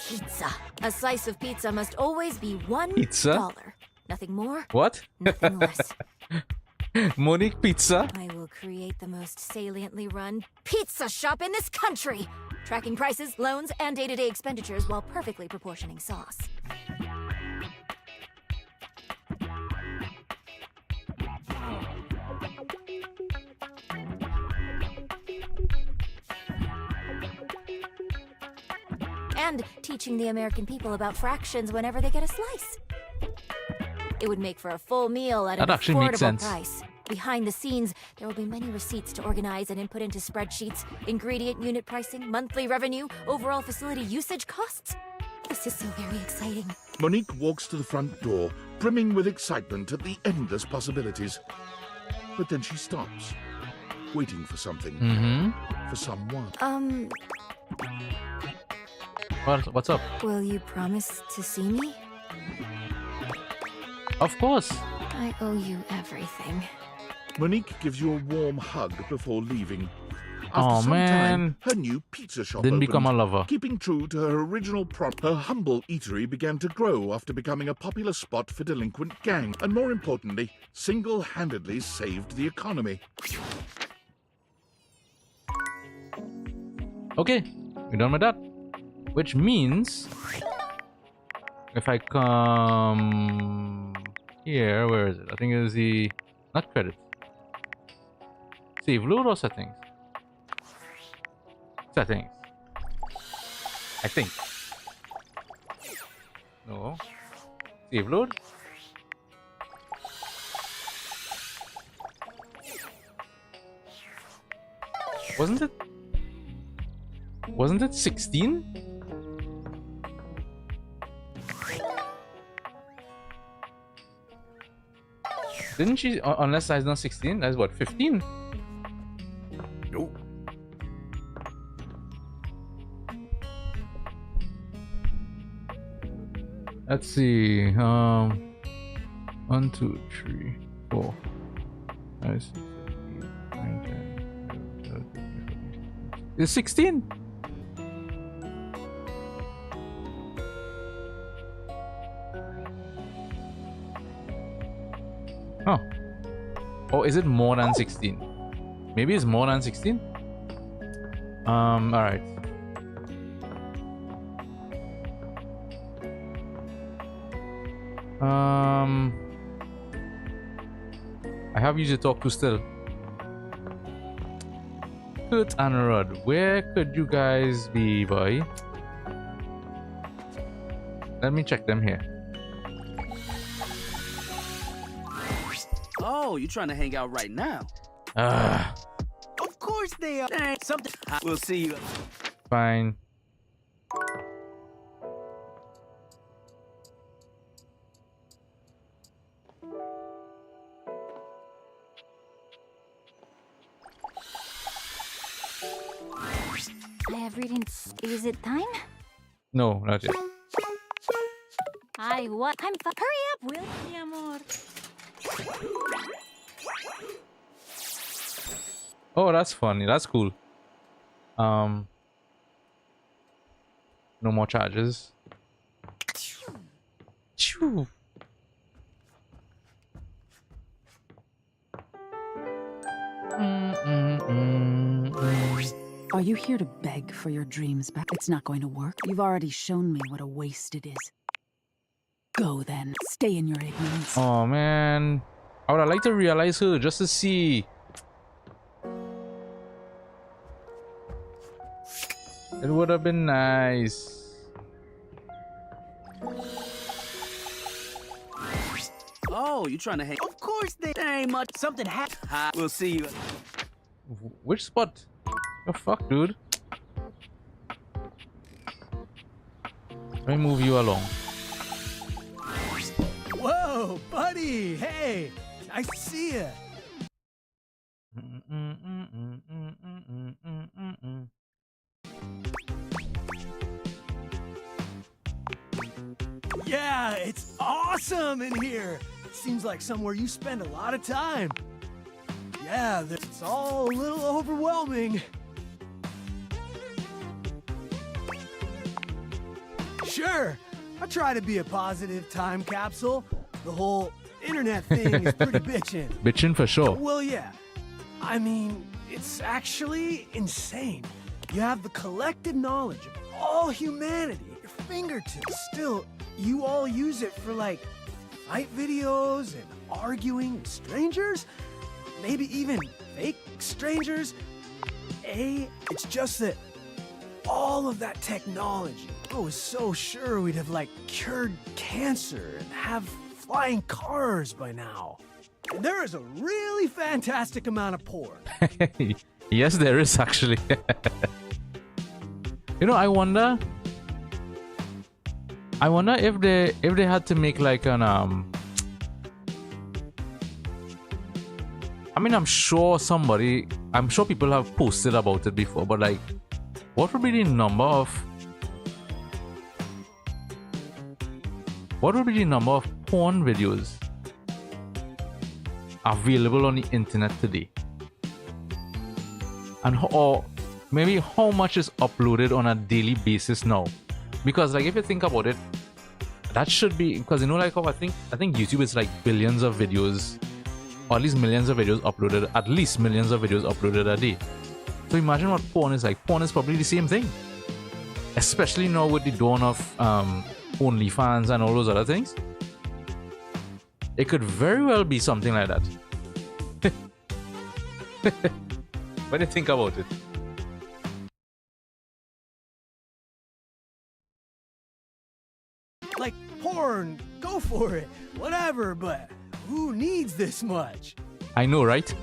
Pizza. A slice of pizza must always be $1. Nothing more. What? Nothing less. Monique Pizza. I will create the most saliently run pizza shop in this country, tracking prices, loans, and day-to-day expenditures while perfectly proportioning sauce. And teaching the American people about fractions whenever they get a slice. It would make for a full meal at an affordable price. Behind the scenes, there will be many receipts to organize and input into spreadsheets, ingredient unit pricing, monthly revenue, overall facility usage costs. This is so very exciting. Monique walks to the front door, brimming with excitement at the endless possibilities. But then she stops, waiting for something. For someone. What's up? Will you promise to see me? Of course. I owe you everything. Monique gives you a warm hug before leaving. After some man. time, her new pizza shop Didn't opened. become a lover. Keeping true to her original prompt, her humble eatery began to grow after becoming a popular spot for delinquent gangs, and more importantly, single-handedly saved the economy. Okay, we're done with that. Which means if I come here, where is it? I think it's the not credit. Save load or settings? Settings. I think. No. Save load. Wasn't it 16? Didn't she, unless size not 16, that's what, 15? Nope. Let's see. 1, 2, 3, 4, 5, 6, 7, 8, 9, 10, 11, 12, it's 16. Huh. Oh, is it more than 16? Maybe it's more than 16? Alright. I have you to talk to still. Kurt and Rod, where could you guys be, boy? Let me check them here. Oh, you trying to hang out right now? Of course they are. There ain't something. We'll see you. Fine. I have reading. Is it time? No, not yet. What? I'm hurry up, will mi amor. Oh, that's funny. That's cool. No more charges. Choo. Are you here to beg for your dreams back? It's not going to work. You've already shown me what a waste it is. Go then. Stay in your ignorance. Oh man. I would have liked to realize her just to see. It would have been nice. Oh, you trying to hang? Of course there ain't much. Something happened. We'll see you. Which spot? The fuck, dude? Let me move you along. Whoa, buddy! Hey, I see ya. Yeah, it's awesome in here. Seems like somewhere you spend a lot of time. Yeah, it's all a little overwhelming. Sure, I try to be a positive time capsule. The whole internet thing is pretty bitchin'. Bitchin' for sure. Well, yeah. I mean, it's actually insane. You have the collective knowledge of all humanity at your fingertips. Still, you all use it for, like, fight videos and arguing with strangers? Maybe even fake strangers? It's just that all of that technology, I was so sure we'd have, like, cured cancer and have flying cars by now. And there is a really fantastic amount of porn. Yes, there is actually. You know, I wonder if they had to make like an I mean, I'm sure people have posted about it before, but like, what would be the number of porn videos available on the internet today? and or maybe how much is uploaded on a daily basis now. Because like if you think about it, that should be, because you know, like how I think YouTube is like billions of videos, or at least millions of videos uploaded, at least millions of videos uploaded a day. So imagine what porn is like. Porn is probably the same thing, especially now with the dawn of OnlyFans and all those other things. It could very well be something like that. What do you think about it? Like, porn, go for it. Whatever, but who needs this much? I know, right?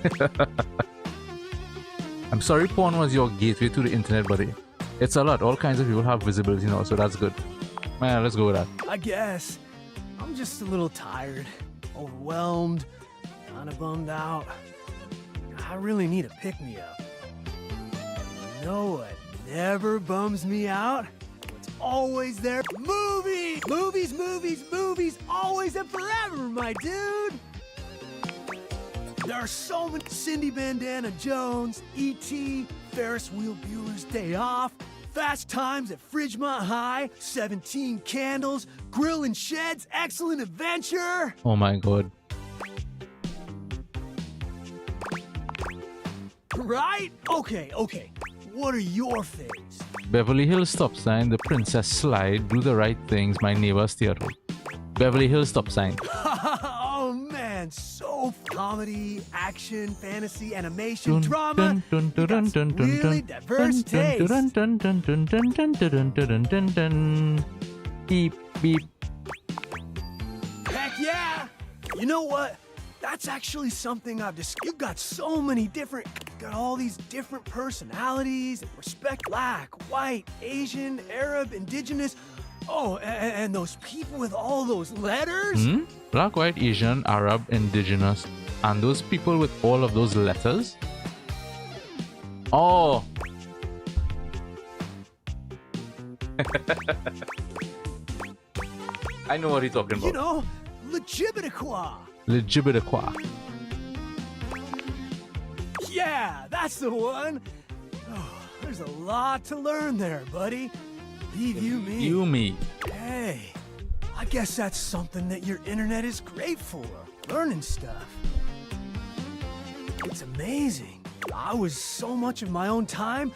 I'm sorry porn was your gateway to the internet, buddy. It's a lot. All kinds of people have visibility now, so that's good. Man, let's go with that. I guess. I'm just a little tired, overwhelmed, kind of bummed out. I really need a pick-me-up. You know what never bums me out? What's always there? Movies! Movies, movies, movies, always and forever, my dude! There are so many. Cindy Bandana Jones, E.T., Ferris Wheel Bueller's Day Off, Fast Times at Fridgemont High, 17 Candles, Grill and Shed's Excellent Adventure. Oh my god. Right? Okay. What are your faves? Beverly Hills Stop Sign, The Princess Slide, Do the Right Things, My Neighbor's Theater. Beverly Hills Stop Sign. Oh man, so comedy, action, fantasy, animation, drama. Really diverse taste. Beep beep. Heck yeah! You know what? That's actually something I've discovered. You've got so many different, got all these different personalities, respect, black, white, Asian, Arab, indigenous. Oh, and those people with all those letters? Black, white, Asian, Arab, indigenous, and those people with all of those letters? Oh! I know what you're talking about. You know, Legibitiqua. Legibitiqua. Yeah, that's the one. Oh, there's a lot to learn there, buddy. Believe you me. You me. Hey, I guess that's something that your internet is great for. Learning stuff. It's amazing. I was so much of my own time,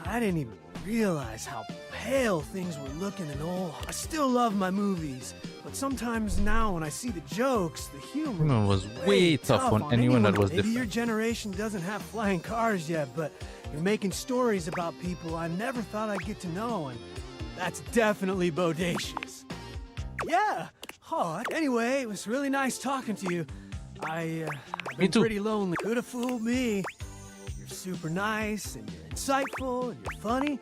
I didn't even realize how pale things were looking and all. I still love my movies, but sometimes now when I see the jokes, the humor was way tough on anyone that was Maybe different. your generation doesn't have flying cars yet, but you're making stories about people I never thought I'd get to know, and that's definitely bodacious. Yeah. Oh, anyway, it was really nice talking to you. I've been pretty lonely. Could have fooled me. You're super nice, and you're insightful, and you're funny.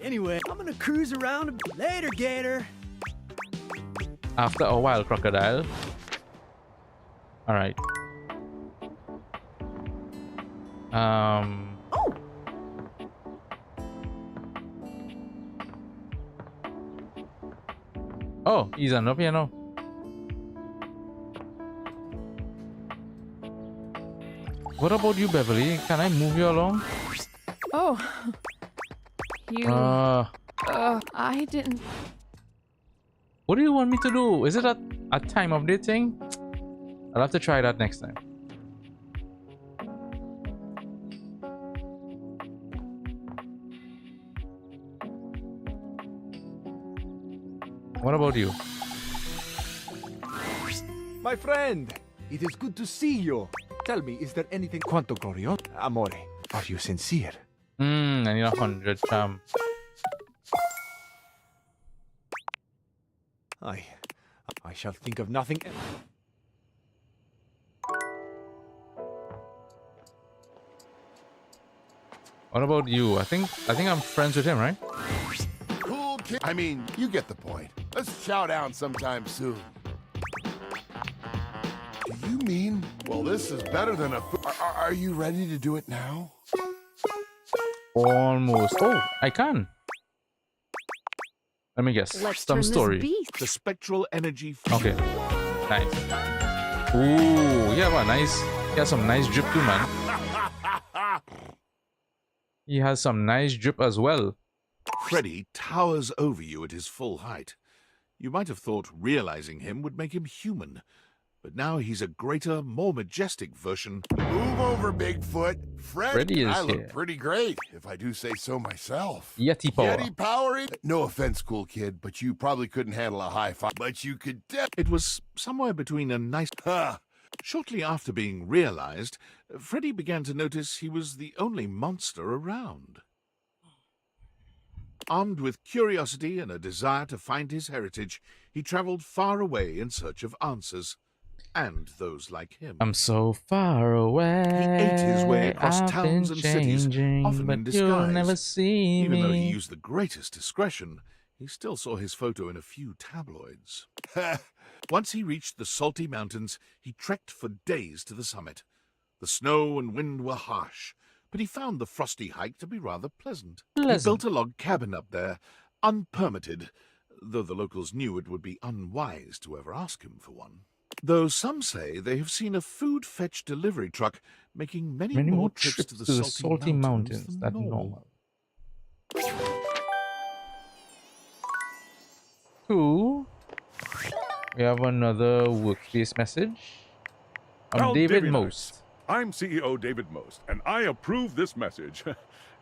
Anyway, I'm gonna cruise around a bit. Later, Gator. After a while, Crocodile. Alright. Oh, he's up here now. What about you, Beverly? Can I move you along? Oh. You... I didn't... What do you want me to do? Is it a time update thing? I'll have to try that next time. What about you? My friend, it is good to see you. Tell me, is there anything... Quanto glorious? Amore, are you sincere? I need 100 charm. I shall think of nothing else. What about you? I think I'm friends with him, right? Cool kid. I mean, you get the point. Let's chow down sometime soon. Do you mean? Well, this is better than a... Are you ready to do it now? Almost. Oh, I can. Let me guess. Some story. The spectral energy. Okay. Nice. Ooh, yeah, well, nice. Yeah, some nice drip too, man. He has some nice drip as well. Freddy towers over you at his full height. You might have thought realizing him would make him human, but now he's a greater, more majestic version. Move over, Bigfoot. Freddy is I look here. pretty great, if I do say so myself. Yeti power. Yeti power. No offense, cool kid, but you probably couldn't handle a high five. But you could It was somewhere between a nice... Shortly after being realized, Freddy began to notice he was the only monster around. Armed with curiosity and a desire to find his heritage, he traveled far away in search of answers, and those like him. I'm so far away. He ate his way across I've towns been and cities, changing, often in but you'll disguise. never see Even though me. he used the greatest discretion, he still saw his photo in a few tabloids. Once he reached the Salty Mountains, he trekked for days to the summit. The snow and wind were harsh, but he found the frosty hike to be rather pleasant. He built a log cabin up there, unpermitted, though the locals knew it would be unwise to ever ask him for one. Though some say they have seen a food fetch delivery truck making many more trips to the Salty Mountains than normal. Cool. We have another workspace message. I'm Well, David Davy Most. I'm CEO David Most, and I approve this message.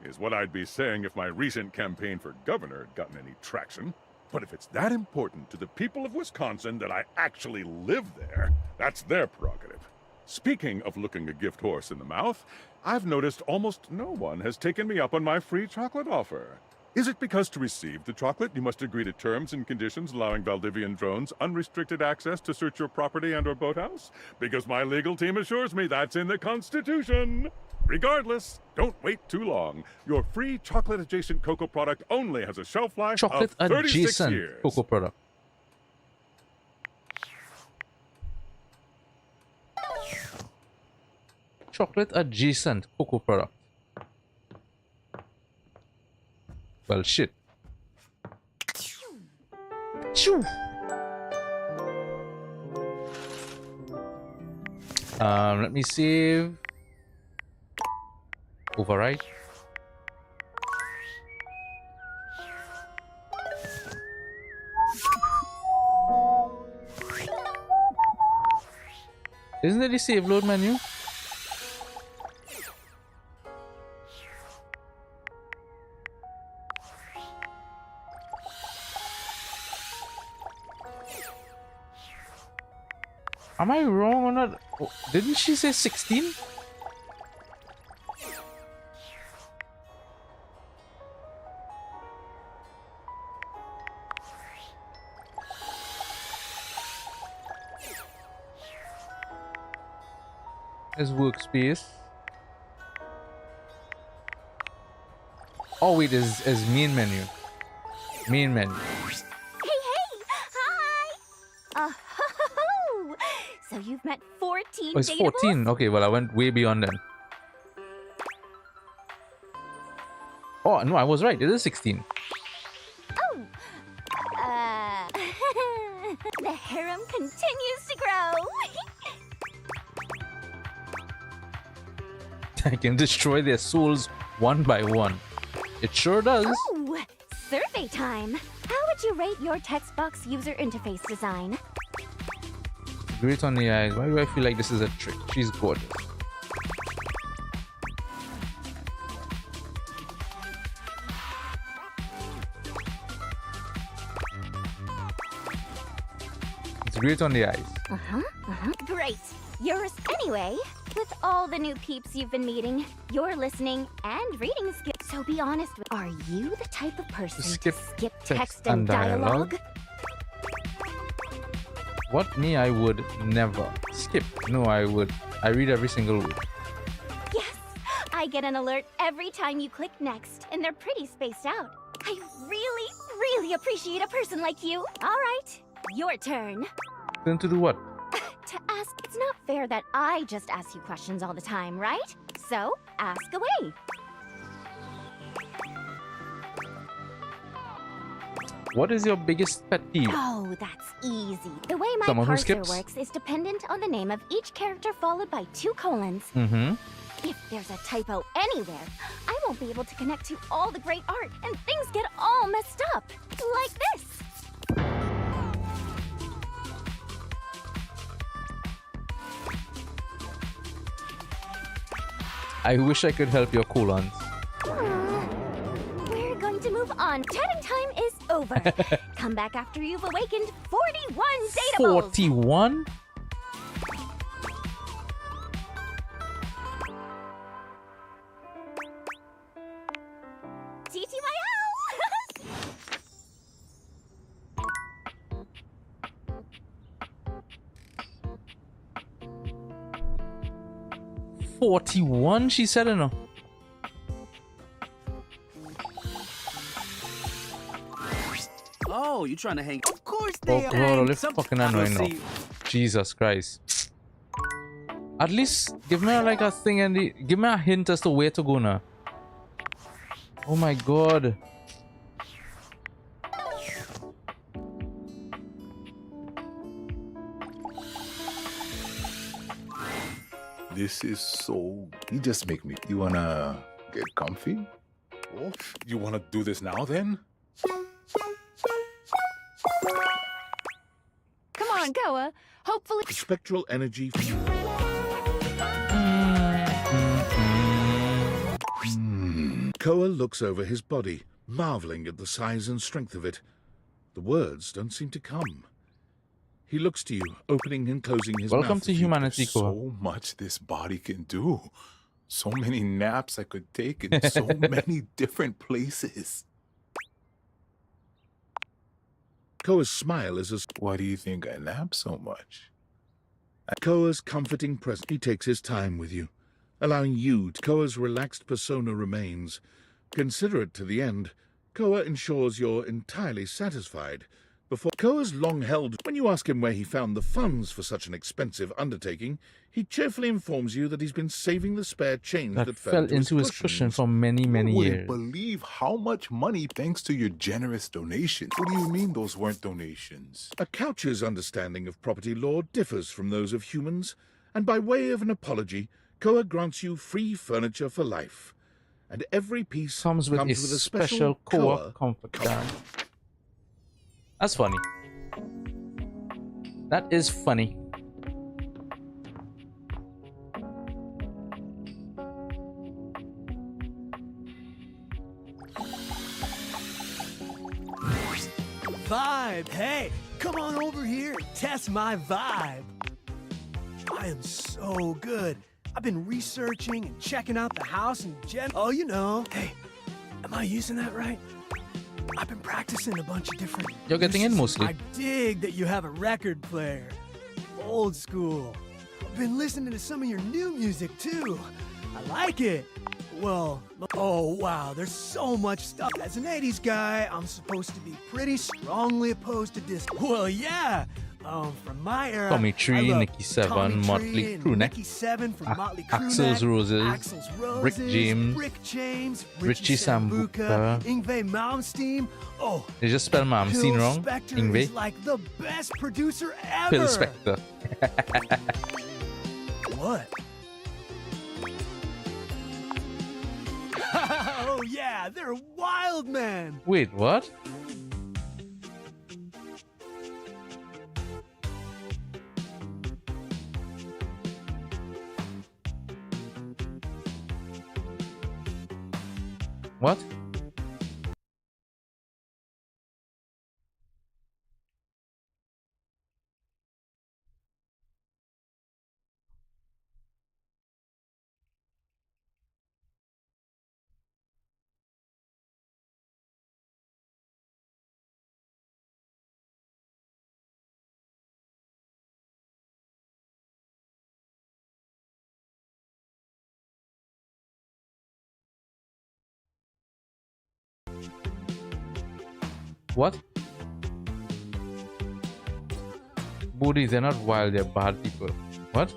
Is what I'd be saying if my recent campaign for governor had gotten any traction. But if it's that important to the people of Wisconsin that I actually live there, that's their prerogative. Speaking of looking a gift horse in the mouth, I've noticed almost no one has taken me up on my free chocolate offer. Is it because to receive the chocolate you must agree to terms and conditions allowing Valdivian drones unrestricted access to search your property and or boathouse? Because my legal team assures me that's in the Constitution. Regardless, don't wait too long. Your free chocolate-adjacent cocoa product only has a shelf life Chocolate of 36 adjacent years. cocoa product. Chocolate adjacent cocoa product. Well, shit. Choo. Let me save. Override. Isn't it the save load menu? Am I wrong or not? Oh, didn't she say 16? There's workspace. Oh wait, is main menu. Main menu. Oh, so you've met 14 Oh, it's 14. Okay, well I went way beyond then. Oh no, I was right. It is 16. Oh, the harem continues to grow. I can destroy their souls one by one. It sure does. Oh, survey time. How would you rate your text box user interface design? Great on the eyes. Why do I feel like this is a trick? She's gorgeous. It's great on the eyes. Great. Anyway, with all the new peeps you've been meeting, your listening and reading skills. So be honest with, are you the type of person Skip to skip text and dialogue? What? Me? I would never skip. No, I would. I read every single word. Yes, I get an alert every time you click next, and they're pretty spaced out. I really, really appreciate a person like you. All right, your turn. Then to do what? To ask, it's not fair that I just ask you questions all the time, right? So, ask away. What is your biggest pet peeve? Oh, that's easy. The way my Someone who parser skips? works is dependent on the name of each character followed by 2 colons. Mm-hmm. If there's a typo anywhere, I won't be able to connect to all the great art, and things get all messed up. Like this. I wish I could help your colons. We're going to move on. Chatting time is over. Come back after you've awakened 41 data balls. 41? $41, she said, no. Oh, you trying to hang? Of course Oh, they are. God, it's fucking annoying now. Jesus Christ. At least give me like a thing and give me a hint as to where to go now. Oh my God. This is so... You just make me... You wanna get comfy? Well, you want to do this now, then? Come on, Koa. Hopefully. Spectral energy. Koa looks over his body, marveling at the size and strength of it. The words don't seem to come. He looks to you, opening and closing his mouth. Welcome to humanity, Koa. So much this body can do. So many naps I could take in so many different places. Koa's smile is as... Why do you think I nap so much? Koa's comforting presence. He takes his time with you, allowing you to... Koa's relaxed persona remains. Considerate to the end, Koa ensures you're entirely satisfied. Before Koa's long held, when you ask him where he found the funds for such an expensive undertaking, he cheerfully informs you that he's been saving the spare change that fell into his cushion for many, many You years. wouldn't believe how much money thanks to your generous donations. What do you mean those weren't donations? A couch's understanding of property law differs from those of humans, and by way of an apology, Koa grants you free furniture for life. And every piece comes with a special Koa comfort card. That's funny. That is funny. Vibe, hey, come on over here and test my vibe. I am so good. I've been researching and checking out the house and oh, you know. Hey, am I using that right? I've been practicing a bunch of different... You're getting in mostly. I dig that you have a record player. Old school. I've been listening to some of your new music, too. I like it. Well, oh, wow, there's so much stuff. As an 80s guy, I'm supposed to be pretty strongly opposed to disco. Well, yeah. From my era, Tommy Tree, Nicky Tommy Seven, Motley Tree, Crue Neck, Nicky Seven from Motley Crue Axel's Neck, Roses, Axl's Rick James, Richie Sambuca, Yngwie Malmsteen. Oh, they just spelled Malmsteen Phil wrong. Spector Yngwie. is like the best producer ever. Phil Spector. What? Oh yeah, they're wild, man. Wait, what? What? What? Booty, they're not wild, they're bad people. What?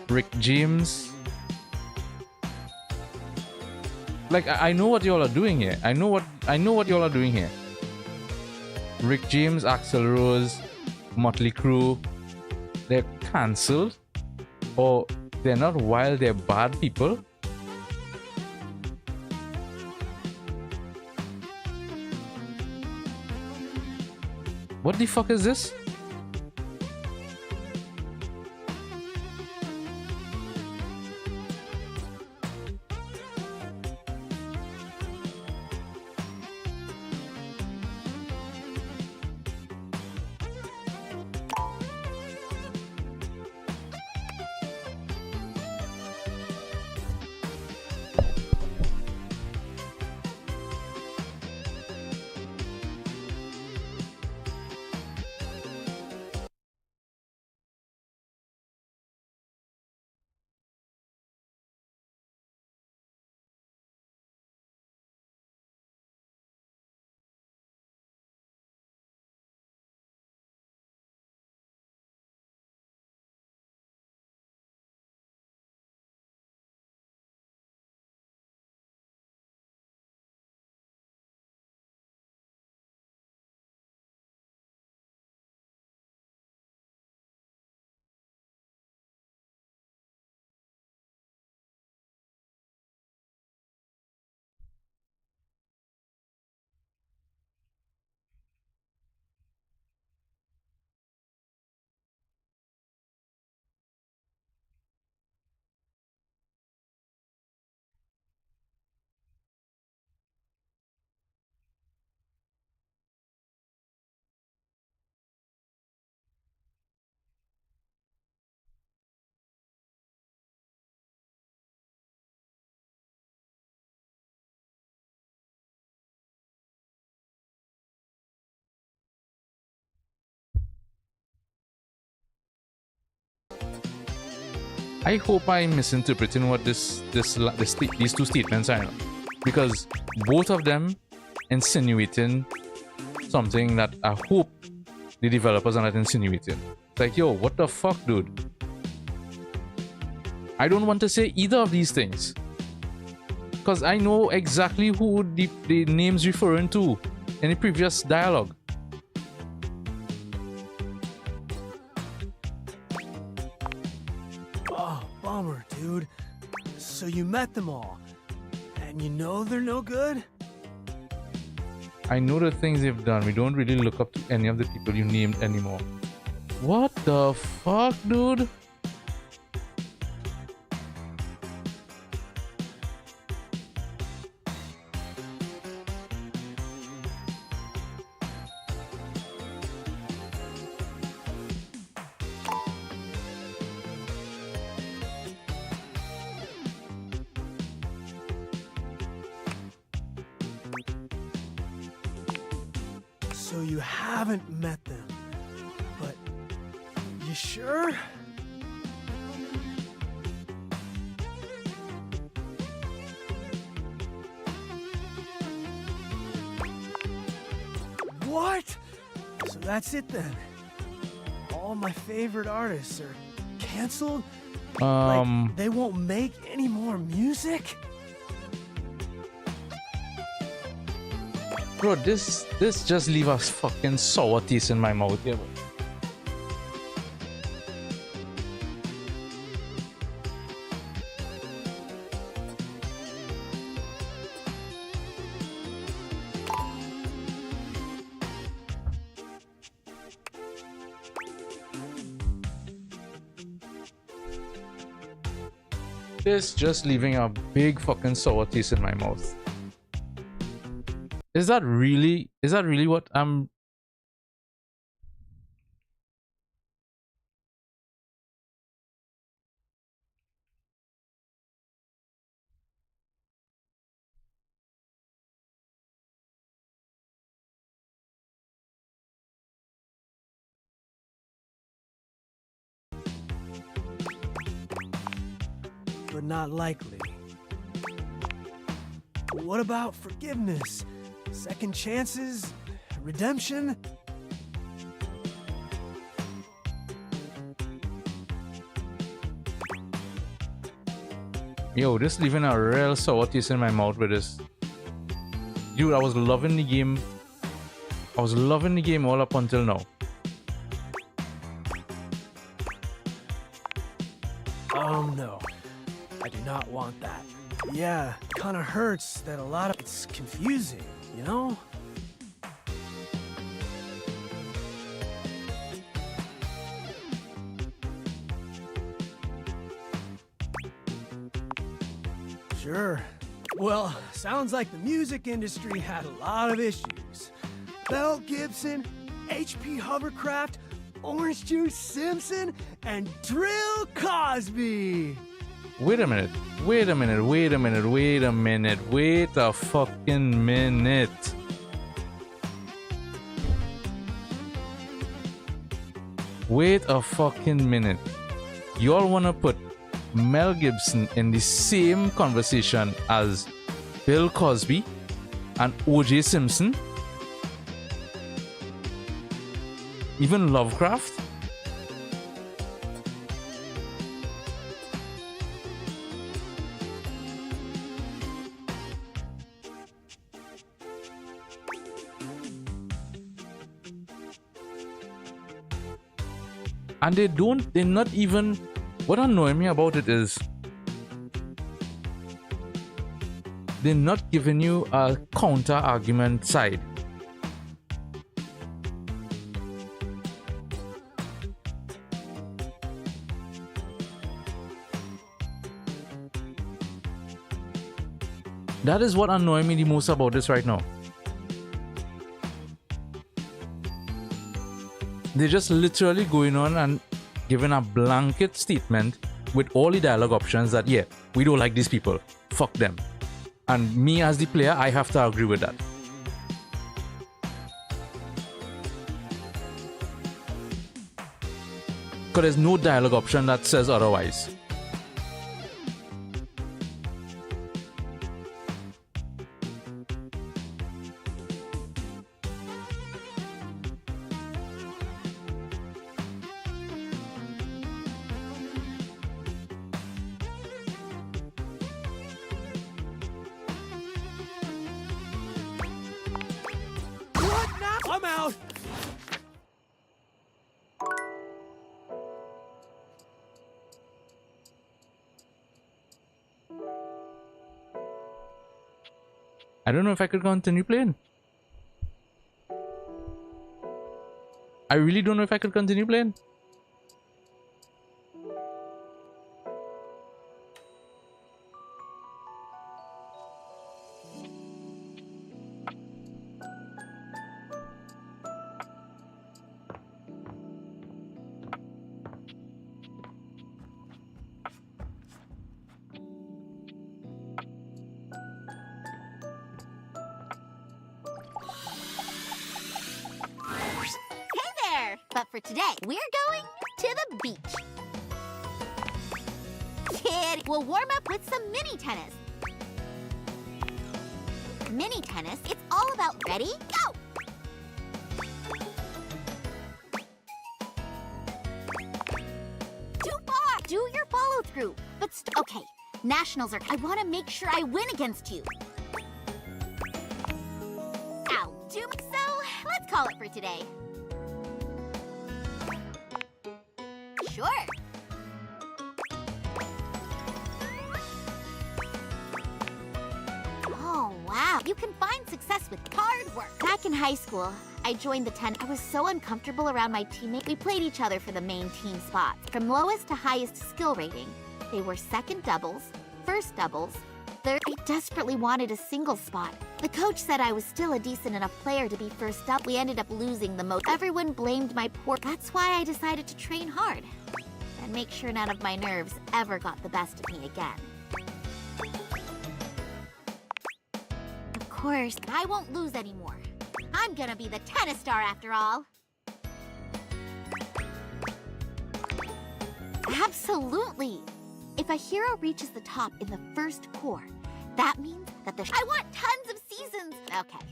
Rick James. Like I know what y'all are doing here. I know what y'all are doing here. Rick James, Axl Rose, Motley Crue, they're cancelled, or they're not wild, they're bad people. What the fuck is this? I hope I'm misinterpreting what these two statements are, because both of them insinuating something that I hope the developers are not insinuating. It's like, yo, what the fuck, dude? I don't want to say either of these things, because I know exactly who the name's referring to in the previous dialogue. Bummer, dude. So you met them all, and you know they're no good? I know the things they've done. We don't really look up to any of the people you named anymore. What the fuck, dude? So you haven't met them, but you sure? What? So that's it then. All my favorite artists are canceled? Like, they won't make any more music? Bro, this just leave a fucking sour taste in my mouth here, bro. This just leaving a big fucking sour taste in my mouth. Is that really what I'm... But not likely. What about forgiveness? Second chances? Redemption? Yo, this leaving a real sour taste in my mouth with this. Dude, I was loving the game. I was loving the game all up until now. Oh no, I do not want that. Yeah, kinda hurts that a lot of it's confusing, you know? Sure. Well, sounds like the music industry had a lot of issues. Mel Gibson, H.P. Hovercraft, Orange Juice Simpson, and Drill Cosby. Wait a minute. Wait a minute. Wait a minute. Wait a minute. Wait a fucking minute. Wait a fucking minute. Y'all wanna put Mel Gibson in the same conversation as Bill Cosby and O.J. Simpson? Even Lovecraft? And they're not even, what annoys me about it is, they're not giving you a counter argument side. That is what annoys me the most about this right now. They're just literally going on and giving a blanket statement with all the dialogue options that, yeah, we don't like these people. Fuck them. And me as the player, I have to agree with that. Because there's no dialogue option that says otherwise. I'm out! I don't know if I could continue playing. I really don't know if I could continue playing. But for today, we're going to the beach. Kid, we'll warm up with some mini tennis. Mini tennis, it's all about ready, go! Too far! Do your follow through. But okay, nationals are. I want to make sure I win against you. Ow, so let's call it for today. Sure. Oh, wow. You can find success with hard work. Back in high school, I joined the tennis. I was so uncomfortable around my teammates. We played each other for the main team spots. From lowest to highest skill rating, they were second doubles, first doubles, third. I desperately wanted a single spot. The coach said I was still a decent enough player to be first up. We ended up losing the most. Everyone blamed my poor. That's why I decided to train hard and make sure none of my nerves ever got the best of me again. Of course, I won't lose anymore. I'm gonna be the tennis star after all. Absolutely. If a hero reaches the top in the first core, that means that I want tons of seasons. Okay.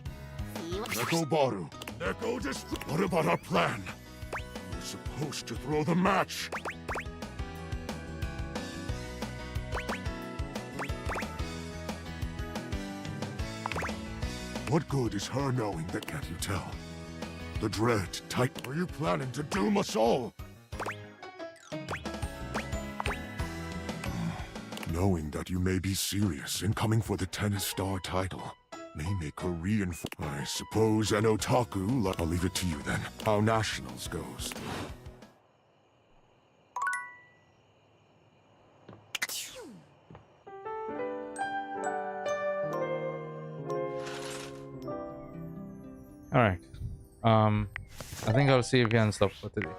See what... Nekobaru, Neko just... What about our plan? We're supposed to throw the match. What good is her knowing that? Can't you tell? The dread type. Are you planning to doom us all? Knowing that you may be serious in coming for the tennis star title may make her reinforce. I suppose an otaku. I'll leave it to you then. How nationals goes. All right. I think I'll save here and stop for today.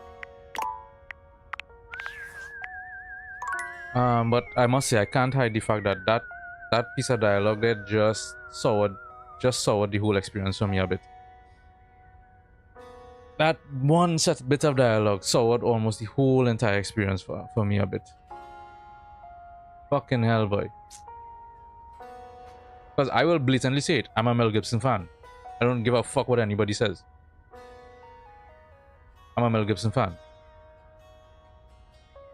But I must say I can't hide the fact that that piece of dialogue there just soured the whole experience for me a bit. That one bit of dialogue soured almost the whole entire experience for me a bit. Fucking hell, boy. Because I will blatantly say it, I'm a Mel Gibson fan. I don't give a fuck what anybody says. I'm a Mel Gibson fan.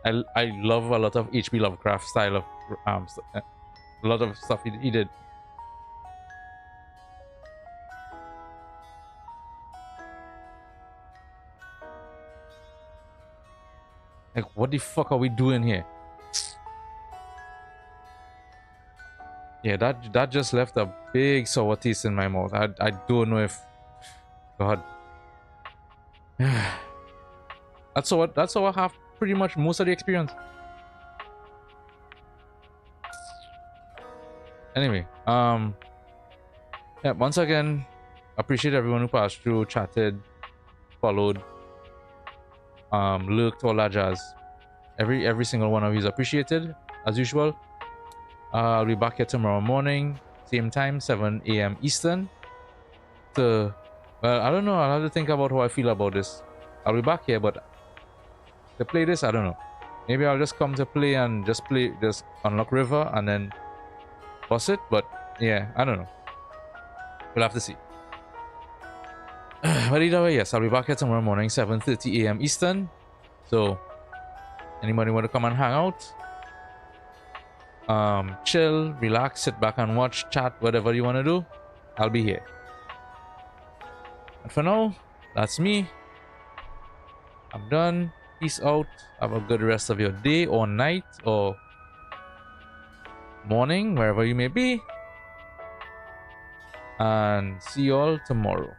I love a lot of H.P. Lovecraft style of a lot of stuff he did. Like, what the fuck are we doing here? Yeah, that just left a big sour taste in my mouth. I don't know if... God. That's how I have pretty much most of the experience. Anyway, yeah, once again, appreciate everyone who passed through, chatted, followed, lurked, all that jazz. Every single one of you is appreciated, as usual. I'll be back here tomorrow morning, same time, 7 a.m. Eastern. Well, I don't know. I'll have to think about how I feel about this. I'll be back here, but to play this, I don't know. Maybe I'll just come to play and just unlock River and then boss it. But yeah, I don't know. We'll have to see. But either way, yes, I'll be back here tomorrow morning, 7:30 a.m. Eastern. So, anybody want to come and hang out? Chill, relax, sit back and watch, chat, whatever you want to do, I'll be here. And for now, that's me. I'm done. Peace out. Have a good rest of your day or night or morning, wherever you may be. And see you all tomorrow.